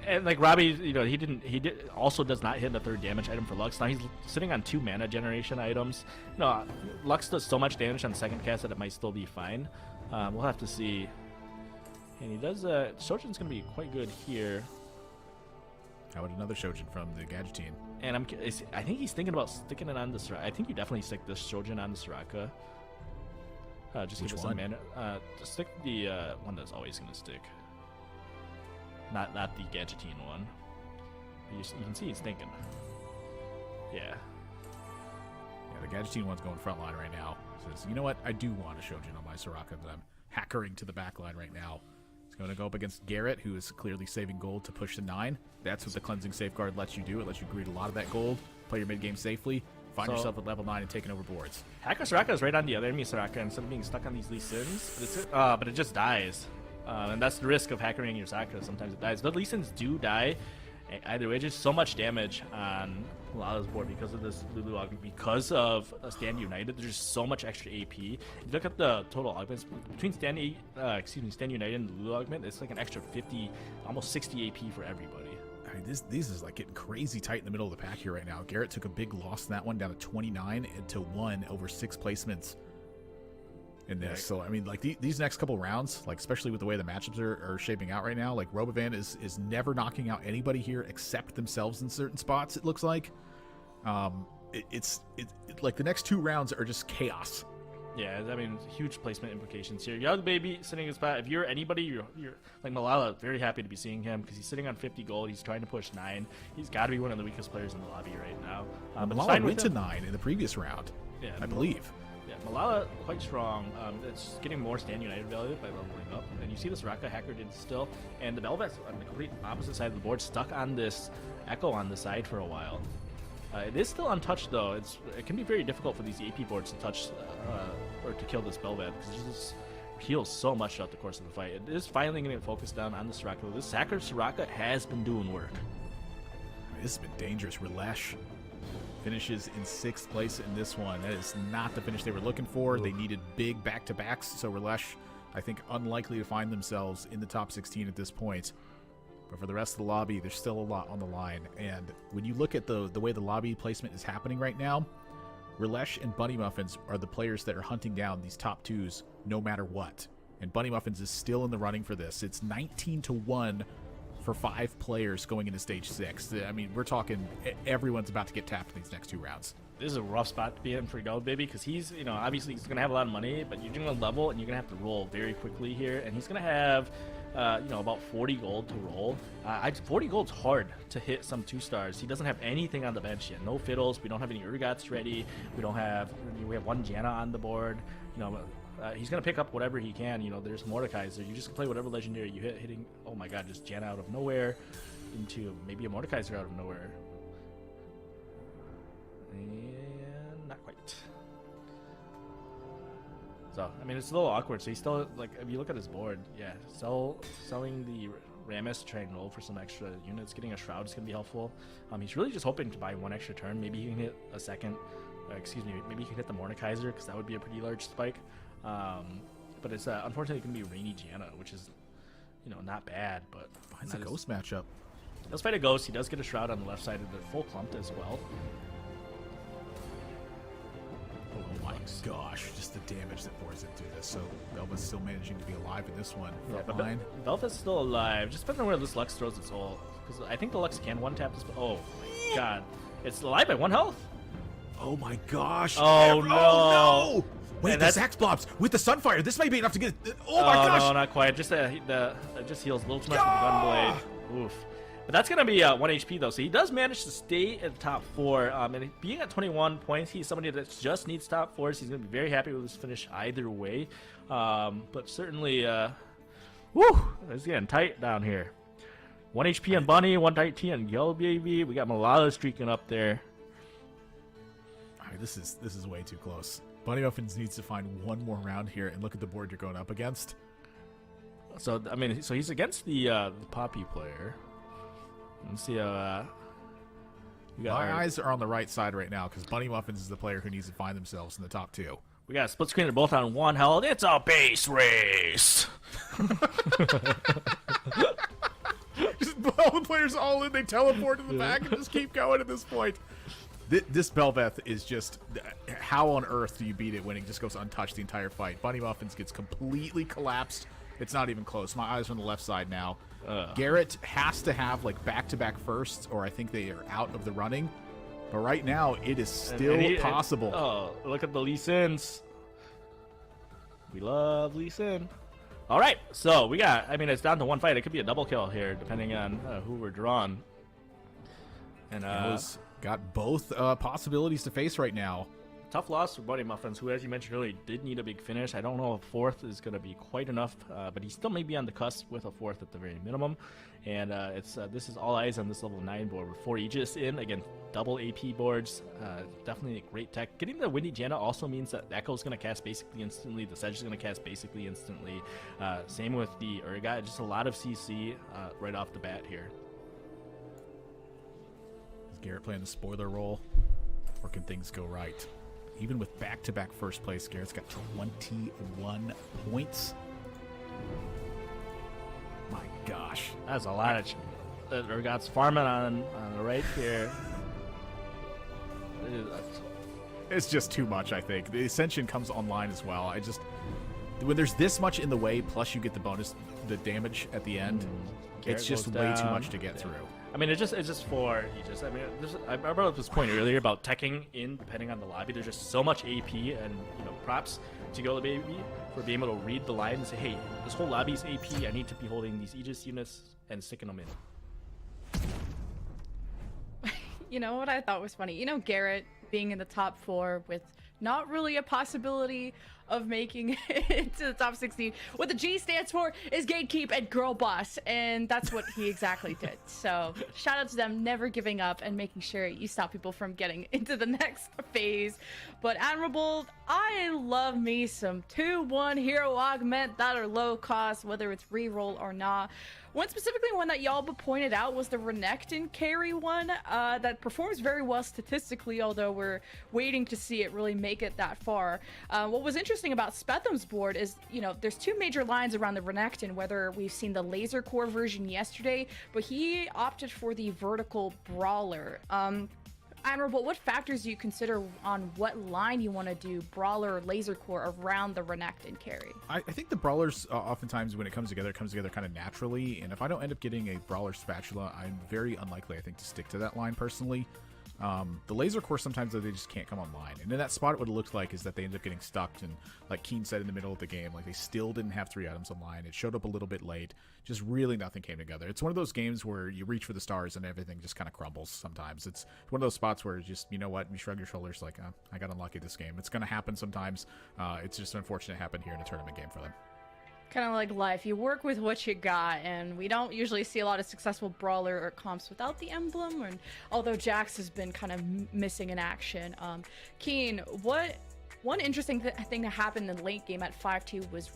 [SPEAKER 3] And like Robbie, he also does not hit the 3rd damage item for Lux. Now he's sitting on 2 mana generation items. Lux does so much damage on 2nd cast that it might still be fine. We'll have to see. And he does. Shojin's gonna be quite good here.
[SPEAKER 2] How about another Shojin from the Gadgeteen?
[SPEAKER 3] And I think he's thinking about sticking it on the Soraka. I think you definitely stick this Shojin on the Soraka. Just
[SPEAKER 2] Which
[SPEAKER 3] give us
[SPEAKER 2] one?
[SPEAKER 3] some mana. Just stick the one that's always gonna stick. Not the Gadgeteen one. You can see he's thinking. Yeah.
[SPEAKER 2] Yeah, the Gadgeteen one's going front line right now. Says, you know what? I do want a Shojin on my Soraka that I'm hackering to the back line right now. He's going to go up against Garrett, who is clearly saving gold to push to 9. That's what the Cleansing Safeguard lets you do. It lets you greed a lot of that gold, play your mid-game safely, find yourself at level 9 and taking over boards.
[SPEAKER 3] Hacker Soraka is right on the other enemy Soraka instead of being stuck on these Lee Sins. But it just dies. And that's the risk of hackering your Soraka. Sometimes it dies. The Lee Sins do die, Either way, just so much damage on Malala's board because of this Lulu augment, because of Stand United. There's just so much extra AP. If you look at the total augments between Stand United and Lulu augment, it's like an extra 50, almost 60 AP for everybody.
[SPEAKER 2] I mean, this is like getting crazy tight in the middle of the pack here right now. Garrett took a big loss in that one, down to 29 and to 1 over 6 placements in this. So I mean, like these next couple rounds, like especially with the way the matchups are shaping out right now, like Robovan is never knocking out anybody here except themselves in certain spots. It looks like it's like the next 2 rounds are just chaos.
[SPEAKER 3] Yeah, I mean, huge placement implications here. Young Baby sitting in his spot. If you're anybody, you're like Malala, very happy to be seeing him because he's sitting on 50 gold. He's trying to push 9. He's got to be one of the weakest players in the lobby right now. But
[SPEAKER 2] Malala went to 9 in the previous round,
[SPEAKER 3] yeah,
[SPEAKER 2] I believe.
[SPEAKER 3] Yeah, Malala quite strong. It's getting more Stand United value by leveling up. And you see this Raka hacker did still. And the Belvet's on the complete opposite side of the board, stuck on this Echo on the side for a while. It is still untouched though. It can be very difficult for these AP boards to touch or to kill this Belvet because it just heals so much throughout the course of the fight. It is finally getting focused down on the Soraka. This Sacker Soraka has been doing work.
[SPEAKER 2] I mean, this has been dangerous. Rilesh finishes in 6th place in this one. That is not the finish they were looking for. They needed big back-to-backs, so Rilesh, I think, unlikely to find themselves in the top 16 at this point. But for the rest of the lobby, there's still a lot on the line. And when you look at the way the lobby placement is happening right now, Rilesh and Bunny Muffins are the players that are hunting down these top 2s no matter what. And Bunny Muffins is still in the running for this. It's 19-1 for 5 players going into stage 6. I mean, we're talking everyone's about to get tapped in these next 2 rounds.
[SPEAKER 3] This is a rough spot to be in for Gold Baby because he's, obviously he's going to have a lot of money, but you're going to level and you're going to have to roll very quickly here. And he's going to have, about 40 gold to roll. 40 gold's hard to hit some 2-stars. He doesn't have anything on the bench yet. No fiddles. We don't have any Urgots ready. We have 1 Janna on the board. He's going to pick up whatever he can. There's Mordekaiser. You just play whatever legendary you hit, hitting, oh my god, just Janna out of nowhere into maybe a Mordekaiser out of nowhere. And not quite. So, I mean, it's a little awkward. So he's still, like, if you look at his board, yeah, selling the Rammus to try and roll for some extra units. Getting a Shroud is going to be helpful. He's really just hoping to buy 1 extra turn. Maybe he can hit a second, maybe he can hit the Mordekaiser because that would be a pretty large spike. But it's unfortunately going to be Rainy Janna, which is, not bad, but
[SPEAKER 2] It's a Ghost matchup.
[SPEAKER 3] He does fight a Ghost. He does get a Shroud on the left side of the full clumped as well.
[SPEAKER 2] Oh my gosh, just the damage that pours into this. So Velva's still managing to be alive in this one.
[SPEAKER 3] Yeah, but
[SPEAKER 2] Line.
[SPEAKER 3] Velva's still alive. Just depending on where this Lux throws its ult. Because I think the Lux can one-tap this. Oh my god. It's alive by 1 health?
[SPEAKER 2] Oh my gosh.
[SPEAKER 3] Oh no.
[SPEAKER 2] Oh no! Wait,
[SPEAKER 3] And
[SPEAKER 2] the
[SPEAKER 3] that's-
[SPEAKER 2] Sax Blobs with the Sunfire. This might be enough to get it. Oh my gosh.
[SPEAKER 3] No, not quite. Just it just heals a little too much with the Gunblade. Oof. But that's going to be 1 HP, though. So he does manage to stay at the top 4. And being at 21 points, he's somebody that just needs top 4s. He's going to be very happy with his finish either way. But certainly, it's getting tight down here. 1 HP on Bunny, 1 IT on Yellow Baby. We got Malala streaking up there.
[SPEAKER 2] All right, this is way too close. Bunny Muffins needs to find 1 more round here and look at the board you're going up against.
[SPEAKER 3] So, I mean, he's against the Poppy player. Let's see how we got
[SPEAKER 2] My eyes are on the right side right now because Bunny Muffins is the player who needs to find themselves in the top 2.
[SPEAKER 3] We got a split screen. They're both on 1 health. It's a base race.
[SPEAKER 2] Just all the players all in, they teleport to the back and just keep going at this point. This Belveth is just, how on earth do you beat it when it just goes untouched the entire fight? Bunny Muffins gets completely collapsed. It's not even close. My eyes are on the left side now. Garrett has to have like back-to-back firsts, or I think they are out of the running. But right now, it is still possible.
[SPEAKER 3] Oh, look at the Lee Sins. We love Lee Sin. All right, so we got, I mean, it's down to 1 fight. It could be a double kill here, depending on who we're drawn. And
[SPEAKER 2] got both possibilities to face right now.
[SPEAKER 3] tough loss for Bunny Muffins, who, as you mentioned earlier, did need a big finish. I don't know if 4th is going to be quite enough, but he still may be on the cusp with a 4th at the very minimum. And this is all eyes on this level 9 board with 4 Aegis in. Again, double AP boards. Definitely a great tech. Getting the Windy Janna also means that Echo's going to cast basically instantly. The Sedge is going to cast basically instantly. Same with the Urgot. Just a lot of CC right off the bat here.
[SPEAKER 2] Garrett playing the spoiler role, or can things go right? Even with back-to-back first place, Garrett's got 21 points. My gosh.
[SPEAKER 3] That's a lot of Urgot's farming on the right here.
[SPEAKER 2] It's just too much, I think. The Ascension comes online as well. When there's this much in the way, plus you get the bonus, the damage at the end, it's just way too much to get through.
[SPEAKER 3] I mean, it's just for Aegis. I mean, I brought up this point earlier about teching in depending on the lobby. There's just so much AP, and props to Go the Baby for being able to read the line and say, hey, this whole lobby's AP. I need to be holding these Aegis units and sticking them in.
[SPEAKER 1] You know what I thought was funny? Garrett being in the top 4 with not really a possibility of making it to the top 16. What the G stands for is gatekeep and girl boss, and that's what he exactly did. So shout out to them, never giving up and making sure you stop people from getting into the next phase. But Admirable, I love me some 2-1 hero augment that are low cost, whether it's reroll or not. One specifically one that y'all pointed out was the Renekton carry one that performs very well statistically, although we're waiting to see it really make it that far. What was interesting about Spetham's board is, there's 2 major lines around the Renekton, whether we've seen the laser core version yesterday, but he opted for the vertical brawler. Admirable, what factors do you consider on what line you want to do brawler or laser core around the Renekton carry?
[SPEAKER 2] I think the brawlers oftentimes when it comes together kind of naturally, and if I don't end up getting a brawler spatula, I'm very unlikely, I think, to stick to that line personally. The laser core, sometimes they just can't come online, and in that spot what it looked like is that they ended up getting stuck, and like Keen said in the middle of the game, like they still didn't have 3 items online. It showed up a little bit late, just really nothing came together. It's one of those games where you reach for the stars and everything just kind of crumbles sometimes. It's one of those spots where just, you shrug your shoulders like, I got unlucky this game. It's going to happen sometimes. It's just unfortunate it happened here in a tournament game for them.
[SPEAKER 1] Kind of like life, you work with what you got, and we don't usually see a lot of successful brawler or comps without the emblem, and although Jax has been kind of missing in action. Keen, one interesting thing that happened in the late game at 5-2 was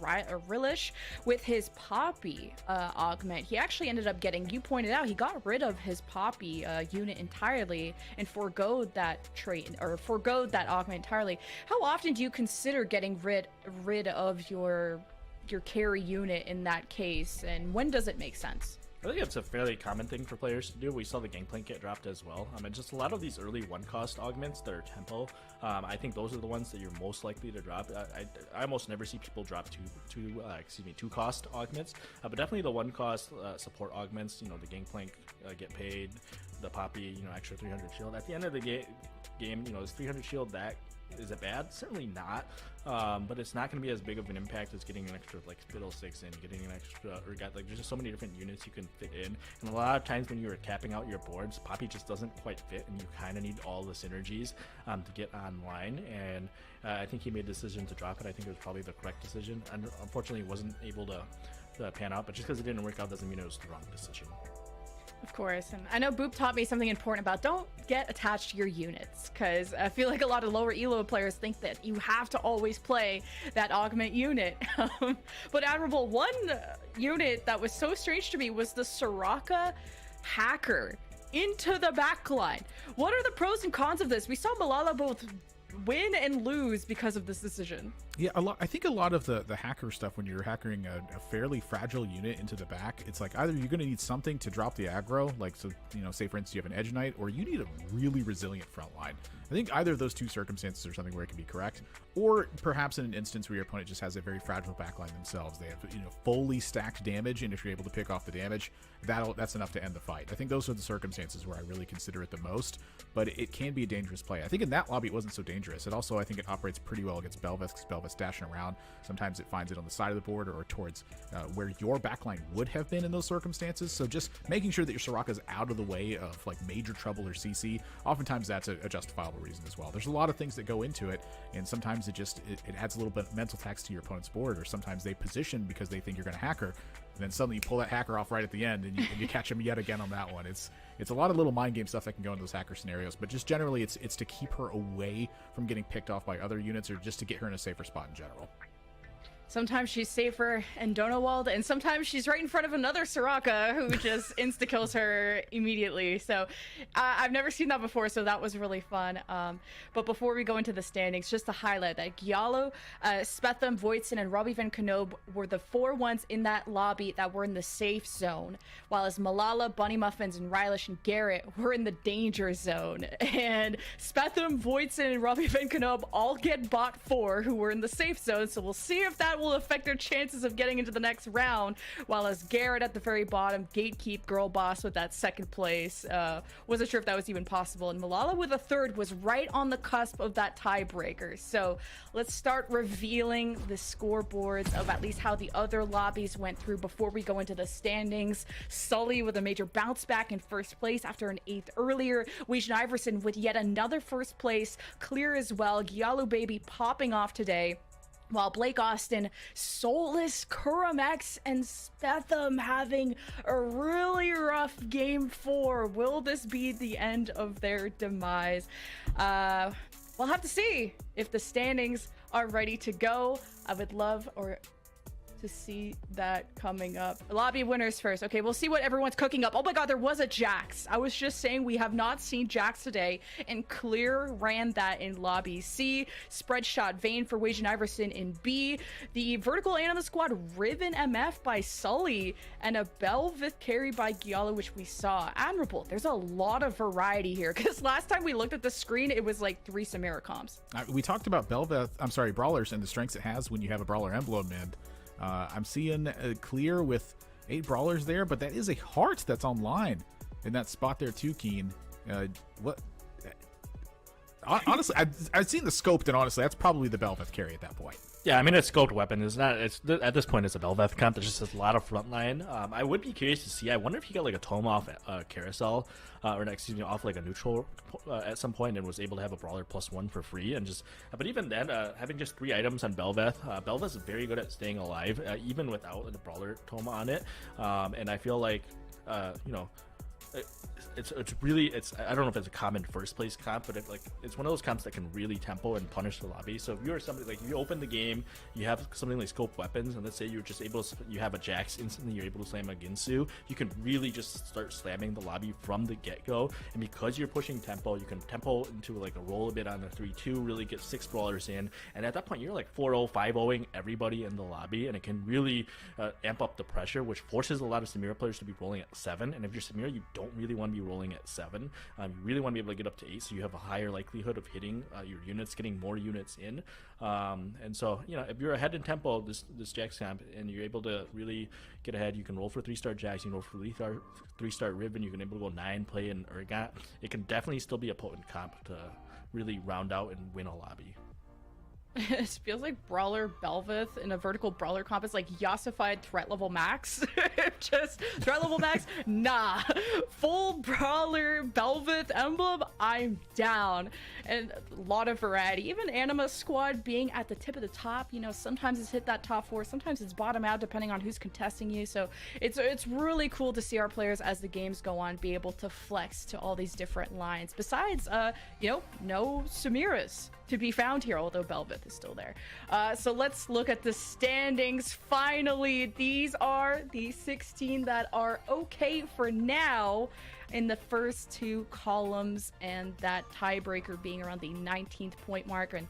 [SPEAKER 1] Rillish with his Poppy augment. He actually ended up you pointed out, he got rid of his Poppy unit entirely and forgoed that trait, or forgoed that augment entirely. How often do you consider getting rid of your carry unit in that case, and when does it make sense?
[SPEAKER 3] I think it's a fairly common thing for players to do. We saw the Gangplank get dropped as well. And just a lot of these early 1-cost augments that are tempo, I think those are the ones that you're most likely to drop. I almost never see people drop 2-cost augments, but definitely the 1-cost support augments. The Gangplank get paid, the Poppy, extra 300 shield. At the end of the game, is 300 shield that is it bad? Certainly not. But it's not going to be as big of an impact as getting an extra Fiddlesticks in, getting an extra, or there's just so many different units you can fit in. And a lot of times when you're tapping out your boards, Poppy just doesn't quite fit, and you kind of need all the synergies to get online. And I think he made the decision to drop it. I think it was probably the correct decision. And unfortunately, it wasn't able to pan out. But just because it didn't work out doesn't mean it was the wrong decision.
[SPEAKER 1] Of course, and I know Boop taught me something important about don't get attached to your units, because I feel like a lot of lower elo players think that you have to always play that augment unit. But Admirable, one unit that was so strange to me was the Soraka Hacker into the backline. What are the pros and cons of this? We saw Malala both win and lose because of this decision.
[SPEAKER 2] Yeah, I think a lot of the hacker stuff, when you're hackering a fairly fragile unit into the back, it's like either you're going to need something to drop the aggro, like, so, say for instance you have an Edge Knight, or you need a really resilient front line. I think either of those two circumstances are something where it can be correct, or perhaps in an instance where your opponent just has a very fragile backline themselves. They have fully stacked damage, and if you're able to pick off the damage, that's enough to end the fight. I think those are the circumstances where I really consider it the most, but it can be a dangerous play. I think in that lobby it wasn't so dangerous. It also, I think it operates pretty well against Belvis, because Belvis dashing around, sometimes it finds it on the side of the board or towards where your backline would have been in those circumstances. So just making sure that your Soraka's out of the way of major trouble or CC, oftentimes that's a justifiable reason as well. There's a lot of things that go into it, and sometimes it adds a little bit of mental tax to your opponent's board, or sometimes they position because they think you're going to hacker, and then suddenly you pull that hacker off right at the end, and you catch him yet again on that one. It's a lot of little mind game stuff that can go into those hacker scenarios, but just generally it's to keep her away from getting picked off by other units, or just to get her in a safer spot in general.
[SPEAKER 1] Sometimes she's safer in Donowald, and sometimes she's right in front of another Soraka who just insta-kills her immediately. So I've never seen that before, so that was really fun. But before we go into the standings, just to highlight that Giallo, Spetham, Voitzen, and Robbie Van Knob were the 4 ones in that lobby that were in the safe zone, while as Malala, Bunny Muffins, and Rylish and Garrett were in the danger zone. And Spetham, Voitzen, and Robbie Van Knob all get bot 4 who were in the safe zone, so we'll see if that will affect their chances of getting into the next round, while as Garrett at the very bottom, gatekeep girl boss with that 2nd place. Wasn't sure if that was even possible, and Malala with a 3rd was right on the cusp of that tiebreaker. So let's start revealing the scoreboards of at least how the other lobbies went through before we go into the standings. Sully with a major bounce back in 1st place after an 8th earlier. Weijin Iverson with yet another 1st place, clear as well. Giallo Baby popping off today, while Blake Austin, Soulless, Kuramex, and Spetham having a really rough game 4. Will this be the end of their demise? We'll have to see if the standings are ready to go. I would love to see that coming up. Lobby winners first. Okay, we'll see what everyone's cooking up. Oh my god, there was a Jax. I was just saying we have not seen Jax today, and Clear ran that in lobby C. Spread shot Vayne for Weijin Iverson in B. The vertical Anima squad Riven MF by Sully, and a Belvith carry by Giallo, which we saw. Admirable. There's a lot of variety here, because last time we looked at the screen, it was like 3 Samira comps.
[SPEAKER 2] We talked about Brawlers and the strengths it has when you have a Brawler emblem, and I'm seeing Clear with 8 Brawlers there, but that is a Heart that's online in that spot there too, Keen. What? Honestly, I've seen the scoped, and honestly, that's probably the Belveth carry at that point.
[SPEAKER 3] Yeah, I mean, it's scoped weapon. It's not. It's at this point, it's a Belveth comp. There's just a lot of frontline. I would be curious to see. I wonder if he got like a tome off carousel, off like a neutral at some point, and was able to have a brawler +1 for free. And just, but even then, having just 3 items on Belveth, Belveth is very good at staying alive, even without a brawler tome on it. And I feel like, it's really, I don't know if it's a common 1st place comp, but it's one of those comps that can really tempo and punish the lobby. So if you are somebody like, if you open the game, you have something like scope weapons, and let's say you're just able to, you have a Jax instantly, you're able to slam a Ginsu, you can really just start slamming the lobby from the get-go. And because you're pushing tempo, you can tempo into like a roll a bit on the 3-2, really get 6 brawlers in, and at that point you're like 4-0, 5-0ing everybody in the lobby, and it can really amp up the pressure, which forces a lot of Samira players to be rolling at 7. And if you're Samira, you don't really want to be rolling at 7. You really want to be able to get up to 8, so you have a higher likelihood of hitting your units, getting more units in. And so, if you're ahead in tempo, this Jax camp, and you're able to really get ahead, you can roll for 3-star Jax, you can roll for 3-star Riven, you can able to go 9, play in Urgot. It can definitely still be a potent comp to really round out and win a lobby.
[SPEAKER 1] It feels like Brawler Belveth in a vertical Brawler comp is like Yassified threat level max. Just threat level max? Nah. Full Brawler Belveth emblem? I'm down. And a lot of variety. Even Anima squad being at the tip of the top, sometimes it's hit that top 4, sometimes it's bottom out depending on who's contesting you. So it's really cool to see our players as the games go on be able to flex to all these different lines. Besides, no Samiras to be found here, although Belveth is still there. So let's look at the standings. Finally, these are the 16 that are okay for now in the first 2 columns, and that tiebreaker being around the 19th point mark, and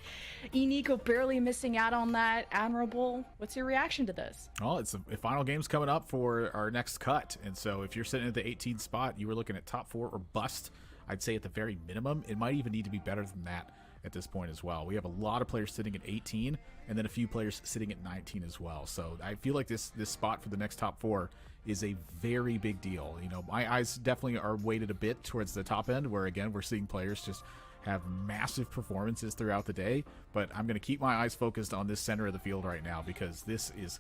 [SPEAKER 1] Eniko barely missing out on that. Admirable, what's your reaction to this?
[SPEAKER 2] Well, it's the final game's coming up for our next cut, and so if you're sitting at the 18th spot, you were looking at top 4 or bust. I'd say at the very minimum, it might even need to be better than that at this point as well. We have a lot of players sitting at 18, and then a few players sitting at 19 as well. So I feel like this spot for the next top 4 is a very big deal. My eyes definitely are weighted a bit towards the top end, where again we're seeing players just have massive performances throughout the day, but I'm going to keep my eyes focused on this center of the field right now, because this is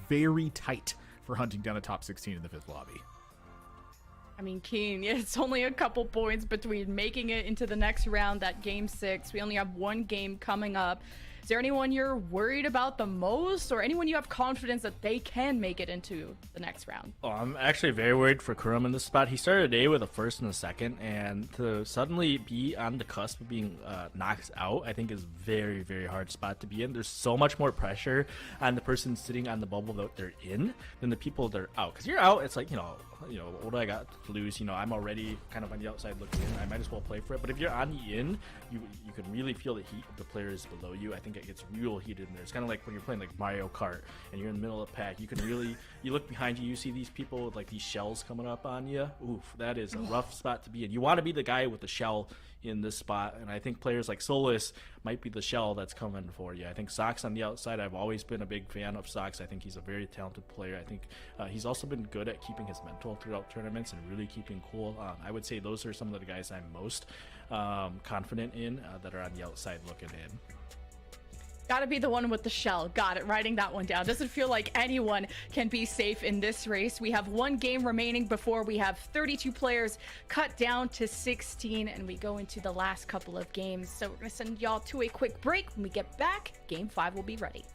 [SPEAKER 2] very tight for hunting down a top 16 in the 5th lobby.
[SPEAKER 1] I mean, Keen, it's only a couple points between making it into the next round, that game 6. We only have 1 game coming up. Is there anyone you're worried about the most, or anyone you have confidence that they can make it into the next round?
[SPEAKER 3] Oh, I'm actually very worried for Kurum in this spot. He started the day with a first and a second, and to suddenly be on the cusp of being knocked out, I think is very, very hard spot to be in. There's so much more pressure on the person sitting on the bubble that they're in than the people that are out. Because you're out, it's like, you know, what do I got to lose? You know, I'm already kind of on the outside looking in. I might as well play for it. But if you're on the in, you can really feel the heat of the players below you. I think it gets real heated in there. It's kind of like when you're playing like Mario Kart and you're in the middle of the pack. You can really, you look behind you, you see these people with like these shells coming up on you. Oof, that is a rough spot to be in. You want to be the guy with the shell in this spot, and I think players like Solus might be the shell that's coming for you. I think Sox on the outside, I've always been a big fan of Sox. I think he's a very talented player. I think he's also been good at keeping his mental throughout tournaments and really keeping cool. I would say those are some of the guys I'm most confident in that are on the outside looking in.
[SPEAKER 1] Gotta be the one with the shell. Got it. Writing that one down. Doesn't feel like anyone can be safe in this race. We have one game remaining before we have 32 players cut down to 16, and we go into the last couple of games. So we're gonna send y'all to a quick break. When we get back, game 5 will be ready.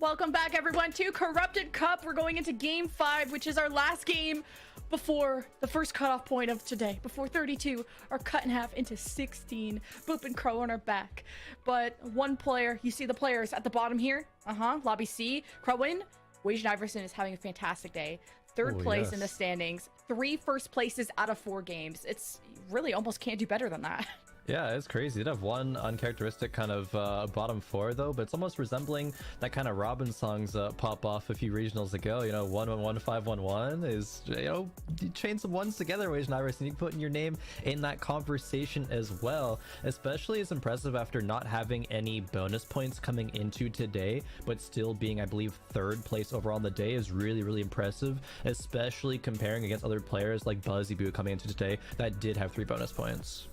[SPEAKER 1] Welcome back, everyone, to Corrupted Cup. We're going into Game 5, which is our last game before the first cutoff point of today. Before 32 are cut in half into 16. Boop and Crow are back. But one player, you see the players at the bottom here. Lobby C. Crowin, Wage Iverson is having a fantastic day. Third place in the standings. 3 first places out of 4 games. It's really almost can't do better than that.
[SPEAKER 4] Yeah, it's crazy. You'd have one uncharacteristic kind of bottom 4 though, but it's almost resembling that kind of Robin songs pop off a few regionals ago. You know, 111-511 is, you know, you chain some ones together, Wage and Iverson. You can put in your name in that conversation as well. Especially as impressive after not having any bonus points coming into today, but still being, I believe, 3rd place overall on the day is really, really impressive. Especially comparing against other players like Buzzy Boo coming into today that did have 3 bonus points.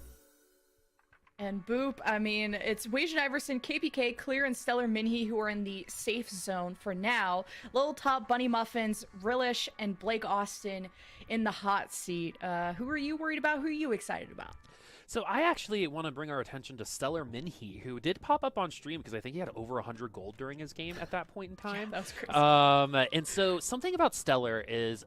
[SPEAKER 1] And Boop, I mean, it's Wage and Iverson, KPK, Clear, and Stellar Minhee who are in the safe zone for now. Little Top, Bunny Muffins, Rillish, and Blake Austin in the hot seat. Who are you worried about? Who are you excited about?
[SPEAKER 5] So I actually want to bring our attention to Stellar Minhee, who did pop up on stream because I think he had over 100 gold during his game at that point in time.
[SPEAKER 1] Yeah, that was crazy.
[SPEAKER 5] And so something about Stellar is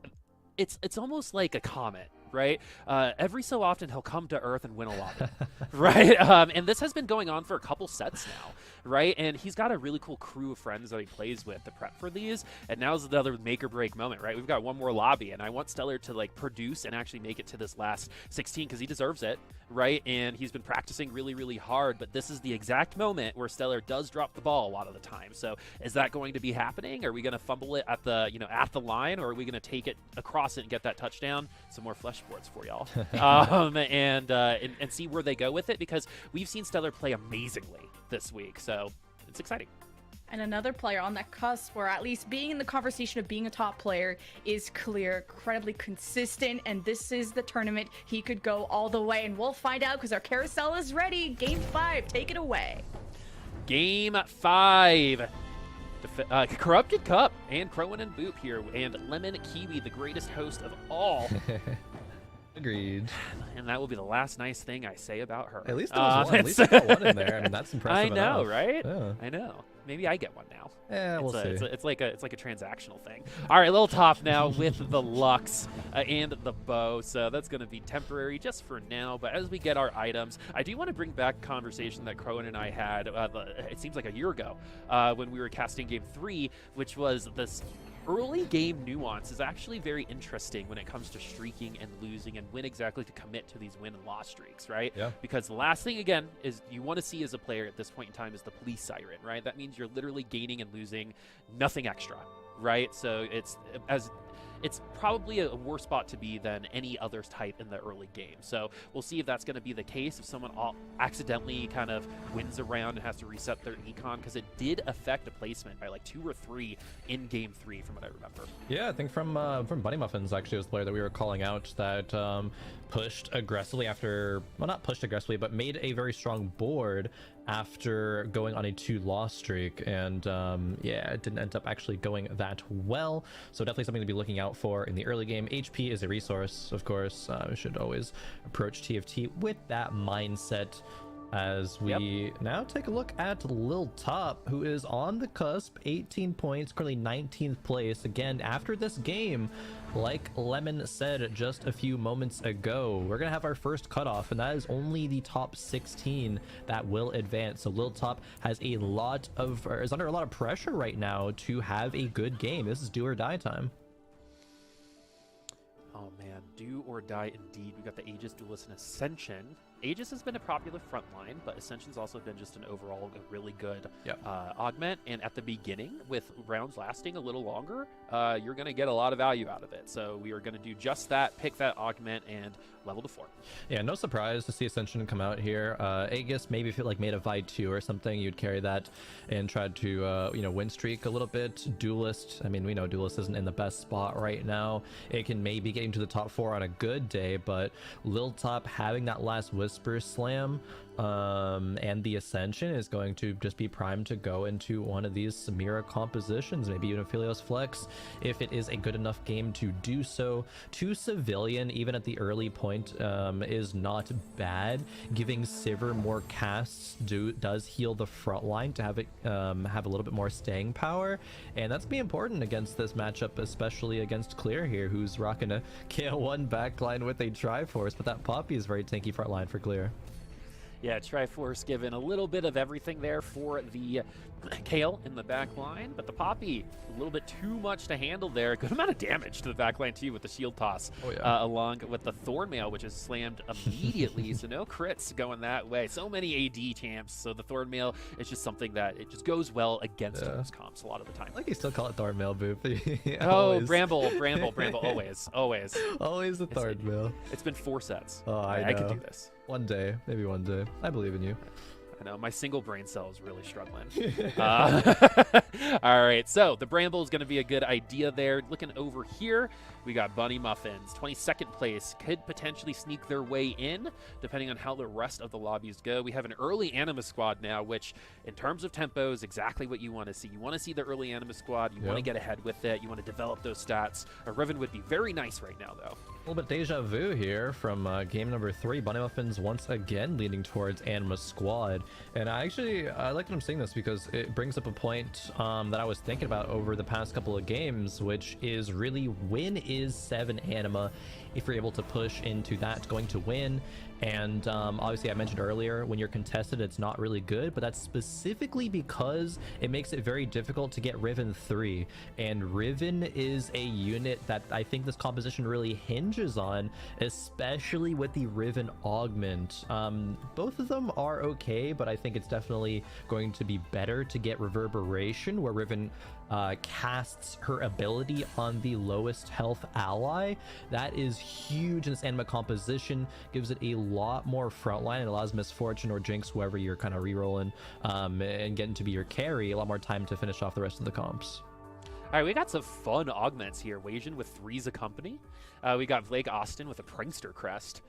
[SPEAKER 5] it's almost like a comet. Right? Every so often he'll come to Earth and win a lobby, right? And this has been going on for a couple sets now, right? And he's got a really cool crew of friends that he plays with to prep for these. And now's the other make or break moment, right? We've got one more lobby, and I want Stellar to like produce and actually make it to this last 16 because he deserves it, right? And he's been practicing really, really hard. But this is the exact moment where Stellar does drop the ball a lot of the time. So is that going to be happening? Are we going to fumble it at the at the line, or are we going to take it across it and get that touchdown? Some more flesh sports for y'all, and see where they go with it, because we've seen Stellar play amazingly this week, so it's exciting.
[SPEAKER 1] And another player on that cusp, or at least being in the conversation of being a top player, is Clear. Incredibly consistent, and this is the tournament he could go all the way, and we'll find out because our carousel is ready. Game 5, take it away.
[SPEAKER 5] Game 5. Corrupted Cup and Crowin and Boop here, and Lemon Kiwi, the greatest host of all.
[SPEAKER 4] Agreed.
[SPEAKER 5] And that will be the last nice thing I say about her.
[SPEAKER 4] At least there was one. At least I got one in there. I mean, that's impressive.
[SPEAKER 5] I know,
[SPEAKER 4] enough.
[SPEAKER 5] right?
[SPEAKER 4] Yeah.
[SPEAKER 5] I know. Maybe I get one now.
[SPEAKER 4] Yeah, we'll see.
[SPEAKER 5] It's like a transactional thing. All right, Little Top now with the Lux and the bow. So that's going to be temporary just for now. But as we get our items, I do want to bring back a conversation that Crowin and I had, it seems like a year ago, when we were casting Game 3, which was this early game nuance is actually very interesting when it comes to streaking and losing and when exactly to commit to these win and loss streaks, right?
[SPEAKER 4] Yeah.
[SPEAKER 5] Because the last thing, again, is you want to see as a player at this point in time is the police siren, right? That means you're literally gaining and losing nothing extra, right? So it's probably a worse spot to be than any other type in the early game. So we'll see if that's going to be the case, if someone accidentally kind of wins a round and has to reset their econ, because it did affect a placement by like 2 or 3 in Game 3 from what I remember.
[SPEAKER 4] Yeah, I think from Bunny Muffins actually was the player that we were calling out that pushed aggressively after, well, not pushed aggressively, but made a very strong board after going on a 2-loss streak, and yeah, it didn't end up actually going that well, so definitely something to be looking out for in the early game. HP is a resource, of course. We should always approach TFT with that mindset. As we now take a look at Lil Top, who is on the cusp, 18 points, currently 19th place. Again, after this game, like Lemon said just a few moments ago, we're gonna have our first cutoff, and that is only the top 16 that will advance. So Lil Top has is under a lot of pressure right now to have a good game. This is do or die time.
[SPEAKER 5] Oh man, do or die indeed. We got the Aegis Duelist and Ascension. Aegis has been a popular frontline, but Ascension's also been just an overall really good augment. And at the beginning, with rounds lasting a little longer, you're going to get a lot of value out of it. So we are going to do just that, pick that augment, and level to 4.
[SPEAKER 4] Yeah, no surprise to see Ascension come out here. Aegis, maybe if it like made a Vi 2 or something, you'd carry that and try to win streak a little bit. Duelist, I mean, we know Duelist isn't in the best spot right now. It can maybe get getting to the top 4 on a good day, but Lil Top having that last Whisper Slam and the Ascension is going to just be primed to go into one of these Samira compositions, maybe even Philios Flex if it is a good enough game to do so. 2 Civilian even at the early point is not bad. Giving Sivir more casts does heal the front line to have it have a little bit more staying power, and that's gonna be important against this matchup, especially against Clear here, who's rocking a KO1 backline with a Triforce, but that Poppy is very tanky front line for Clear.
[SPEAKER 5] Yeah, Triforce given a little bit of everything there for the Kale in the back line, but the Poppy, a little bit too much to handle there. Good amount of damage to the back line too with the shield toss, along with the Thornmail, which is slammed immediately, so no crits going that way. So many AD champs, so the Thornmail is just something that it just goes well against those comps a lot of the time.
[SPEAKER 4] I like you still call it Thornmail, Boop.
[SPEAKER 5] Oh, Bramble, always.
[SPEAKER 4] Always the Thornmail.
[SPEAKER 5] It's been 4 sets.
[SPEAKER 4] Oh,
[SPEAKER 5] I could do this.
[SPEAKER 4] One day, maybe one day. I believe in you.
[SPEAKER 5] I know, my single brain cell is really struggling. All right, so the Bramble is going to be a good idea there. Looking over here, we got Bunny Muffins, 22nd place. Could potentially sneak their way in, depending on how the rest of the lobbies go. We have an early Anima squad now, which, in terms of tempo, is exactly what you want to see. You want to see the early Anima squad. You want to get ahead with it. You want to develop those stats. A Riven would be very nice right now, though.
[SPEAKER 4] A little bit deja vu here from game number 3. Bunny Muffins once again leaning towards Anima squad. And I like that I'm saying this because it brings up a point that I was thinking about over the past couple of games, which is really, when is 7 Anima? If you're able to push into that, going to win. And obviously I mentioned earlier, when you're contested, it's not really good, but that's specifically because it makes it very difficult to get Riven 3. And Riven is a unit that I think this composition really hinges on, especially with the Riven augment. Both of them are okay, but I think it's definitely going to be better to get Reverberation, where Riven casts her ability on the lowest health ally. That is huge in this Anima composition, gives it a lot more frontline. It allows Misfortune or Jinx, whoever you're kind of rerolling, and getting to be your carry, a lot more time to finish off the rest of the comps.
[SPEAKER 5] All right, we got some fun augments here. Wajin with Three's a Company. We got Blake Austin with a Prankster Crest.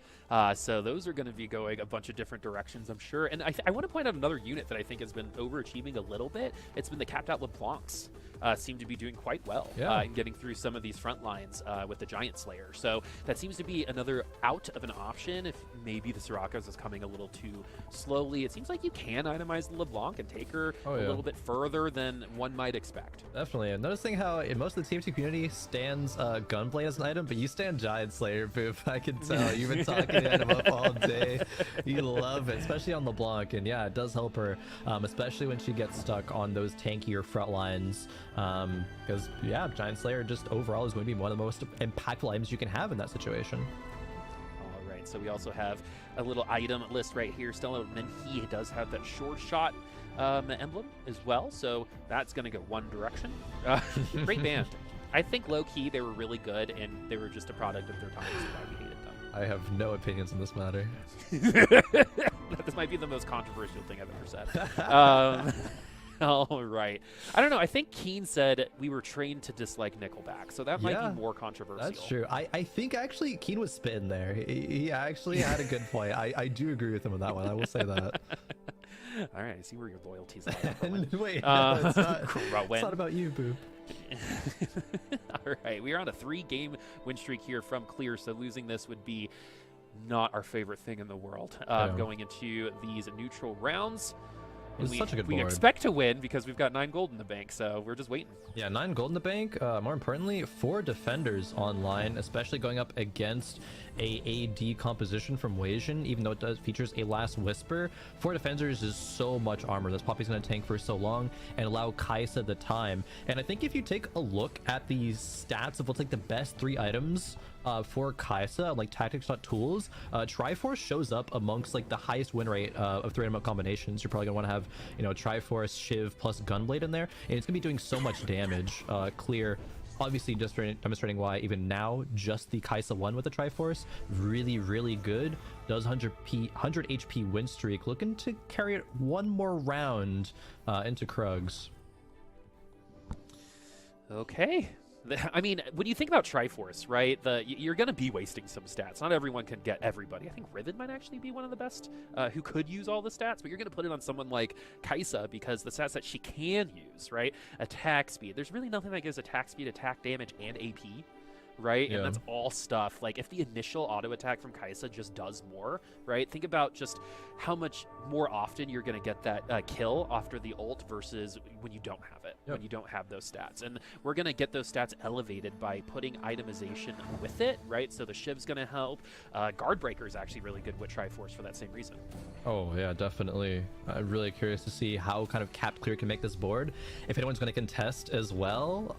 [SPEAKER 5] So those are going to be going a bunch of different directions, I'm sure. And I want to point out another unit that I think has been overachieving a little bit. It's been the Capped Out LeBlancs. Seem to be doing quite well in getting through some of these front lines with the Giant Slayer. So that seems to be another out of an option if maybe the Soraka's is coming a little too slowly. It seems like you can itemize the LeBlanc and take her a little bit further than one might expect.
[SPEAKER 4] Definitely. And noticing how in most of the TFT community stands Gunblade as an item, but you stand Giant Slayer, Boop. I can tell. You've been talking item up all day. You love it, especially on LeBlanc. And yeah, it does help her, especially when she gets stuck on those tankier front lines. Because yeah, Giant Slayer just overall is going to be one of the most impactful items you can have in that situation.
[SPEAKER 5] All right, so we also have a little item list right here. Still, and he does have that short shot emblem as well, so that's going to go one direction. Great band. I think low-key they were really good, and they were just a product of their time, so why we hated them.
[SPEAKER 4] I have no opinions on this matter.
[SPEAKER 5] This might be the most controversial thing I've ever said. All right. I don't know. I think Keen said we were trained to dislike Nickelback, so that might be more controversial.
[SPEAKER 4] That's true. I think actually Keen was spitting there. He actually had a good point. I do agree with him on that one. I will say that.
[SPEAKER 5] All right. I see where your loyalties are.
[SPEAKER 4] Wait, no, it's not about you, Boo.
[SPEAKER 5] All right. We are on a 3-game win streak here from Clear, so losing this would be not our favorite thing in the world going into these neutral rounds.
[SPEAKER 4] It's such a good board.
[SPEAKER 5] We expect to win because we've got 9 gold in the bank, so we're just waiting.
[SPEAKER 4] Yeah, 9 gold in the bank. More importantly, 4 defenders online, especially going up against a AD composition from Wajin, even though it features a last Whisper. 4 defenders is so much armor. This Poppy's going to tank for so long and allow Kaisa the time. And I think if you take a look at the stats of what's like the best 3 items for Kaisa, like tactics.tools, Triforce shows up amongst like the highest win rate of 3 item combinations. You're probably gonna want to have, you know, Triforce, Shiv plus Gunblade in there, and it's gonna be doing so much damage. Clear, obviously just demonstrating why even now just the Kaisa 1 with the Triforce really good. Does 100 HP win streak, looking to carry it one more round into Krugs.
[SPEAKER 5] Okay. I mean, when you think about Triforce, right, you're going to be wasting some stats. Not everyone can get everybody. I think Riven might actually be one of the best who could use all the stats, but you're going to put it on someone like Kai'Sa because the stats that she can use, right? Attack speed. There's really nothing that gives attack speed, attack damage, and AP. Right?
[SPEAKER 4] Yeah.
[SPEAKER 5] And that's all stuff. Like, if the initial auto attack from Kai'Sa just does more, right? Think about just how much more often you're going to get that kill after the ult versus when you don't have it, when you don't have those stats. And we're going to get those stats elevated by putting itemization with it, right? So the Shiv's going to help. Guardbreaker is actually really good with Triforce for that same reason.
[SPEAKER 4] Oh, yeah, definitely. I'm really curious to see how kind of Cap Clear can make this board. If anyone's going to contest as well,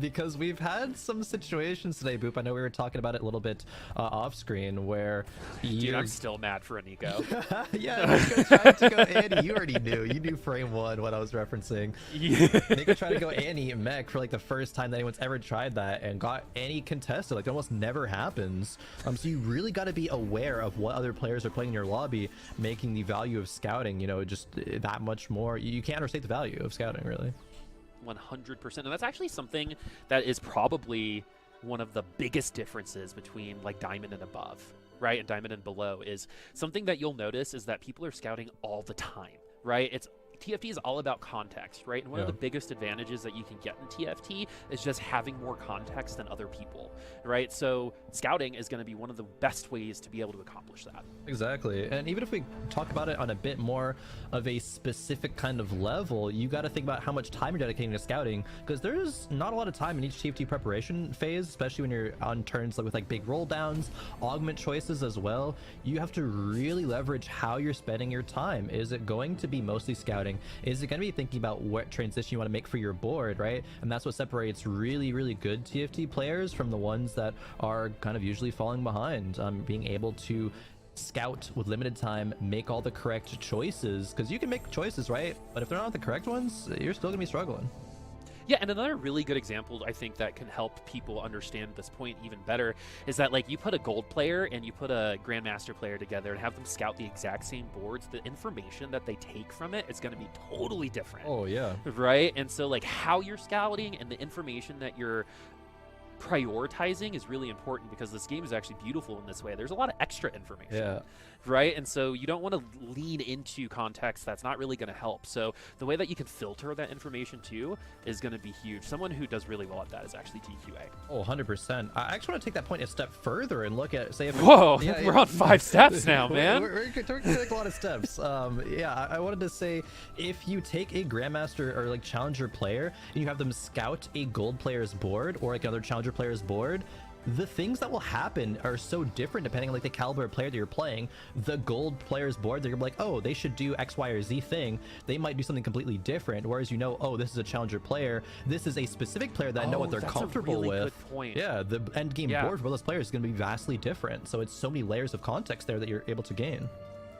[SPEAKER 4] because we've had some situations today, Boop. I know we were talking about it a little bit off screen where
[SPEAKER 5] Dude, I'm still mad for a Nico.
[SPEAKER 4] yeah, Nico tried to go Annie. You already knew. You knew frame one what I was referencing.
[SPEAKER 5] Yeah.
[SPEAKER 4] Nico tried to go Annie mech for like the first time that anyone's ever tried that and got Annie contested. Like, it almost never happens. So you really got to be aware of what other players are playing in your lobby, making the value of scouting, you know, just that much more. You can't understate the value of scouting, really.
[SPEAKER 5] 100%. And that's actually something that is probably one of the biggest differences between like Diamond and above, right? And Diamond and below is something that you'll notice is that people are scouting all the time, right? TFT is all about context, right? And one of the biggest advantages that you can get in TFT is just having more context than other people, right? So scouting is going to be one of the best ways to be able to accomplish that.
[SPEAKER 4] Exactly. And even if we talk about it on a bit more of a specific kind of level, you got to think about how much time you're dedicating to scouting, because there's not a lot of time in each TFT preparation phase, especially when you're on turns with like big roll downs, augment choices as well. You have to really leverage how you're spending your time. Is it going to be mostly scouting? Is it going to be thinking about what transition you want to make for your board, right? And that's what separates really, really good TFT players from the ones that are kind of usually falling behind. Being able to scout with limited time, make all the correct choices, because you can make choices, right? But if they're not the correct ones, you're still going to be struggling.
[SPEAKER 5] Yeah, and another really good example I think that can help people understand this point even better is that, like, you put a gold player and you put a grandmaster player together and have them scout the exact same boards, the information that they take from it is going to be totally different.
[SPEAKER 4] Oh yeah,
[SPEAKER 5] right? And so like how you're scouting and the information that you're prioritizing is really important, because this game is actually beautiful in this way. There's a lot of extra information, right? And so you don't want to lean into context that's not really going to help. So the way that you can filter that information too is going to be huge. Someone who does really well at that is actually TQA.
[SPEAKER 4] Oh, 100%. I actually want to take that point a step further and look at, say, if
[SPEAKER 5] whoa, we're on 5 steps now, man.
[SPEAKER 4] We're take a lot of steps. Yeah, I wanted to say, if you take a grandmaster or like challenger player and you have them scout a gold player's board or like another challenger player's board, the things that will happen are so different depending on like the caliber of player that you're playing. The gold player's board, they're like, oh, they should do X, Y, or Z thing. They might do something completely different. Whereas, you know, oh, this is a challenger player. This is a specific player that I know what they're comfortable with.
[SPEAKER 5] Good point.
[SPEAKER 4] Yeah, the end game board for those players is going to be vastly different. So it's so many layers of context there that you're able to gain.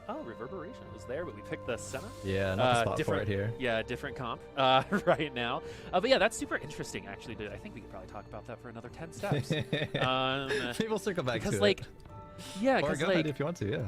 [SPEAKER 5] Oh, Reverberation was there, but we picked the Senna.
[SPEAKER 4] Yeah, not the spot for it here.
[SPEAKER 5] Yeah, different comp right now. But yeah, that's super interesting, actually. I think we could probably talk about that for another 10 steps.
[SPEAKER 4] Maybe we'll circle back to
[SPEAKER 5] like,
[SPEAKER 4] it.
[SPEAKER 5] Yeah,
[SPEAKER 4] or
[SPEAKER 5] because
[SPEAKER 4] go ahead if you want to, yeah.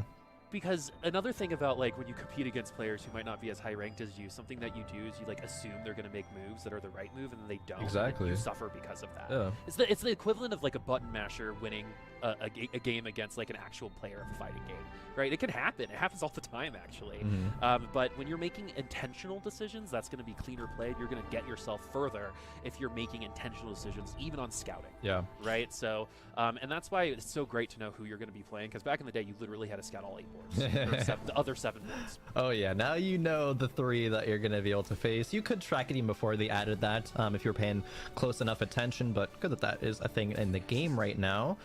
[SPEAKER 5] Because another thing about like when you compete against players who might not be as high ranked as you, something that you do is you like assume they're going to make moves that are the right move, and then they don't.
[SPEAKER 4] Exactly.
[SPEAKER 5] And you suffer because of that.
[SPEAKER 4] Yeah.
[SPEAKER 5] It's the equivalent of like a button masher winning a game against like an actual player of a fighting game, right? It can happen. It happens all the time, actually.
[SPEAKER 4] Mm-hmm.
[SPEAKER 5] But when you're making intentional decisions, that's going to be cleaner played. You're going to get yourself further if you're making intentional decisions, even on scouting.
[SPEAKER 4] Yeah.
[SPEAKER 5] Right. So, and that's why it's so great to know who you're going to be playing, because back in the day, you literally had to scout all 8 boards. The other 7 boards.
[SPEAKER 4] Oh yeah, now you know the 3 that you're gonna be able to face. You could track it even before they added that, if you're paying close enough attention, but good that is a thing in the game right now.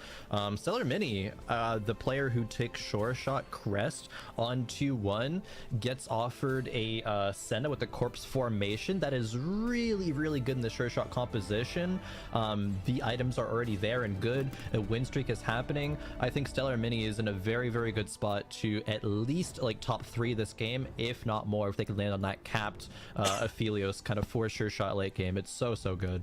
[SPEAKER 4] Stellar Mini, the player who takes Sure Shot Crest on 2-1, gets offered a Senna with the corpse formation that is really, really good in the Sure Shot composition. The items are already there and good. A win streak is happening. I think Stellar Mini is in a very, very good spot to at least like top 3 this game, if not more, if they can land on that capped Aphelios kind of 4 Sure Shot late game. It's so good.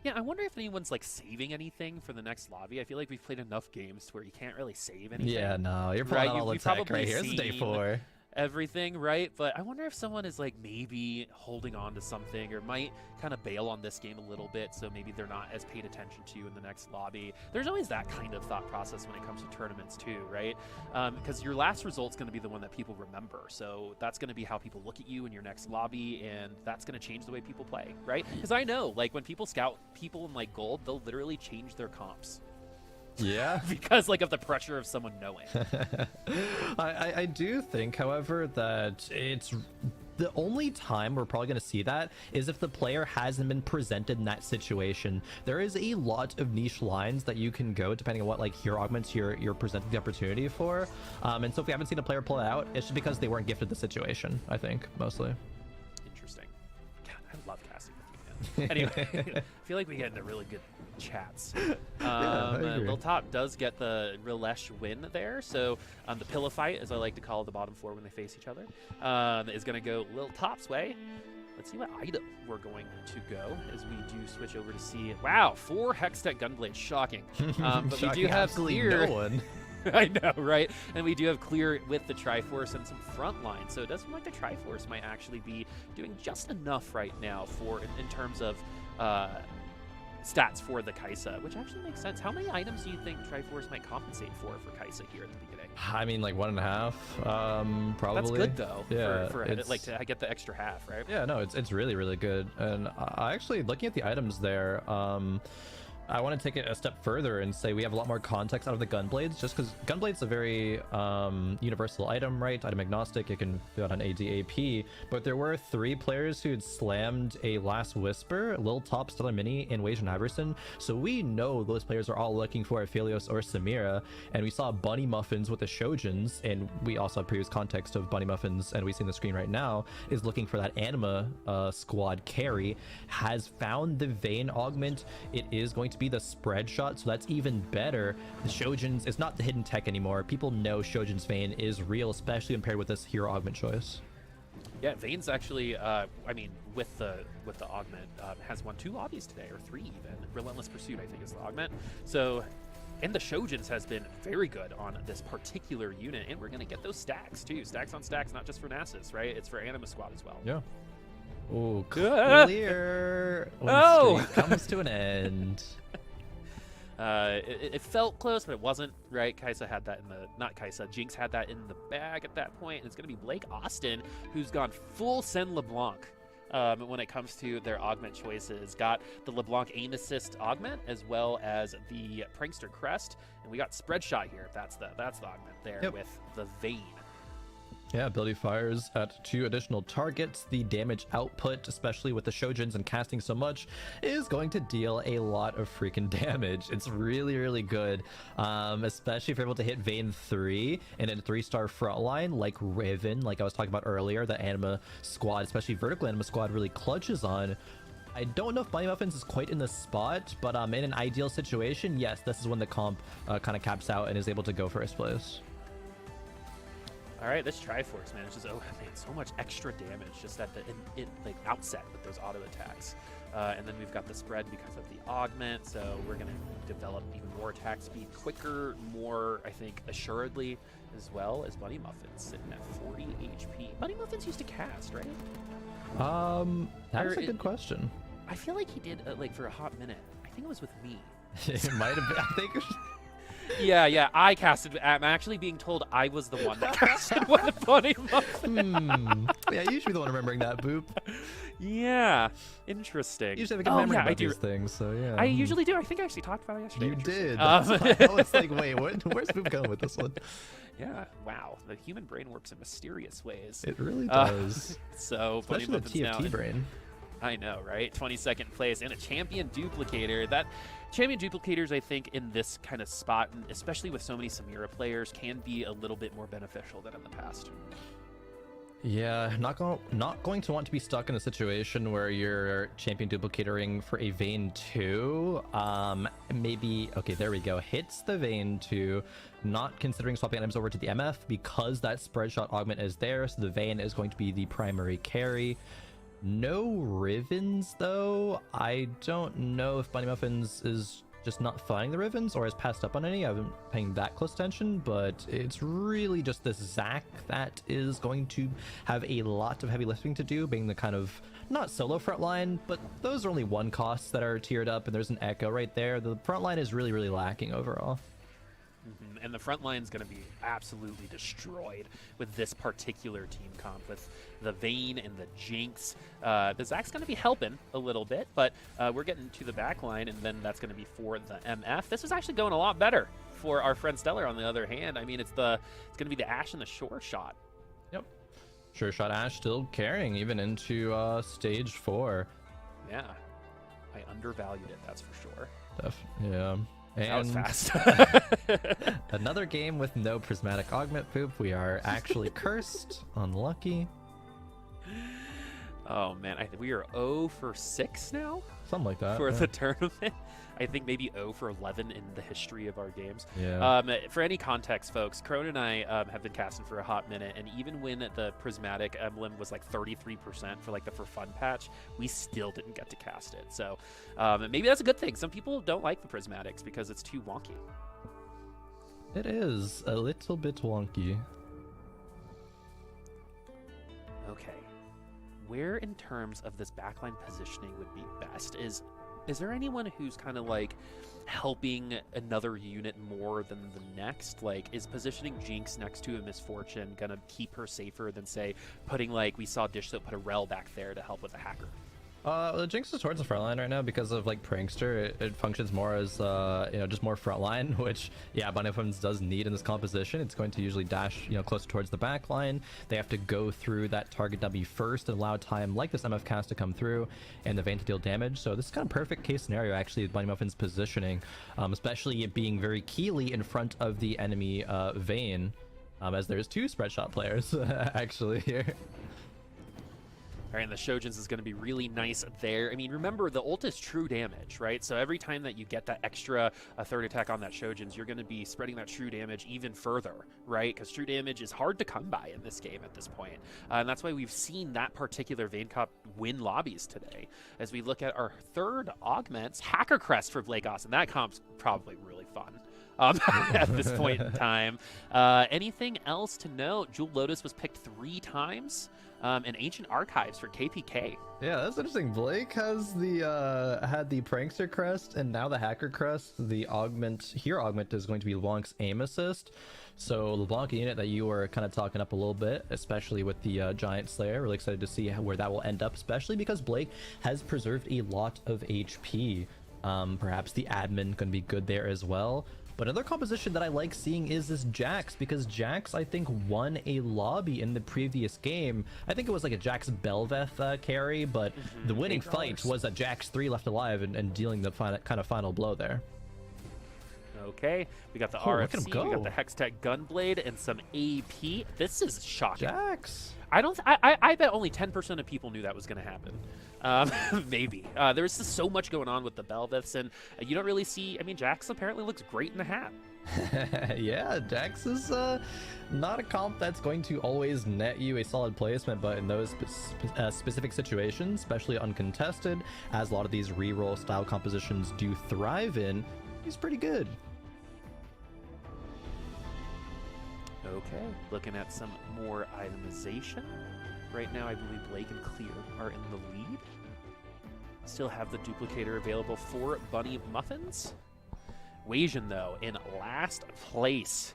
[SPEAKER 5] Yeah, I wonder if anyone's like saving anything for the next lobby. I feel like we've played enough games where you can't really save anything.
[SPEAKER 4] Yeah, no, you're pulling out all attack right here. It's day 4.
[SPEAKER 5] everything, right? But I wonder if someone is like maybe holding on to something or might kind of bail on this game a little bit, so maybe they're not as paid attention to in the next lobby. There's always that kind of thought process when it comes to tournaments too, right? Because your last result's going to be the one that people remember, so that's going to be how people look at you in your next lobby, and that's going to change the way people play, right? Because I know, like, when people scout people in like gold, they'll literally change their comps.
[SPEAKER 4] Yeah.
[SPEAKER 5] Because like of the pressure of someone knowing.
[SPEAKER 4] I do think, however, that it's the only time we're probably going to see that is if the player hasn't been presented in that situation. There is a lot of niche lines that you can go depending on what like hero augments you're presenting the opportunity for. And so if we haven't seen a player pull it out, it's just because they weren't gifted the situation, I think, mostly.
[SPEAKER 5] Interesting. God, I love casting with you, man. Anyway, I feel like we get into really good chats. Lil Top does get the Rilesh win there, so the pillow fight, as I like to call the bottom four when they face each other, is going to go Lil Top's way. Let's see what item we're going to go as we do switch over to see. Wow, 4 Hextech Gunblades, shocking. But
[SPEAKER 4] Shocking,
[SPEAKER 5] we do have clear.
[SPEAKER 4] no one.
[SPEAKER 5] I know, right? And we do have clear with the Triforce and some front line, so it does seem like the Triforce might actually be doing just enough right now for in terms of stats for the Kai'Sa, which actually makes sense. How many items do you think Triforce might compensate for Kai'Sa here at the beginning?
[SPEAKER 4] I mean, like 1.5, probably.
[SPEAKER 5] That's good though.
[SPEAKER 4] Yeah,
[SPEAKER 5] for like to get the extra half, right?
[SPEAKER 4] Yeah, no, it's really, really good. And I actually, looking at the items there, I want to take it a step further and say we have a lot more context out of the Gunblades, just because Gunblade's a very universal item, right? Item agnostic, it can be on AD AP, but there were 3 players who had slammed a Last Whisper, Lil Top, Stellar Mini, and Wajan Iverson, so we know those players are all looking for Aphelios or Samira, and we saw Bunny Muffins with the Shojins, and we also have previous context of Bunny Muffins, and we see on the screen right now, is looking for that Anima squad carry, has found the Vayne augment. It is going to be the spread shot, so that's even better. The Shojins is not the hidden tech anymore. People know Shojin's Vayne is real, especially when paired with this hero augment choice.
[SPEAKER 5] Yeah, Vayne's actually, I mean, with the augment, has won 2 lobbies today, or 3 even. Relentless Pursuit, I think, is the augment. So, and the Shojins has been very good on this particular unit, and we're going to get those stacks too. Stacks on stacks, not just for Nasus, right? It's for Anima Squad as well.
[SPEAKER 4] Yeah. Oh, clear.
[SPEAKER 5] Oh!
[SPEAKER 4] Streak comes to an end.
[SPEAKER 5] It felt close, but it wasn't, right? Kai'Sa had that in the, not Kai'Sa, Jinx had that in the bag at that point, and it's going to be Blake Austin, who's gone full send LeBlanc when it comes to their augment choices. Got the LeBlanc aim assist augment, as well as the Prankster Crest, and we got Spread Shot here. That's the augment there with the Vayne.
[SPEAKER 4] Yeah, ability fires at 2 additional targets. The damage output, especially with the Shojins and casting so much, is going to deal a lot of freaking damage. It's really, really good, especially if you're able to hit Vayne 3 and a 3-star frontline like Riven, like I was talking about earlier, the Anima squad, especially Vertical Anima squad, really clutches on. I don't know if Bunny Muffins is quite in the spot, but in an ideal situation, yes, this is when the comp kind of caps out and is able to go first place.
[SPEAKER 5] All right, this Triforce, man, it's just, oh man, so much extra damage just at the like outset with those auto attacks. And then we've got the spread because of the augment, so we're gonna develop even more attack speed quicker, more, I think, assuredly, as well as Bunny Muffins sitting at 40 HP. Bunny Muffins used to cast, right?
[SPEAKER 4] That's a good question.
[SPEAKER 5] I feel like he did, like, for a hot minute. I think it was with me.
[SPEAKER 4] It might have been, I think.
[SPEAKER 5] Yeah, I casted. I'm actually being told I was the one that casted with Bunny Muffin.
[SPEAKER 4] Yeah, you should be the one remembering that, Boop.
[SPEAKER 5] Yeah, interesting.
[SPEAKER 4] You usually have a good memory about these things, so yeah.
[SPEAKER 5] I usually do. I think I actually talked about it yesterday.
[SPEAKER 4] You did. That's why I was like, wait, where's Boop going with this one?
[SPEAKER 5] Yeah, wow. The human brain works in mysterious ways.
[SPEAKER 4] It really does.
[SPEAKER 5] So,
[SPEAKER 4] especially
[SPEAKER 5] Bunny
[SPEAKER 4] the TFT
[SPEAKER 5] now,
[SPEAKER 4] brain.
[SPEAKER 5] I know, right? 22nd place and a champion duplicator. That champion duplicators, I think, in this kind of spot, and especially with so many Samira players, can be a little bit more beneficial than in the past.
[SPEAKER 4] Yeah, not going to want to be stuck in a situation where you're champion duplicatoring for a Vayne 2. Maybe, okay, there we go. Hits the Vayne 2, not considering swapping items over to the MF because that spread shot augment is there, so the Vayne is going to be the primary carry. No Rivens, though. I don't know if Bunny Muffins is just not finding the Rivens or has passed up on any. I haven't been paying that close attention, but it's really just this Zac that is going to have a lot of heavy lifting to do, being the kind of not solo front line, but those are only one costs that are tiered up, and there's an Echo right there. The front line is really lacking overall.
[SPEAKER 5] And the front line is going to be absolutely destroyed with this particular team comp, with the Vayne and the Jinx. The Zac's going to be helping a little bit, but we're getting to the back line, and then that's going to be for the MF. This is actually going a lot better for our friend Stellar, on the other hand. I mean, it's going to be the Ashe and the Sure Shot.
[SPEAKER 4] Yep. Sure Shot Ashe still carrying even into stage 4.
[SPEAKER 5] Yeah. I undervalued it, that's for sure.
[SPEAKER 4] Yeah. And
[SPEAKER 5] that was fast.
[SPEAKER 4] another game with no prismatic augment poop. We are actually cursed. Unlucky.
[SPEAKER 5] Oh man, I think we are 0 for 6 now.
[SPEAKER 4] Something like that.
[SPEAKER 5] For the tournament. I think maybe 0 for 11 in the history of our games.
[SPEAKER 4] Yeah.
[SPEAKER 5] For any context, folks, Crone and I have been casting for a hot minute, and even when the prismatic emblem was like 33% for like the for fun patch, we still didn't get to cast it. So maybe that's a good thing. Some people don't like the prismatics because it's too wonky.
[SPEAKER 4] It is a little bit wonky.
[SPEAKER 5] Okay. Where in terms of this backline positioning would be best? Is there anyone who's kind of like helping another unit more than the next? Like, is positioning Jinx next to a Misfortune gonna keep her safer than, say, putting, like, we saw Dish Soap put a Rel back there to help with a hacker?
[SPEAKER 4] The Jinx is towards the front line right now because of like Prankster. It functions more as just more front line, which Bunny Weapons does need in this composition. It's going to usually dash closer towards the back line. They have to go through that target W first and allow time like this MF cast to come through and the Vayne to deal damage. So this is kind of perfect case scenario actually with Bunny Muffins positioning, especially it being very keyly in front of the enemy Vayne, as there's 2 spread shot players actually here.
[SPEAKER 5] All right, and the Shojins is going to be really nice there. I mean, remember, the ult is true damage, right? So every time that you get that extra third attack on that Shojins, you're going to be spreading that true damage even further, right? Because true damage is hard to come by in this game at this point. And that's why we've seen that particular Vayne Cop win lobbies today. As we look at our third augments, Hacker Crest for Blake Austin. That comp's probably really fun. At this point in time. Anything else to note? Jewel Lotus was picked 3 times. And Ancient Archives for KPK.
[SPEAKER 4] Yeah, that's interesting. Blake has the had the Prankster crest and now the Hacker crest. The hero augment is going to be LeBlanc's aim assist. So LeBlanc, a unit that you were kind of talking up a little bit, especially with the Giant Slayer. Really excited to see where that will end up, especially because Blake has preserved a lot of HP. Perhaps the admin can be good there as well. But another composition that I like seeing is this Jax, because Jax, I think, won a lobby in the previous game. I think it was like a Jax Belveth carry, but the winning fight was that Jax 3 left alive and dealing the final blow there.
[SPEAKER 5] Okay, we got the RFC, we got the Hextech Gunblade, and some AP. This is shocking.
[SPEAKER 4] Jax.
[SPEAKER 5] I bet only 10% of people knew that was going to happen. Maybe. There's just so much going on with the Belveths, and you don't really see... I mean, Jax apparently looks great in the hat.
[SPEAKER 4] Yeah, Jax is not a comp that's going to always net you a solid placement, but in those specific situations, especially uncontested, as a lot of these reroll style compositions do thrive in, he's pretty good.
[SPEAKER 5] Okay, looking at some more itemization. Right now, I believe Blake and Clear are in the lead. Still have the duplicator available for Bunny Muffins. Weijian, though, in last place.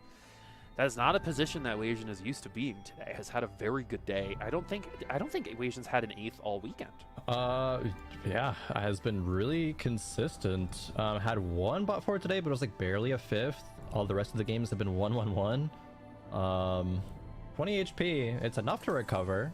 [SPEAKER 5] That is not a position that Weijian is used to being today. Has had a very good day. I don't think Weijian's had an 8th all weekend.
[SPEAKER 4] Yeah, has been really consistent. Had 1 bot for today, but it was like barely a 5th. All the rest of the games have been 1-1-1. 20 HP. It's enough to recover.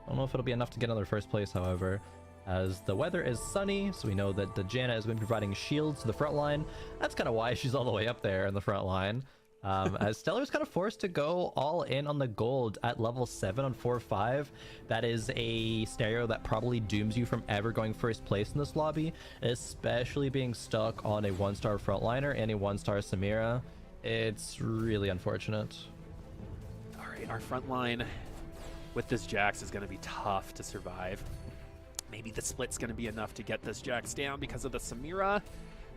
[SPEAKER 4] I don't know if it'll be enough to get another first place, however, as the weather is sunny, so we know that the Janna has been providing shields to the front line. That's kind of why she's all the way up there in the front line. As Stellar's kind of forced to go all in on the gold at level 7 on 4-5. That is a scenario that probably dooms you from ever going first place in this lobby, especially being stuck on a 1-star frontliner and a 1-star Samira. It's really unfortunate.
[SPEAKER 5] All right, our front line with this Jax is going to be tough to survive. Maybe the split's going to be enough to get this Jax down because of the Samira.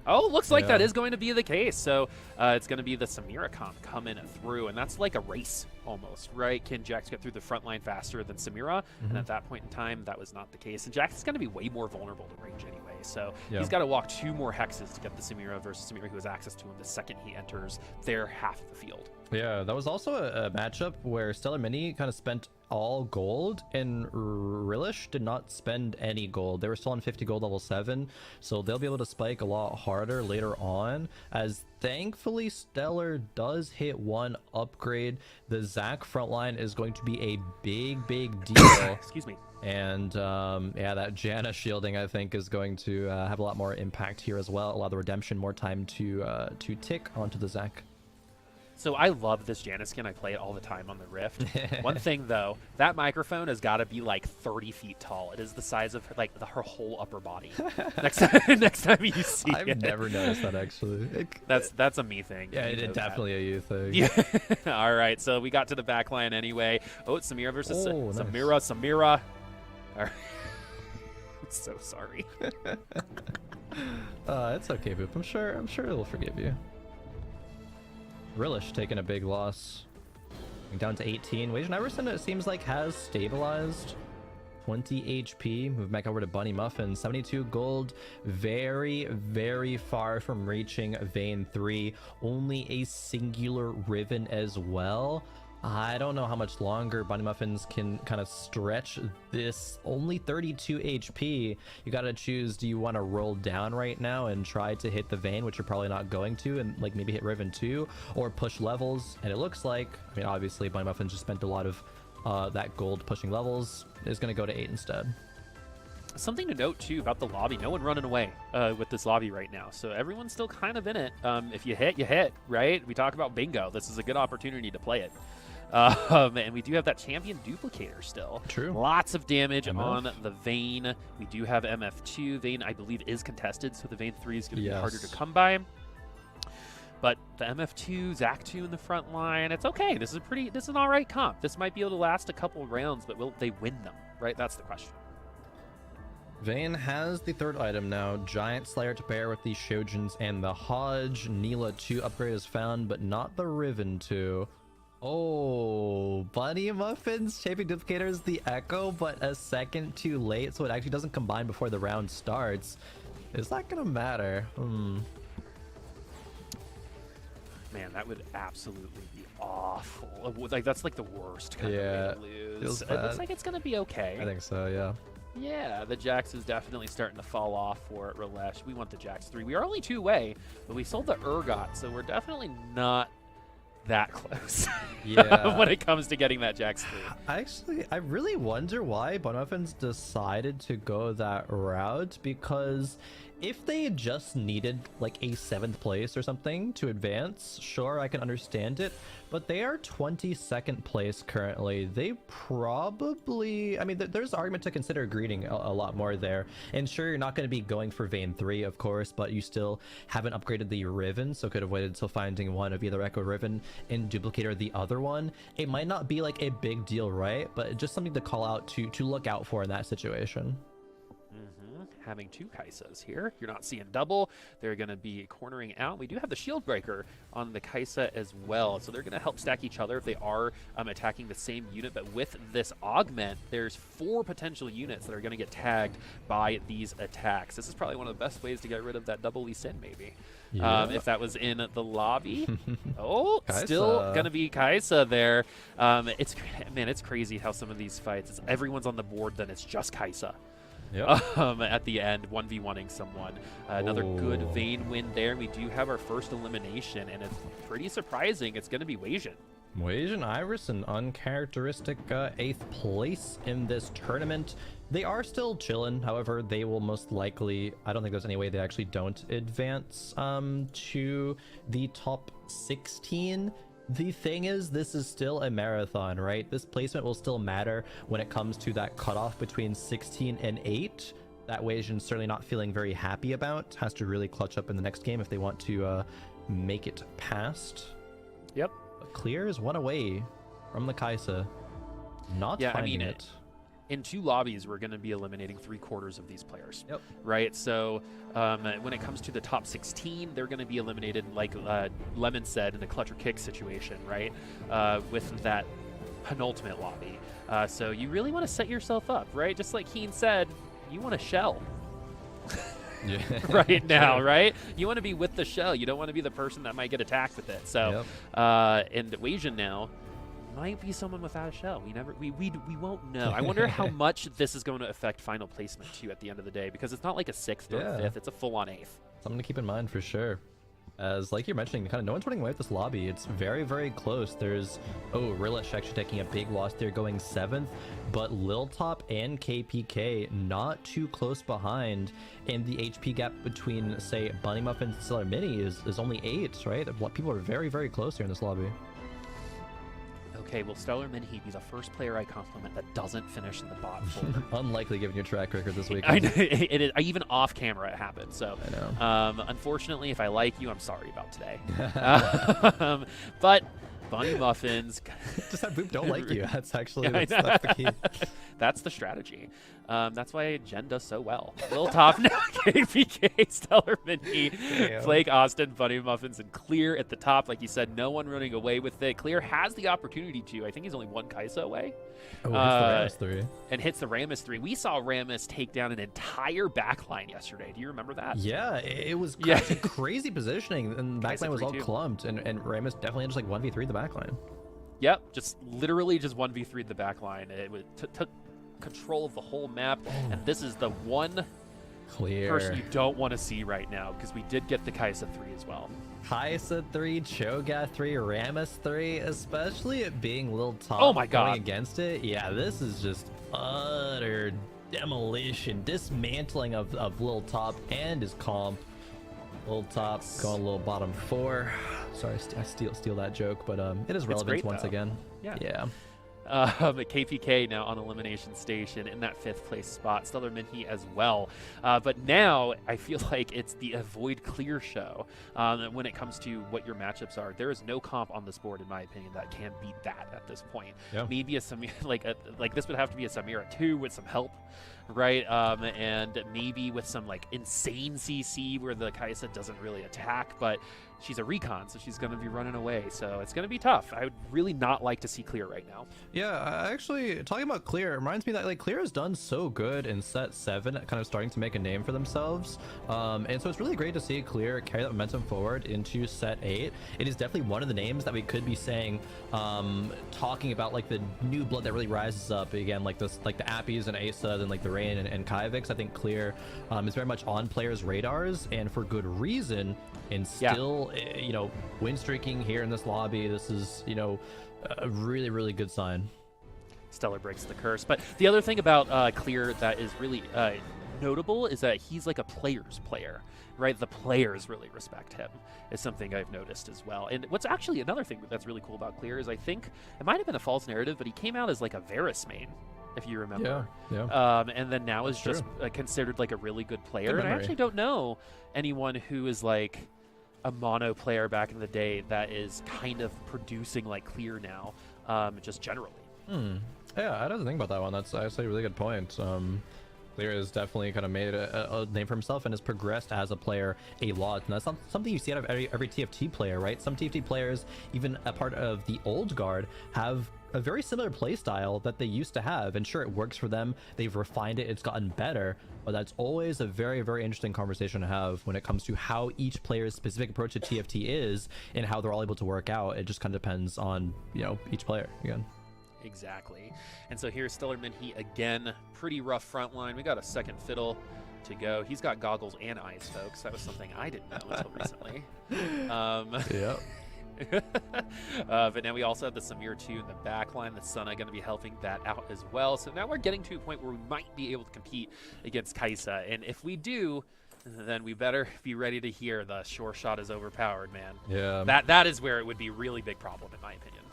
[SPEAKER 5] Oh, looks like that
[SPEAKER 4] Yeah.
[SPEAKER 5] is going to be the case. So it's going to be the Samira comp coming through, and that's like a race almost, right? Can Jax get through the front line faster than Samira? And at that point in time, that was not the case. And Jax is going to be way more vulnerable to range anyway, so he's got to walk 2 more hexes to get the Samira versus Samira, who has access to him the second he enters their half of the field.
[SPEAKER 4] Yeah, that was also a matchup where Stellar Mini kind of spent all gold, and Rillish did not spend any gold. They were still on 50 gold level 7, so they'll be able to spike a lot harder later on, as thankfully Stellar does hit 1 upgrade. The Zac frontline is going to be a big deal.
[SPEAKER 5] Excuse me.
[SPEAKER 4] And yeah, that Janna shielding, I think, is going to have a lot more impact here as well. Allow the redemption more time to tick onto the Zac.
[SPEAKER 5] So I love this Janna skin. I play it all the time on the Rift. One thing though, that microphone has got to be like 30 feet tall. It is the size of like her whole upper body. next time you see it.
[SPEAKER 4] I've never noticed that actually.
[SPEAKER 5] That's a me thing.
[SPEAKER 4] Yeah,
[SPEAKER 5] You know
[SPEAKER 4] it definitely a you thing.
[SPEAKER 5] Yeah. All right. So we got to the back line anyway. Oh, it's Samira versus
[SPEAKER 4] Oh, nice.
[SPEAKER 5] Samira. All right. I'm so sorry.
[SPEAKER 4] It's okay, Boop. I'm sure it'll forgive you. Rillish taking a big loss. Down to 18. Wajan Iverson, it seems like, has stabilized. 20 HP. Move back over to Bunny Muffin. 72 gold. Very far from reaching Vayne 3. Only a singular Riven as well. I don't know how much longer Bunny Muffins can kind of stretch this. Only 32 HP. You gotta choose, do you want to roll down right now and try to hit the Vayne, which you're probably not going to, and like maybe hit Riven 2, or push levels? And it looks like, I mean, obviously Bunny Muffins just spent a lot of that gold pushing levels. Is going to go to 8 instead.
[SPEAKER 5] Something to note too about the lobby, no one running away with this lobby right now, so everyone's still kind of in it. If you hit, you hit, right? We talk about bingo. This is a good opportunity to play it. And we do have that champion duplicator still.
[SPEAKER 4] True.
[SPEAKER 5] Lots of damage
[SPEAKER 4] MF.
[SPEAKER 5] on the Vayne. We do have MF2. Vayne, I believe, is contested, so the Vayne 3 is going to be harder to come by. But the MF2, Zac 2 in the front line, it's okay. This is an all right comp. This might be able to last a couple rounds, but will they win them, right? That's the question.
[SPEAKER 4] Vayne has the 3rd item now. Giant Slayer to pair with the Shojins and the Hodge. Neela 2 upgrade is found, but not the Riven 2. Oh, Bunny Muffins Champion Duplicator is the Echo, but a second too late, so it actually doesn't combine before the round starts. Is that gonna matter?
[SPEAKER 5] Man, that would absolutely be awful. Like, that's like the worst kind of way to lose.
[SPEAKER 4] Feels
[SPEAKER 5] It
[SPEAKER 4] bad.
[SPEAKER 5] looks like it's going to be okay.
[SPEAKER 4] I think so, yeah.
[SPEAKER 5] Yeah, the Jax is definitely starting to fall off for Rilesh. We want the Jax 3. We are only 2 away, but we sold the Urgot, so we're definitely not that close.
[SPEAKER 4] Yeah.
[SPEAKER 5] when it comes to getting that Jax 3.
[SPEAKER 4] I really wonder why Bunny Muffins decided to go that route, because if they had just needed like a 7th place or something to advance, sure, I can understand it, but they are 22nd place currently. They probably, I mean, there's argument to consider greeting a lot more there. And sure, you're not going to be going for Vayne 3, of course, but you still haven't upgraded the Riven, so could have waited until finding one of either Echo Riven and Duplicator the other one. It might not be like a big deal, right? But just something to call out, to look out for in that situation.
[SPEAKER 5] Having 2 Kaisas here. You're not seeing double. They're going to be cornering out. We do have the shield breaker on the Kaisa as well, so they're going to help stack each other if they are attacking the same unit. But with this augment, there's 4 potential units that are going to get tagged by these attacks. This is probably one of the best ways to get rid of that double Lee Sin, maybe.
[SPEAKER 4] Yeah.
[SPEAKER 5] If that was in the lobby. Oh,
[SPEAKER 4] Kaisa.
[SPEAKER 5] still going to be Kaisa there. It's crazy how some of these fights, everyone's on the board, then it's just Kaisa.
[SPEAKER 4] Yep.
[SPEAKER 5] At the end, 1v1ing someone. Another good Vayne win there. We do have our first elimination, and it's pretty surprising. It's going to be Wajan.
[SPEAKER 4] Wajan Iverson, uncharacteristic 8th place in this tournament. They are still chilling. However, they will most likely, I don't think there's any way they actually don't advance to the top 16. The thing is, this is still a marathon, right? This placement will still matter when it comes to that cutoff between 16 and 8. That Wajan's certainly not feeling very happy about. Has to really clutch up in the next game if they want to make it past.
[SPEAKER 5] Yep.
[SPEAKER 4] But Clear is 1 away from the Kaisa. Not finding it.
[SPEAKER 5] in 2 lobbies, we're going to be eliminating 3/4 of these players.
[SPEAKER 4] Yep.
[SPEAKER 5] Right? So when it comes to the top 16, they're going to be eliminated, like Lemon said, in a clutch or kick situation, right? With that penultimate lobby. So you really want to set yourself up, right? Just like Keen said, you want a shell.
[SPEAKER 4] Yeah.
[SPEAKER 5] Right now, right? You want to be with the shell. You don't want to be the person that might get attacked with it. So, and Wasian now might be someone without a shell. We won't know. I wonder how much this is going to affect final placement too at the end of the day, because it's not like a 6th or a 5th. It's a full-on 8th.
[SPEAKER 4] Something to keep in mind for sure. As like you're mentioning, kind of no one's running away with this lobby. It's very, very close. There's Rillish actually taking a big loss there, going 7th, but Lil Top and KPK not too close behind, and the HP gap between, say, Bunny Muffin and Stellar Mini is only 8, right? People are very, very close here in this lobby.
[SPEAKER 5] Okay, will Stellar Minhe be the first player I compliment that doesn't finish in the bot folder?
[SPEAKER 4] Unlikely given your track record this week.
[SPEAKER 5] I know, it is. Even off camera, it happened. So,
[SPEAKER 4] I know.
[SPEAKER 5] Unfortunately, if I like you, I'm sorry about today. But Bunny Muffins
[SPEAKER 4] Just have Boop don't like you. That's actually
[SPEAKER 5] Yeah,
[SPEAKER 4] that's the key.
[SPEAKER 5] That's the strategy. That's why Jen does so well. Lil Top now, KPK, Stellar Minnie, Flake, Austin, Bunny Muffins, and Clear at the top. Like you said, no one running away with it. Clear has the opportunity to. I think he's only 1 Kaisa away.
[SPEAKER 4] Oh, hits the Ramus 3.
[SPEAKER 5] And hits the Ramus 3. We saw Ramus take down an entire backline yesterday. Do you remember that?
[SPEAKER 4] Yeah, it was crazy positioning, and the backline was all clumped, and Ramus definitely just like 1v3 the backline.
[SPEAKER 5] Yep, just literally just 1v3 the backline. It took control of the whole map, and this is the one person you don't want to see right now, because we did get the Kaisa 3 as well.
[SPEAKER 4] Kaisa 3, Cho'Gath 3, Ramus 3, especially it being Lil Top going against it. Yeah, this is just utter demolition, dismantling of Lil Top and his comp. Lil Top going a little bottom 4. Sorry, I steal that joke, but it is relevant once again. Yeah.
[SPEAKER 5] KPK now on elimination station in that 5th place spot. Stellar Minhe as well. But now I feel like it's the avoid clear show when it comes to what your matchups are. There is no comp on this board, in my opinion, that can beat that at this point. Yeah. Maybe a Samira, like this would have to be a Samira 2 with some help, right? And maybe with some like insane CC where the Kaisa doesn't really attack, but she's a recon, so she's going to be running away. So it's going to be tough. I would really not like to see Clear right now.
[SPEAKER 4] Yeah, actually, talking about Clear, it reminds me that like Clear has done so good in set 7, kind of starting to make a name for themselves. And so it's really great to see Clear carry that momentum forward into set 8. It is definitely one of the names that we could be saying, talking about like the new blood that really rises up again, like this, like the Appies and Asa and like the Rain and Kyvix. I think Clear is very much on players' radars, and for good reason. And still, you know, win streaking here in this lobby. This is, you know, a really, really good sign.
[SPEAKER 5] Stellar breaks the curse. But the other thing about Clear that is really notable is that he's like a player's player, right? The players really respect him, is something I've noticed as well. And what's actually another thing that's really cool about Clear is I think it might have been a false narrative, but he came out as like a Varus main, if you remember. And then now is just considered like a really good player. And I actually don't know anyone who is like a mono player back in the day that is kind of producing like Clear now, just generally.
[SPEAKER 4] Yeah, I didn't think about that one. That's actually a really good point. Clear has definitely kind of made a name for himself and has progressed as a player a lot. And that's something you see out of every TFT player, right? Some TFT players, even a part of the old guard, have a very similar play style that they used to have, and sure, it works for them. They've refined it, it's gotten better, but that's always a very, very interesting conversation to have when it comes to how each player's specific approach to TFT is and how they're all able to work out. It just kind of depends on, you know, each player again.
[SPEAKER 5] Exactly. And so here's Stellar Minhe again. Pretty rough front line. We got a second fiddle to go. He's got goggles and eyes, folks. That was something I didn't know until recently. But now we also have the Samir 2 in the back line. The Sunna going to be helping that out as well. So now we're getting to a point where we might be able to compete against Kaisa. And if we do, then we better be ready to hear the sure shot is overpowered, man.
[SPEAKER 4] Yeah.
[SPEAKER 5] That is where it would be a really big problem, in my opinion.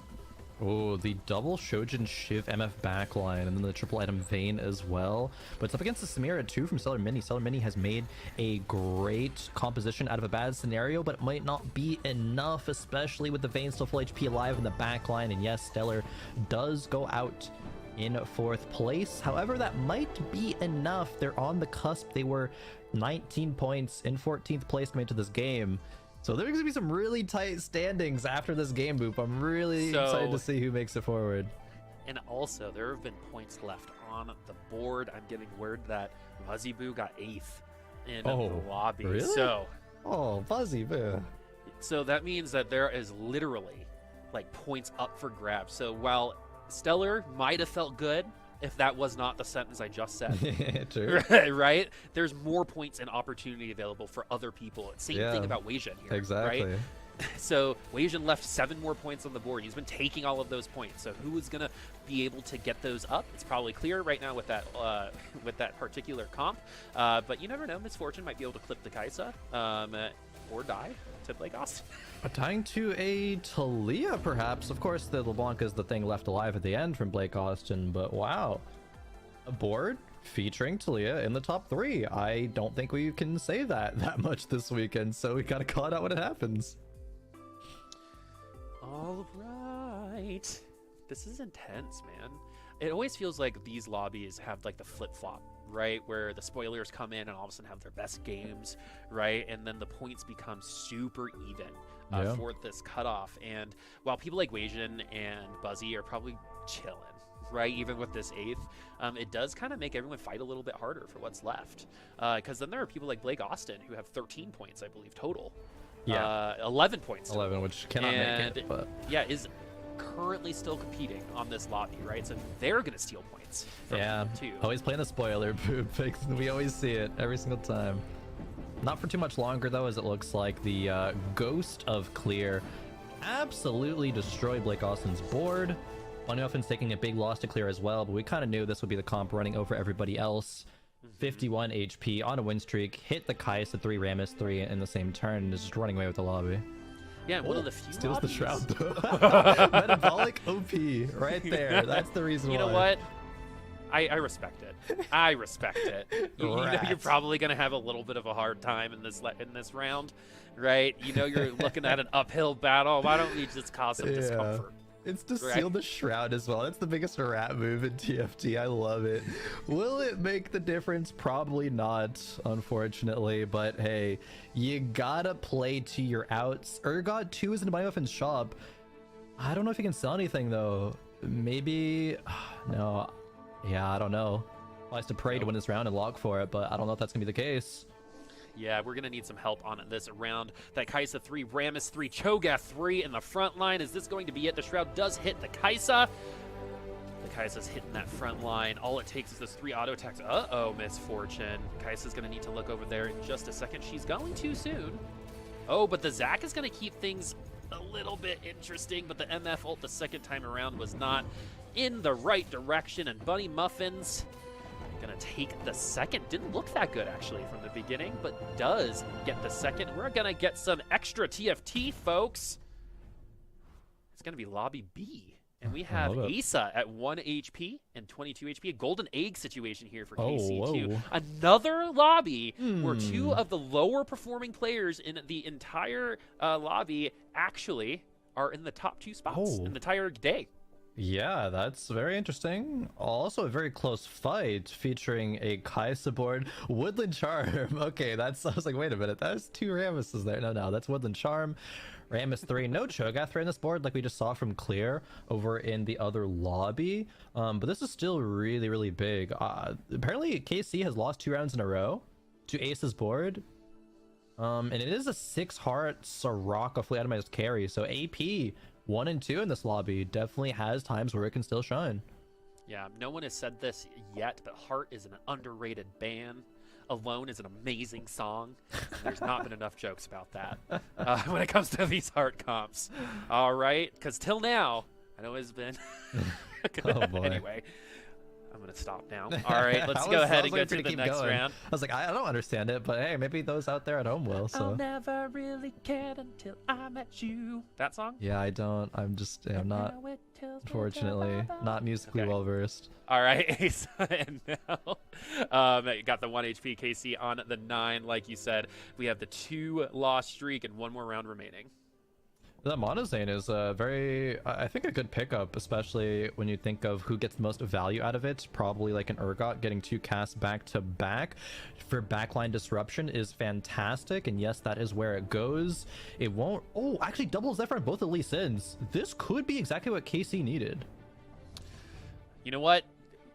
[SPEAKER 4] Oh, the double Shojin Shiv MF backline, and then the triple item Vayne as well. But it's up against the Samira 2 from Stellar Mini. Stellar Mini has made a great composition out of a bad scenario, but it might not be enough, especially with the Vayne still full HP alive in the backline. And yes, Stellar does go out in 4th place. However, that might be enough. They're on the cusp. They were 19 points in 14th place coming to this game. So there's going to be some really tight standings after this game, Boop. I'm really excited to see who makes it forward.
[SPEAKER 5] And also, there have been points left on the board. I'm getting word that Fuzzy Boo got 8th in the lobby.
[SPEAKER 4] Really?
[SPEAKER 5] So,
[SPEAKER 4] Fuzzy Boo.
[SPEAKER 5] So that means that there is literally like points up for grabs. So while Stellar might have felt good if that was not the sentence I just said,
[SPEAKER 4] True.
[SPEAKER 5] right? There's more points and opportunity available for other people. Same thing about Weijin here,
[SPEAKER 4] exactly.
[SPEAKER 5] right? So Weijin left 7 more points on the board. He's been taking all of those points. So who is gonna be able to get those up? It's probably clear right now with that particular comp. But you never know. Misfortune might be able to clip the Kaisa or die to Blake Austin.
[SPEAKER 4] Tying to a Talia, perhaps. Of course, the LeBlanc is the thing left alive at the end from Blake Austin, but wow. A board featuring Talia in the top 3. I don't think we can say that much this weekend, so we gotta call it out when it happens.
[SPEAKER 5] All right. This is intense, man. It always feels like these lobbies have like the flip-flop, right? Where the spoilers come in and all of a sudden have their best games, right? And then the points become super even for this cutoff. And while people like Weijin and Buzzy are probably chilling, right? Even with this 8th, it does kind of make everyone fight a little bit harder for what's left. Because then there are people like Blake Austin who have 13 points, I believe, total. 11 points total.
[SPEAKER 4] 11, which cannot make it, but...
[SPEAKER 5] Yeah, is currently still competing on this lobby, right? So they're gonna steal points from him too.
[SPEAKER 4] Always playing the spoiler, Boop. We always see it every single time. Not for too much longer though, as it looks like the Ghost of Clear absolutely destroyed Blake Austin's board. Bunny Muffin's taking a big loss to Clear as well, but we kind of knew this would be the comp running over everybody else. 51 HP on a win streak, hit the Kai'Sa 3, Rammus 3 in the same turn, and is just running away with the lobby.
[SPEAKER 5] Yeah, one of the few
[SPEAKER 4] steals
[SPEAKER 5] lobbies.
[SPEAKER 4] the shroud though. Metabolic OP right there. That's the reason why.
[SPEAKER 5] You know what? I respect it. I respect it. You know you're probably gonna have a little bit of a hard time in this round, right? You know you're looking at an uphill battle. Why don't we just cause some discomfort?
[SPEAKER 4] It's to seal the shroud as well. That's the biggest rat move in TFT. I love it. Will it make the difference? Probably not, unfortunately. But hey, you gotta play to your outs. Urgot 2 is in Bunny Muffin's shop. I don't know if he can sell anything though. Maybe no. Yeah, I don't know. He has to pray to win this round and log for it, but I don't know if that's gonna be the case.
[SPEAKER 5] Yeah, we're going to need some help on this round. That Kai'Sa 3, Rammus 3, Cho'Gath 3 in the front line. Is this going to be it? The shroud does hit the Kai'Sa. The Kai'Sa's hitting that front line. All it takes is those 3 auto attacks. Uh-oh, Misfortune. Kai'Sa's going to need to look over there in just a second. She's going too soon. Oh, but the Zac is going to keep things a little bit interesting, but the MF ult the second time around was not in the right direction, and Bunny Muffins gonna take the second. Didn't look that good actually from the beginning, but does get the second. We're gonna get some extra TFT, folks. It's gonna be lobby B, and we have Asa at 1 HP and 22 HP. A golden egg situation here for KC2. Another lobby where 2 of the lower performing players in the entire lobby actually are in the top 2 spots in the entire day.
[SPEAKER 4] Yeah, that's very interesting. Also a very close fight featuring a Kai'Sa board. Woodland Charm. Okay, I was like, wait a minute, that's 2 Rammuses there. No, that's Woodland Charm. Rammus 3. No Cho'Gath 3 on this board like we just saw from Clear over in the other lobby. But this is still really, really big. Apparently KC has lost 2 rounds in a row to Ace's board. And it is a 6-heart Soraka fully atomized carry, so AP 1 and 2 in this lobby definitely has times where it can still shine.
[SPEAKER 5] Yeah, no one has said this yet, but Heart is an underrated band. Alone is an amazing song. There's not been enough jokes about that when it comes to these Heart comps. All right, because till now, I know it's been...
[SPEAKER 4] Oh boy.
[SPEAKER 5] Anyway, I'm going to stop now. All right, let's go ahead and go to the next round.
[SPEAKER 4] I was like, I don't understand it, but hey, maybe those out there at home will. So.
[SPEAKER 5] I'll never really cared until I met you. That song?
[SPEAKER 4] Yeah, I don't. I'm not, unfortunately, not musically well versed.
[SPEAKER 5] All right, Ace, and now got the 1 HP KC on the 9. Like you said, we have the 2 loss streak and 1 more round remaining.
[SPEAKER 4] The Monozane is a very, I think, a good pickup, especially when you think of who gets the most value out of it. Probably like an Urgot getting 2 casts back to back for backline disruption is fantastic. And yes, that is where it goes. It won't. Oh, actually, double Zephyr on both of Lee Sins. This could be exactly what KC needed.
[SPEAKER 5] You know what?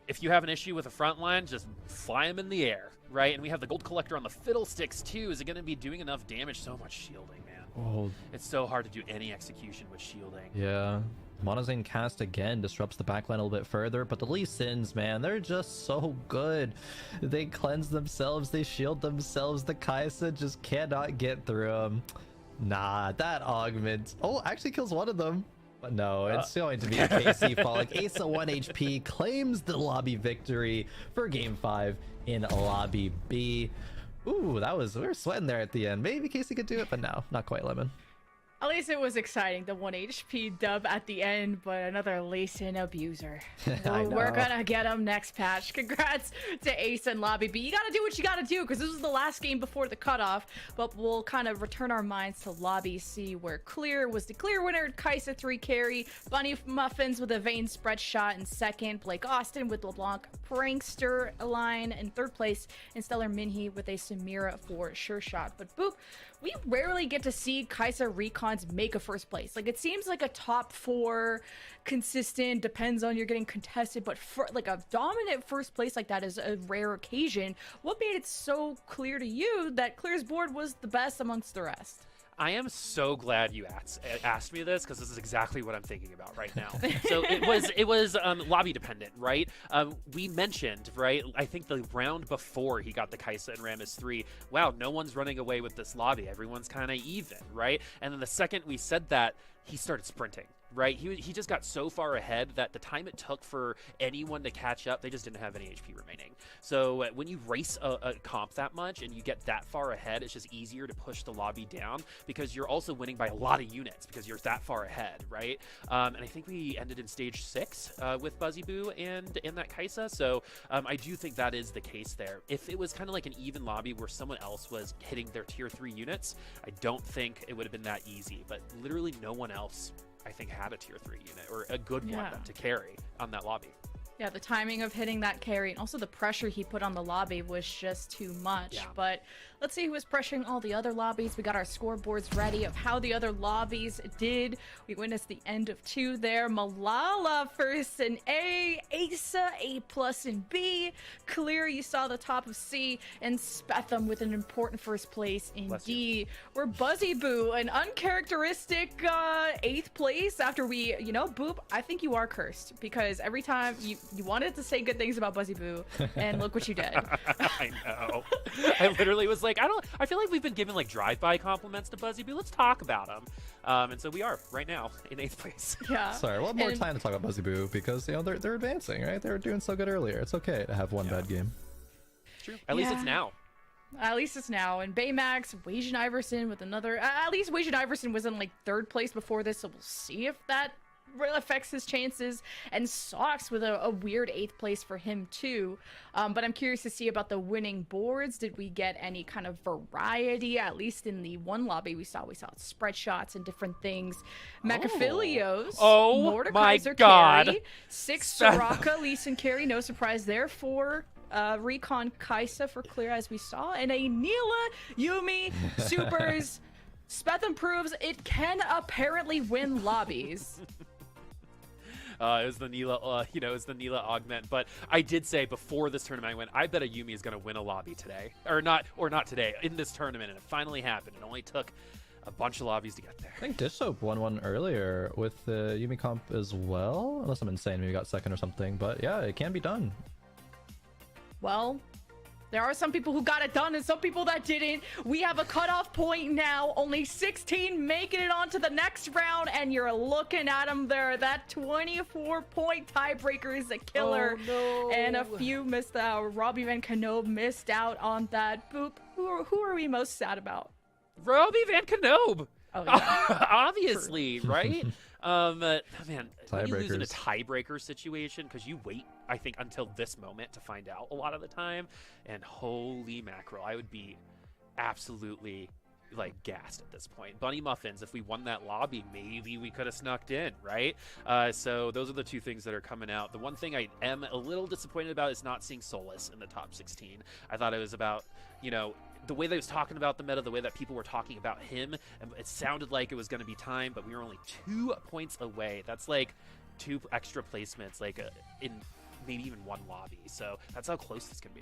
[SPEAKER 5] If you have an issue with the front line, just fly him in the air, right? And we have the Gold Collector on the Fiddlesticks too. Is it going to be doing enough damage? So much shielding, man.
[SPEAKER 4] Oh,
[SPEAKER 5] it's so hard to do any execution with shielding.
[SPEAKER 4] Yeah. Monozane cast again disrupts the backline a little bit further, but the Lee Sins, man, they're just so good. They cleanse themselves, they shield themselves. The Kaisa just cannot get through them. Nah, that augment. Oh, actually kills one of them. But no, it's going to be a KC falling. Asa 1 HP claims the lobby victory for Game 5 in Lobby B. Ooh, we were sweating there at the end. Maybe Casey could do it, but no, not quite, Lemon.
[SPEAKER 1] At least it was exciting, the 1 HP dub at the end, but another Laysin abuser. We're gonna get him next patch. Congrats to Ace and Lobby B. You gotta do what you gotta do, because this was the last game before the cutoff, but we'll kind of return our minds to Lobby C, where Clear was the clear winner, Kaisa 3 carry, Bunny Muffins with a Vayne spread shot in second, Blake Austin with LeBlanc Prankster line in third place, and Stellar Minhee with a Samira for sure shot. But Boop, we rarely get to see Kaisa Recons make a first place. Like, it seems like a top 4 consistent, depends on you're getting contested, but for like a dominant first place like that is a rare occasion. What made it so clear to you that Clear's board was the best amongst the rest?
[SPEAKER 5] I am so glad you asked me this, because this is exactly what I'm thinking about right now. So it was lobby dependent, right? We mentioned, right, I think the round before he got the Kaisa and Rammus 3, wow, no one's running away with this lobby. Everyone's kind of even, right? And then the second we said that, he started sprinting. Right, he just got so far ahead that the time it took for anyone to catch up, they just didn't have any HP remaining. So when you race a comp that much and you get that far ahead, it's just easier to push the lobby down, because you're also winning by a lot of units because you're that far ahead, right? And I think we ended in stage 6 with Buzzy Boo and that Kaisa. So I do think that is the case there. If it was kind of like an even lobby where someone else was hitting their tier 3 units, I don't think it would have been that easy. But literally no one else, I think, had a tier 3 unit or a good one to carry on that lobby.
[SPEAKER 1] Yeah, the timing of hitting that carry and also the pressure he put on the lobby was just too much. Yeah. But let's see who was pressuring all the other lobbies. We got our scoreboards ready of how the other lobbies did. We witnessed the end of 2 there. Malala first in A, Asa A+ in B, Clear, you saw the top of C, and Spetham with an important first place in D. We're Buzzy Boo, an uncharacteristic 8th place after we, Boop, I think you are cursed, because every time you wanted to say good things about Buzzy Boo, and look what you did.
[SPEAKER 5] I know. I literally was like, I feel like we've been giving like drive-by compliments to Buzzy Boo. Let's talk about him. And so we are right now in 8th place.
[SPEAKER 1] Yeah.
[SPEAKER 4] Sorry, we'll have more time to talk about Buzzy Boo, because they're advancing, right? They were doing so good earlier. It's okay to have one bad game.
[SPEAKER 5] True. At least it's now.
[SPEAKER 1] At least it's now. And Baymax, Wajan Iverson with another. At least Wajan Iverson was in like 3rd place before this, so we'll see if that really affects his chances. And Socks with a weird 8th place for him too. But I'm curious to see about the winning boards. Did we get any kind of variety? At least in the one lobby we saw spread shots and different things. Mechafilios, Mordekaiser carry, 6 Soraka, Lee Sin carry, no surprise there. 4 Recon Kaisa for Clear, as we saw, and a Neela Yumi supers. Spetham proves it can apparently win lobbies.
[SPEAKER 5] It was the Neela, it was the Neela augment. But I did say before this tournament, I went, I bet a Yumi is going to win a lobby today, or not today, in this tournament, and it finally happened. It only took a bunch of lobbies to get there.
[SPEAKER 4] I think Dish Soap won one earlier with the Yumi comp as well, unless I'm insane, maybe got 2nd or something. But yeah, it can be done.
[SPEAKER 1] Well, there are some people who got it done and some people that didn't. We have a cutoff point now. Only 16 making it on to the next round, and you're looking at them there. That 24-point tiebreaker is a killer.
[SPEAKER 5] Oh, no.
[SPEAKER 1] And a few missed out. Robbie Van Knob missed out on that. Boop. Who are we most sad about?
[SPEAKER 5] Robbie Van Knob.
[SPEAKER 1] Oh, yeah.
[SPEAKER 5] Obviously, right? Man, when you lose in a
[SPEAKER 4] Tiebreakers.
[SPEAKER 5] tiebreaker situation, because you wait, I think, until this moment to find out a lot of the time, and holy mackerel, I would be absolutely like gassed at this point. Bunny Muffins, if we won that lobby, maybe we could have snuck in, right? So those are the two things that are coming out. The one thing I am a little disappointed about is not seeing Solus in the top 16. I thought it was about, you know, the way they was talking about the meta, the way that people were talking about him, and it sounded like it was going to be time, but we were only 2 points away. That's like 2 extra placements, like in maybe even 1 lobby. So that's how close this can be.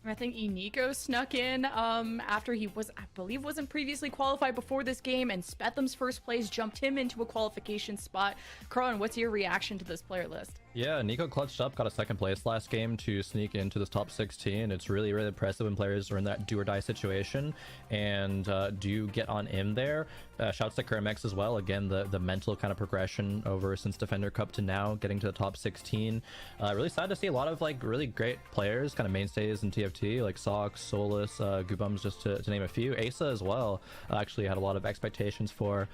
[SPEAKER 1] I think Iniko snuck in after he was, I believe, wasn't previously qualified before this game, and Spetham's first place jumped him into a qualification spot. Kron, what's your reaction to this player list?
[SPEAKER 4] Yeah, Nico clutched up, got a 2nd place last game to sneak into this top 16. It's really, really impressive when players are in that do or die situation and do get on in there. Shouts to Kermex as well. Again, the mental kind of progression over since Defender Cup to now getting to the top 16. Really sad to see a lot of like really great players, kind of mainstays in TFT, like Sox, Solus, Goobums, just to name a few. Asa as well. Actually had a lot of expectations for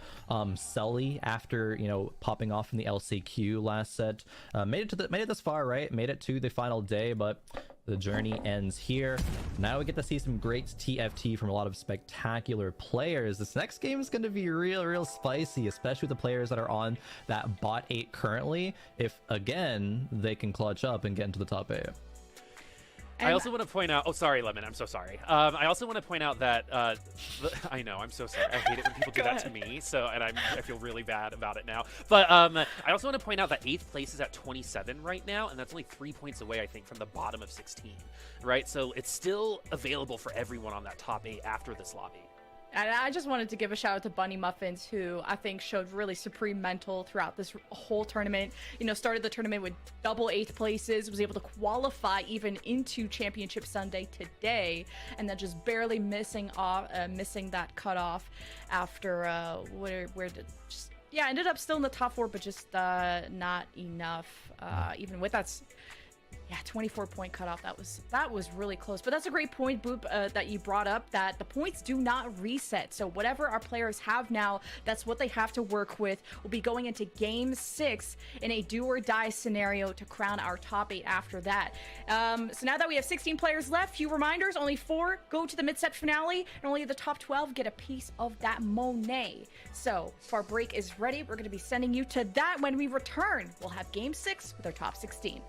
[SPEAKER 4] Sully after, you know, popping off in the LCQ last set. Made it this far, right? Made it to the final day, but the journey ends here. Now we get to see some great TFT from a lot of spectacular players. This next game is going to be real spicy, especially with the players that are on that bot 8 currently. If again they can clutch up and get into the top 8.
[SPEAKER 5] I also want to point out, oh, sorry, Lemon, I'm so sorry. I also want to point out that, I know, I'm so sorry. I hate it when people do that to me, so, and I feel really bad about it now. But I also want to point out that 8th place is at 27 right now, and that's only 3 points away, I think, from the bottom of 16, right? So it's still available for everyone on that top 8 after this lobby.
[SPEAKER 1] And I just wanted to give a shout out to Bunny Muffins, who I think showed really supreme mental throughout this whole tournament. You know, started the tournament with double 8th places, was able to qualify even into Championship Sunday today, and then just barely missing that cutoff after ended up still in the top 4, but just not enough. Even with that. Yeah, 24-point cutoff. That was really close. But that's a great point, Boop, that you brought up, that the points do not reset. So whatever our players have now, that's what they have to work with. We'll be going into Game 6 in a do-or-die scenario to crown our top 8 after that. So now that we have 16 players left, few reminders, only 4 go to the mid-set finale, and only the top 12 get a piece of that Monet. So if our break is ready, we're going to be sending you to that. When we return, we'll have Game 6 with our top 16.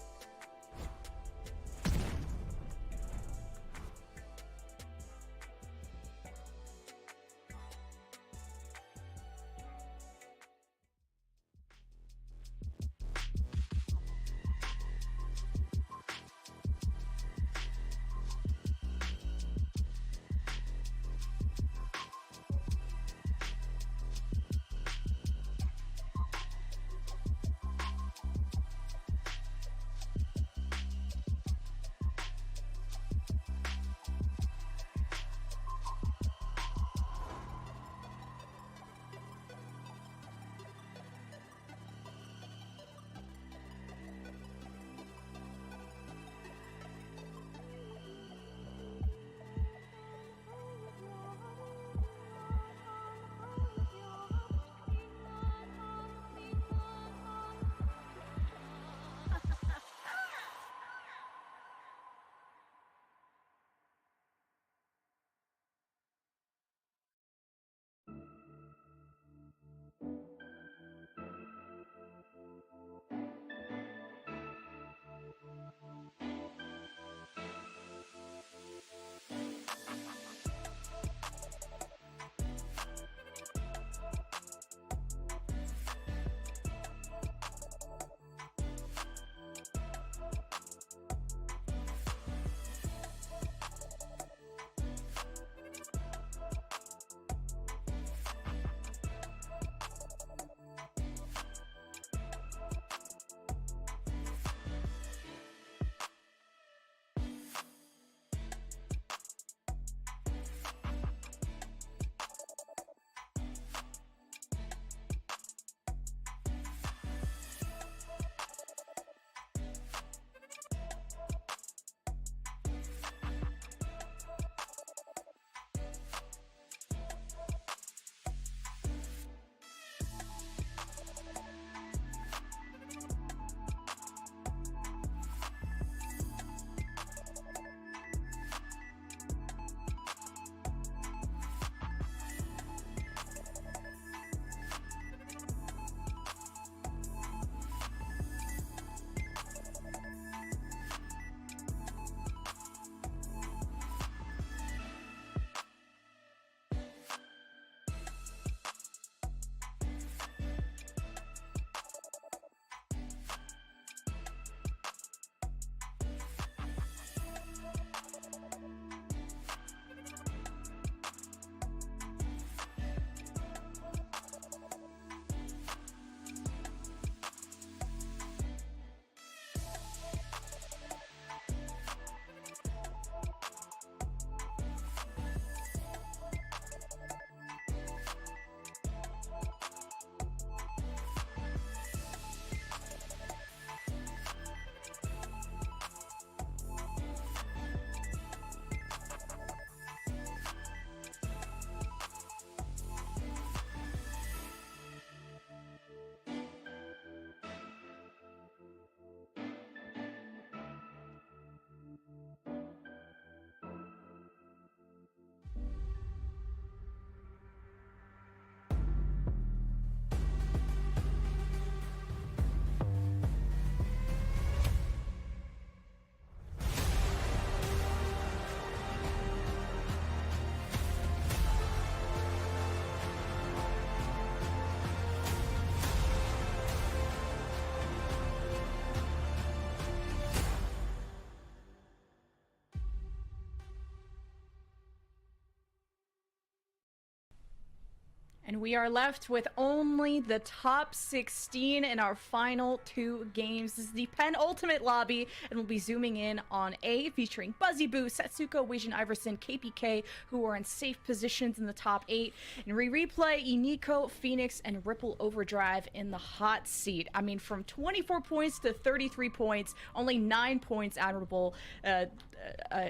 [SPEAKER 1] And we are left with only the top 16 in our final 2 games. This is the penultimate lobby, and we'll be zooming in on A, featuring Buzzy Boo, Setsuko, Weijin Iverson, KPK, who are in safe positions in the top 8. And we replay Iniko, Phoenix, and Ripple Overdrive in the hot seat. I mean, from 24 points to 33 points, only 9 points admirable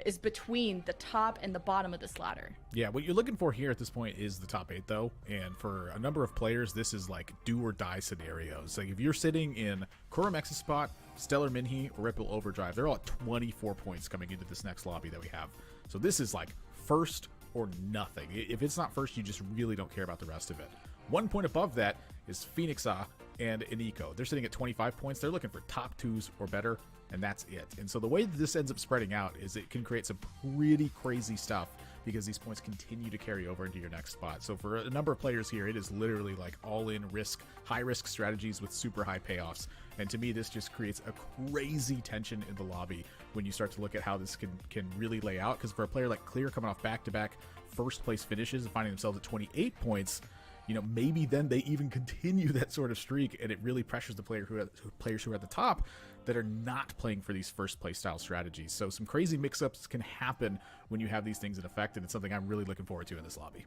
[SPEAKER 1] is between the top and the bottom of this ladder.
[SPEAKER 2] Yeah, what you're looking for here at this point is the top 8, though. And for a number of players, this is like do or die scenarios. Like if you're sitting in Kuramex's spot, Stellar Minhee, or Ripple Overdrive, they're all at 24 points coming into this next lobby that we have. So this is like first or nothing. If it's not first, you just really don't care about the rest of it. 1 point above that is Phoenixa and Iniko. They're sitting at 25 points. They're looking for top 2s or better, and that's it. And so the way that this ends up spreading out is it can create some pretty crazy stuff because these points continue to carry over into your next spot. So for a number of players here, it is literally like all-in risk, high-risk strategies with super high payoffs. And to me, this just creates a crazy tension in the lobby when you start to look at how this can really lay out. Because for a player like Clear coming off back-to-back first-place finishes and finding themselves at 28 points, you know, maybe then they even continue that sort of streak, and it really pressures the players who are at the top that are not playing for these first place style strategies. So some crazy mix-ups can happen when you have these things in effect, and it's something I'm really looking forward to in this lobby.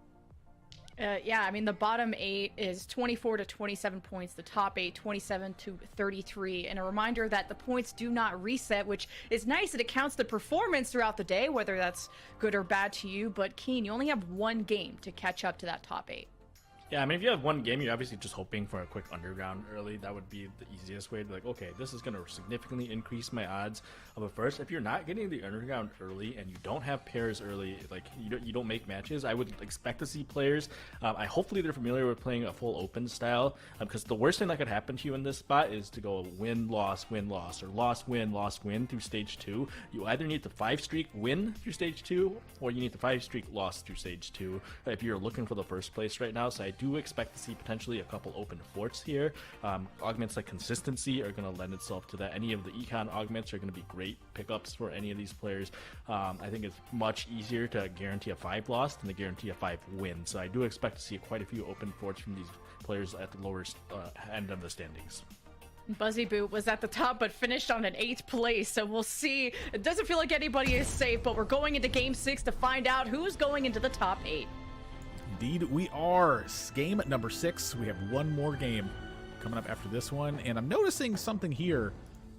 [SPEAKER 1] Yeah, I mean, the bottom 8 is 24 to 27 points, the top 8 27 to 33, and a reminder that the points do not reset, which is nice. It accounts the performance throughout the day, whether that's good or bad to you. But Keen, you only have 1 game to catch up to that top 8.
[SPEAKER 3] Yeah, I mean, if you have 1 game, you're obviously just hoping for a quick underground early. That would be the easiest way to be like, okay, this is going to significantly increase my odds of a first. If you're not getting the underground early and you don't have pairs early, like you don't make matches, I would expect to see players. Hopefully they're familiar with playing a full open style, because the worst thing that could happen to you in this spot is to go win, loss, or loss, win through stage 2. You either need the 5-streak win through stage 2, or you need the 5-streak loss through stage 2 if you're looking for the first place right now. So I do expect to see potentially a couple open forts here. Augments like consistency are going to lend itself to that. Any of the econ augments are going to be great pickups for any of these players. I think it's much easier to guarantee a 5 loss than to guarantee a 5 win. So I do expect to see quite a few open forts from these players at the lower end of the standings.
[SPEAKER 1] Buzzy Boo was at the top but finished on an 8th place, so we'll see. It doesn't feel like anybody is safe, but we're going into game 6 to find out who's going into the top 8.
[SPEAKER 2] Indeed, we are. Game number 6. We have 1 more game coming up after this one. And I'm noticing something here,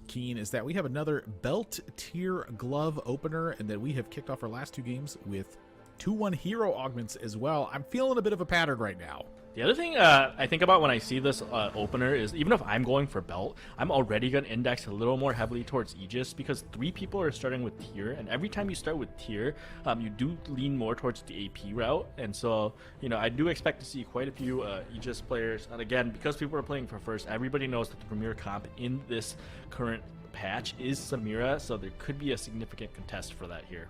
[SPEAKER 2] Keen, is that we have another belt tier glove opener, and that we have kicked off our last 2 games with 2-1 hero augments as well. I'm feeling a bit of a pattern right now.
[SPEAKER 3] The other thing I think about when I see this opener is, even if I'm going for belt, I'm already going to index a little more heavily towards Aegis, because 3 people are starting with tier, and every time you start with tier, you do lean more towards the AP route. And so, you know, I do expect to see quite a few Aegis players. And again, because people are playing for first, everybody knows that the premier comp in this current patch is Samira, so there could be a significant contest for that here.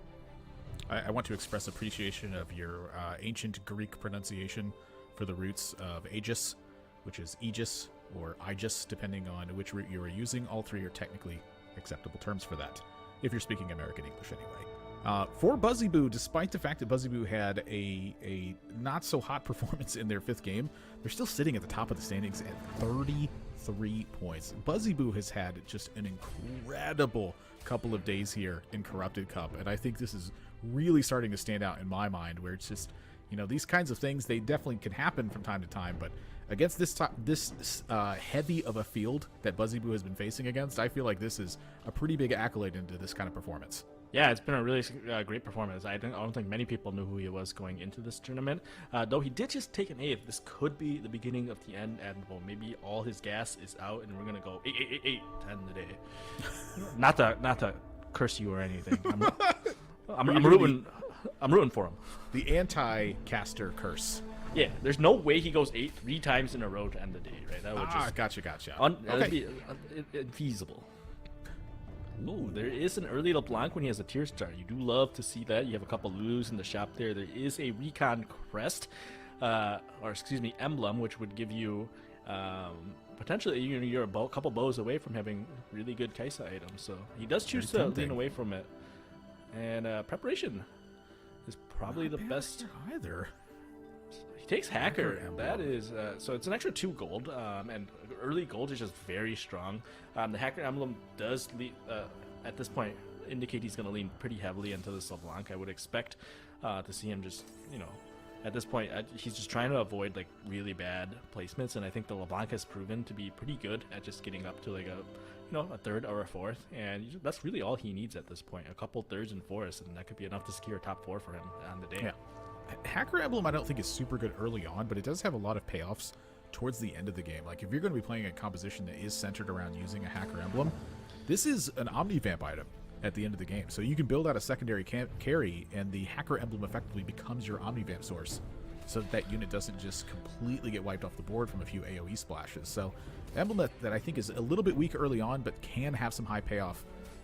[SPEAKER 2] I want to express appreciation of your ancient Greek pronunciation for the roots of Aegis, which is Aegis or Aegis, depending on which root you are using. All 3 are technically acceptable terms for that, if you're speaking American English anyway. For Buzzy Boo, despite the fact that Buzzy Boo had a not so hot performance in their 5th game, they're still sitting at the top of the standings at 33 points. Buzzy Boo has had just an incredible couple of days here in Corrupted Cup, and I think this is really starting to stand out in my mind, where it's just, you know, these kinds of things, they definitely can happen from time to time, but against this heavy of a field that Buzzy Boo has been facing against, I feel like this is a pretty big accolade into this kind of performance.
[SPEAKER 3] Yeah, it's been a really great performance. I don't think many people knew who he was going into this tournament. Though he did just take an 8th. This could be the beginning of the end, and well, maybe all his gas is out, and we're gonna go 8, 10 today. not to curse you or anything. I'm rooting for him.
[SPEAKER 2] The anti-caster curse.
[SPEAKER 3] Yeah, there's no way he goes 8 3 times in a row to end the day, right? That would just
[SPEAKER 2] gotcha.
[SPEAKER 3] That would be infeasible. Ooh, there is an early LeBlanc when he has a tier star. You do love to see that. You have a couple Lulus in the shop there. There is a Recon crest, emblem, which would give you potentially you're a couple bows away from having really good Kaisa items. So he does choose to lean away from it. And preparation is probably the best.
[SPEAKER 2] Either.
[SPEAKER 3] takes Hacker.
[SPEAKER 2] Hacker
[SPEAKER 3] That is so it's an extra 2 gold, and early gold is just very strong. The Hacker emblem does at this point indicate he's going to lean pretty heavily into this LeBlanc. I would expect to see him just, at this point, he's just trying to avoid like really bad placements, and I think the LeBlanc has proven to be pretty good at just getting up to like a third or a fourth, and that's really all he needs at this point. A couple thirds and fourths, and that could be enough to secure a top 4 for him on the day.
[SPEAKER 2] Yeah. Hacker emblem I don't think is super good early on, but it does have a lot of payoffs towards the end of the game. Like if you're going to be playing a composition that is centered around using a Hacker emblem, this is an omni-vamp item at the end of the game. So you can build out a secondary carry, and the Hacker emblem effectively becomes your omni-vamp source, so that unit doesn't just completely get wiped off the board from a few AoE splashes. So emblem that I think is a little bit weak early on, but can have some high payoff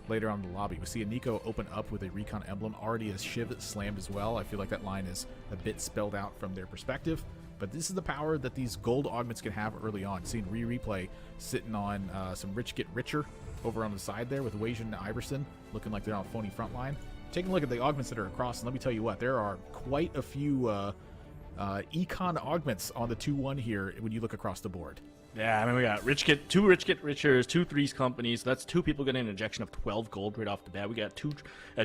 [SPEAKER 2] later on in the lobby. We see a Nico open up with a Recon emblem, already as Shiv slammed as well. I feel like that line is a bit spelled out from their perspective, but this is the power that these gold augments can have early on. Seeing replay sitting on some rich get richer over on the side there with Wasian and Iverson looking like they're on a phony front line. Taking a look at the augments that are across, and let me tell you what, there are quite a few econ augments on the 2-1 here when you look across the board.
[SPEAKER 3] Yeah, I mean, we got two Rich Get Richers, 2 Threes companies. That's 2 people getting an injection of 12 gold right off the bat. We got 2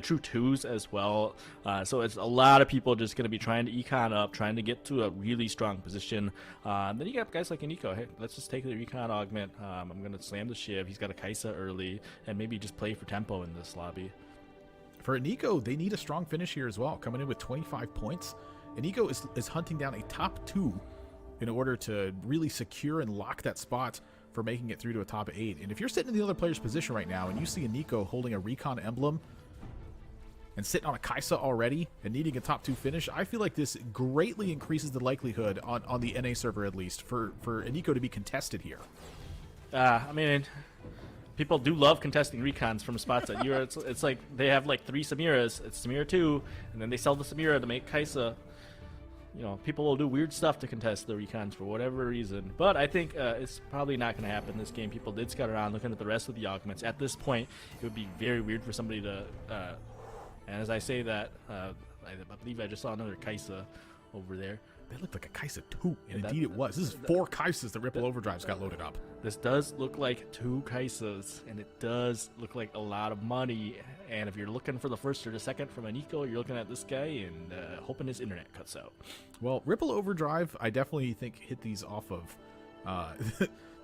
[SPEAKER 3] true 2s as well. So it's a lot of people just going to be trying to econ up, trying to get to a really strong position. Then you got guys like Nico. Hey, let's just take the recon augment. I'm going to slam the Shiv. He's got a Kaisa early, and maybe just play for tempo in this lobby.
[SPEAKER 2] For Nico, they need a strong finish here as well, coming in with 25 points. And Nico is hunting down a top 2 in order to really secure and lock that spot for making it through to a top 8. And if you're sitting in the other player's position right now and you see a Nico holding a Recon emblem and sitting on a Kaisa already and needing a top 2 finish, I feel like this greatly increases the likelihood on the NA server, at least, for a Nico to be contested here.
[SPEAKER 3] I mean, people do love contesting recons from spots that you're. It's like they have like 3 Samiras. It's Samira 2, and then they sell the Samira to make Kaisa. People will do weird stuff to contest the recons for whatever reason. But I think it's probably not going to happen in this game. People did scout around looking at the rest of the augments. At this point, it would be very weird for somebody to... and as I say that, I believe I just saw another Kaisa over there.
[SPEAKER 2] That looked like a Kaisa 2, and indeed it was. This is 4 Kaisas that Ripple Overdrive's got loaded up.
[SPEAKER 3] This does look like 2 Kaisas, and it does look like a lot of money. And if you're looking for the first or the second from a Nico, you're looking at this guy and hoping his internet cuts out.
[SPEAKER 2] Well, Ripple Overdrive, I definitely think hit these off of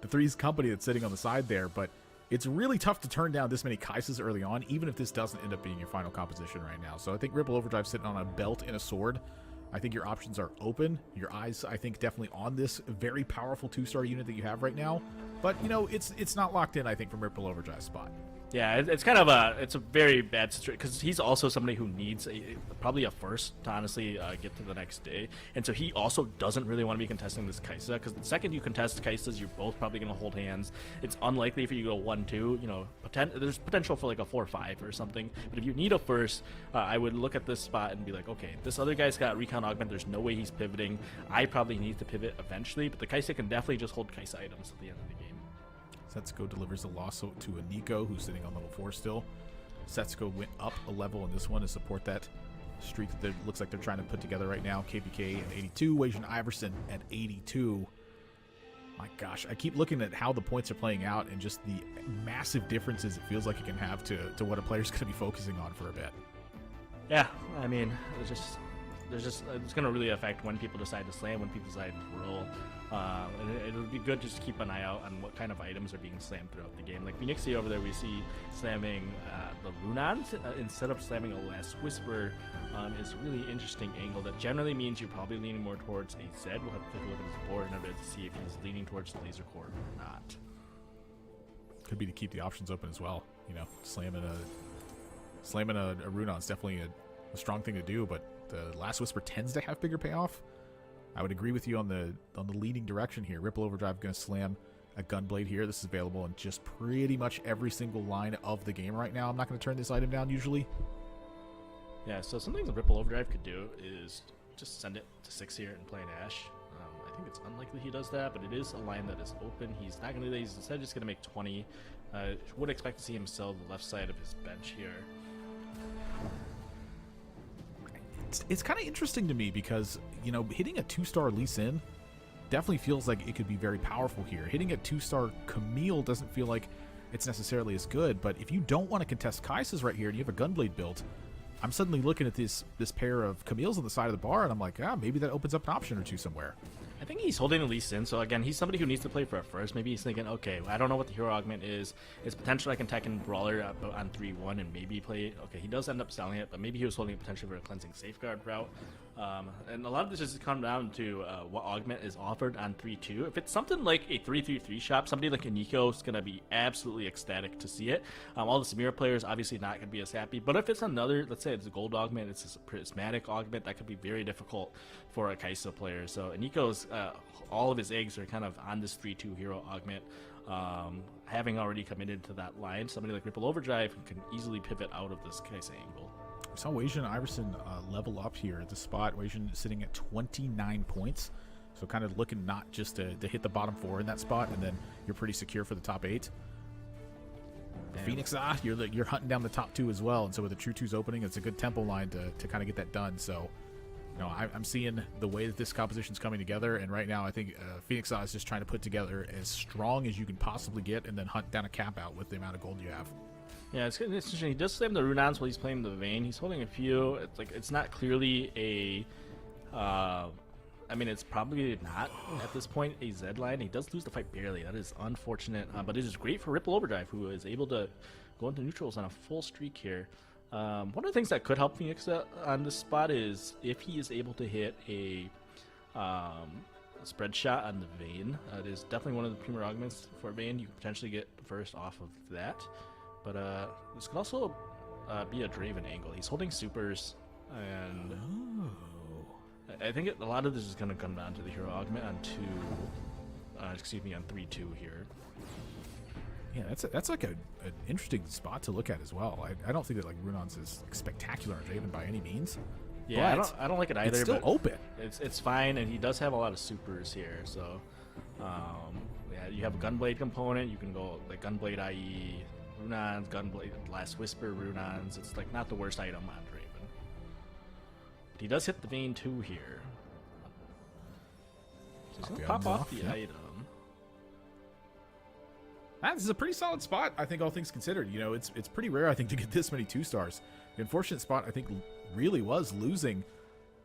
[SPEAKER 2] the Threes company that's sitting on the side there, but it's really tough to turn down this many Kaisas early on, even if this doesn't end up being your final composition right now. So I think Ripple Overdrive sitting on a belt and a sword. I think your options are open. Your eyes, I think, definitely on this very powerful 2-star unit that you have right now. But, it's not locked in, I think, from Ripple Overdrive's spot.
[SPEAKER 3] Yeah, it's kind of a very bad situation because he's also somebody who needs probably a first to honestly get to the next day, and so he also doesn't really want to be contesting this Kaisa because the second you contest Kaisas, you're both probably going to hold hands. It's unlikely for you to go 1-2. There's potential for like a 4-5 or something, but if you need a first, I would look at this spot and be like, okay, this other guy's got Recon Augment. There's no way he's pivoting. I probably need to pivot eventually, but the Kaisa can definitely just hold Kaisa items at the end of the game.
[SPEAKER 2] Setsuko delivers a loss to a Nico who's sitting on level 4 still. Setsuko went up a level in this one to support that streak that looks like they're trying to put together right now. KPK at 82, Wasian Iverson at 82. My gosh, I keep looking at how the points are playing out and just the massive differences it feels like it can have to what a player's going to be focusing on for a bit.
[SPEAKER 3] Yeah, I mean, it's going to really affect when people decide to slam, when people decide to roll. And it'll be good just to keep an eye out on what kind of items are being slammed throughout the game. Like Phoenixy over there, we see slamming the Runans instead of slamming a Last Whisper is a really interesting angle that generally means you're probably leaning more towards a Zed. We'll have to take a look at his board in a bit to see if he's leaning towards the Laser Core or not.
[SPEAKER 2] Could be to keep the options open as well. Slamming a Runan's definitely a strong thing to do, but the Last Whisper tends to have bigger payoff. I would agree with you on the leading direction here. Ripple Overdrive going to slam a Gunblade here. This is available in just pretty much every single line of the game right now. I'm not going to turn this item down usually.
[SPEAKER 3] Yeah, so something the Ripple Overdrive could do is just send it to 6 here and play an Ashe. I think it's unlikely he does that, but it is a line that is open. He's not going to do that. He's instead just going to make 20. Would expect to see him sell the left side of his bench here.
[SPEAKER 2] it's kind of interesting to me because, you know, hitting a 2-star Lee Sin definitely feels like it could be very powerful here. Hitting a 2-star Camille doesn't feel like it's necessarily as good, but if you don't want to contest Kai'Sa's right here and you have a Gunblade built, I'm suddenly looking at this pair of Camille's on the side of the bar, and I'm like, maybe that opens up an option or two somewhere.
[SPEAKER 3] I think he's holding Lee Sin, so again, he's somebody who needs to play for it first. Maybe he's thinking, okay, I don't know what the hero augment is. It's potential I can tech in Brawler on 3-1 and maybe play it. Okay, he does end up selling it, but maybe he was holding it potentially for a cleansing safeguard route. And a lot of this just comes down to what augment is offered on 3-2. If it's something like a 3-3-3 shop, somebody like Nico is going to be absolutely ecstatic to see it. All the Samira players obviously not going to be as happy, but if it's another, let's say it's a gold augment, it's a prismatic augment, that could be very difficult for a Kai'Sa player. So Nico's all of his eggs are kind of on this 3-2 hero augment. Having already committed to that line, somebody like Ripple Overdrive can easily pivot out of this Kai'Sa angle.
[SPEAKER 2] We saw Wei Jin and Iverson level up here at the spot. Wei Jin sitting at 29 points. So kind of looking not just to hit the bottom 4 in that spot, and then you're pretty secure for the top 8. Phoenix, you're hunting down the top 2 as well. And so with the True 2's opening, it's a good tempo line to kind of get that done. So, you know, I'm seeing the way that this composition's coming together. And right now, I think Phoenix is just trying to put together as strong as you can possibly get and then hunt down a cap out with the amount of gold you have.
[SPEAKER 3] Yeah, it's interesting. He does slam the Runons while he's playing the Vayne. He's holding a few. It's like it's not clearly a. I mean, it's probably not at this point a Z line. He does lose the fight barely. That is unfortunate, but it is great for Ripple Overdrive, who is able to go into neutrals on a full streak here. One of the things that could help Phoenix on this spot is if he is able to hit a spread shot on the Vayne. It is definitely one of the premier augments for Vayne. You could potentially get first off of that. But this could also be a Draven angle. He's holding supers, and I think a lot of this is going to come down to the hero augment on 3-2 here.
[SPEAKER 2] Yeah, that's like an interesting spot to look at as well. I don't think that like Runon's is like, spectacular on Draven by any means.
[SPEAKER 3] Yeah, I don't like it either.
[SPEAKER 2] It's still
[SPEAKER 3] but
[SPEAKER 2] open.
[SPEAKER 3] It's fine, and he does have a lot of supers here. So yeah, you have a Gunblade component. You can go like Gunblade IE. Runons, Gunblade, Last Whisper, Runons. It's like not the worst item on Draven. But he does hit the Vayne 2 here. So he's going to pop off the item.
[SPEAKER 2] This is a pretty solid spot, I think, all things considered. You know, it's pretty rare, I think, to get this many 2-stars. The unfortunate spot, I think, really was losing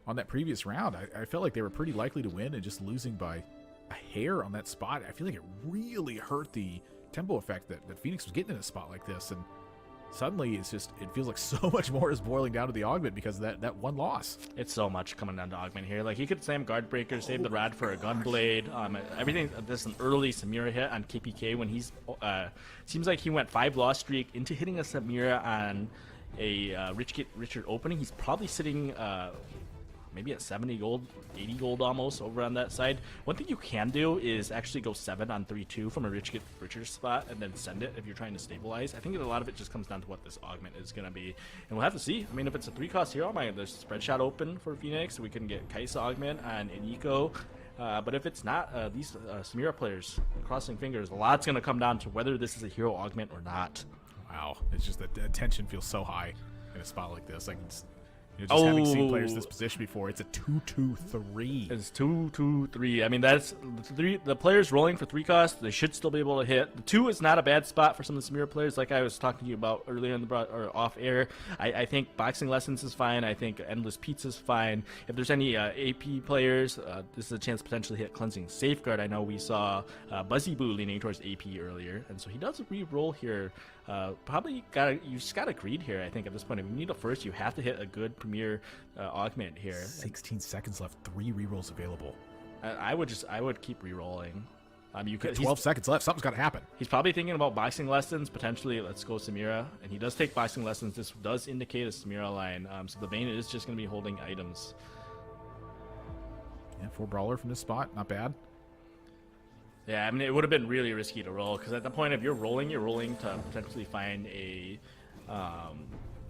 [SPEAKER 2] on that previous round. I felt like they were pretty likely to win, and just losing by a hair on that spot, I feel like it really hurt the tempo effect that Phoenix was getting in a spot like this, and suddenly it feels like so much more is boiling down to the augment because of that one loss.
[SPEAKER 3] It's so much coming down to augment here. Like he could slam guard breaker, save the rod for a Gunblade. Everything. This is an early Samira hit on KPK when he's seems like he went 5 loss streak into hitting a Samira on a Richard opening. He's probably sitting maybe at 70 gold, 80 gold almost over on that side. One thing you can do is actually go 7 on 3-2 from a Richard spot and then send it if you're trying to stabilize. I think a lot of it just comes down to what this augment is going to be. And we'll have to see. I mean, if it's a 3-cost hero, there's spread shot open for Phoenix, so we can get Kai'Sa augment on Nico. But if it's not, these Samira players, crossing fingers, a lot's going to come down to whether this is a hero augment or not.
[SPEAKER 2] Wow. It's just that the tension feels so high in a spot like this. Like, just having seen players in this position before, it's a 2-2-3.
[SPEAKER 3] It's 2-2-3. I mean, that's the players rolling for 3 costs. They should still be able to hit. The 2 is not a bad spot for some of the Samira players, like I was talking to you about earlier in the or off air. I think Boxing Lessons is fine. I think Endless Pizza is fine. If there's any AP players, this is a chance to potentially hit Cleansing Safeguard. I know we saw Buzzy Boo leaning towards AP earlier, and so he does re-roll here. You just gotta greed here. I think at this point, if you need a first, you have to hit a good premier augment here.
[SPEAKER 2] 16 seconds left, 3 rerolls available.
[SPEAKER 3] I would keep re-rolling. You could
[SPEAKER 2] 12 seconds left. Something's got to happen.
[SPEAKER 3] He's probably thinking about Boxing Lessons, potentially. Let's go Samira, and he does take Boxing Lessons. This does indicate a Samira line, so the Vayne is just going to be holding items.
[SPEAKER 2] Yeah, 4 brawler from this spot, not bad.
[SPEAKER 3] Yeah, I mean, it would have been really risky to roll, because at the point, if you're rolling to potentially find a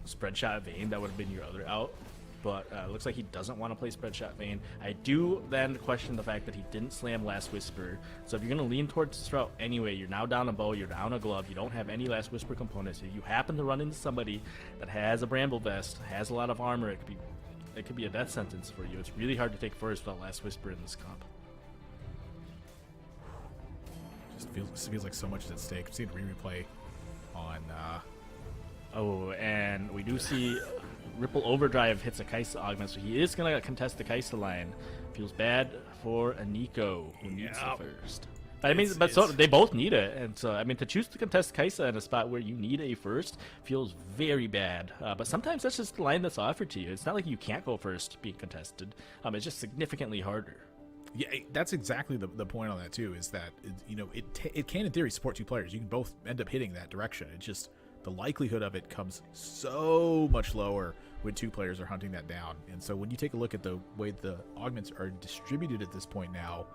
[SPEAKER 3] spread shot Vayne, that would have been your other out. But it looks like he doesn't want to play spread shot Vayne. I do then question the fact that he didn't slam Last Whisper. So if you're going to lean towards this route anyway, you're now down a bow, you're down a glove, you don't have any Last Whisper components. If you happen to run into somebody that has a Bramble Vest, has a lot of armor, it could be it could be a death sentence for you. It's really hard to take first without Last Whisper in this comp.
[SPEAKER 2] Just feels like so much is at stake. I'm seeing replay on.
[SPEAKER 3] Oh, and we do see Ripple Overdrive hits a Kaisa augment, so he is going to contest the Kaisa line. Feels bad for a Nico who needs the first. I mean, so they both need it, and so I mean to choose to contest Kaisa in a spot where you need a first feels very bad. But sometimes that's just the line that's offered to you. It's not like you can't go first being contested. It's just significantly harder.
[SPEAKER 2] Yeah, that's exactly the point on that too. Is that it can in theory support two players. You can both end up hitting that direction. It's just the likelihood of it comes so much lower when two players are hunting that down. And so when you take a look at the way the augments are distributed at this point now,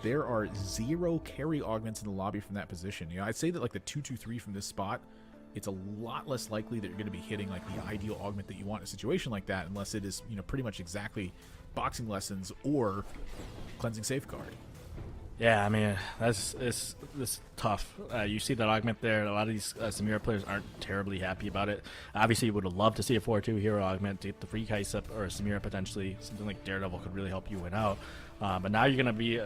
[SPEAKER 2] there are 0 carry augments in the lobby from that position. I'd say that like the 2-2-3 from this spot, it's a lot less likely that you're going to be hitting like the ideal augment that you want in a situation like that, unless it is pretty much exactly boxing lessons or cleansing safeguard.
[SPEAKER 3] Yeah, I mean, it's tough. You see that augment there. A lot of these Samira players aren't terribly happy about it. Obviously, you would have loved to see a 4-2 hero augment to get the free Kaisa or a Samira potentially. Something like Daredevil could really help you win out. But now you're going to be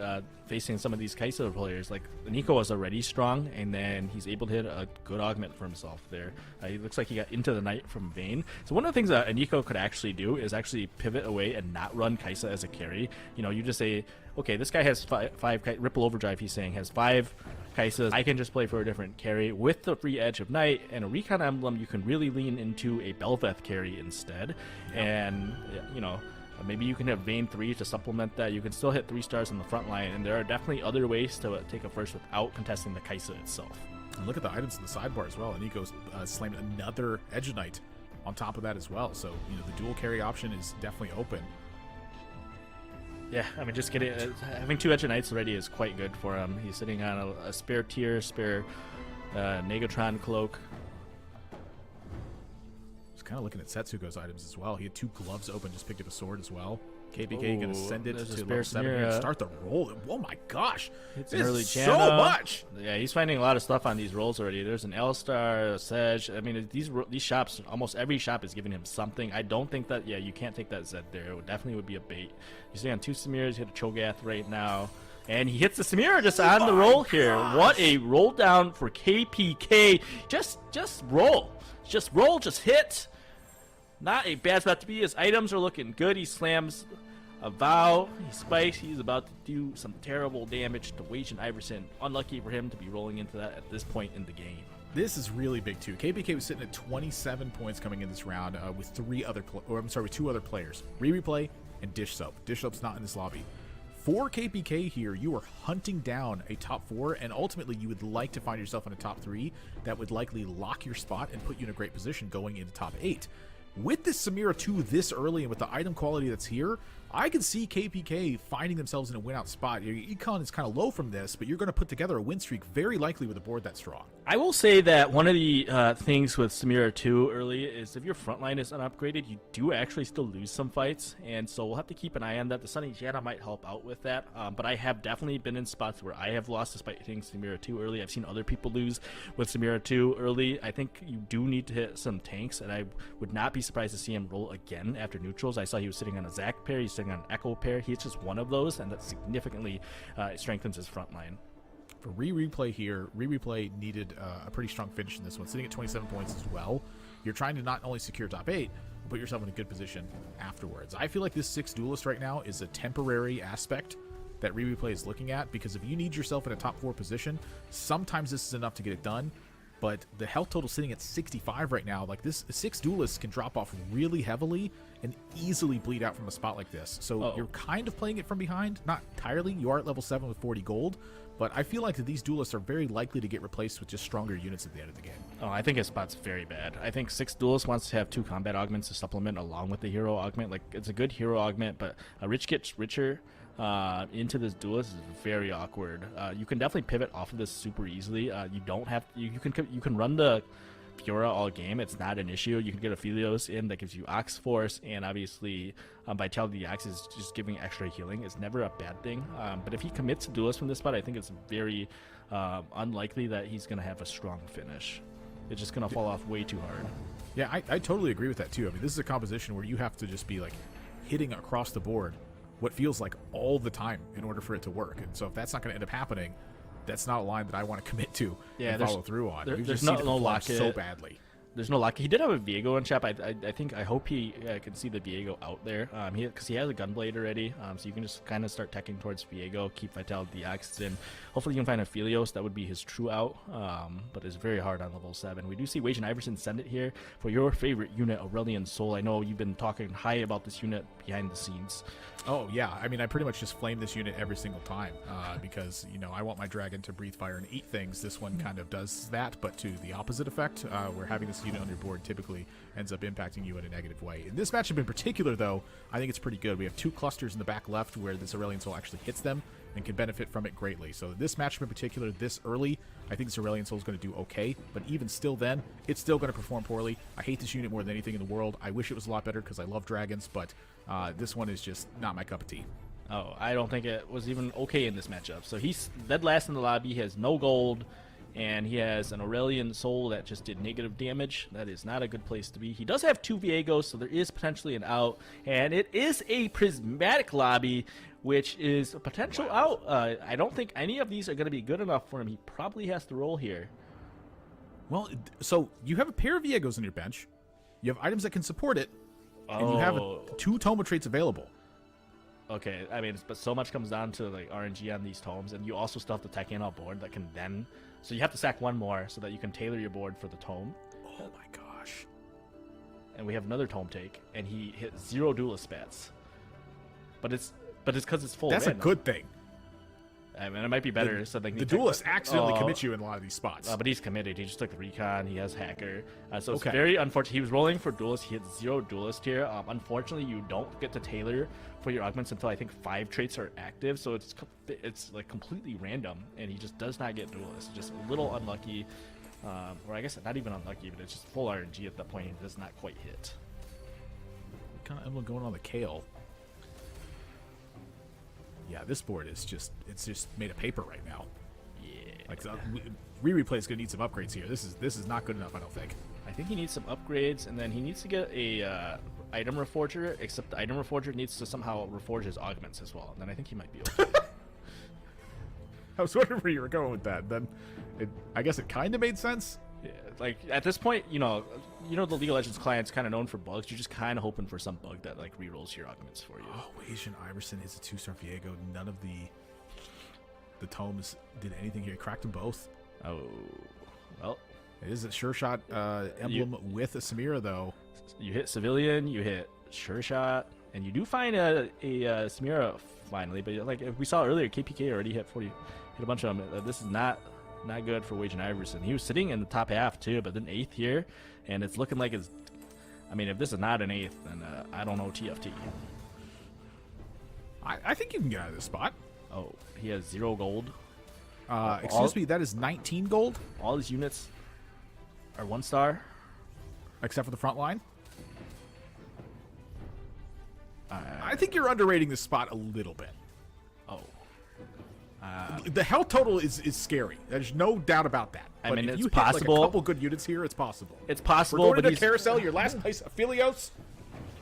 [SPEAKER 3] facing some of these Kaisa players. Like, Nico was already strong, and then he's able to hit a good augment for himself there. He looks like he got into the night from Vayne. So one of the things that Nico could actually do is actually pivot away and not run Kaisa as a carry. You just say, okay, this guy has five Ripple Overdrive, he's saying, has 5 Kaisas. I can just play for a different carry. With the free Edge of Night and a Recon Emblem, you can really lean into a Bel'Veth carry instead. Yep. And, maybe you can have Vayne 3 to supplement that. You can still hit 3 stars on the front line, and there are definitely other ways to take a first without contesting the Kaisa itself.
[SPEAKER 2] And look at the items in the sidebar as well. And Nico's slammed another Edge of Night on top of that as well. So, the dual carry option is definitely open.
[SPEAKER 3] Yeah, I mean, just having 2 Edge of Knights already is quite good for him. He's sitting on a spare tier, spare Negatron cloak.
[SPEAKER 2] Just kind of looking at Setsuko's items as well. He had 2 gloves open, just picked up a sword as well. KPK going to send it to level 7 here and start the roll. Oh my gosh,
[SPEAKER 3] it's
[SPEAKER 2] this is so much.
[SPEAKER 3] Yeah, he's finding a lot of stuff on these rolls already. There's an L-Star, a Sedge. I mean, these shops, almost every shop is giving him something. I don't think that, you can't take that Zed there. It definitely would be a bait. You see on 2 Samiras, you hit a Cho'Gath right now. And he hits the Samira just on the roll here. What a roll down for KPK. Just roll. Just roll, just hit. Not a bad spot to be. His items are looking good. He slams a Vow. He spikes. He's about to do some terrible damage to Wage and Iverson. Unlucky for him to be rolling into that at this point in the game.
[SPEAKER 2] This is really big too. KPK was sitting at 27 points coming in this round with 2 other players, Replay and Dish Soap. Dish Soap's not in this lobby. For KPK here, you are hunting down a top 4, and ultimately you would like to find yourself in a top 3 that would likely lock your spot and put you in a great position going into top 8. With this Samira 2 this early and with the item quality that's here, I can see KPK finding themselves in a win-out spot. Your econ is kind of low from this, but you're going to put together a win streak very likely with a board that strong. I
[SPEAKER 3] will say that one of the things with Samira 2 early is if your front line is unupgraded, you do actually still lose some fights, and so we'll have to keep an eye on that. The Sunny Jana might help out with that, but I have definitely been in spots where I have lost despite hitting Samira 2 early. I've seen other people lose with Samira 2 early. I think you do need to hit some tanks, and I would not be surprised to see him roll again after neutrals. I saw he was sitting on a Zac pair, he's sitting on an Echo pair. He's just one of those, and that significantly strengthens his front line.
[SPEAKER 2] For Replay here, Replay needed a pretty strong finish in this one, sitting at 27 points as well. You're trying to not only secure top 8, but put yourself in a good position afterwards. I feel like this 6 duelist right now is a temporary aspect that Replay is looking at, because if you need yourself in a top 4 position, sometimes this is enough to get it done. But the health total sitting at 65 right now, like this 6 duelists can drop off really heavily and easily bleed out from a spot like this. So you're kind of playing it from behind, not entirely. You are at level 7 with 40 gold, but I feel like that these duelists are very likely to get replaced with just stronger units at the end of the game.
[SPEAKER 3] Oh, I think his spot's very bad. I think 6 duelists wants to have 2 combat augments to supplement along with the hero augment. Like, it's a good hero augment, but a rich gets richer into this duelist is very awkward. You can definitely pivot off of this super easily. You don't have you can run the Fiora all game. It's not an issue. You can get a Philios in that gives you Ox Force, and obviously Vitality Ox is just giving extra healing. It's never a bad thing. But if he commits to duelist from this spot, I think it's very unlikely that he's going to have a strong finish. it's just gonna fall off way too hard.
[SPEAKER 2] Yeah, I totally agree with that too. I mean, this is a composition where you have to just be like hitting across the board what feels like all the time in order for it to work. And so if that's not going to end up happening, that's not a line that I want to commit to and follow through on. We've
[SPEAKER 3] there's
[SPEAKER 2] just seen it
[SPEAKER 3] no
[SPEAKER 2] flash
[SPEAKER 3] lock
[SPEAKER 2] so badly.
[SPEAKER 3] There's no luck. He did have a Viego in chat. I hope he can see the Viego out there. Because he has a Gunblade already. So you can just kind of start teching towards Viego, keep Vitality Axe in. Hopefully you can find a Philios. That would be his true out. But it's very hard on level 7. We do see Wage and Iverson send it here for your favorite unit, Aurelion Sol. I know you've been talking high about this unit behind the scenes.
[SPEAKER 2] Oh, yeah. I mean, I pretty much just flame this unit every single time because, you know, I want my dragon to breathe fire and eat things. This one kind of does that, but to the opposite effect, where having this unit on your board typically ends up impacting you in a negative way. In this matchup in particular, though, I think it's pretty good. We have 2 clusters in the back left where this Aurelion Sol actually hits them and can benefit from it greatly. So this matchup in particular, this early, I think this Aurelion Sol is going to do okay, but even still then, it's still going to perform poorly. I hate this unit more than anything in the world. I wish it was a lot better because I love dragons, but this one is just not my cup of tea.
[SPEAKER 3] Oh, I don't think it was even okay in this matchup. So he's dead last in the lobby. He has no gold, and he has an Aurelion Sol that just did negative damage. That is not a good place to be. He does have 2 Viegos, so there is potentially an out, and it is a prismatic lobby, which is a potential out. I don't think any of these are going to be good enough for him. He probably has to roll here.
[SPEAKER 2] Well, so you have a pair of Viegos on your bench. You have items that can support it, and you have 2 Toma traits available.
[SPEAKER 3] Okay, I mean, but so much comes down to like RNG on these tomes, and you also still have the tech in on board that can then. So you have to sack 1 more so that you can tailor your board for the tome.
[SPEAKER 2] Oh my gosh!
[SPEAKER 3] And we have another tome take, and he hit 0 duelist spats. But it's because it's full.
[SPEAKER 2] That's
[SPEAKER 3] random.
[SPEAKER 2] a good thing.
[SPEAKER 3] I mean, it might be better. So they can
[SPEAKER 2] the duelist accidentally commits you in a lot of these spots.
[SPEAKER 3] But he's committed. He just took the recon. He has hacker. So it's
[SPEAKER 2] Okay.
[SPEAKER 3] very unfortunate. He was rolling for duelist. He hit 0 duelist here. Unfortunately, you don't get to tailor for your augments until I think 5 traits are active. So it's like completely random, and he just does not get duelist. Just a little unlucky, or I guess not even unlucky, but it's just full RNG at that point. It does not quite hit.
[SPEAKER 2] What kind of emblem going on the Kale? Yeah, this board is it's just made of paper right now.
[SPEAKER 3] Yeah.
[SPEAKER 2] Like Replay is gonna need some upgrades here. This is not good enough, I don't think.
[SPEAKER 3] I think he needs some upgrades, and then he needs to get a item reforger. Except the item reforger needs to somehow reforge his augments as well. And then I think he might be okay.
[SPEAKER 2] I was wondering where you were going with that. Then, I guess it kind of made sense.
[SPEAKER 3] Yeah, like at this point, you know the League of Legends client's kind of known for bugs. You're just kind of hoping for some bug that like rerolls your augments for you.
[SPEAKER 2] Oh, Asian Iverson is a 2-star Viego. None of the tomes did anything here. He cracked them both.
[SPEAKER 3] Oh, well.
[SPEAKER 2] It is a sure shot emblem with a Samira though.
[SPEAKER 3] You hit Civilian, you hit Sure Shot, and you do find a Samira finally. But like we saw earlier, KPK already hit a bunch of them. This is not good for Wage and Iverson. He was sitting in the top half too, but then 8th here, and it's looking like it's. I mean, if this is not an 8th, then I don't know TFT.
[SPEAKER 2] I think you can get out of this spot.
[SPEAKER 3] Oh, he has 0 gold.
[SPEAKER 2] Excuse me, that is 19 gold,
[SPEAKER 3] All his units are 1 star.
[SPEAKER 2] except for the front line. I think you're underrating this spot a little bit.
[SPEAKER 3] Oh.
[SPEAKER 2] The health total is scary. There's no doubt about that.
[SPEAKER 3] I
[SPEAKER 2] But
[SPEAKER 3] mean,
[SPEAKER 2] if
[SPEAKER 3] it's
[SPEAKER 2] you
[SPEAKER 3] possible.
[SPEAKER 2] hit like a couple good units here, it's possible.
[SPEAKER 3] It's
[SPEAKER 2] We're
[SPEAKER 3] possible,
[SPEAKER 2] going
[SPEAKER 3] but
[SPEAKER 2] to
[SPEAKER 3] he's
[SPEAKER 2] carousel. Your last place, Aphelios.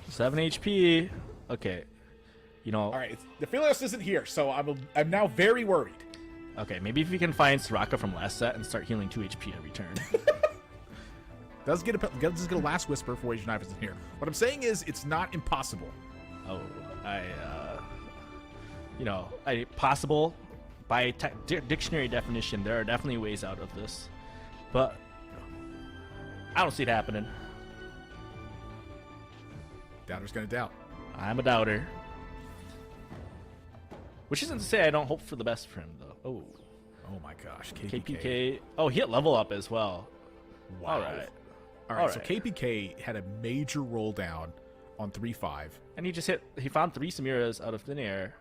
[SPEAKER 3] 7 HP. Okay. You know.
[SPEAKER 2] All right, the Aphelios isn't here, so I'm now very worried.
[SPEAKER 3] Okay, maybe if you can find Soraka from last set and start healing 2 HP every turn.
[SPEAKER 2] Does get a last whisper for Wage and Iverson here. What I'm saying is, it's not impossible.
[SPEAKER 3] Oh, possible. By dictionary definition, there are definitely ways out of this, but I don't see it happening.
[SPEAKER 2] Doubter's gonna doubt.
[SPEAKER 3] I'm a doubter. Which isn't to say I don't hope for the best for him, though.
[SPEAKER 2] Oh my gosh,
[SPEAKER 3] KPK. Oh, he hit level up as well.
[SPEAKER 2] Wow. All right. So
[SPEAKER 3] right.
[SPEAKER 2] KPK had a major roll down on 3-5.
[SPEAKER 3] And he found 3 Samiras out of thin air.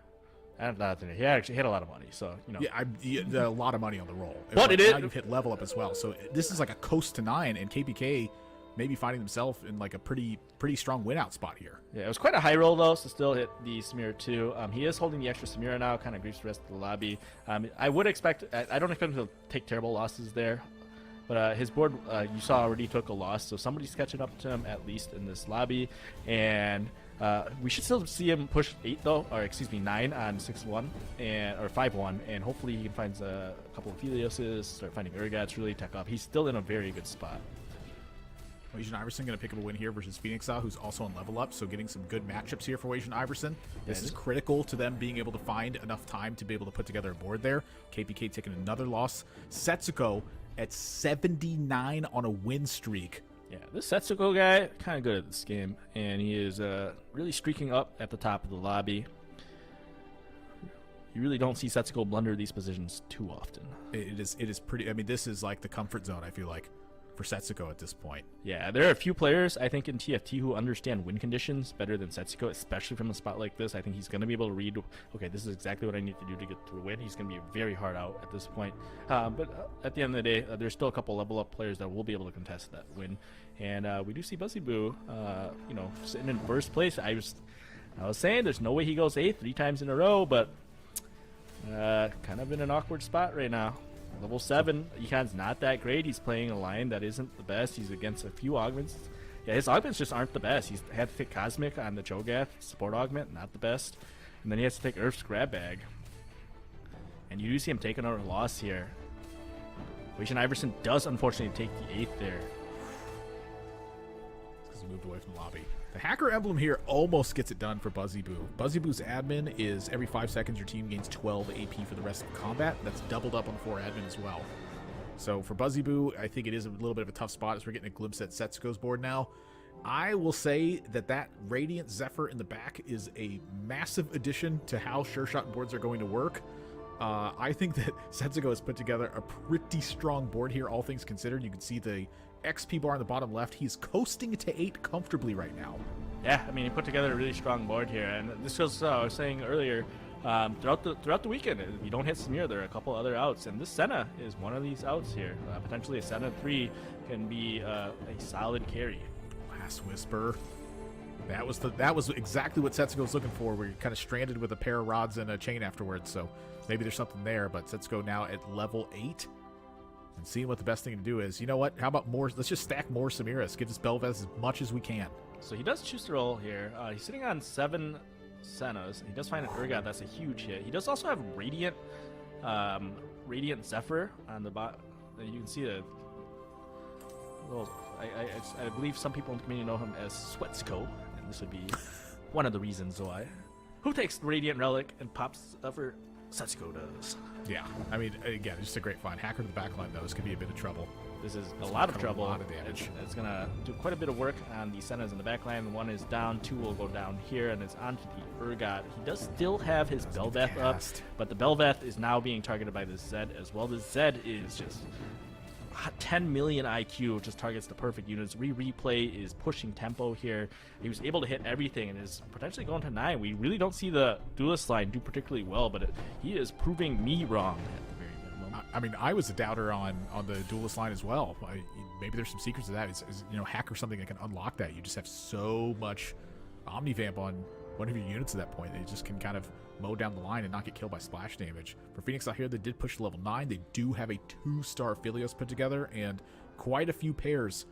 [SPEAKER 3] And not thin air. He actually hit a lot of money, so, you know.
[SPEAKER 2] Yeah, a lot of money on the roll.
[SPEAKER 3] But it is.
[SPEAKER 2] Now you've hit level up as well. So this is like a coast to 9, and KPK maybe finding himself in like a pretty strong win out spot here.
[SPEAKER 3] Yeah, it was quite a high roll though, so still hit the Samira too. He is holding the extra Samira now, kind of griefs the rest of the lobby. I would expect, I don't expect him to take terrible losses there. But his board, you saw, already took a loss, so somebody's catching up to him at least in this lobby. And we should still see him push 8 though, or excuse me, 9 on 6-1 or 5-1, and hopefully he can find a couple of Helioses, start finding Urgats, really tech up. He's still in a very good spot.
[SPEAKER 2] Wajan Iverson going to pick up a win here versus Phoenixile, who's also on level up, so getting some good matchups here for Wajan Iverson. This is critical to them being able to find enough time to be able to put together a board there. KPK taking another loss. Setsuko at 79 on a win streak.
[SPEAKER 3] Yeah, this Setsuko guy, kind of good at this game, and he is really streaking up at the top of the lobby. You really don't see Setsuko blunder these positions too often.
[SPEAKER 2] It is pretty, I mean, this is like the comfort zone, I feel like, for Setsuko at this point.
[SPEAKER 3] Yeah, there are a few players, I think, in TFT who understand win conditions better than Setsuko, especially from a spot like this. I think he's going to be able to read, okay, this is exactly what I need to do to get to a win. He's going to be very hard out at this point. But at the end of the day, there's still a couple level up players that will be able to contest that win. And we do see Buzzyboo, you know, sitting in first place. I was saying there's no way he goes 8th 3 times in a row, but kind of in an awkward spot right now. Level 7, Econ's not that great. He's playing a line that isn't the best. He's against a few augments. Yeah, his augments just aren't the best. He's had to take Cosmic on the Cho'Gath support augment, not the best. And then he has to take Earth's grab bag. And you do see him taking out a loss here. Wajan Iverson does unfortunately take the 8th there.
[SPEAKER 2] Because he moved away from the lobby. The hacker emblem here almost gets it done for Buzzyboo. Buzzyboo's admin is every 5 seconds your team gains 12 AP for the rest of the combat. That's doubled up on 4 admin as well. So for Buzzyboo, I think it is a little bit of a tough spot as we're getting a glimpse at Setsuko's board now. I will say that Radiant Zephyr in the back is a massive addition to how Sure Shot boards are going to work. I think that Setsuko has put together a pretty strong board here, all things considered. You can see the XP bar on the bottom left. He's coasting to 8 comfortably right now.
[SPEAKER 3] Yeah, I mean, he put together a really strong board here, and this was I was saying earlier, throughout the weekend, if you don't hit Samir, there are a couple other outs, and this Senna is one of these outs here. Potentially a Senna 3 can be a solid carry.
[SPEAKER 2] Last Whisper. That was exactly what Setsuko was looking for. We're kind of stranded with a pair of rods and a chain afterwards, so maybe there's something there, but Setsuko now at level 8. And seeing what the best thing to do is. You know what? How about more? Let's just stack more Samiras. Give this Belveth as much as we can.
[SPEAKER 3] So he does choose to roll here. He's sitting on 7 Sennas. He does find an Urgot. That's a huge hit. He does also have Radiant Zephyr on the bot. You can see the little. I believe some people in the community know him as Sweatsko, and this would be one of the reasons why. Who takes Radiant Relic and pops Zephyr? Setsuko does.
[SPEAKER 2] Yeah, I mean, again, it's just a great find. Hacker to the backline, though. This could be a bit of trouble.
[SPEAKER 3] This is a lot of trouble.
[SPEAKER 2] A lot of damage.
[SPEAKER 3] It's going to do quite a bit of work on the Sennas in the backline. 1 is down, 2 will go down here, and it's onto the Urgot. He does still have his Belveth up, but the Belveth is now being targeted by the Zed as well. The Zed is just 10 million IQ, just targets the perfect units. Replay is pushing tempo here. He was able to hit everything and is potentially going to 9. We really don't see the Duelist line do particularly well, but he is proving me wrong at the very minimum.
[SPEAKER 2] I mean, I was a doubter on the Duelist line as well. Maybe there's some secrets to that. Is hack or something that can unlock that. You just have so much Omnivamp on one of your units at that point that you just can kind of mow down the line and not get killed by splash damage. For Phoenix out here, they did push to level 9. They do have a 2-star Philios put together and quite a few pairs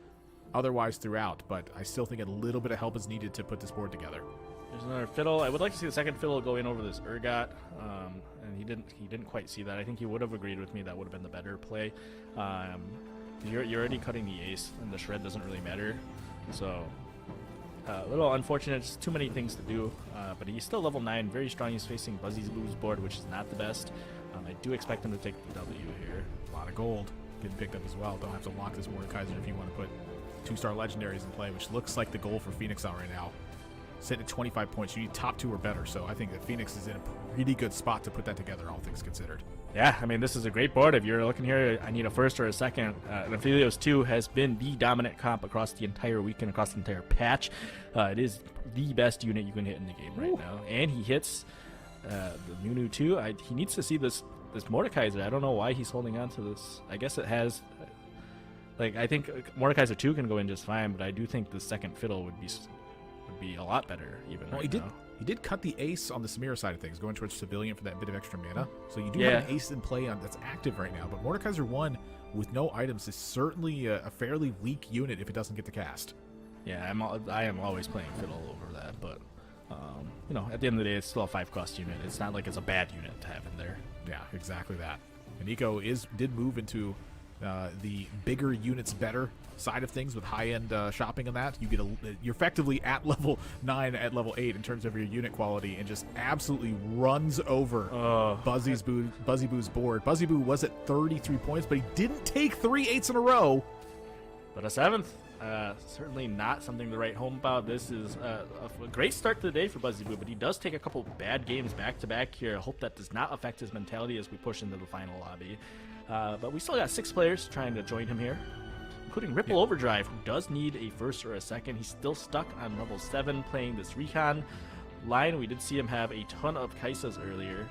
[SPEAKER 2] otherwise throughout, but I still think a little bit of help is needed to put this board together.
[SPEAKER 3] There's another Fiddle. I would like to see the second Fiddle go in over this Urgot, and he didn't quite see that. I think he would have agreed with me that would have been the better play. You're already cutting the Ace, and the Shred doesn't really matter, so a little unfortunate, just too many things to do, but he's still level 9, very strong. He's facing Buzzy's board, which is not the best. I do expect him to take the W here.
[SPEAKER 2] A lot of gold getting picked up as well. Don't have to lock this Mordekaiser if you want to put 2-star legendaries in play, which looks like the goal for Phoenix out right now. Sitting at 25 points, you need top 2 or better, so I think that Phoenix is in a pretty good spot to put that together, all things considered.
[SPEAKER 3] Yeah, I mean, this is a great board. If you're looking here, I need a first or a second. And Aphelios 2 has been the dominant comp across the entire weekend, across the entire patch. It is the best unit you can hit in the game right now. And he hits the Nunu 2. He needs to see this Mordekaiser. I don't know why he's holding on to this. I guess it has... I think Mordekaiser 2 can go in just fine, but I do think the second Fiddle would be a lot better even.
[SPEAKER 2] Well,
[SPEAKER 3] right now.
[SPEAKER 2] he did cut the ace on the Samira side of things, going towards civilian for that bit of extra mana. So you do
[SPEAKER 3] Yeah.
[SPEAKER 2] have an ace in play on that's active right now. But Mordekaiser 1 with no items is certainly a fairly weak unit if it doesn't get the cast.
[SPEAKER 3] Yeah, I am always playing Fiddle over that, but you know, at the end of the day, it's still a 5-cost unit. It's not like it's a bad unit to have in there.
[SPEAKER 2] Yeah, exactly that. And Nico did move into the bigger units better side of things with high-end shopping on that. You're effectively at level 9 at level 8 in terms of your unit quality, and just absolutely runs over Buzzy Boo's board. Buzzy Boo was at 33 points, but he didn't take 3 8s in a row.
[SPEAKER 3] But a 7th, certainly not something to write home about. This is a great start to the day for Buzzy Boo, but he does take a couple bad games back-to-back here. I hope that does not affect his mentality as we push into the final lobby. But we still got 6 players trying to join him here, including Ripple Overdrive, who does need a first or a second. He's still stuck on level 7 playing this Recon line. We did see him have a ton of Kaisas earlier.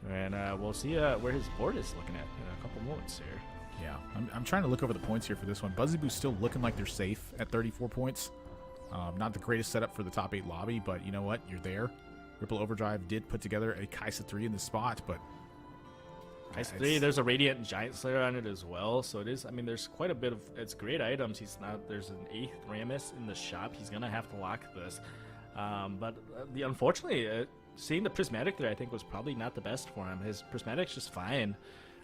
[SPEAKER 3] And we'll see where his board is looking at in a couple moments here.
[SPEAKER 2] Yeah, I'm trying to look over the points here for this one. Buzzy Boo's still looking like they're safe at 34 points. Not the greatest setup for the top 8 lobby, but you know what? You're there. Ripple Overdrive did put together a Kaisa 3 in the spot, but
[SPEAKER 3] Kaisa 3, there's a Radiant Giant Slayer on it as well, so it is, I mean, there's quite a bit of, it's great items. There's an 8th Rammus in the shop. He's going to have to lock this. But unfortunately, seeing the Prismatic there, I think, was probably not the best for him. His Prismatic's just fine.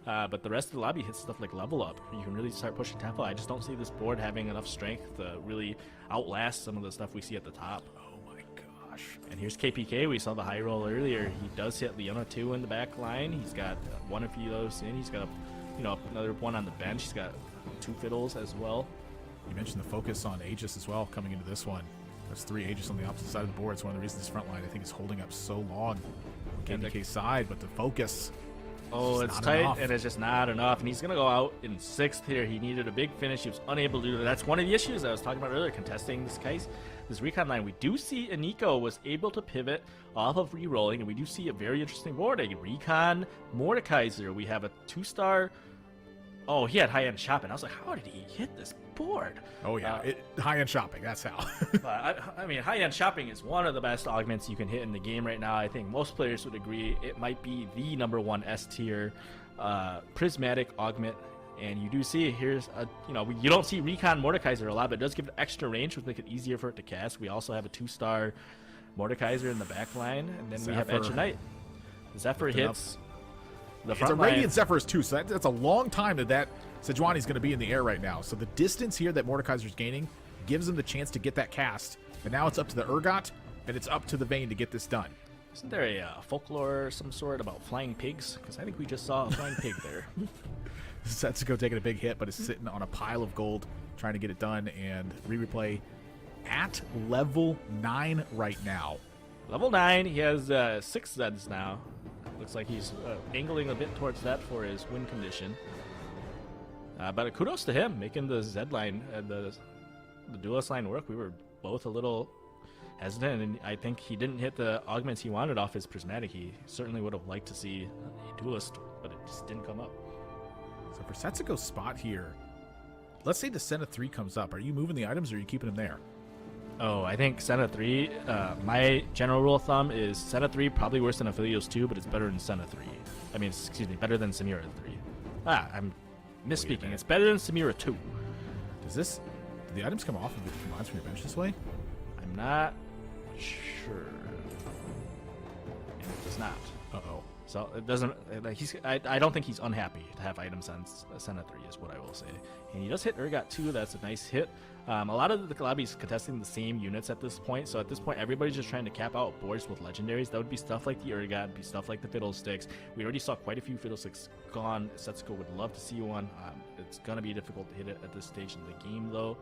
[SPEAKER 3] But the rest of the lobby hits stuff like Level Up. You can really start pushing tempo. I just don't see this board having enough strength to really outlast some of the stuff we see at the top.
[SPEAKER 2] oh my gosh.
[SPEAKER 3] And here's KPK. We saw the high roll earlier. He does hit Leona 2 in the back line. He's got one of those in. He's got another one on the bench. He's got 2 Fiddles as well.
[SPEAKER 2] You mentioned the focus on Aegis as well coming into this one. There's 3 Aegis on the opposite side of the board. It's one of the reasons this front line, I think, is holding up so long on KPK's side, but the focus...
[SPEAKER 3] Oh, it's tight, enough. And it's just not enough. And he's going to go out in 6th here. He needed a big finish. He was unable to do that. That's one of the issues I was talking about earlier, contesting this Recon line. We do see Aniko was able to pivot off of re-rolling, and we do see a very interesting board. A Recon Mordekaiser. We have a 2-star... Oh, he had high-end shopping. I was like, how did he hit this board?
[SPEAKER 2] Oh, yeah. High-end shopping, that's how.
[SPEAKER 3] I mean, high-end shopping is one of the best augments you can hit in the game right now. I think most players would agree it might be the #1 S-tier prismatic augment. And you do see here's you don't see Recon Mordekaiser a lot, but it does give it extra range, which makes it easier for it to cast. We also have a 2-star Mordekaiser in the back line, and then we have Edge of Night. Zephyr hits the front
[SPEAKER 2] line. It's a Radiant Zephyrs too, so that's a long time that Sejuani's going to be in the air right now. So the distance here that Mordekaiser's gaining gives him the chance to get that cast. But now it's up to the Urgot, and it's up to the Vayne to get this done.
[SPEAKER 3] Isn't there a folklore of some sort about flying pigs? Because I think we just saw a flying pig there.
[SPEAKER 2] Setsuko taking a big hit, but is sitting on a pile of gold trying to get it done. And replay at level 9 right now.
[SPEAKER 3] Level 9, he has 6 Zeds now. Looks like he's angling a bit towards that for his win condition. But kudos to him, making the Z line and the duelist line work. We were both a little hesitant, and I think he didn't hit the augments he wanted off his Prismatic. He certainly would have liked to see a duelist, but it just didn't come up.
[SPEAKER 2] So for Setsuko's spot here, let's say the Senna 3 comes up. Are you moving the items, or are you keeping them there?
[SPEAKER 3] Oh, I think Senna 3, my general rule of thumb is Senna 3 probably worse than Aphelios 2, but it's better than Senna 3. I mean, excuse me, better than Samira 3. I'm misspeaking. It's better than Samira 2.
[SPEAKER 2] Do the items come off of the commands from your bench this way?
[SPEAKER 3] I'm not sure. And it does not.
[SPEAKER 2] Uh-oh.
[SPEAKER 3] So it doesn't. I don't think he's unhappy to have items on Senna 3, is what I will say. And he does hit Urgot 2. That's a nice hit. A lot of the lobbies contesting the same units at this point. So at this point, everybody's just trying to cap out boards with legendaries. That would be stuff like the Urgot, be stuff like the Fiddlesticks. We already saw quite a few Fiddlesticks gone. Setsuko would love to see one. It's going to be difficult to hit it at this stage in the game, though.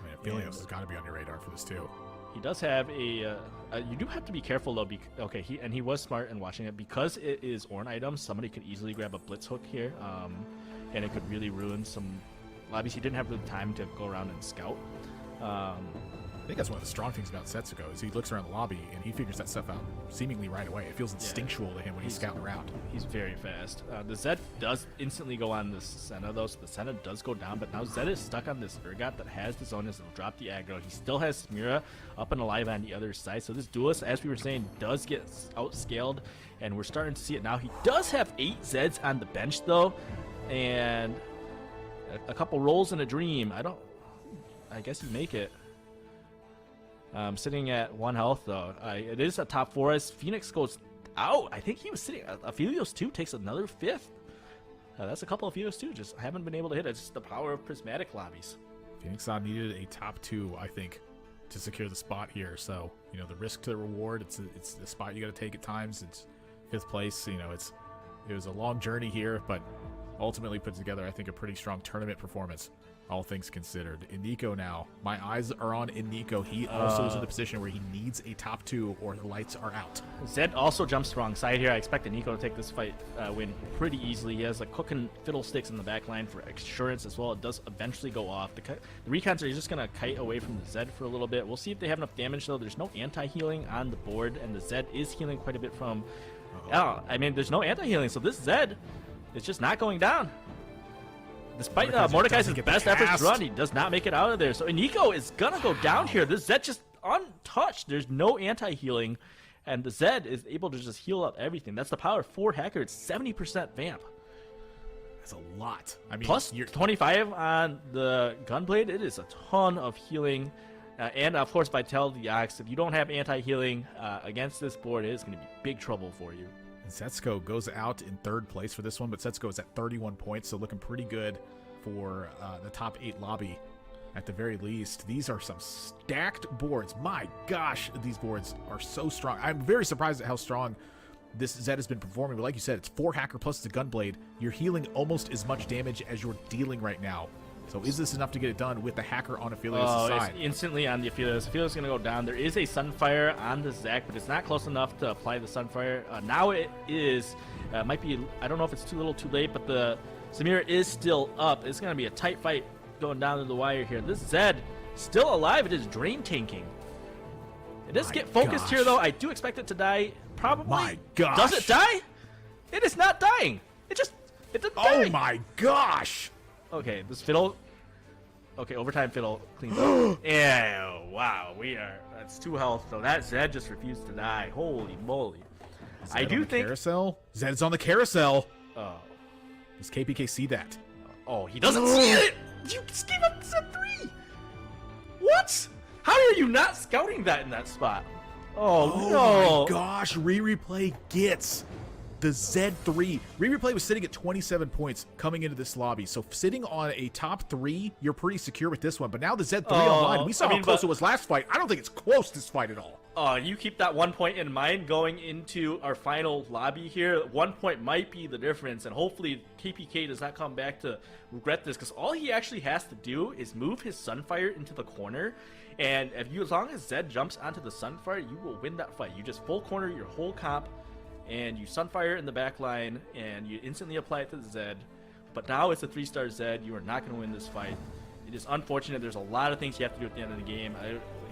[SPEAKER 2] I mean, Aphelios has got to be on your radar for this, too.
[SPEAKER 3] He does have a you do have to be careful, though. He was smart in watching it. Because it is Ornn items, somebody could easily grab a Blitz Hook here. And it could really ruin some lobbies. He didn't have the time to go around and scout.
[SPEAKER 2] I think that's one of the strong things about Setsuko is he looks around the lobby and he figures that stuff out seemingly right away. It feels instinctual to him when he's scouting around.
[SPEAKER 3] He's very fast. The Zed does instantly go on this Senna though, so the Senna does go down, but now Zed is stuck on this Urgot that has the Zonus and will drop the aggro. He still has Samira up and alive on the other side, so this duelist, as we were saying, does get outscaled, and we're starting to see it now. He does have 8 Zeds on the bench though, and a couple rolls in a dream. I guess you make it. Sitting at 1 health though. It is a top 4 as Phoenix goes out. I think he was sitting. Aphelios 2 takes another 5th. That's a couple of Aphelios 2. Just haven't been able to hit it. It's just the power of prismatic lobbies.
[SPEAKER 2] Phoenix needed a top 2, I think, to secure the spot here. So, you know, the risk to the reward, it's the spot you got to take at times. It's 5th place. You know, it was a long journey here, but ultimately put together, I think, a pretty strong tournament performance, all things considered. Iniko now, my eyes are on Iniko. He also is in the position where he needs a top 2 or the lights are out.
[SPEAKER 3] Zed also jumps wrong side here. I expect Iniko to take this fight win pretty easily. He has like cooking fiddlesticks in the back line for assurance as well. It does eventually go off. The recons are just going to kite away from the Zed for a little bit. We'll see if they have enough damage though. There's no anti-healing on the board, and the Zed is healing quite a bit from... I mean, there's no anti-healing, so this Zed is just not going down. Despite Mordekaiser's best efforts to run, he does not make it out of there. So Iniko is going to go down here. This Zed just untouched. There's no anti-healing, and the Zed is able to just heal up everything. That's the power of 4 Hacker. It's 70% vamp.
[SPEAKER 2] That's a lot. I mean,
[SPEAKER 3] plus 25 on the Gunblade. It is a ton of healing. And of course, Vital the Ox. If you don't have anti-healing against this board, it is going to be big trouble for you.
[SPEAKER 2] And Setsuko goes out in 3rd place for this one, but Setsuko is at 31 points, so looking pretty good for the top 8 lobby at the very least. These are some stacked boards. My gosh, these boards are so strong. I'm very surprised at how strong this Zed has been performing, but like you said, it's 4 Hacker plus the Gunblade. You're healing almost as much damage as you're dealing right now. So is this enough to get it done with the Hacker on Aphelios' side?
[SPEAKER 3] It's instantly on the Aphelios. Aphelios is going to go down. There is a Sunfire on the Zac, but it's not close enough to apply the Sunfire. Now it is, might be, I don't know if it's too little too late, but the Samira is still up. It's going to be a tight fight going down to the wire here. This Zed still alive. It is drain tanking. It does get focused here, though. I do expect it to die. Probably.
[SPEAKER 2] My gosh.
[SPEAKER 3] Does it die? It is not dying. It doesn't die.
[SPEAKER 2] Oh my gosh.
[SPEAKER 3] Okay, this Fiddle... Okay, overtime Fiddle cleans up. Yeah, wow, that's 2 health, so that Zed just refused to die. Holy moly.
[SPEAKER 2] Zed I do think... Carousel? Zed's on the carousel.
[SPEAKER 3] Oh.
[SPEAKER 2] Does KPK see that?
[SPEAKER 3] Oh, he doesn't see it! You just gave up Zed 3! What? How are you not scouting that in that spot? Oh no.
[SPEAKER 2] My gosh, Re-Replay gets the Z3. Re-Replay was sitting at 27 points coming into this lobby. So sitting on a top 3, you're pretty secure with this one. But now the Z3 online, we saw how close it was last fight. I don't think it's close this fight at all.
[SPEAKER 3] You keep that 1 point in mind going into our final lobby here. 1 point might be the difference, and hopefully KPK does not come back to regret this, because all he actually has to do is move his Sunfire into the corner, and as long as Zed jumps onto the Sunfire, you will win that fight. You just full corner your whole comp, and you Sunfire in the back line, and you instantly apply it to the Zed. But now it's a 3-star Zed. You are not going to win this fight. It is unfortunate. There's a lot of things you have to do at the end of the game.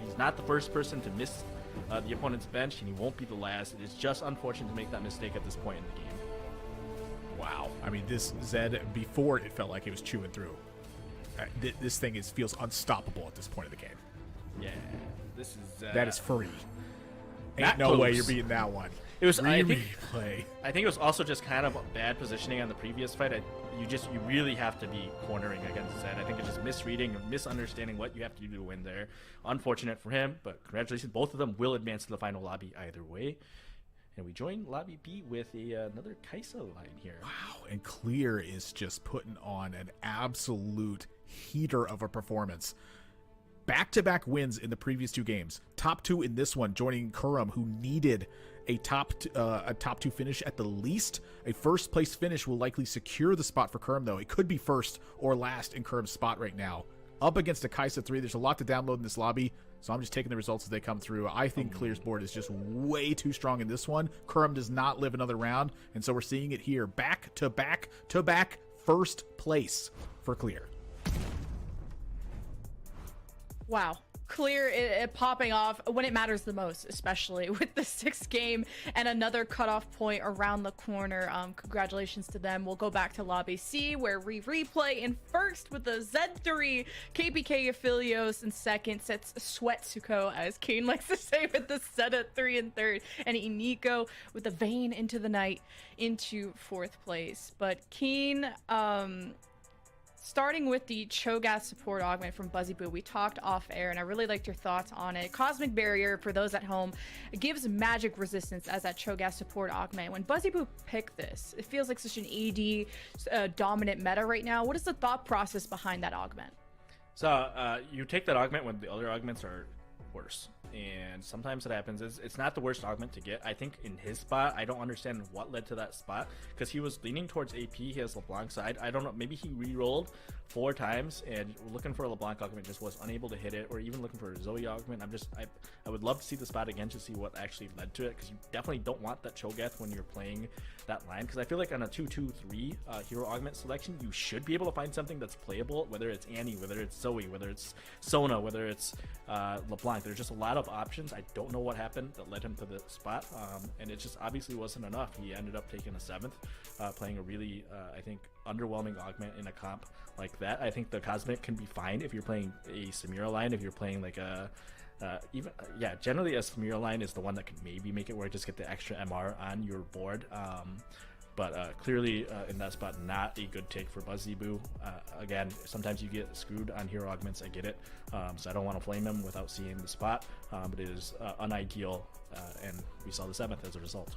[SPEAKER 3] He's not the first person to miss the opponent's bench, and he won't be the last. It is just unfortunate to make that mistake at this point in the game.
[SPEAKER 2] Wow. I mean, this Zed, before it felt like it was chewing through. This thing feels unstoppable at this point of the game.
[SPEAKER 3] Yeah. This is...
[SPEAKER 2] that is free. Ain't no way you're beating that one.
[SPEAKER 3] It was, I think it was also just kind of bad positioning on the previous fight. You really have to be cornering against Zed. I think it's just misreading and misunderstanding what you have to do to win there. Unfortunate for him, but congratulations. Both of them will advance to the final lobby either way. And we join lobby B with another Kaisa line here.
[SPEAKER 2] Wow, and Clear is just putting on an absolute heater of a performance. Back-to-back wins in the previous 2 games. Top 2 in this one, joining Kurum, who needed a top 2 finish at the least. A first place finish will likely secure the spot for Kurum, though. It could be first or last in Kurum's spot right now. Up against a Kaisa 3, there's a lot to download in this lobby, so I'm just taking the results as they come through. I think Clear's board is just way too strong in this one. Kurum does not live another round, and so we're seeing it here. Back to back to back first place for Clear.
[SPEAKER 1] Wow. clear it popping off when it matters the most, especially with the 6th game and another cutoff point around the corner. Congratulations to them. We'll go back to Lobby C, where we replay in first with the Z3, KPK Aphelios in second, sets Sweatsuko, as Kane likes to say, with the set at 3 in third, and Iniko with the Vayne into the night into 4th place. But Keen, starting with the Cho'Gath support augment from BuzzyBoo, we talked off air, and I really liked your thoughts on it. Cosmic Barrier, for those at home, gives magic resistance as that Cho'Gath support augment. When BuzzyBoo picked this, it feels like such an AD dominant meta right now. What is the thought process behind that augment?
[SPEAKER 3] So you take that augment when the other augments are worse. And sometimes it happens. It's not the worst augment to get. I think in his spot, I don't understand what led to that spot, because he was leaning towards AP. He has LeBlanc side. I don't know. Maybe he re-rolled 4 times and looking for a LeBlanc augment, just was unable to hit it, or even looking for a Zoe augment. I would love to see the spot again to see what actually led to it, because you definitely don't want that Cho'Gath when you're playing that line, because I feel like on a 2-2-3 hero augment selection, you should be able to find something that's playable, whether it's Annie, whether it's Zoe, whether it's Sona, whether it's LeBlanc. There's just a lot of options. I don't know what happened that led him to the spot, and it just obviously wasn't enough. He ended up taking a 7th, playing a really, I think, underwhelming augment in a comp like that. I think the Cosmic can be fine if you're playing a Samira line, if you're playing like a generally a Samira line is the one that can maybe make it where just get the extra MR on your board. But clearly in that spot, not a good take for BuzzyBoo. Again, sometimes you get screwed on hero augments, I get it. So I don't want to flame him without seeing the spot, but it is unideal, and we saw the 7th as a result.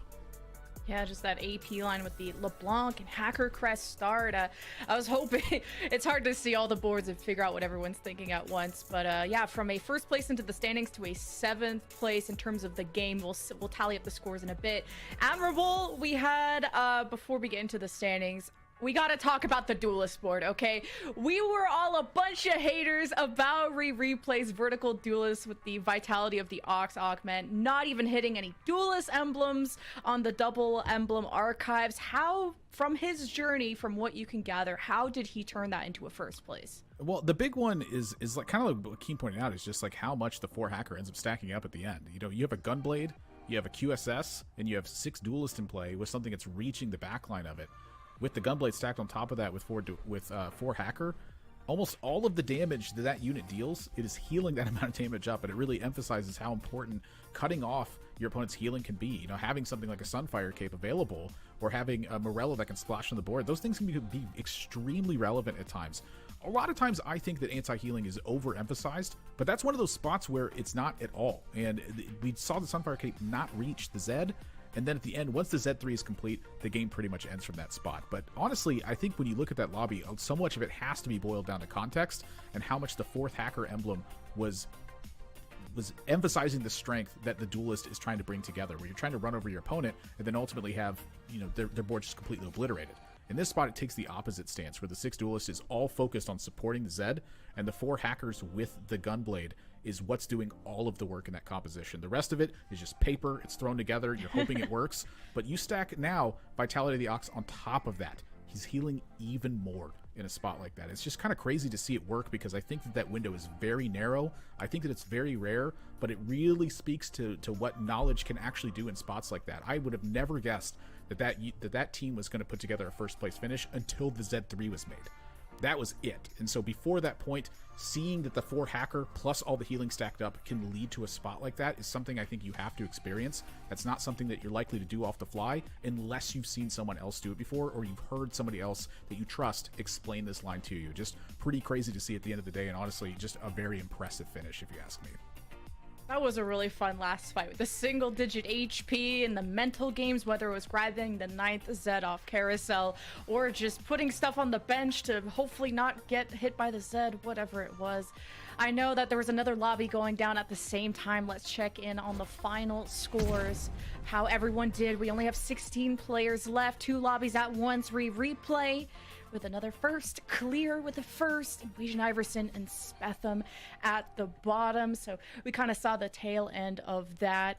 [SPEAKER 1] Yeah, just that AP line with the LeBlanc and Hacker Crest start. I was hoping, it's hard to see all the boards and figure out what everyone's thinking at once. But yeah, from a 1st place into the standings to a 7th place in terms of the game, we'll tally up the scores in a bit. Admirable, we had, before we get into the standings, we gotta talk about the Duelist board, okay? We were all a bunch of haters about replay's vertical Duelist with the vitality of the Ox augment, not even hitting any Duelist emblems on the double emblem archives. How, from his journey, from what you can gather, how did he turn that into a 1st place?
[SPEAKER 2] Well, the big one is like kind of like what Keen pointed out, is just like how much the 4 hacker ends up stacking up at the end. You know, you have a Gunblade, you have a QSS, and you have 6 Duelist in play with something that's reaching the backline of it. With the Gunblade stacked on top of that with 4 hacker, almost all of the damage that unit deals, it is healing that amount of damage up, and it really emphasizes how important cutting off your opponent's healing can be. You know, having something like a Sunfire cape available, or having a Morello that can splash on the board, those things can be extremely relevant at times. A lot of times I think that anti-healing is overemphasized, but that's one of those spots where it's not at all. And we saw the Sunfire cape not reach the Zed, and then at the end, once the Z3 is complete, the game pretty much ends from that spot. But honestly, I think when you look at that lobby, so much of it has to be boiled down to context and how much the 4th hacker emblem was emphasizing the strength that the Duelist is trying to bring together, where you're trying to run over your opponent and then ultimately have, you know, their board just completely obliterated. In this spot, it takes the opposite stance, where the 6 Duelist is all focused on supporting the Zed, and the 4 hackers with the Gunblade is what's doing all of the work in that composition. The rest of it is just paper. It's thrown together. You're hoping it works. But you stack now Vitality of the Ox on top of that. He's healing even more in a spot like that. It's just kind of crazy to see it work, because I think that window is very narrow. I think that it's very rare, but it really speaks to what knowledge can actually do in spots like that. I would have never guessed that team was going to put together a 1st place finish until the Z3 was made. That was it. And so before that point, seeing that the 4 hacker plus all the healing stacked up can lead to a spot like that is something I think you have to experience. That's not something that you're likely to do off the fly unless you've seen someone else do it before, or you've heard somebody else that you trust explain this line to you. Just pretty crazy to see at the end of the day, and honestly, just a very impressive finish if you ask me.
[SPEAKER 1] That was a really fun last fight with the single-digit HP and the mental games, whether it was grabbing the 9th Zed off carousel or just putting stuff on the bench to hopefully not get hit by the Zed, whatever it was. I know that there was another lobby going down at the same time. Let's check in on the final scores, how everyone did. We only have 16 players left, 2 lobbies at once. Replay with another first. Clear with the first. Invasion Iverson and Spetham at the bottom. So we kind of saw the tail end of that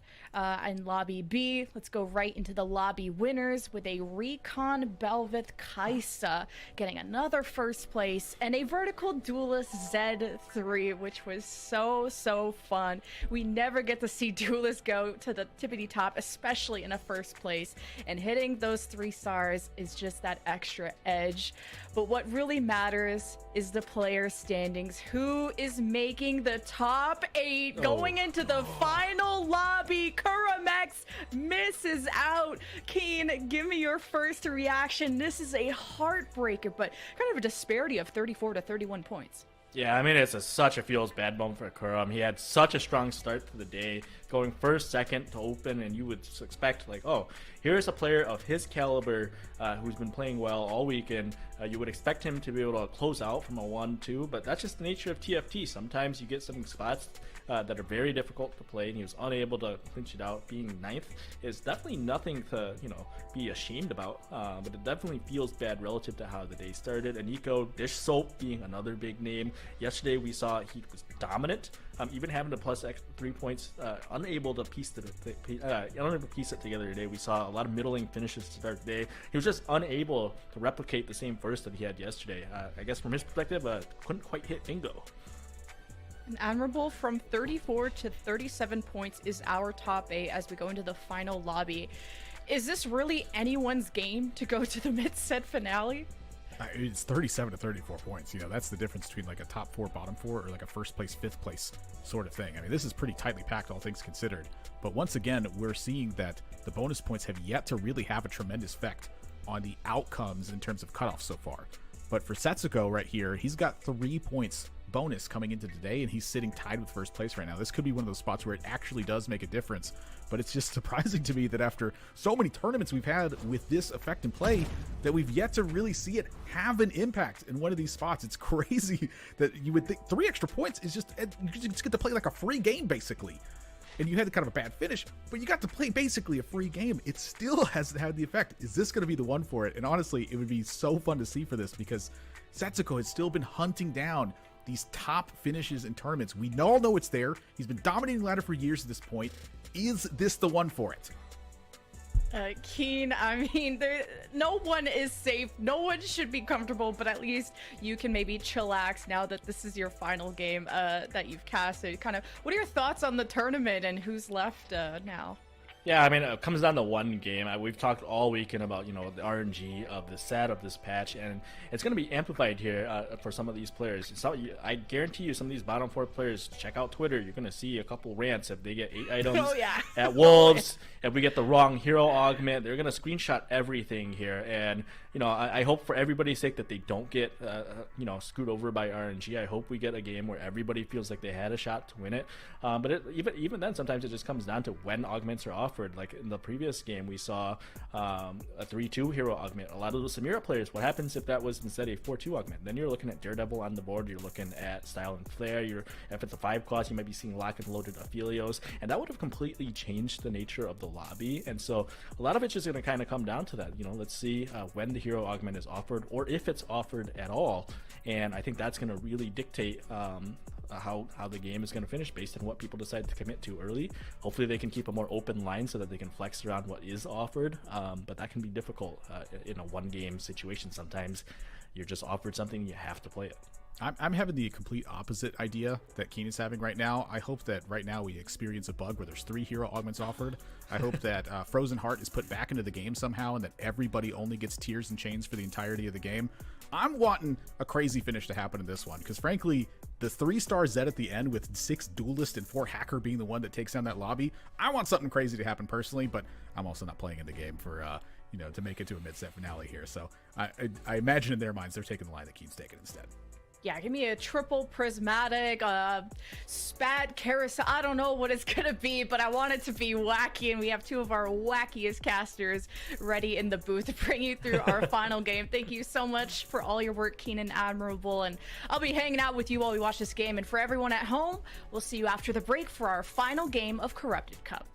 [SPEAKER 1] in Lobby B. Let's go right into the lobby winners with a Recon Belvith Kaisa getting another first place and a Vertical Duelist Z3, which was so fun. We never get to see duelists go to the tippity top, especially in a first place, and hitting those 3 stars is just that extra edge. But what really matters is the player standings. Who is making the top 8 going into the final lobby? Kuramex misses out. Keen, give me your first reaction. This is a heartbreaker, but kind of a disparity of 34 to 31 points.
[SPEAKER 3] Yeah, I mean, it's such a feels bad moment for Kuram. He had such a strong start to the day, going first, second to open, and you would expect, like, oh, here's a player of his caliber who's been playing well all weekend. You would expect him to be able to close out from a 1-2, but that's just the nature of TFT. Sometimes you get some spots that are very difficult to play, and he was unable to clinch it out. Being 9th is definitely nothing to, be ashamed about, but it definitely feels bad relative to how the day started. And Nico Dish Soap being another big name. Yesterday we saw he was dominant, even having to plus 3 points, unable to piece it together today. We saw a lot of middling finishes to start the day. He was just unable to replicate the same first that he had yesterday. I guess from his perspective, couldn't quite hit bingo.
[SPEAKER 1] An admirable from 34 to 37 points is our top 8 as we go into the final lobby. Is this really anyone's game to go to the mid-set finale?
[SPEAKER 2] It's 37 to 34 points. That's the difference between like a top 4, bottom 4, or like a first place, 5th place sort of thing. I mean, this is pretty tightly packed, all things considered. But once again, we're seeing that the bonus points have yet to really have a tremendous effect on the outcomes in terms of cutoff so far. But for Setsuko right here, he's got 3 points bonus coming into today, and he's sitting tied with first place right now. This could be one of those spots where it actually does make a difference, but it's just surprising to me that after so many tournaments we've had with this effect in play, that we've yet to really see it have an impact in one of these spots. It's crazy that you would think 3 extra points is just, you just get to play like a free game basically. And you had kind of a bad finish, but you got to play basically a free game. It still has had the effect. Is this going to be the one for it? And honestly, it would be so fun to see for this, because Setsuko has still been hunting down these top finishes in tournaments. We all know it's there. He's been dominating the ladder for years at this point. Is this the one for it?
[SPEAKER 1] Keen, I mean, no one is safe. No one should be comfortable, but at least you can maybe chillax now that this is your final game that you've casted. Kind of, what are your thoughts on the tournament and who's left now?
[SPEAKER 3] Yeah, I mean, it comes down to one game. We've talked all weekend about, the RNG of the set of this patch, and it's going to be amplified here for some of these players. So I guarantee you some of these bottom 4 players, check out Twitter. You're going to see a couple rants if they get 8 items at Wolves. If we get the wrong hero augment, they're going to screenshot everything here. And, I hope for everybody's sake that they don't get, screwed over by RNG. I hope we get a game where everybody feels like they had a shot to win it. But even then, sometimes it just comes down to when augments are offered. Like in the previous game, we saw a 3-2 hero augment. A lot of those Samira players, what happens if that was instead a 4-2 augment? Then you're looking at Daredevil on the board. You're looking at Style and Flare. If it's a 5 class, you might be seeing lock and loaded Aphelios. And that would have completely changed the nature of the lobby. And so a lot of it's just going to kind of come down to that. Let's see when the hero augment is offered, or if it's offered at all. And I think that's going to really dictate how the game is going to finish based on what people decide to commit to early. Hopefully they can keep a more open line so that they can flex around what is offered, but that can be difficult in a one game situation. Sometimes you're just offered something, you have to play it.
[SPEAKER 2] I'm having the complete opposite idea that Keen is having right now. I hope that right now we experience a bug where there's 3 hero augments offered. I hope that Frozen Heart is put back into the game somehow, and that everybody only gets Tears and Chains for the entirety of the game. I'm wanting a crazy finish to happen in this one, because frankly, the 3-star Z at the end with 6 Duelist and 4 Hacker being the one that takes down that lobby, I want something crazy to happen personally, but I'm also not playing in the game for to make it to a mid-set finale here. So I imagine in their minds they're taking the line that Keen's taking instead.
[SPEAKER 1] Yeah, give me a triple prismatic, spat, carousel. I don't know what it's gonna be, but I want it to be wacky, and we have 2 of our wackiest casters ready in the booth to bring you through our final game. Thank you so much for all your work, Keen and Admirable, and I'll be hanging out with you while we watch this game. And for everyone at home, we'll see you after the break for our final game of Corrupted Cup.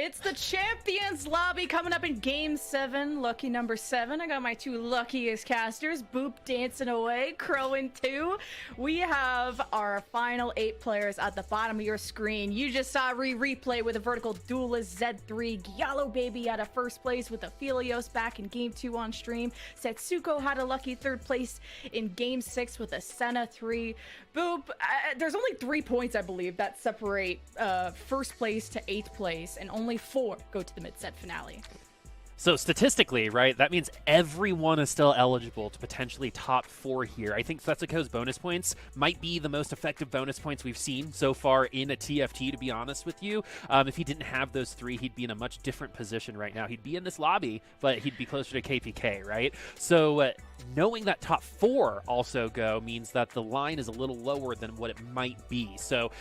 [SPEAKER 1] It's the Champions Lobby coming up in Game 7, lucky number 7. I got my two luckiest casters, Boop dancing away, Crow in 2. We have our final 8 players at the bottom of your screen. You just saw replay with a vertical duelist Z3, Giallo Baby out of first place with Aphelios back in Game 2 on stream. Setsuko had a lucky 3rd place in Game 6 with a Senna 3. Boop, there's only 3 points, I believe, that separate 1st place to 8th place, and only 4 go to the mid-set finale.
[SPEAKER 5] So statistically, right, that means everyone is still eligible to potentially top 4 here. I think Setsuko's bonus points might be the most effective bonus points we've seen so far in a TFT, to be honest with you. If he didn't have those 3, he'd be in a much different position right now. He'd be in this lobby, but he'd be closer to KPK, right? So knowing that top 4 also go means that the line is a little lower than what it might be. So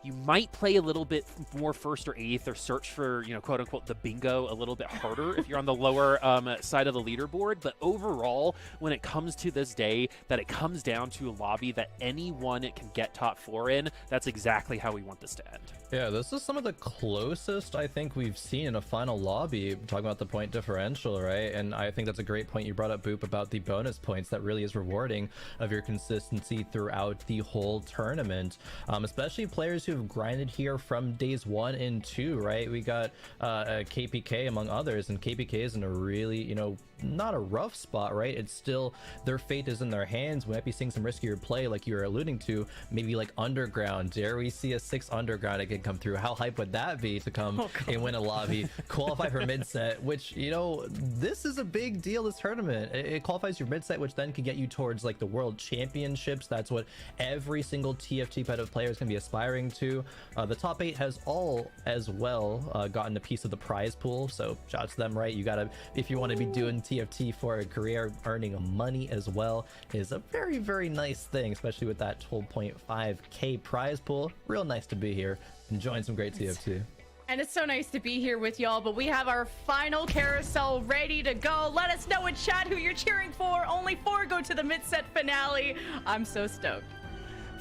[SPEAKER 5] you might play a little bit more 1st or 8th, or search for, you know, quote unquote, the bingo a little bit harder if you're on the lower side of the leaderboard. But overall, when it comes to this day, that it comes down to a lobby that anyone can get top 4 in, that's exactly how we want this to end.
[SPEAKER 4] Yeah, this is some of the closest I think we've seen in a final lobby, talking about the point differential, right? And I think that's a great point you brought up, Boop, about the bonus points. That really is rewarding of your consistency throughout the whole tournament, especially players who've grinded here from days 1 and 2, right? We got KPK among others, and KPK is in a really, you know, not a rough spot, right? It's still, their fate is in their hands. We might be seeing some riskier play, like you were alluding to, maybe like Underground. Dare we see a 6 Underground again come through? How hype would that be to come and win a lobby, qualify for mid set, which, you know, this is a big deal, this tournament. It qualifies your mid set, which then can get you towards like the world championships. That's what every single TFT competitive player is going to be aspiring to. The top 8 has all as well gotten a piece of the prize pool, so shout out to them, right? You gotta, if you want to be doing TFT for a career, earning money as well is a very, very nice thing, especially with that 12.5k prize pool. Real nice to be here, enjoying some great TFT.
[SPEAKER 1] And it's so nice to be here with y'all, but we have our final carousel ready to go. Let us know in chat who you're cheering for. Only 4 go to the mid-set finale. I'm so stoked.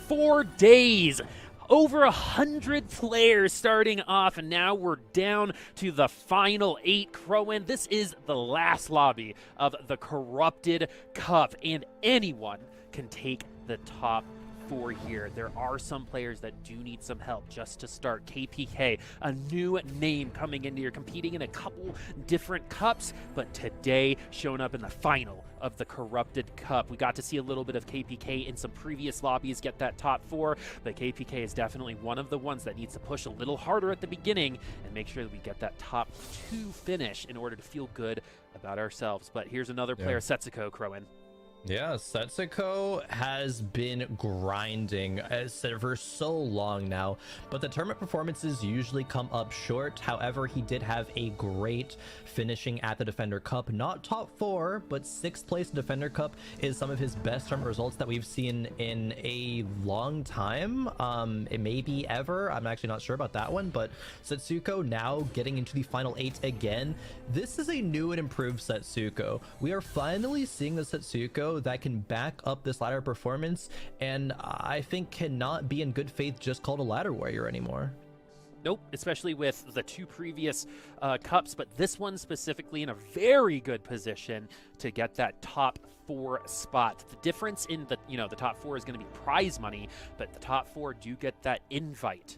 [SPEAKER 5] 4 days. Over 100 players starting off, and now we're down to the final 8. Crowan, this is the last lobby of the Corrupted Cup, and anyone can take the top 4 here. There are some players that do need some help just to start. KPK, a new name coming in here, competing in a couple different cups, but today showing up in the final of the Corrupted Cup. We got to see a little bit of KPK in some previous lobbies get that top 4, but KPK is definitely one of the ones that needs to push a little harder at the beginning and make sure that we get that top 2 finish in order to feel good about ourselves. But here's another player, Setsuko, Crowan.
[SPEAKER 4] Yeah, Setsuko has been grinding for so long now, but the tournament performances usually come up short. However, he did have a great finishing at the Defender Cup. Not top 4, but 6th place in Defender Cup is some of his best tournament results that we've seen in a long time. It may be ever. I'm actually not sure about that one, but Setsuko now getting into the final 8 again. This is a new and improved Setsuko. We are finally seeing the Setsuko that can back up this ladder performance, and I think cannot be in good faith just called a ladder warrior anymore.
[SPEAKER 5] Nope, especially with the 2 previous cups, but this one specifically in a very good position to get that top 4 spot. The difference in the, you know, the top 4 is going to be prize money, but the top 4 do get that invite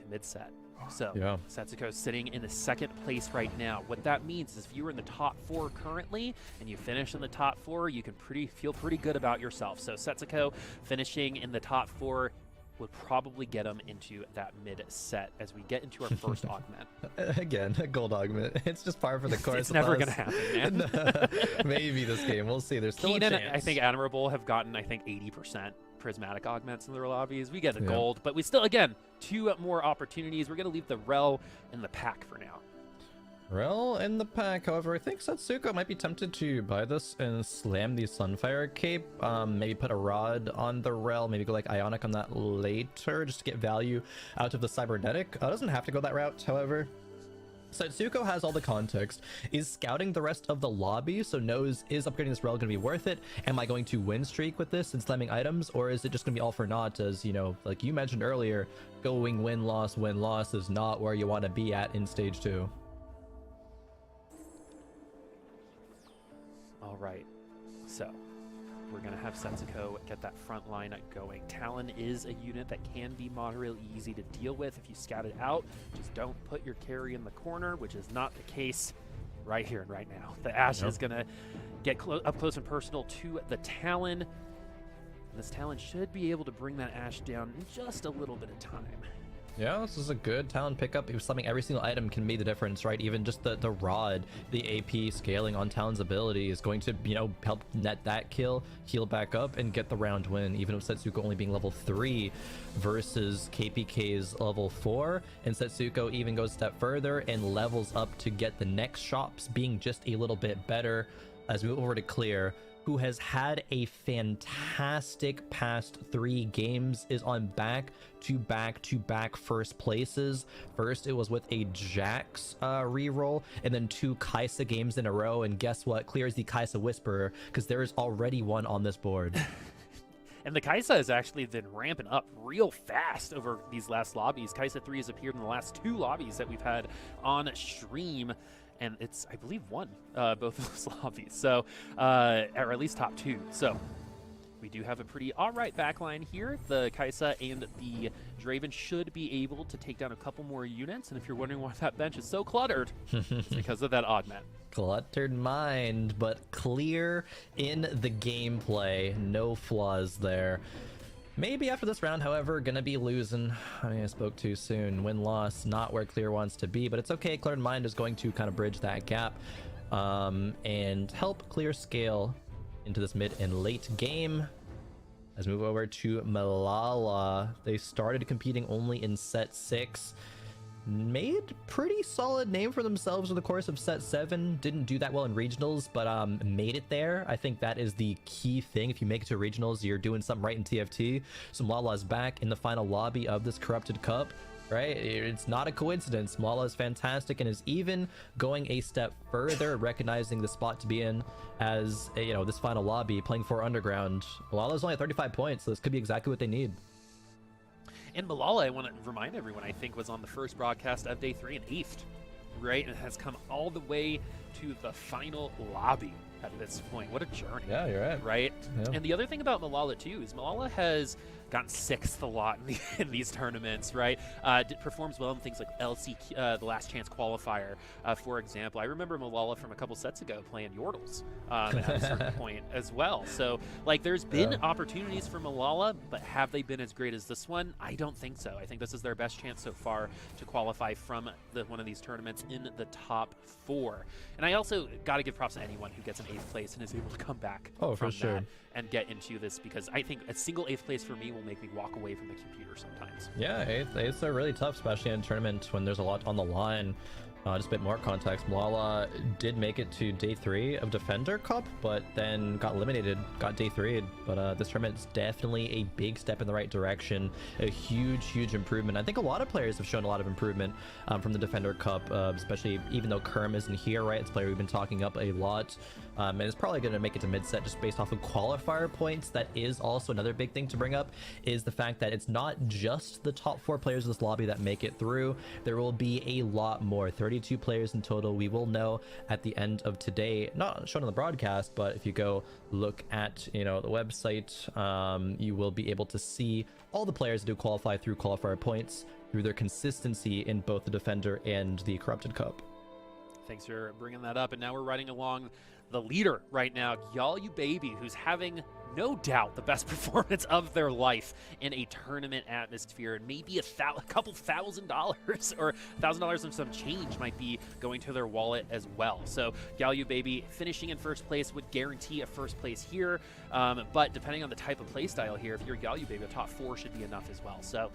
[SPEAKER 5] to mid-set. So yeah. Setsuko's sitting in the 2nd place right now. What that means is if you're in the top 4 currently and you finish in the top 4, you can feel pretty good about yourself. So Setsuko finishing in the top 4 would probably get him into that mid set as we get into our first augment.
[SPEAKER 4] Again, a gold augment. It's just par for the course.
[SPEAKER 5] It's never going to happen, man.
[SPEAKER 4] Maybe this game. We'll see. There's still
[SPEAKER 5] Keenan,
[SPEAKER 4] a chance.
[SPEAKER 5] I think Admirable have gotten, 80% prismatic augments in their lobbies. We get the gold, but we still, again, 2 more opportunities. We're going to leave the Rel in the pack for now.
[SPEAKER 4] Rel in the pack, however, I think Setsuko might be tempted to buy this and slam the Sunfire Cape. Maybe put a Rod on the Rel, maybe go like Ionic on that later, just to get value out of the Cybernetic. Doesn't have to go that route, however. Setsuko has all the context, is scouting the rest of the lobby, so knows, is upgrading this rel going to be worth it? Am I going to win streak with this and slamming items, or is it just going to be all for naught? As, you know, like you mentioned earlier, going win-loss is not where you want to be at in stage 2.
[SPEAKER 5] All right, so we're going to have Setsuko get that front line going. Talon is a unit that can be moderately easy to deal with if you scout it out. Just don't put your carry in the corner, which is not the case right here and right now. The Ashe is going to get up close and personal to the Talon. And this Talon should be able to bring that Ashe down in just a little bit of time.
[SPEAKER 4] Yeah, this is a good Talon pickup. If something, every single item can be the difference, right? Even just the rod, the AP scaling on Talon's ability is going to, you know, help net that kill, heal back up, and get the round win. Even with Setsuko only being level 3 versus KPK's level 4, and Setsuko even goes a step further and levels up to get the next shops being just a little bit better. As we move over to Clear, who has had a fantastic past 3 games, is on back-to-back first places. First, it was with a Jax reroll, and then 2 Kaisa games in a row. And guess what? Clear is the Kaisa Whisperer, because there is already one on this board.
[SPEAKER 5] And the Kaisa has actually been ramping up real fast over these last lobbies. Kaisa 3 has appeared in the last 2 lobbies that we've had on stream. And it's, I believe, won both of those lobbies, so or at least top 2. So we do have a pretty all-right backline here. The Kaisa and the Draven should be able to take down a couple more units. And if you're wondering why that bench is so cluttered, it's because of that augment.
[SPEAKER 4] Cluttered mind, but clear in the gameplay. No flaws there. Maybe after this round, however, gonna be losing. I mean, I spoke too soon. Win-loss, not where Clear wants to be, but it's okay. Clear Mind is going to kind of bridge that gap and help Clear scale into this mid and late game. Let's move over to Malala. They started competing only in set 6. Made pretty solid name for themselves in the course of set 7. Didn't do that well in regionals, but made it there. I think that is the key thing. If you make it to regionals, you're doing something right in TFT. So Malala's back in the final lobby of this Corrupted Cup, right? It's not a coincidence. Malala is fantastic and is even going a step further, recognizing the spot to be in as you know, this final lobby, playing for Underground. Malala's only at 35 points, so this could be exactly what they need.
[SPEAKER 5] And Malala, I want to remind everyone, I think was on the first broadcast of day 3 and 8th, right? And has come all the way to the final lobby at this point. What a journey.
[SPEAKER 4] Yeah, you're right.
[SPEAKER 5] Right?
[SPEAKER 4] Yeah.
[SPEAKER 5] And the other thing about Malala, too, is Malala has gotten 6th a lot in these tournaments, right? Performs well in things like LC, the Last Chance Qualifier, for example. I remember Malala from a couple sets ago playing Yordles at a certain point as well. So, like, there's been opportunities for Malala, but have they been as great as this one? I don't think so. I think this is their best chance so far to qualify from one of these tournaments in the top 4. And I also got to give props to anyone who gets an 8th place and is able to come back from that and get into this, because I think a single 8th place for me will make me walk away from the computer sometimes.
[SPEAKER 4] Yeah, 8ths are really tough, especially in a tournament when there's a lot on the line. Just a bit more context. Malala did make it to day 3 of Defender Cup, but then got eliminated, got day 3. But this tournament is definitely a big step in the right direction. A huge improvement. I think a lot of players have shown a lot of improvement from the Defender Cup, especially even though Kerm isn't here, right? It's a player we've been talking up a lot. And it's probably going to make it to mid-set just based off of qualifier points. That is also another big thing to bring up, is the fact that it's not just the top 4 players in this lobby that make it through. There will be a lot more, 32 players in total. We will know at the end of today, not shown on the broadcast, but if you go look at, you know, the website, you will be able to see all the players that do qualify through qualifier points through their consistency in both the Defender and the Corrupted Cup.
[SPEAKER 5] Thanks for bringing that up. And now we're riding along the leader right now, Yalu, who's having no doubt the best performance of their life in a tournament atmosphere, and maybe a couple $1,000 or $1,000 of some change might be going to their wallet as well. So Yalu finishing in first place would guarantee a first place here, but depending on the type of play style here, if you're Yalu, a top 4 should be enough as well. So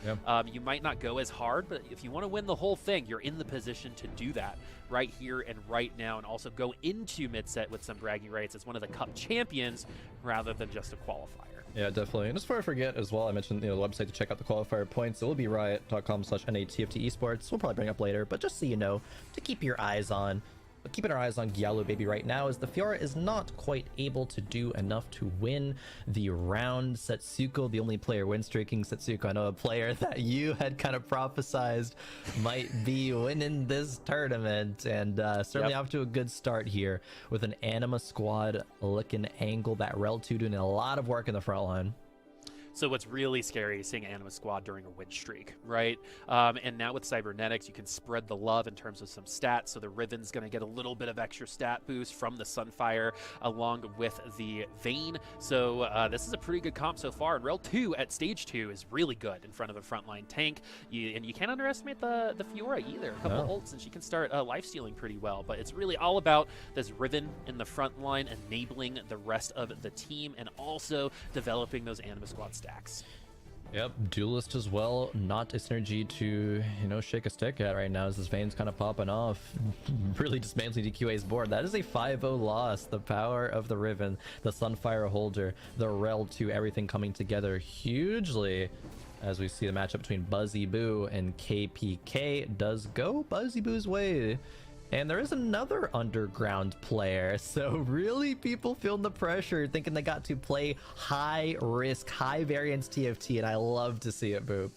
[SPEAKER 5] you might not go as hard, but if you want to win the whole thing, you're in the position to do that right here and right now, and also go into mid-set with some bragging rights as one of the cup champions rather than just a qualifier.
[SPEAKER 4] Yeah, definitely. And just before I forget as well, I mentioned the website to check out the qualifier points. It will be riot.com/NA TFT Esports. We'll probably bring up later, but just so you know, to keep your eyes on. But keeping our eyes on Giallo Baby right now is the Fiora is not quite able to do enough to win the round. Setsuko, the only player win streaking. Setsuko, I know a player that you had kind of prophesized might be winning this tournament, and certainly off to a good start here with an Anima squad looking angle. That Rel 2 doing a lot of work in the front line.
[SPEAKER 5] So what's really scary is seeing Anima Squad during a win streak, right? And now with Cybernetics, you can spread the love in terms of some stats. So the Riven's going to get a little bit of extra stat boost from the Sunfire along with the Vayne. So this is a pretty good comp so far. And Rel 2 at stage 2 is really good in front of a frontline tank. And you can't underestimate the Fiora either. A couple ults and she can start lifestealing pretty well. But it's really all about this Riven in the front line, enabling the rest of the team, and also developing those Anima Squad stats.
[SPEAKER 4] Yep, Duelist as well, not a synergy to, shake a stick at right now as this Vayne's kind of popping off, really dismantling DQA's board. That is a 5-0 loss. The power of the Riven, the Sunfire holder, the Rel 2, everything coming together hugely as we see the matchup between Buzzy Boo and KPK does go Buzzy Boo's way. And there is another underground player, so really people feeling the pressure, thinking they got to play high risk, high variance TFT, and I love to see it, Boop.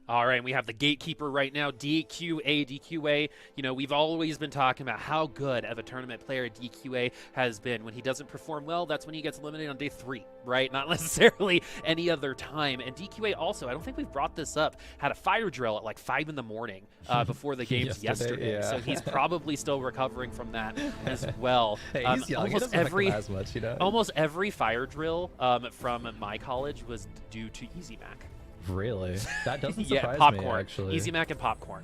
[SPEAKER 5] All right, we have the gatekeeper right now, DQA. We've always been talking about how good of a tournament player DQA has been. When he doesn't perform well, that's when he gets eliminated on day 3, right? Not necessarily any other time. And DQA also, I don't think we've brought this up, had a fire drill at like 5 in the morning before the games yesterday.
[SPEAKER 4] Yeah.
[SPEAKER 5] So he's probably still recovering from that as well.
[SPEAKER 4] Hey, he's young.
[SPEAKER 5] Almost
[SPEAKER 4] he
[SPEAKER 5] every
[SPEAKER 4] as much,
[SPEAKER 5] almost every fire drill from my college was due to Easy Mac.
[SPEAKER 4] Really? That doesn't surprise
[SPEAKER 5] popcorn.
[SPEAKER 4] me, actually.
[SPEAKER 5] Easy Mac and popcorn.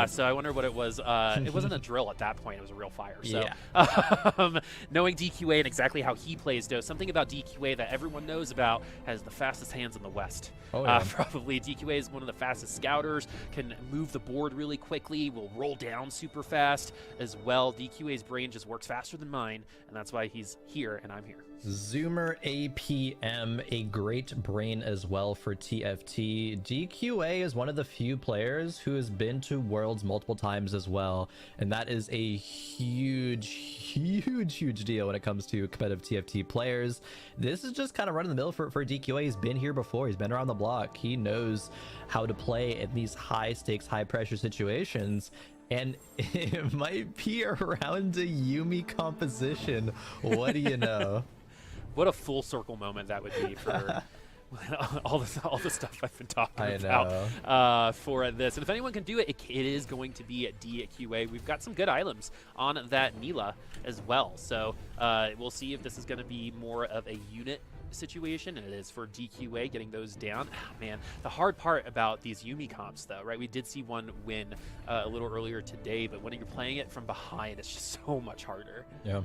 [SPEAKER 5] So I wonder what it was. It wasn't a drill at that point. It was a real fire. So knowing DQA and exactly how he plays, though, something about DQA that everyone knows about, has the fastest hands in the West. Probably DQA is one of the fastest scouters, can move the board really quickly, will roll down super fast as well. DQA's brain just works faster than mine, and that's why he's here and I'm here.
[SPEAKER 4] Zoomer APM, a great brain as well for TFT. DQA is one of the few players who has been to Worlds multiple times as well, and that is a huge deal when it comes to competitive TFT players. This is just kind of run of the mill for DQA. He's been here before. He's been around the block. He knows how to play in these high stakes, high pressure situations. And it might be around a Yumi composition. What do you know?
[SPEAKER 5] What a full circle moment that would be for all the stuff I've been talking about for this. And if anyone can do it, it is going to be at DQA. We've got some good items on that Nila as well. So we'll see if this is going to be more of a unit situation, and it is for DQA getting those down. Man, the hard part about these Yumi comps, though, right? We did see one win a little earlier today, but when you're playing it from behind, it's just so much harder.
[SPEAKER 4] Yeah.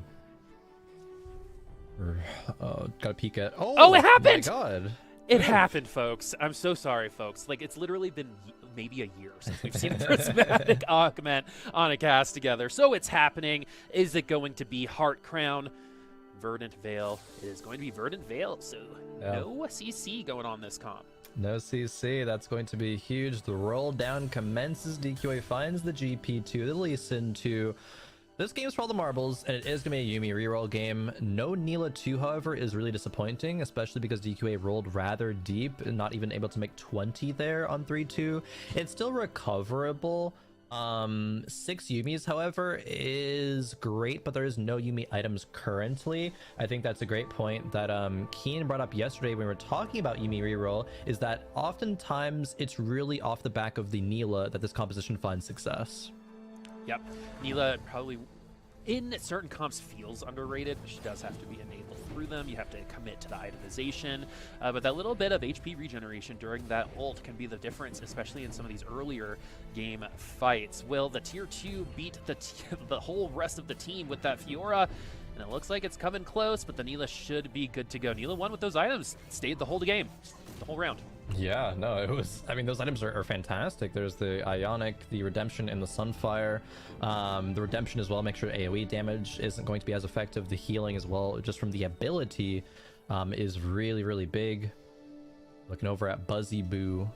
[SPEAKER 4] Gotta peek at.
[SPEAKER 5] Oh, it happened!
[SPEAKER 4] My God.
[SPEAKER 5] It happened, folks. I'm so sorry, folks. Like, it's literally been maybe a year since we've seen a prismatic augment on a cast together. So it's happening. Is it going to be Heart Crown? Verdant Veil. It is going to be Verdant Veil, so no CC going on this comp.
[SPEAKER 4] No CC, that's going to be huge. The roll down commences. DQA finds the GP2, the Lee Sin 2. This game's for all the marbles, and it is going to be a Yumi reroll game. No Nila 2, however, is really disappointing, especially because DQA rolled rather deep and not even able to make 20 there on 3-2. It's still recoverable. 6 Yumis, however, is great, but there is no Yumi items currently. I think that's a great point that Keen brought up yesterday when we were talking about Yumi reroll, is that oftentimes it's really off the back of the Nila that this composition finds success.
[SPEAKER 5] Yep. Nila probably in certain comps feels underrated, but she does have to be enabled through them. You have to commit to the itemization, but that little bit of HP regeneration during that ult can be the difference, especially in some of these earlier game fights. Will the tier 2 beat the whole rest of the team with that Fiora? And it looks like it's coming close, but the Nila should be good to go. Nila won with those items, stayed the whole game, the whole round.
[SPEAKER 4] Yeah, no, it was, I mean, those items are fantastic. There's the Ionic, the Redemption, and the Sunfire. The Redemption as well, make sure AoE damage isn't going to be as effective. The healing as well, just from the ability. is really, really big. Looking over at Buzzy Boo,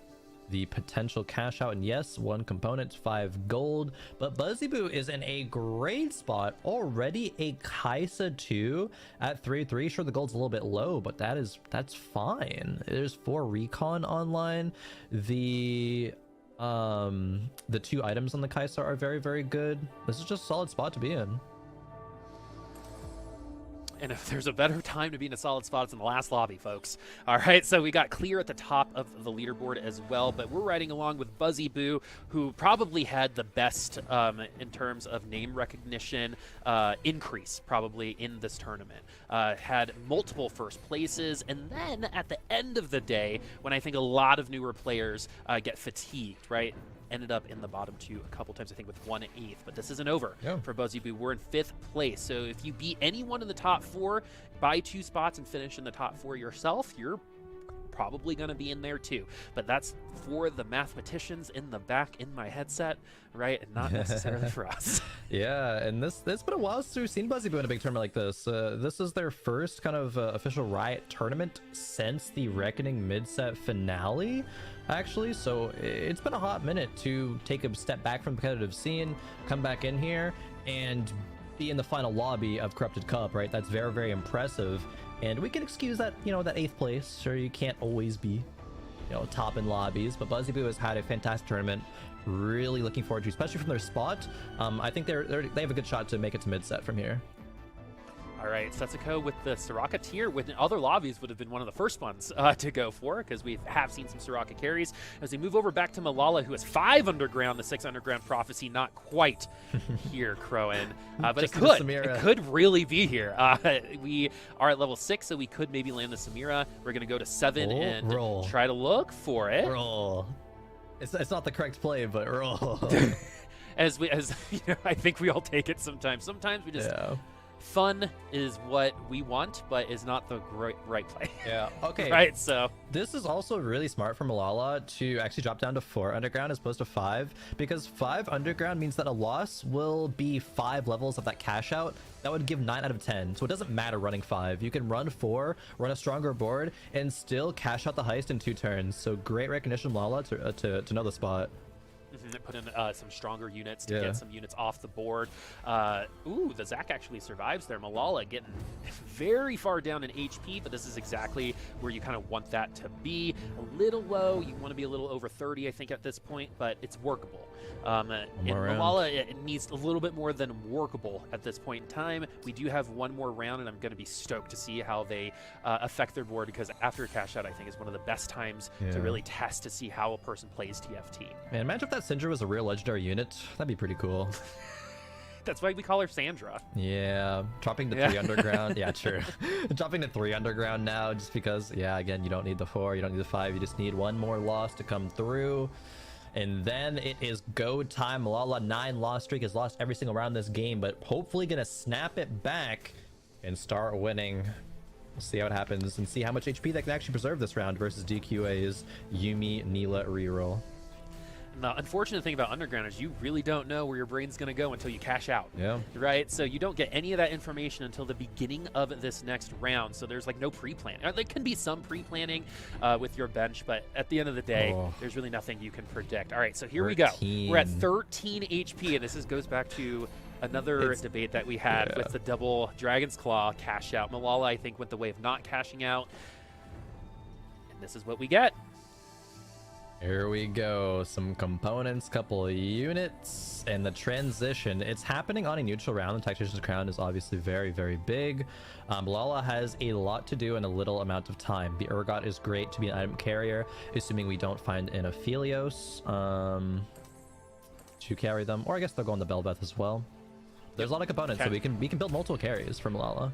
[SPEAKER 4] the potential cash out, and yes, one component, 5 gold, but Buzzy Boo is in a great spot already. A Kaisa 2 at 3-3. Sure, the gold's a little bit low, but that's fine. There's 4 recon online. The 2 items on the Kaisa are very, very good. This is just a solid spot to be in.
[SPEAKER 5] And if there's a better time to be in a solid spot, it's in the last lobby, folks. All right, so we got clear at the top of the leaderboard as well, but we're riding along with Buzzy Boo, who probably had the best in terms of name recognition increase probably in this tournament. Had multiple first places, and then at the end of the day, when I think a lot of newer players get fatigued, right? Ended up in the bottom 2 a couple times, I think, with 1/8, but this isn't over for Buzzy Boo. We're in 5th place, so if you beat anyone in the top 4 by 2 spots and finish in the top 4 yourself, you're probably going to be in there too. But that's for the mathematicians in the back in my headset, right? And not necessarily for us.
[SPEAKER 4] Yeah, and it's been a while since we've seen Buzzy Boo in a big tournament like this. This is their first kind of official Riot tournament since the Reckoning mid-set finale, actually. So it's been a hot minute to take a step back from the competitive scene, come back in here, and be in the final lobby of Corrupted Cup, right? That's very, very impressive. And we can excuse that, that 8th place. Sure, you can't always be, top in lobbies, but Buzzy Boo has had a fantastic tournament. Really looking forward to, especially from their spot. I think they have a good shot to make it to mid-set from here.
[SPEAKER 5] All right, Setsuko with the Soraka tier, with other lobbies would have been one of the first ones to go for, because we have seen some Soraka carries. As we move over back to Malala, who has 5 underground, the 6 underground prophecy, not quite here, Crowan, but it could really be here. We are at level 6, so we could maybe land the Samira. We're going to go to 7 and try to look for it.
[SPEAKER 4] Roll. It's not the correct play, but roll.
[SPEAKER 5] as I think we all take it sometimes. Sometimes we just... Yeah. Fun is what we want, but is not the right play.
[SPEAKER 4] Yeah. Okay.
[SPEAKER 5] Right. So
[SPEAKER 4] this is also really smart for Malala to actually drop down to 4 underground as opposed to 5, because 5 underground means that a loss will be 5 levels of that cash out. That would give 9 out of 10. So it doesn't matter running 5. You can run 4, run a stronger board, and still cash out the heist in 2 turns. So great recognition, Malala, to know the spot.
[SPEAKER 5] Put in some stronger units to get some units off the board. Ooh, the Zac actually survives there. Malala getting very far down in HP, but this is exactly where you kind of want that to be. A little low. You want to be a little over 30, I think, at this point, but it's workable. And Malala, it needs a little bit more than workable at this point in time. We do have one more round, and I'm going to be stoked to see how they affect their board, because after a cash out, I think, is one of the best times to really test to see how a person plays TFT.
[SPEAKER 4] Man, imagine if that Syndra was a real legendary unit. That'd be pretty cool.
[SPEAKER 5] That's why we call her Sandra.
[SPEAKER 4] Yeah, dropping to 3 underground. Yeah, true. Dropping to 3 underground now, just because, again, you don't need the 4, you don't need the 5, you just need one more loss to come through. And then it is go time. Malala 9 loss streak, has lost every single round this game, but hopefully gonna snap it back and start winning. We'll see how it happens and see how much HP they can actually preserve this round versus DQA's Yuumi Neela reroll.
[SPEAKER 5] The unfortunate thing about Underground is you really don't know where your brain's going to go until you cash out.
[SPEAKER 4] Yeah.
[SPEAKER 5] Right? So you don't get any of that information until the beginning of this next round. So there's like no pre-planning. There can be some pre-planning with your bench, but at the end of the day, there's really nothing you can predict. All right, so here we go. We're at 13 HP, and this goes back to another debate that we had with the double Dragon's Claw cash out. Malala, I think, went the way of not cashing out. And this is what we get.
[SPEAKER 4] Here we go, some components, couple of units, and the transition. It's happening on a neutral round. The Tactician's Crown is obviously very, very big. Malala has a lot to do in a little amount of time. The Urgot is great to be an item carrier, assuming we don't find an Aphelios to carry them, or I guess they'll go on the Belveth as well. There's a lot of components, so we can build multiple carries for Malala.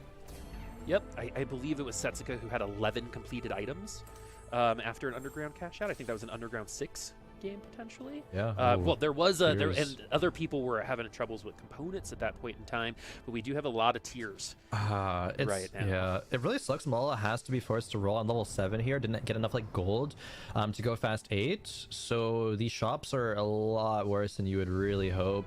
[SPEAKER 5] Yep, I believe it was Setsuko who had 11 completed items. After an underground cash out. I think that was an underground 6 game potentially.
[SPEAKER 4] Yeah.
[SPEAKER 5] Well, there was a there,
[SPEAKER 4] tiers.
[SPEAKER 5] and other people were having troubles with components at that point in time, but we do have a lot of tiers. Right now.
[SPEAKER 4] Yeah, it really sucks. Malala has to be forced to roll on level 7 here. Didn't get enough like gold to go fast 8. So these shops are a lot worse than you would really hope.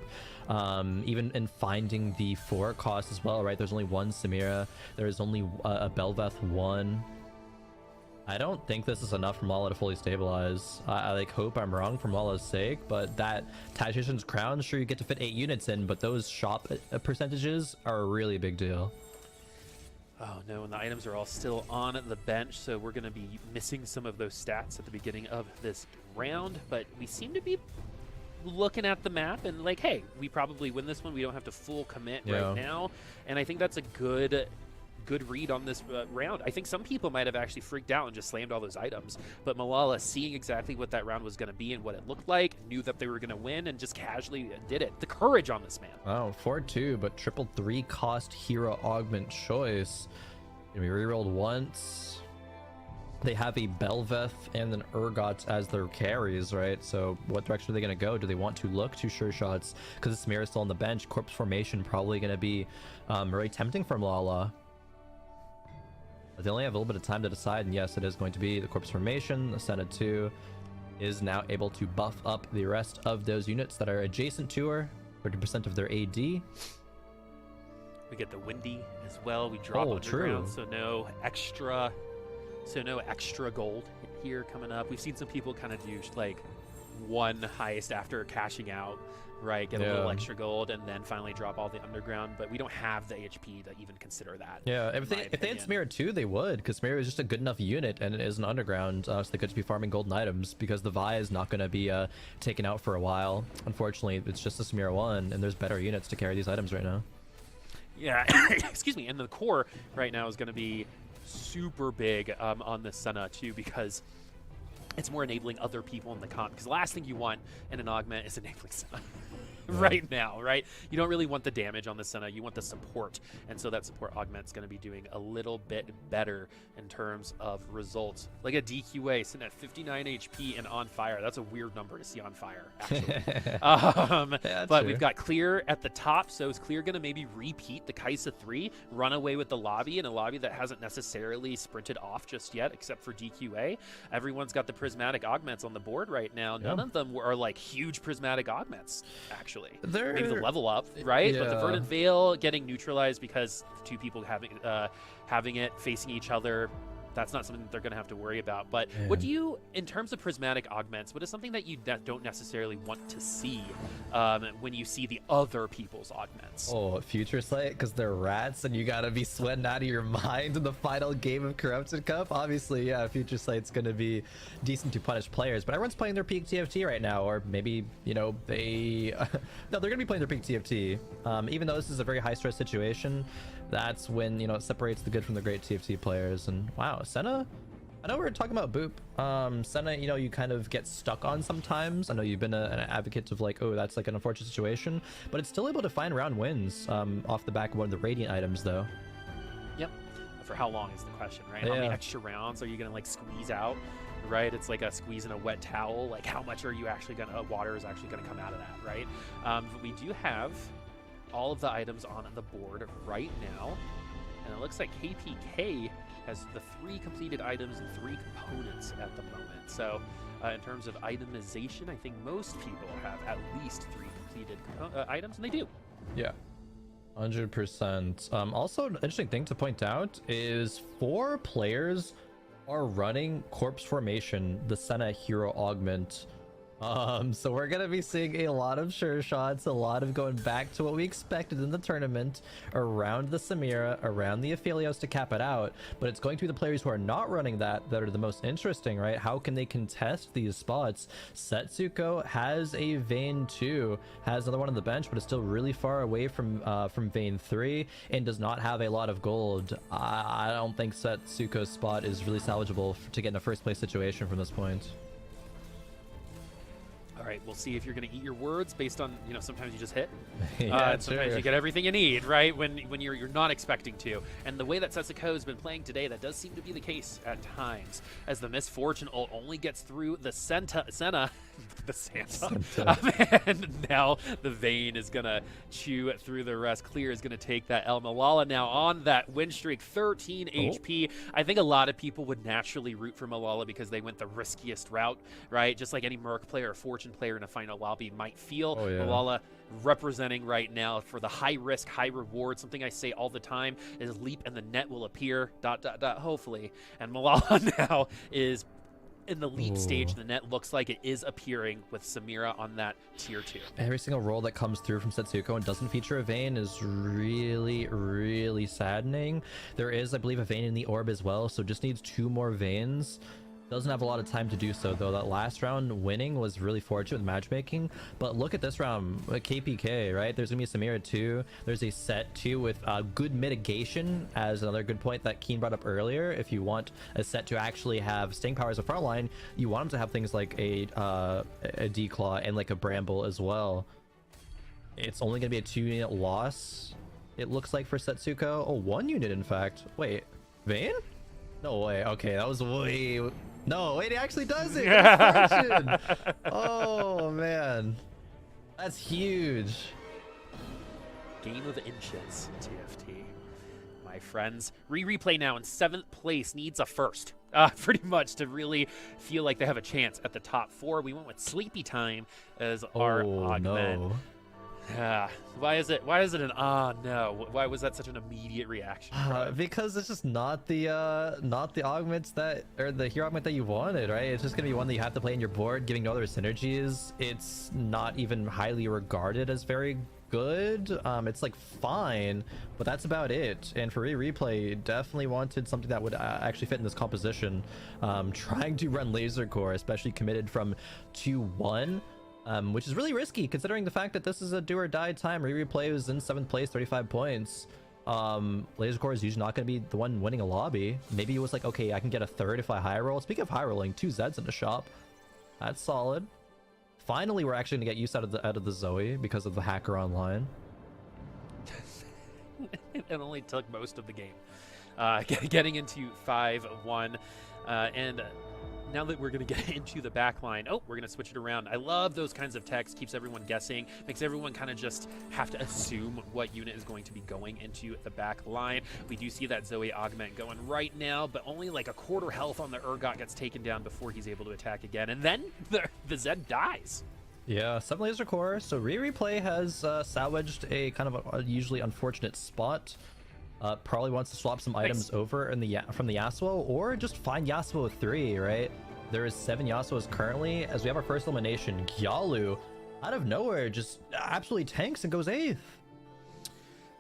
[SPEAKER 4] Even in finding the 4 cost as well, right? There's only one Samira. There's only a Belveth 1. I don't think this is enough for Malala to fully stabilize. I like hope I'm wrong for Malala's sake, but that Tactician's Crown, sure you get to fit 8 units in, but those shop percentages are a really big deal.
[SPEAKER 5] Oh no, and the items are all still on the bench, so we're going to be missing some of those stats at the beginning of this round, but we seem to be looking at the map and like, hey, we probably win this one. We don't have to full commit right now, and I think that's a good read on this round. I think some people might have actually freaked out and just slammed all those items, but Malala, seeing exactly what that round was going to be and what it looked like, knew that they were going to win and just casually did it. The courage on this man.
[SPEAKER 4] Wow, 4-2, but triple 3 cost hero augment choice. We rerolled once. They have a Belveth and an Urgot as their carries, right? So what direction are they going to go? Do they want to look to sure shots? Because the Samira is still on the bench. Corpse formation probably going to be very tempting for Malala. But they only have a little bit of time to decide, and yes, it is going to be the Corpse Formation. The Senna 2 is now able to buff up the rest of those units that are adjacent to her, 30% of their AD.
[SPEAKER 5] We get the Windy as well. We drop underground, so no extra gold here coming up. We've seen some people kind of do like one heist after cashing out, right? Get a little extra gold and then finally drop all the underground, but we don't have the HP to even consider that.
[SPEAKER 4] Yeah, if they had Samira 2, they would, because Samira is just a good enough unit and it is an underground, so they could just be farming golden items because the Vi is not going to be taken out for a while. Unfortunately, it's just the Samira 1, and there's better units to carry these items right now.
[SPEAKER 5] Yeah, excuse me, and the core right now is going to be super big on the Senna too, because it's more enabling other people in the comp, because the last thing you want in an augment is enabling Senna. Right now, right? You don't really want the damage on the Senna, you want the support, and so that support augment's going to be doing a little bit better in terms of results. Like a DQA sitting at 59 HP and on fire. That's a weird number to see on fire, actually. But we've got Clear at the top, so is Clear going to maybe repeat the Kaisa 3, run away with the lobby, in a lobby that hasn't necessarily sprinted off just yet, except for DQA? Everyone's got the prismatic augments on the board right now. None of them are like huge prismatic augments, actually. Maybe the level up, right? But the Verdant Veil getting neutralized because two people having it facing each other, that's not something that they're going to have to worry about. But what do you, in terms of prismatic augments, what is something that you don't necessarily want to see when you see the other people's augments?
[SPEAKER 4] Oh, Future Sight, because they're rats and you got to be sweating out of your mind in the final game of Corrupted Cup. Obviously, yeah, Future Sight's going to be decent to punish players, but everyone's playing their peak TFT right now, or maybe, you know, they... no, they're going to be playing their peak TFT. Even though this is a very high-stress situation, that's when, you know, it separates the good from the great TFT players. And wow, Senna, I know we were talking about Boop. Senna, you know, you kind of get stuck on sometimes. I know you've been an advocate of like, oh, that's like an unfortunate situation, but it's still able to find round wins off the back of one of the Radiant items, though.
[SPEAKER 5] Yep. For how long is the question, right? How many extra rounds are you going to like squeeze out, right? It's like a squeeze in a wet towel. Like how much are you actually going to, water is actually going to come out of that, right? But we do have all of the items on the board right now, and it looks like KPK has the 3 completed items and 3 components at the moment. So in terms of itemization, I think most people have at least 3 completed items, and they do.
[SPEAKER 4] Yeah, 100%. Also, an interesting thing to point out is 4 players are running Corpse Formation, the Senna hero augment. So we're gonna be seeing a lot of sure shots, a lot of going back to what we expected in the tournament around the Samira, around the Aphelios to cap it out. But it's going to be the players who are not running that are the most interesting, right? How can they contest these spots? Setsuko has a Vayne 2, has another one on the bench, but is still really far away from Vayne 3 and does not have a lot of gold. I don't think Setsuko's spot is really salvageable to get in a first place situation from this point.
[SPEAKER 5] All right, we'll see if you're going to eat your words based on, you know, sometimes you just hit.
[SPEAKER 4] Yeah,
[SPEAKER 5] sometimes you get everything you need, right, when you're not expecting to. And the way that Setsuko has been playing today, that does seem to be the case at times, as the Misfortune ult only gets through the Senna the Santa. And now the Vayne is going to chew through the rest. Clear is going to take that L. Malala now on that win streak, 13 HP. I think a lot of people would naturally root for Malala because they went the riskiest route, right? Just like any Merc player or Fortune player in a final lobby might feel. Malala representing right now for the high risk, high reward. Something I say all the time is leap and the net will appear, ... hopefully. And Malala now is in the leap stage. The net looks like it is appearing with Samira on that tier 2.
[SPEAKER 4] Every single roll that comes through from Setsuko and doesn't feature a Vayne is really saddening. There is, I believe, a Vayne in the orb as well, so just needs 2 more Vaynes. Doesn't have a lot of time to do so, though. That last round winning was really fortunate with matchmaking. But look at this round, KPK, right? There's gonna be a Samira 2. There's a set 2 with good mitigation, as another good point that Keen brought up earlier. If you want a set to actually have staying power as a front line, you want them to have things like a D-Claw and like a Bramble as well. It's only gonna be a 2-unit loss, it looks like, for Setsuko. Oh, 1 unit, in fact. Wait, Vayne? No way. Okay, that was way... No, wait, he actually does it! Oh, man. That's huge.
[SPEAKER 5] Game of inches, TFT. My friends. Replay now in 7th place, needs a first. Pretty much to really feel like they have a chance at the top 4. We went with Sleepy Time as our augment.
[SPEAKER 4] No.
[SPEAKER 5] Why is it an no? Why was that such an immediate reaction?
[SPEAKER 4] Because it's just not the augments that, or the hero augment that you wanted, right? It's just gonna be one that you have to play in your board, giving no other synergies. It's not even highly regarded as very good. It's like fine, but that's about it. And for replay, definitely wanted something that would actually fit in this composition. Trying to run Laser Core, especially committed from 2-1. Which is really risky considering the fact that this is a do or die time. Replay was in 7th place, 35 points. Laser Core is usually not going to be the one winning a lobby. Maybe it was like, okay, I can get a 3rd if I high roll. Speaking of high rolling, 2 Zeds in the shop. That's solid. Finally, we're actually going to get use out of the Zoe because of the hacker online.
[SPEAKER 5] It only took most of the game. Getting into 5-1, and now that we're going to get into the back line, we're going to switch it around. I love those kinds of texts. Keeps everyone guessing. Makes everyone kind of just have to assume what unit is going to be going into the back line. We do see that Zoe augment going right now, but only like a quarter health on the Urgot gets taken down before he's able to attack again. And then the Zed dies.
[SPEAKER 4] Yeah, 7 Laser Core. So replay has salvaged a kind of a usually unfortunate spot. Probably wants to swap some items over in from the Yasuo, or just find Yasuo 3, right? There is 7 Yasuos currently. As we have our first elimination, Gyalu, out of nowhere, just absolutely tanks and goes 8th.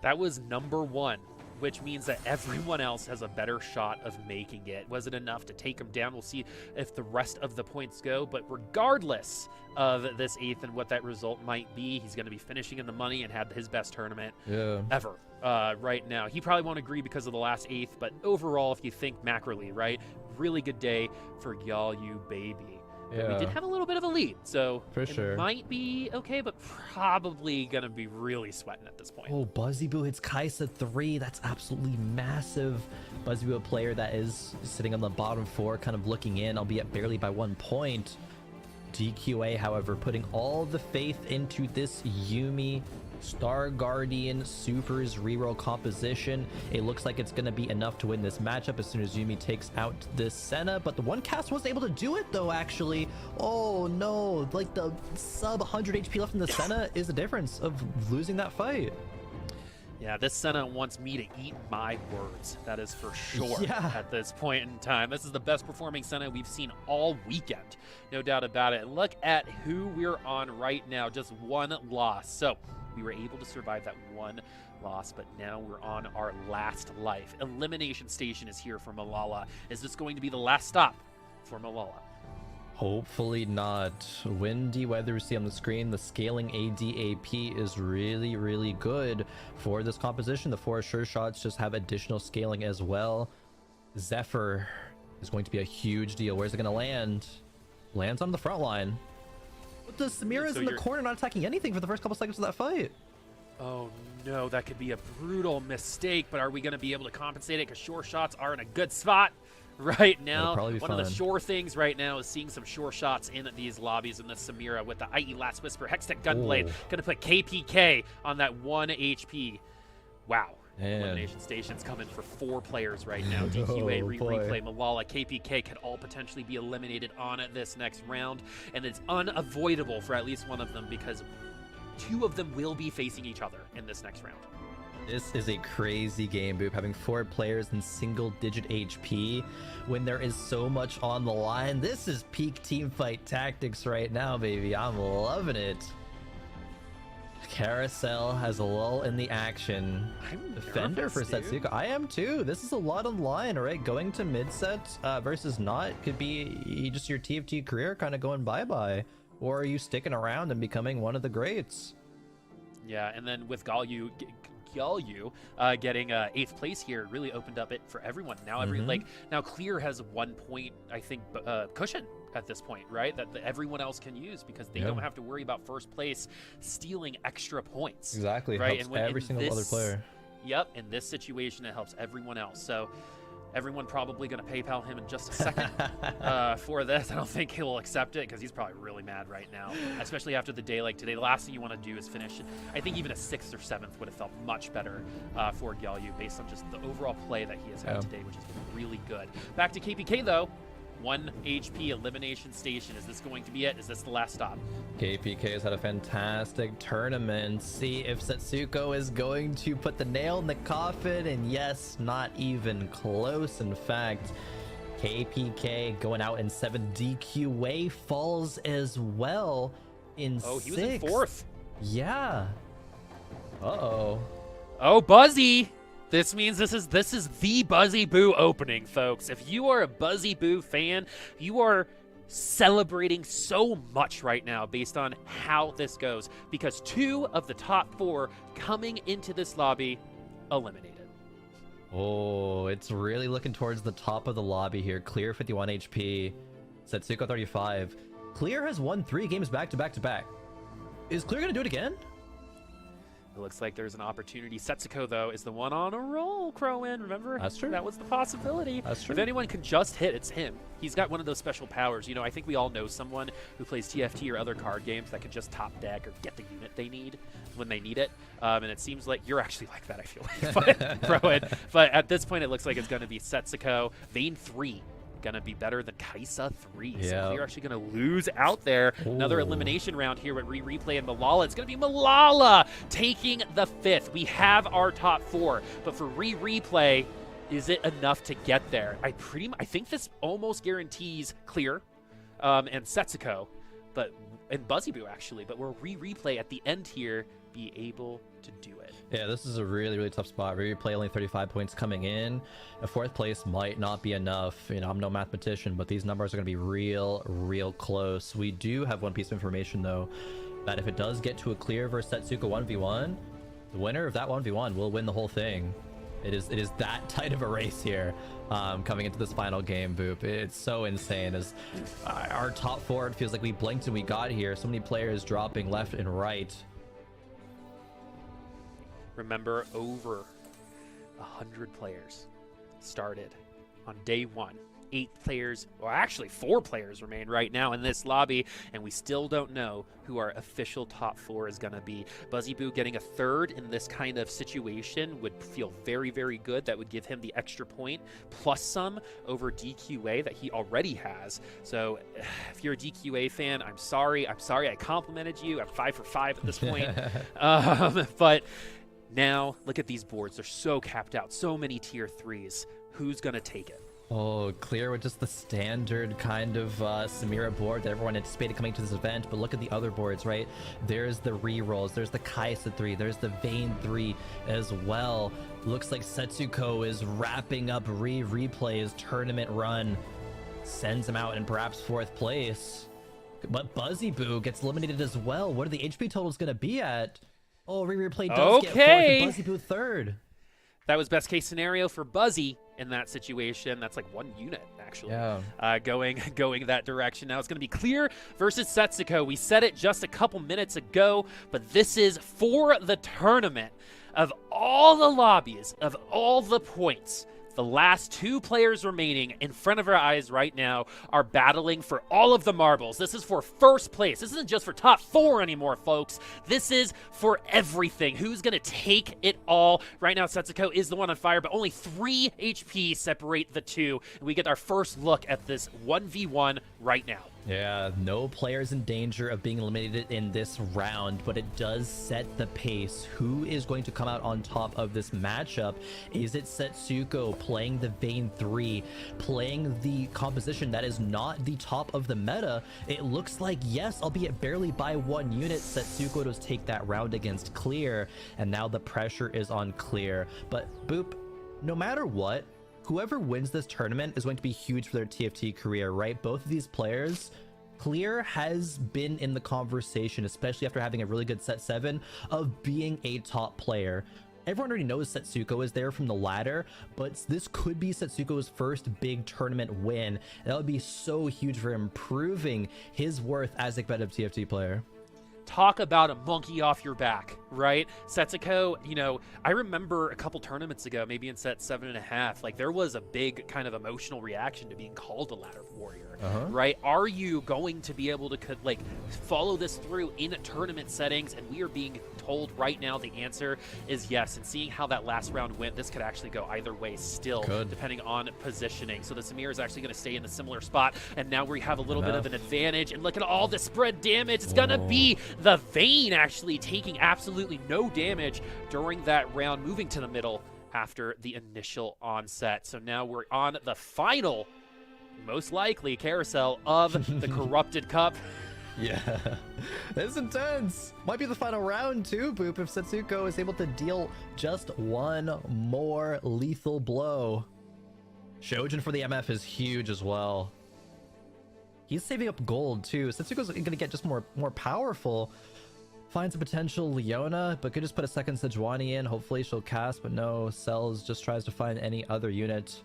[SPEAKER 5] That was number 1, which means that everyone else has a better shot of making it. Was it enough to take him down? We'll see if the rest of the points go, but regardless of this 8th and what that result might be, he's going to be finishing in the money and had his best tournament ever. Right now. He probably won't agree because of the last 8th, but overall, if you think macroly, right, really good day for Gyalu, baby. Yeah. We did have a little bit of a lead, so it might be okay, but probably gonna be really sweating at this point.
[SPEAKER 4] Oh, Buzzyboo hits Kaisa 3. That's absolutely massive. Buzzyboo, a player that is sitting on the bottom 4, kind of looking in, albeit barely by 1 point. DQA, however, putting all the faith into this Yuumi Star Guardian Super's reroll composition. It looks like it's going to be enough to win this matchup as soon as Yuumi takes out this Senna, but the one cast wasn't able to do it though, actually. Oh no, like the sub 100 HP left in the Senna is the difference of losing that fight.
[SPEAKER 5] Yeah, this Senna wants me to eat my words. That is for sure at this point in time. This is the best performing Senna we've seen all weekend. No doubt about it. Look at who we're on right now. Just 1 loss. So we were able to survive that 1 loss, but now we're on our last life. Elimination Station is here for Malala. Is this going to be the last stop for Malala?
[SPEAKER 4] Hopefully not. Windy weather we see on the screen. The scaling ADAP is really good for this composition. The 4 sure shots just have additional scaling as well. Zephyr is going to be a huge deal. Where's it going to land? Lands on the front line. But the Samira's in the corner, not attacking anything for the first couple seconds of that fight.
[SPEAKER 5] Oh no, that could be a brutal mistake, but are we going to be able to compensate it? Because sure shots are in a good spot. Right now,
[SPEAKER 4] probably be
[SPEAKER 5] one of the
[SPEAKER 4] fun.
[SPEAKER 5] sure things right now is seeing some sure shots in these lobbies in the Samira with the IE Last Whisper, Hextech Gunblade.
[SPEAKER 4] Ooh.
[SPEAKER 5] Going to put KPK on that 1 HP. Wow.
[SPEAKER 4] Man.
[SPEAKER 5] Elimination Station's coming for 4 players right now. DQA,
[SPEAKER 4] Oh, boy.
[SPEAKER 5] Replay, Malala, KPK could all potentially be eliminated on this next round. And it's unavoidable for at least one of them because 2 of them will be facing each other in this next round.
[SPEAKER 4] This is a crazy game, Boop, having 4 players in single-digit HP when there is so much on the line. This is peak teamfight tactics right now, baby. I'm loving it. Carousel has a lull in the action.
[SPEAKER 5] I'm
[SPEAKER 4] Defender for
[SPEAKER 5] nervous, dude.
[SPEAKER 4] Setsuko. I am too. This is a lot on the line, right? Going to mid-set versus not could be just your TFT career kind of going bye-bye. Or are you sticking around and becoming one of the greats?
[SPEAKER 5] Yeah, and then with Galyu getting 8th place here really opened up it for everyone. Now now Clear has 1 point, I think, cushion at this point, right? That everyone else can use because they don't have to worry about first place stealing extra points.
[SPEAKER 4] Exactly.
[SPEAKER 5] Right?
[SPEAKER 4] Helps
[SPEAKER 5] And when
[SPEAKER 4] every
[SPEAKER 5] in
[SPEAKER 4] single other
[SPEAKER 5] this-
[SPEAKER 4] player.
[SPEAKER 5] Yep, in this situation, it helps everyone else. So everyone probably going to PayPal him in just a second for this. I don't think he'll accept it because he's probably really mad right now, especially after the day like today. The last thing you want to do is finish. I think even a 6th or 7th would have felt much better for Galyu based on just the overall play that he has had today, which has been really good. Back to KPK, though. 1 HP elimination station. Is this going to be it? Is this the last stop?
[SPEAKER 4] KPK has had a fantastic tournament. See if Setsuko is going to put the nail in the coffin, and yes, not even close. In fact, KPK going out in 7. DQA falls as well in 6.
[SPEAKER 5] Oh, he was in 4th.
[SPEAKER 4] Yeah. Uh-oh.
[SPEAKER 5] Oh, Buzzy! This means this is the Buzzy Boo opening, folks. If you are a Buzzy Boo fan, you are celebrating so much right now based on how this goes because 2 of the top 4 coming into this lobby eliminated.
[SPEAKER 4] Oh, it's really looking towards the top of the lobby here. Clear 51 HP. Setsuko 35. Clear has won 3 games back to back to back. Is Clear gonna do it again?
[SPEAKER 5] It looks like there's an opportunity. Setsuko, though, is the one on a roll, Crowin. Remember?
[SPEAKER 4] That's true.
[SPEAKER 5] That was the possibility.
[SPEAKER 4] That's true.
[SPEAKER 5] If anyone can just hit, it's him. He's got one of those special powers. You know, I think we all know someone who plays TFT or other card games that can just top deck or get the unit they need when they need it. And it seems like you're actually like that, I feel like. Crowin. But at this point, it looks like it's going to be Setsuko. Vayne 3. Gonna be better than Kaisa 3.
[SPEAKER 4] Yeah.
[SPEAKER 5] So we're actually gonna lose out there. Another
[SPEAKER 4] Ooh.
[SPEAKER 5] elimination round here with Replay and Malala. It's gonna be Malala taking the 5th. We have our top 4, but for Replay, is it enough to get there? I think this almost guarantees Clear and Setsuko, and Buzzy Boo actually. But will Replay at the end here be able to do it?
[SPEAKER 4] Yeah, this is a really, really tough spot. Replay only 35 points coming in. A 4th place might not be enough. You know, I'm no mathematician, but these numbers are going to be real close. We do have one piece of information, though, that if it does get to a Clear versus Setsuko 1v1, the winner of that 1v1 will win the whole thing. It is that tight of a race here coming into this final game, Boop. It's so insane. As our top 4, it feels like we blinked and we got here. So many players dropping left and right.
[SPEAKER 5] Remember, over 100 players started on day 1. 8 players, or actually 4 players remain right now in this lobby, and we still don't know who our official top 4 is going to be. Buzzy Boo getting a 3rd in this kind of situation would feel very, very good. That would give him the extra point, plus some over DQA that he already has. So if you're a DQA fan, I'm sorry I complimented you. I'm 5 for 5 at this point. But now, look at these boards. They're so capped out. So many tier 3s. Who's going to take it?
[SPEAKER 4] Oh, Clear with just the standard kind of Samira board that everyone anticipated coming to this event. But look at the other boards, right? There's the rerolls. There's the Kaisa 3. There's the Vayne 3 as well. Looks like Setsuko is wrapping up Replay's tournament run. Sends him out in perhaps 4th place. But Buzzy Boo gets eliminated as well. What are the HP totals going to be at? Oh, Replay does get 4th and Buzzy Boo 3rd.
[SPEAKER 5] That was best case scenario for Buzzy in that situation. That's like 1 unit, actually, going that direction. Now it's going to be Clear versus Setsuko. We said it just a couple minutes ago, but this is for the tournament. Of all the lobbies, of all the points, The last 2 players remaining in front of our eyes right now are battling for all of the marbles. This is for first place. This isn't just for top 4 anymore, folks. This is for everything. Who's going to take it all? Right now, Setsuko is the one on fire, but only 3 HP separate the two. And we get our first look at this 1v1 right now.
[SPEAKER 4] Yeah, no players in danger of being eliminated in this round, but it does set the pace. Who is going to come out on top of this matchup? Is it Setsuko playing the Vayne 3, playing the composition that is not the top of the meta? It looks like, yes, albeit barely by 1 unit, Setsuko does take that round against Clear, and now the pressure is on Clear. But Boop, no matter what, whoever wins this tournament is going to be huge for their TFT career, right? Both of these players, Clear has been in the conversation, especially after having a really good set 7, of being a top player. Everyone already knows Setsuko is there from the ladder, but this could be Setsuko's first big tournament win. That would be so huge for improving his worth as a competitive TFT player.
[SPEAKER 5] Talk about a monkey off your back, right? Setsuko, you know, I remember a couple tournaments ago, maybe in set 7.5, like there was a big kind of emotional reaction to being called a ladder warrior, right? Are you going to be able to like follow this through in tournament settings? And we are being told right now the answer is yes. And seeing how that last round went, this could actually go either way still, depending on positioning. So the Samir is actually going to stay in a similar spot, and now we have a little bit of an advantage. And look at all the spread damage. It's going to be the Vayne actually taking absolutely no damage during that round, moving to the middle after the initial onset. So now we're on the final, most likely, carousel of the Corrupted Cup.
[SPEAKER 4] Yeah, it's intense. Might be the final round too, Boop, if Setsuko is able to deal just one more lethal blow. Shojin for the MF is huge as well. He's saving up gold too. Setsuko's gonna get just more powerful. Finds a potential Leona, but could just put a second Sejuani in. Hopefully she'll cast, but no. Cells just tries to find any other unit.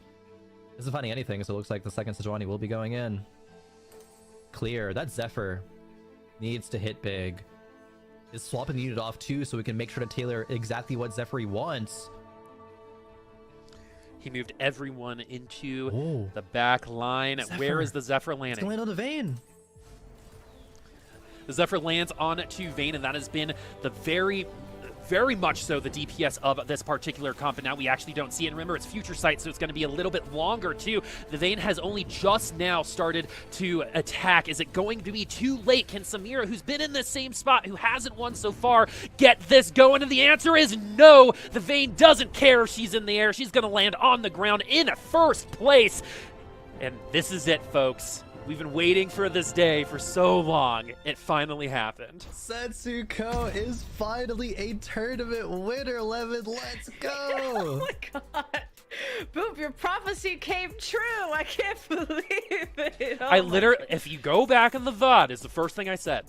[SPEAKER 4] Isn't finding anything, so it looks like the second Sejuani will be going in. Clear. That Zephyr needs to hit big. Is swapping the unit off too, so we can make sure to tailor exactly what Zephyr wants.
[SPEAKER 5] He moved everyone into the back line.
[SPEAKER 4] Zephyr.
[SPEAKER 5] Where is the Zephyr
[SPEAKER 4] It's
[SPEAKER 5] landing?
[SPEAKER 4] gonna land on the Vayne.
[SPEAKER 5] The Zephyr lands on to Vayne, and that has been the very much so the DPS of this particular comp, and now we actually don't see it. And remember, it's future sight, so it's going to be a little bit longer too. The Vayne has only just now started to attack. Is it going to be too late? Can Samira, who's been in the same spot, who hasn't won so far, get this going? And the answer is no. The Vayne doesn't care if she's in the air. She's going to land on the ground in first place. And this is it, folks. We've been waiting for this day for so long. It finally happened.
[SPEAKER 4] Setsuko is finally a tournament winner, Levin. Let's go.
[SPEAKER 1] Oh my god. Boop, your prophecy came true. I can't believe it.
[SPEAKER 5] I literally, if you go back in the VOD, is the first thing I said.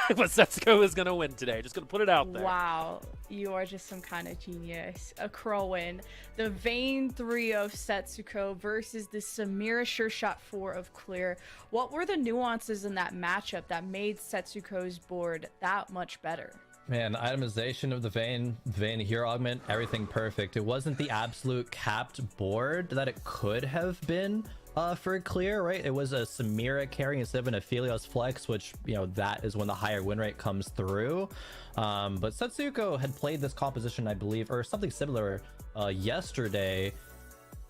[SPEAKER 5] But Setsuko is going to win today. Just going to put it out there.
[SPEAKER 1] Wow. You are just some kind of genius. A Crow win. The Vayne 3 of Setsuko versus the Samira SureShot 4 of Clear. What were the nuances in that matchup that made Setsuko's board that much better?
[SPEAKER 4] Man, itemization of the Vayne hero augment, everything perfect. It wasn't the absolute capped board that it could have been for Clear, right? It was a Samira carry instead of an Aphelios flex, which, you know, that is when the higher win rate comes through. But Setsuko had played this composition, I believe, or something similar yesterday.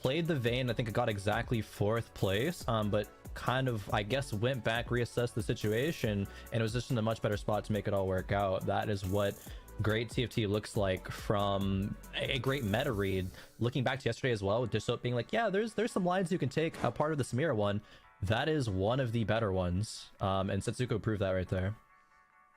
[SPEAKER 4] Played the Vayne, I think it got exactly 4th place, but kind of, I guess, went back, reassessed the situation, and it was just in a much better spot to make it all work out. That is what great TFT looks like from a great meta read. Looking back to yesterday as well, with Dishop being like, yeah, there's some lines you can take. A part of the Samira one, that is one of the better ones, and Setsuko proved that right there.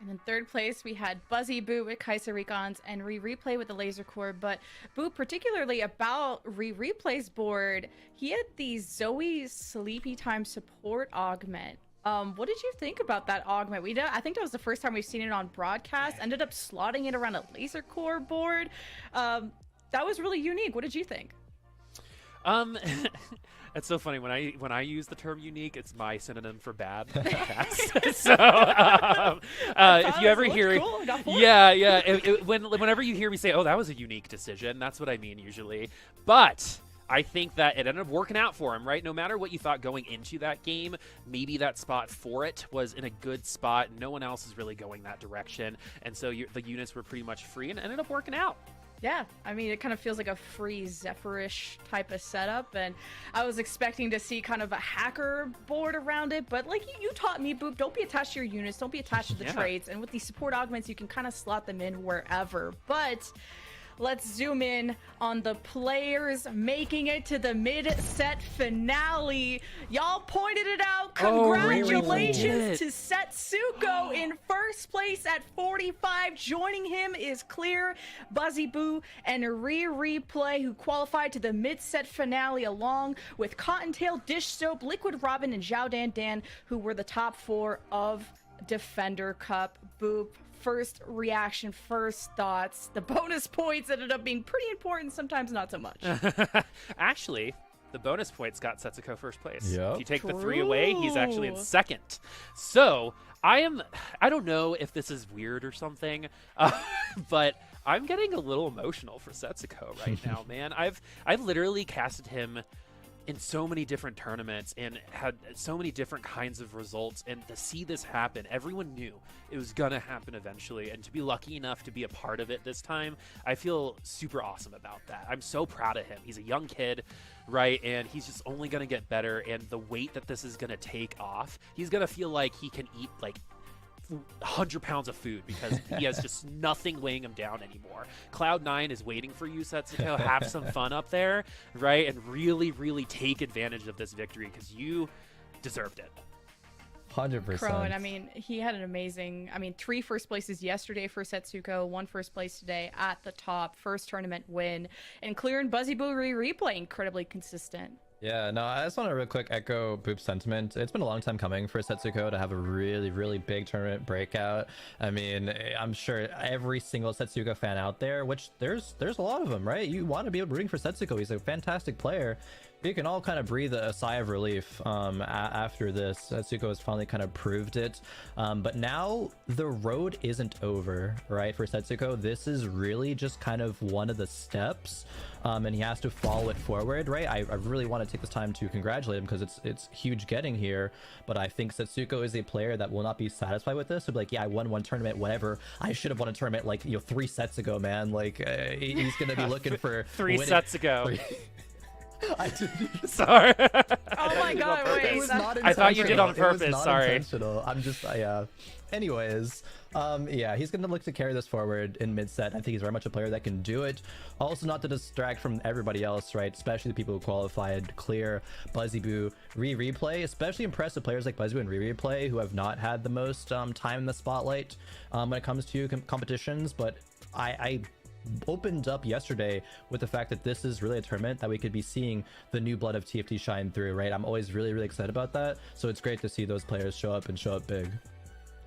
[SPEAKER 1] And in 3rd place, we had Buzzy Boo with Kaiser Recons and Replay with the Laser Core. But Boo, particularly about Replay's board, he had the Zoe Sleepy Time support augment. What did you think about that augment? I think that was the first time we've seen it on broadcast. Ended up slotting it around a Laser Core board. That was really unique. What did you think?
[SPEAKER 5] It's so funny when I use the term unique, it's my synonym for bad. So if you ever hear,
[SPEAKER 1] cool.
[SPEAKER 5] whenever you hear me say, "Oh, that was a unique decision," that's what I mean usually. But I think that it ended up working out for him, right? No matter what you thought going into that game, maybe that spot for it was in a good spot. No one else is really going that direction. And so the units were pretty much free and ended up working out.
[SPEAKER 1] Yeah, I mean, it kind of feels like a free Zephyrish type of setup, and I was expecting to see kind of a hacker board around it, but like you taught me, Boop, don't be attached to your units, don't be attached to the trades, and with these support augments, you can kind of slot them in wherever, but let's zoom in on the players making it to the mid-set finale. Y'all pointed it out. Congratulations to Setsuko in first place at 45. Joining him is Clear, Buzzy Boo, and Replay, who qualified to the mid-set finale along with Cottontail, Dish Soap, Liquid Robin, and Zhao Dan Dan, who were the top 4 of Defender Cup. Boop. First reaction, first thoughts. The bonus points ended up being pretty important, sometimes not so much.
[SPEAKER 5] Actually, the bonus points got Setsuko first place.
[SPEAKER 4] Yep.
[SPEAKER 5] If you take the 3 away, he's actually in second. So I don't know if this is weird or something, but I'm getting a little emotional for Setsuko right now, man. I've literally casted him in so many different tournaments and had so many different kinds of results, and to see this happen, everyone knew it was gonna happen eventually, and to be lucky enough to be a part of it this time, I feel super awesome about that. I'm so proud of him. He's a young kid, right, and he's just only gonna get better, and the weight that this is gonna take off, he's gonna feel like he can eat like 100 pounds of food because he has just nothing weighing him down anymore. Cloud9 is waiting for you, Setsuko. Have some fun up there, right? And really, really take advantage of this victory because you deserved it.
[SPEAKER 4] 100%.
[SPEAKER 1] Crone, I mean, he had an amazing, 3 first places yesterday for Setsuko, 1 first place today at the top, first tournament win, and Clear and Buzzy Boo Replay, incredibly consistent.
[SPEAKER 4] Yeah, no, I just want to real quick echo Boop's sentiment. It's been a long time coming for Setsuko to have a really, really big tournament breakout. I mean, I'm sure every single Setsuko fan out there, which there's a lot of them, right? You want to be rooting for Setsuko. He's a fantastic player. You can all kind of breathe a sigh of relief after this. Setsuko has finally kind of proved it. But now the road isn't over, right? For Setsuko, this is really just kind of one of the steps. And he has to follow it forward, right? I really want to take this time to congratulate him because it's huge getting here. But I think Setsuko is a player that will not be satisfied with this. He'll be like, yeah, I won 1 tournament, whatever. I should have won a tournament like 3 sets ago, man. Like he's gonna be looking for
[SPEAKER 5] 3 sets ago.
[SPEAKER 3] Sorry.
[SPEAKER 1] Oh my god, wait.
[SPEAKER 4] It was not
[SPEAKER 5] I thought you did on purpose.
[SPEAKER 4] It was not
[SPEAKER 5] Sorry.
[SPEAKER 4] intentional. I'm just, yeah. Anyways, yeah, he's going to look to carry this forward in mid-set. I think he's very much a player that can do it. Also, not to distract from everybody else, right? Especially the people who qualified, Clear, Buzzy Boo, Replay. Especially impressive players like Buzzy Boo and Replay who have not had the most time in the spotlight when it comes to competitions. But I opened up yesterday with the fact that this is really a tournament that we could be seeing the new blood of TFT shine through, right? I'm always really, really excited about that. So it's great to see those players show up big.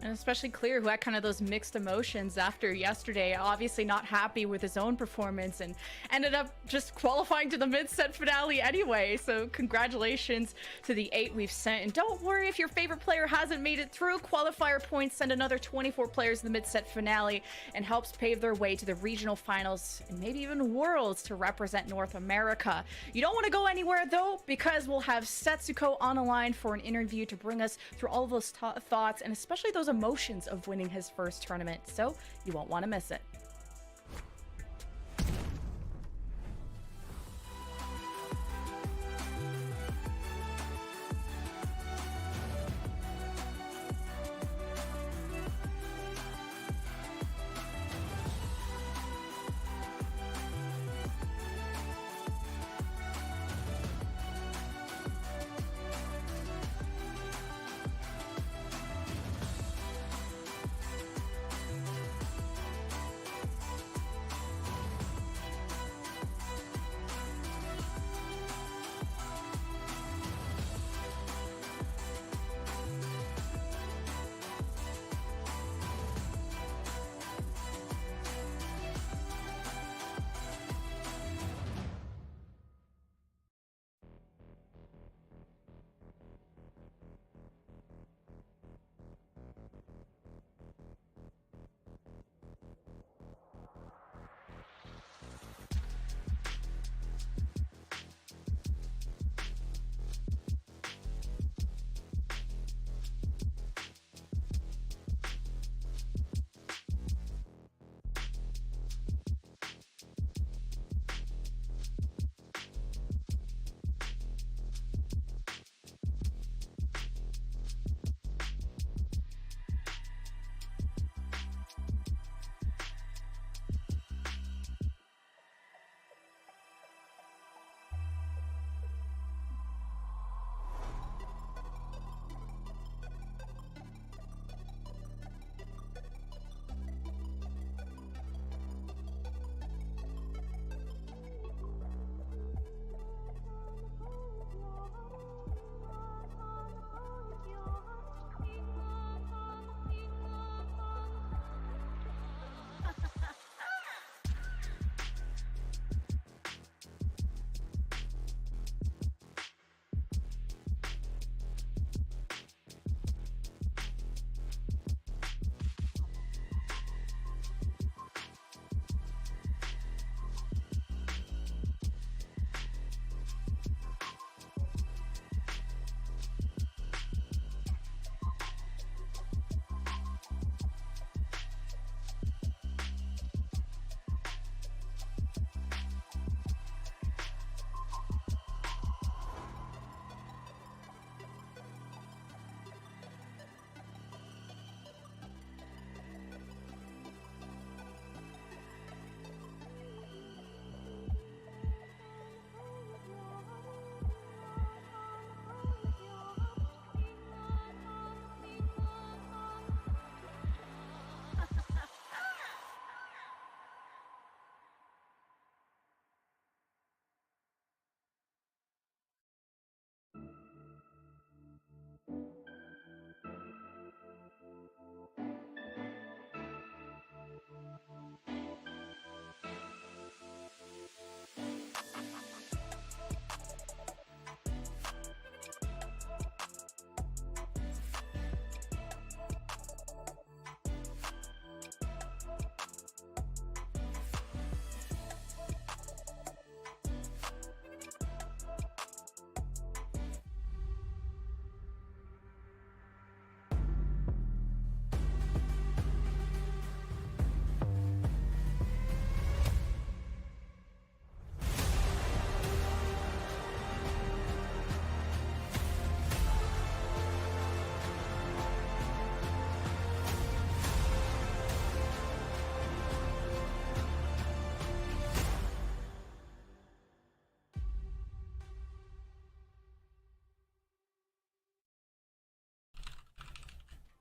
[SPEAKER 1] And especially Clear, who had kind of those mixed emotions after yesterday, obviously not happy with his own performance and ended up just qualifying to the mid-set finale anyway. So congratulations to the 8 we've sent. And don't worry if your favorite player hasn't made it through. Qualifier points send another 24 players to the mid-set finale and helps pave their way to the regional finals and maybe even worlds to represent North America. You don't want to go anywhere though, because we'll have Setsuko on the line for an interview to bring us through all of those thoughts and especially those emotions of winning his first tournament, so you won't want to miss it.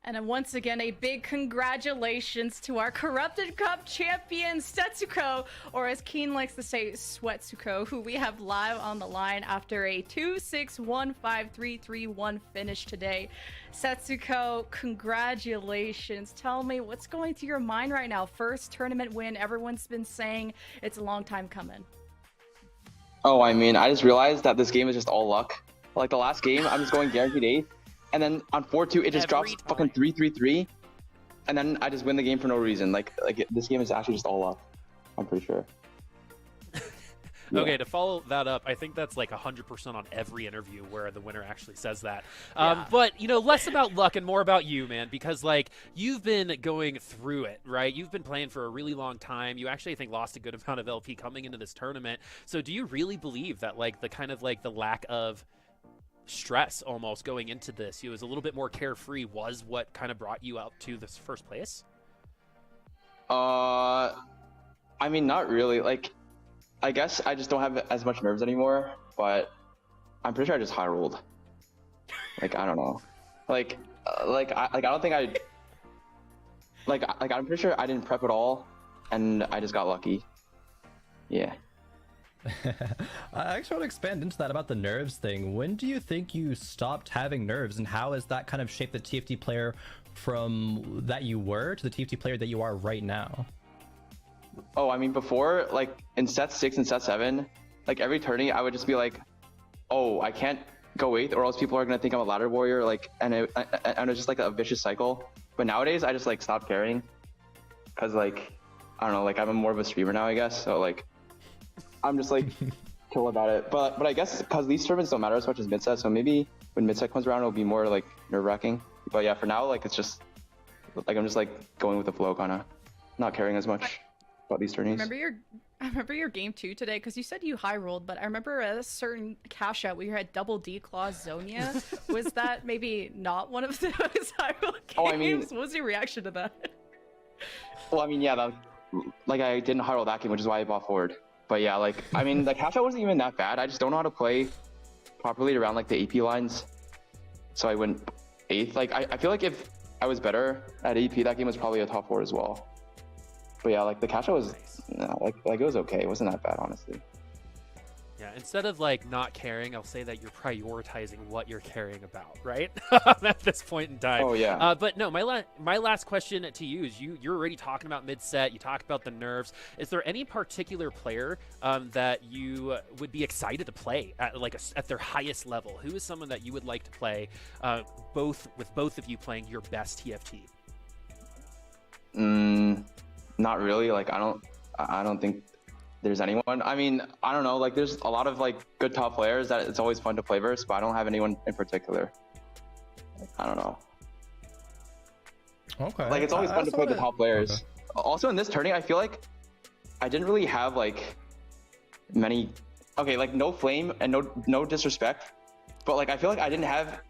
[SPEAKER 1] And then once again, a big congratulations to our Corrupted Cup champion, Setsuko, or as Keen likes to say, Sweatsuko, who we have live on the line after a 2-6-1-5-3-3-1 finish today. Setsuko, congratulations. Tell me, what's going through your mind right now? First tournament win. Everyone's been saying it's a long time coming.
[SPEAKER 6] Oh, I mean, I just realized that this game is just all luck. Like the last game, I'm just going guaranteed 8th. And then on 4-2, it just drops fucking 3-3-3, and then I just win the game for no reason. Like this game is actually just all luck. I'm pretty sure.
[SPEAKER 5] Okay, to follow that up, I think that's like 100% on every interview where the winner actually says that. But, you know, less about luck and more about you, man, because, like, you've been going through it, right? You've been playing for a really long time. You actually, I think, lost a good amount of LP coming into this tournament. So do you really believe that, like, the kind of, like, the lack of stress almost going into this, it was a little bit more carefree, was what kind of brought you up to this first place?
[SPEAKER 6] I mean, not really. Like, I guess I just don't have as much nerves anymore, but I'm pretty sure I just high rolled. Like, I don't know. I don't think I'm pretty sure I didn't prep at all, and I just got lucky. Yeah.
[SPEAKER 4] I actually want to expand into that about the nerves thing. When do you think you stopped having nerves, and how has that kind of shaped the TFT player from that you were to the TFT player that you are right now?
[SPEAKER 6] Oh, I mean, before, like, in set 6 and set 7, like, every tourney, I would just be like, oh, I can't go 8th, or else people are going to think I'm a ladder warrior, like, and it was just, like, a vicious cycle. But nowadays, I just, like, stopped caring, because, like, I don't know, like, I'm more of a streamer now, I guess, so, like, I'm just like chill about it, but I guess because these tournaments don't matter as much as mid-set, so maybe when mid-set comes around, it'll be more like nerve-wracking. But yeah, for now, like it's just like I'm just like going with the flow, kind of not caring as much about these tourneys.
[SPEAKER 1] I remember your game 2 today, because you said you high rolled, but I remember a certain cash out where you had double D claws Zonia. Was that maybe not one of those high roll games?
[SPEAKER 6] Oh, I mean,
[SPEAKER 1] what was your reaction to that?
[SPEAKER 6] Well, I mean, yeah, like I didn't high roll that game, which is why I bought forward. But yeah, like, I mean, the cash out wasn't even that bad. I just don't know how to play properly around, like, the AP lines. So I went 8th. Like, I feel like if I was better at AP, that game was probably a top 4 as well. But yeah, like, the cash out was, like it was okay. It wasn't that bad, honestly.
[SPEAKER 5] Yeah, instead of like not caring, I'll say that you're prioritizing what you're caring about, right? At this point in time.
[SPEAKER 6] Oh yeah.
[SPEAKER 5] But no, my last question to you is you're already talking about mid-set. You talk about the nerves. Is there any particular player that you would be excited to play at at their highest level? Who is someone that you would like to play, both of you playing your best TFT?
[SPEAKER 6] Not really. Like I don't think there's anyone. I mean, I don't know, like there's a lot of like good top players that it's always fun to play versus, but I don't have anyone in particular. I don't know.
[SPEAKER 4] Okay.
[SPEAKER 6] Like it's always fun to play the top players.
[SPEAKER 4] Okay.
[SPEAKER 6] Also in this tourney, I feel like I didn't really have like many, okay, like no flame and no disrespect, but like I feel like I didn't have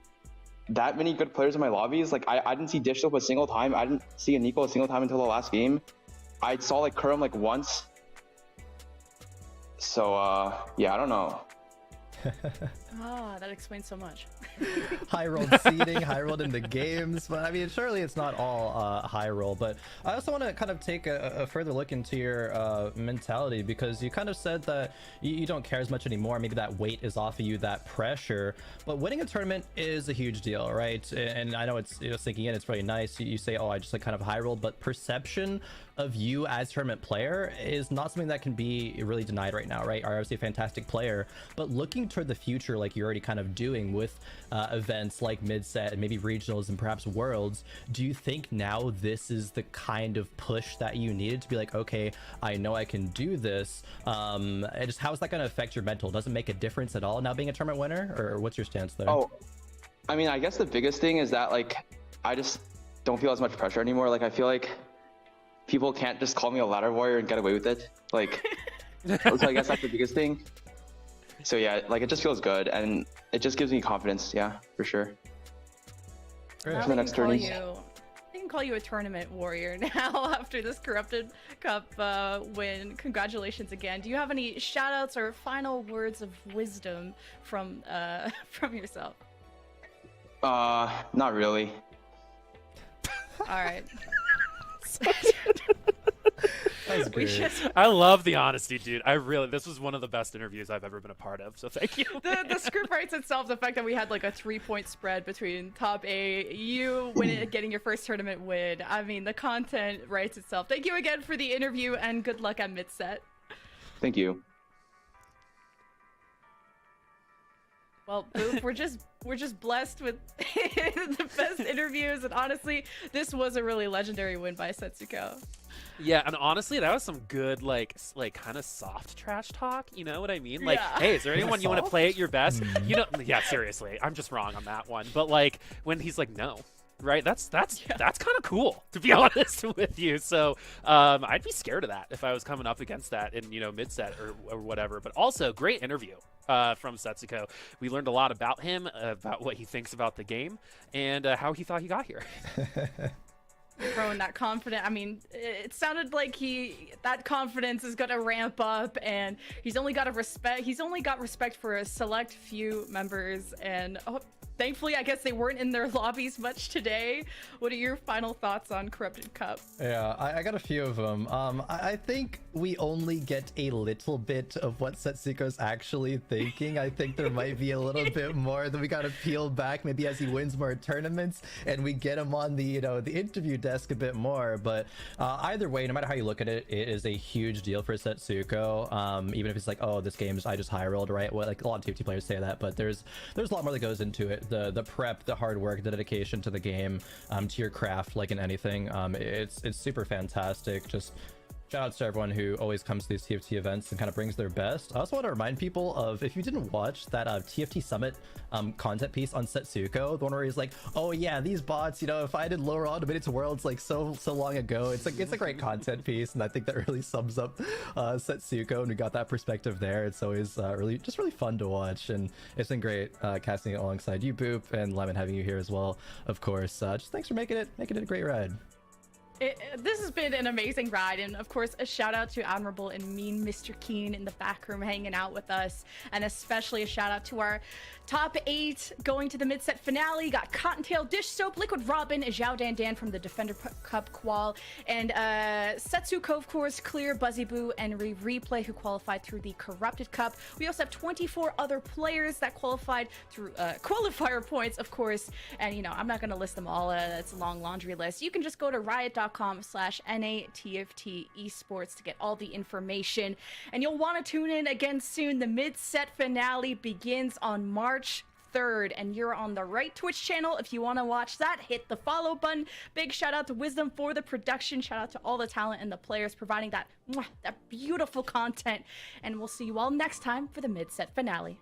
[SPEAKER 6] that many good players in my lobbies. Like I didn't see Dish up a single time. I didn't see a Nico a single time until the last game. I saw like Kurum like once. So yeah, I don't know.
[SPEAKER 1] Ah, that explains so much.
[SPEAKER 4] High rolled seeding, high rolled in the games, but I mean, surely it's not all high roll. But I also want to kind of take a further look into your mentality, because you kind of said that you don't care as much anymore. Maybe that weight is off of you, that pressure. But winning a tournament is a huge deal, right? And I know it's sinking in. It's really nice. You say, oh, I just like kind of high rolled, but perception of you as tournament player is not something that can be really denied right now, right? You're obviously a fantastic player, but looking toward the future, like you're already kind of doing with events like mid-set and maybe regionals and perhaps worlds, do you think now this is the kind of push that you needed to be like, okay, I know I can do this? And just how is that going to affect your mental? Does it make a difference at all now being a tournament winner, or what's your stance there?
[SPEAKER 6] Oh, I mean, I guess the biggest thing is that like I just don't feel as much pressure anymore. Like I feel like people can't just call me a ladder warrior and get away with it. Like, so I guess that's the biggest thing. So yeah, like it just feels good, and it just gives me confidence. Yeah, for sure.
[SPEAKER 4] Great.
[SPEAKER 6] For the next tourney.
[SPEAKER 1] They can call you a tournament warrior now after this Corrupted Cup win. Congratulations again. Do you have any shout outs or final words of wisdom from yourself?
[SPEAKER 6] Not really.
[SPEAKER 1] All right.
[SPEAKER 5] I love the honesty, dude. This was one of the best interviews I've ever been a part of, so thank you.
[SPEAKER 1] The script writes itself. The fact that we had like a 3-point spread between top 8, you getting your first tournament win. I mean, the content writes itself. Thank you again for the interview, and good luck at mid-set.
[SPEAKER 6] Thank you.
[SPEAKER 1] Well, Boop, we're just blessed with the best interviews, and honestly, this was a really legendary win by Setsuko.
[SPEAKER 5] Yeah, and honestly, that was some good, like kind of soft trash talk. You know what I mean? Like,
[SPEAKER 1] Yeah.
[SPEAKER 5] hey, is there anyone you want to play at your best? You know, yeah, seriously, I'm just wrong on that one. But like, when he's like, no, right? That's kind of cool, to be honest with you. So, I'd be scared of that if I was coming up against that in mid set or whatever. But also, great interview from Setsuko. We learned a lot about him, about what he thinks about the game, and how he thought he got here.
[SPEAKER 1] Growing that confident. I mean, it sounded like that confidence is gonna ramp up, and he's only got respect for a select few members, and thankfully, I guess they weren't in their lobbies much today. What are your final thoughts on Corrupted Cup?
[SPEAKER 4] Yeah, I got a few of them. I think we only get a little bit of what Setsuko's actually thinking. I think there might be a little bit more that we gotta peel back, maybe as he wins more tournaments and we get him on the the interview desk a bit more. But either way, no matter how you look at it, it is a huge deal for Setsuko. Even if it's like, oh, this game's I just high rolled, right? Well, like a lot of TFT players say that, but there's a lot more that goes into it. The prep, the hard work, the dedication to the game, to your craft, like in anything. It's super fantastic. Just shout out to everyone who always comes to these TFT events and kind of brings their best. I also want to remind people of, if you didn't watch that TFT Summit content piece on Setsuko, the one where he's like, oh yeah, these bots, if I did lower on to minutes worlds like so long ago, it's a great content piece, and I think that really sums up Setsuko, and we got that perspective there. It's always really fun to watch, and it's been great casting it alongside you, Boop, and Lemon having you here as well, of course. Just thanks for making it a great ride.
[SPEAKER 1] This has been an amazing ride, and of course a shout out to Admirable and Mean Mr. Keen in the back room hanging out with us, and especially a shout out to our top 8 going to the mid-set finale. Got Cottontail, Dish Soap, Liquid Robin, Zhao Dan Dan from the Defender Cup qual, and Setsuko, of course, Clear, Buzzy Boo, and Replay, who qualified through the Corrupted Cup. We also have 24 other players that qualified through qualifier points, of course, and I'm not going to list them all. It's a long laundry list. You can just go to riot.com/NATFT Esports to get all the information, and you'll want to tune in again soon. The mid-set finale begins on March 3rd, and you're on the right Twitch channel if you want to watch that. Hit the follow button. Big shout out to Wisdom for the production. Shout out to all the talent and the players providing that beautiful content, and we'll see you all next time for the mid-set finale.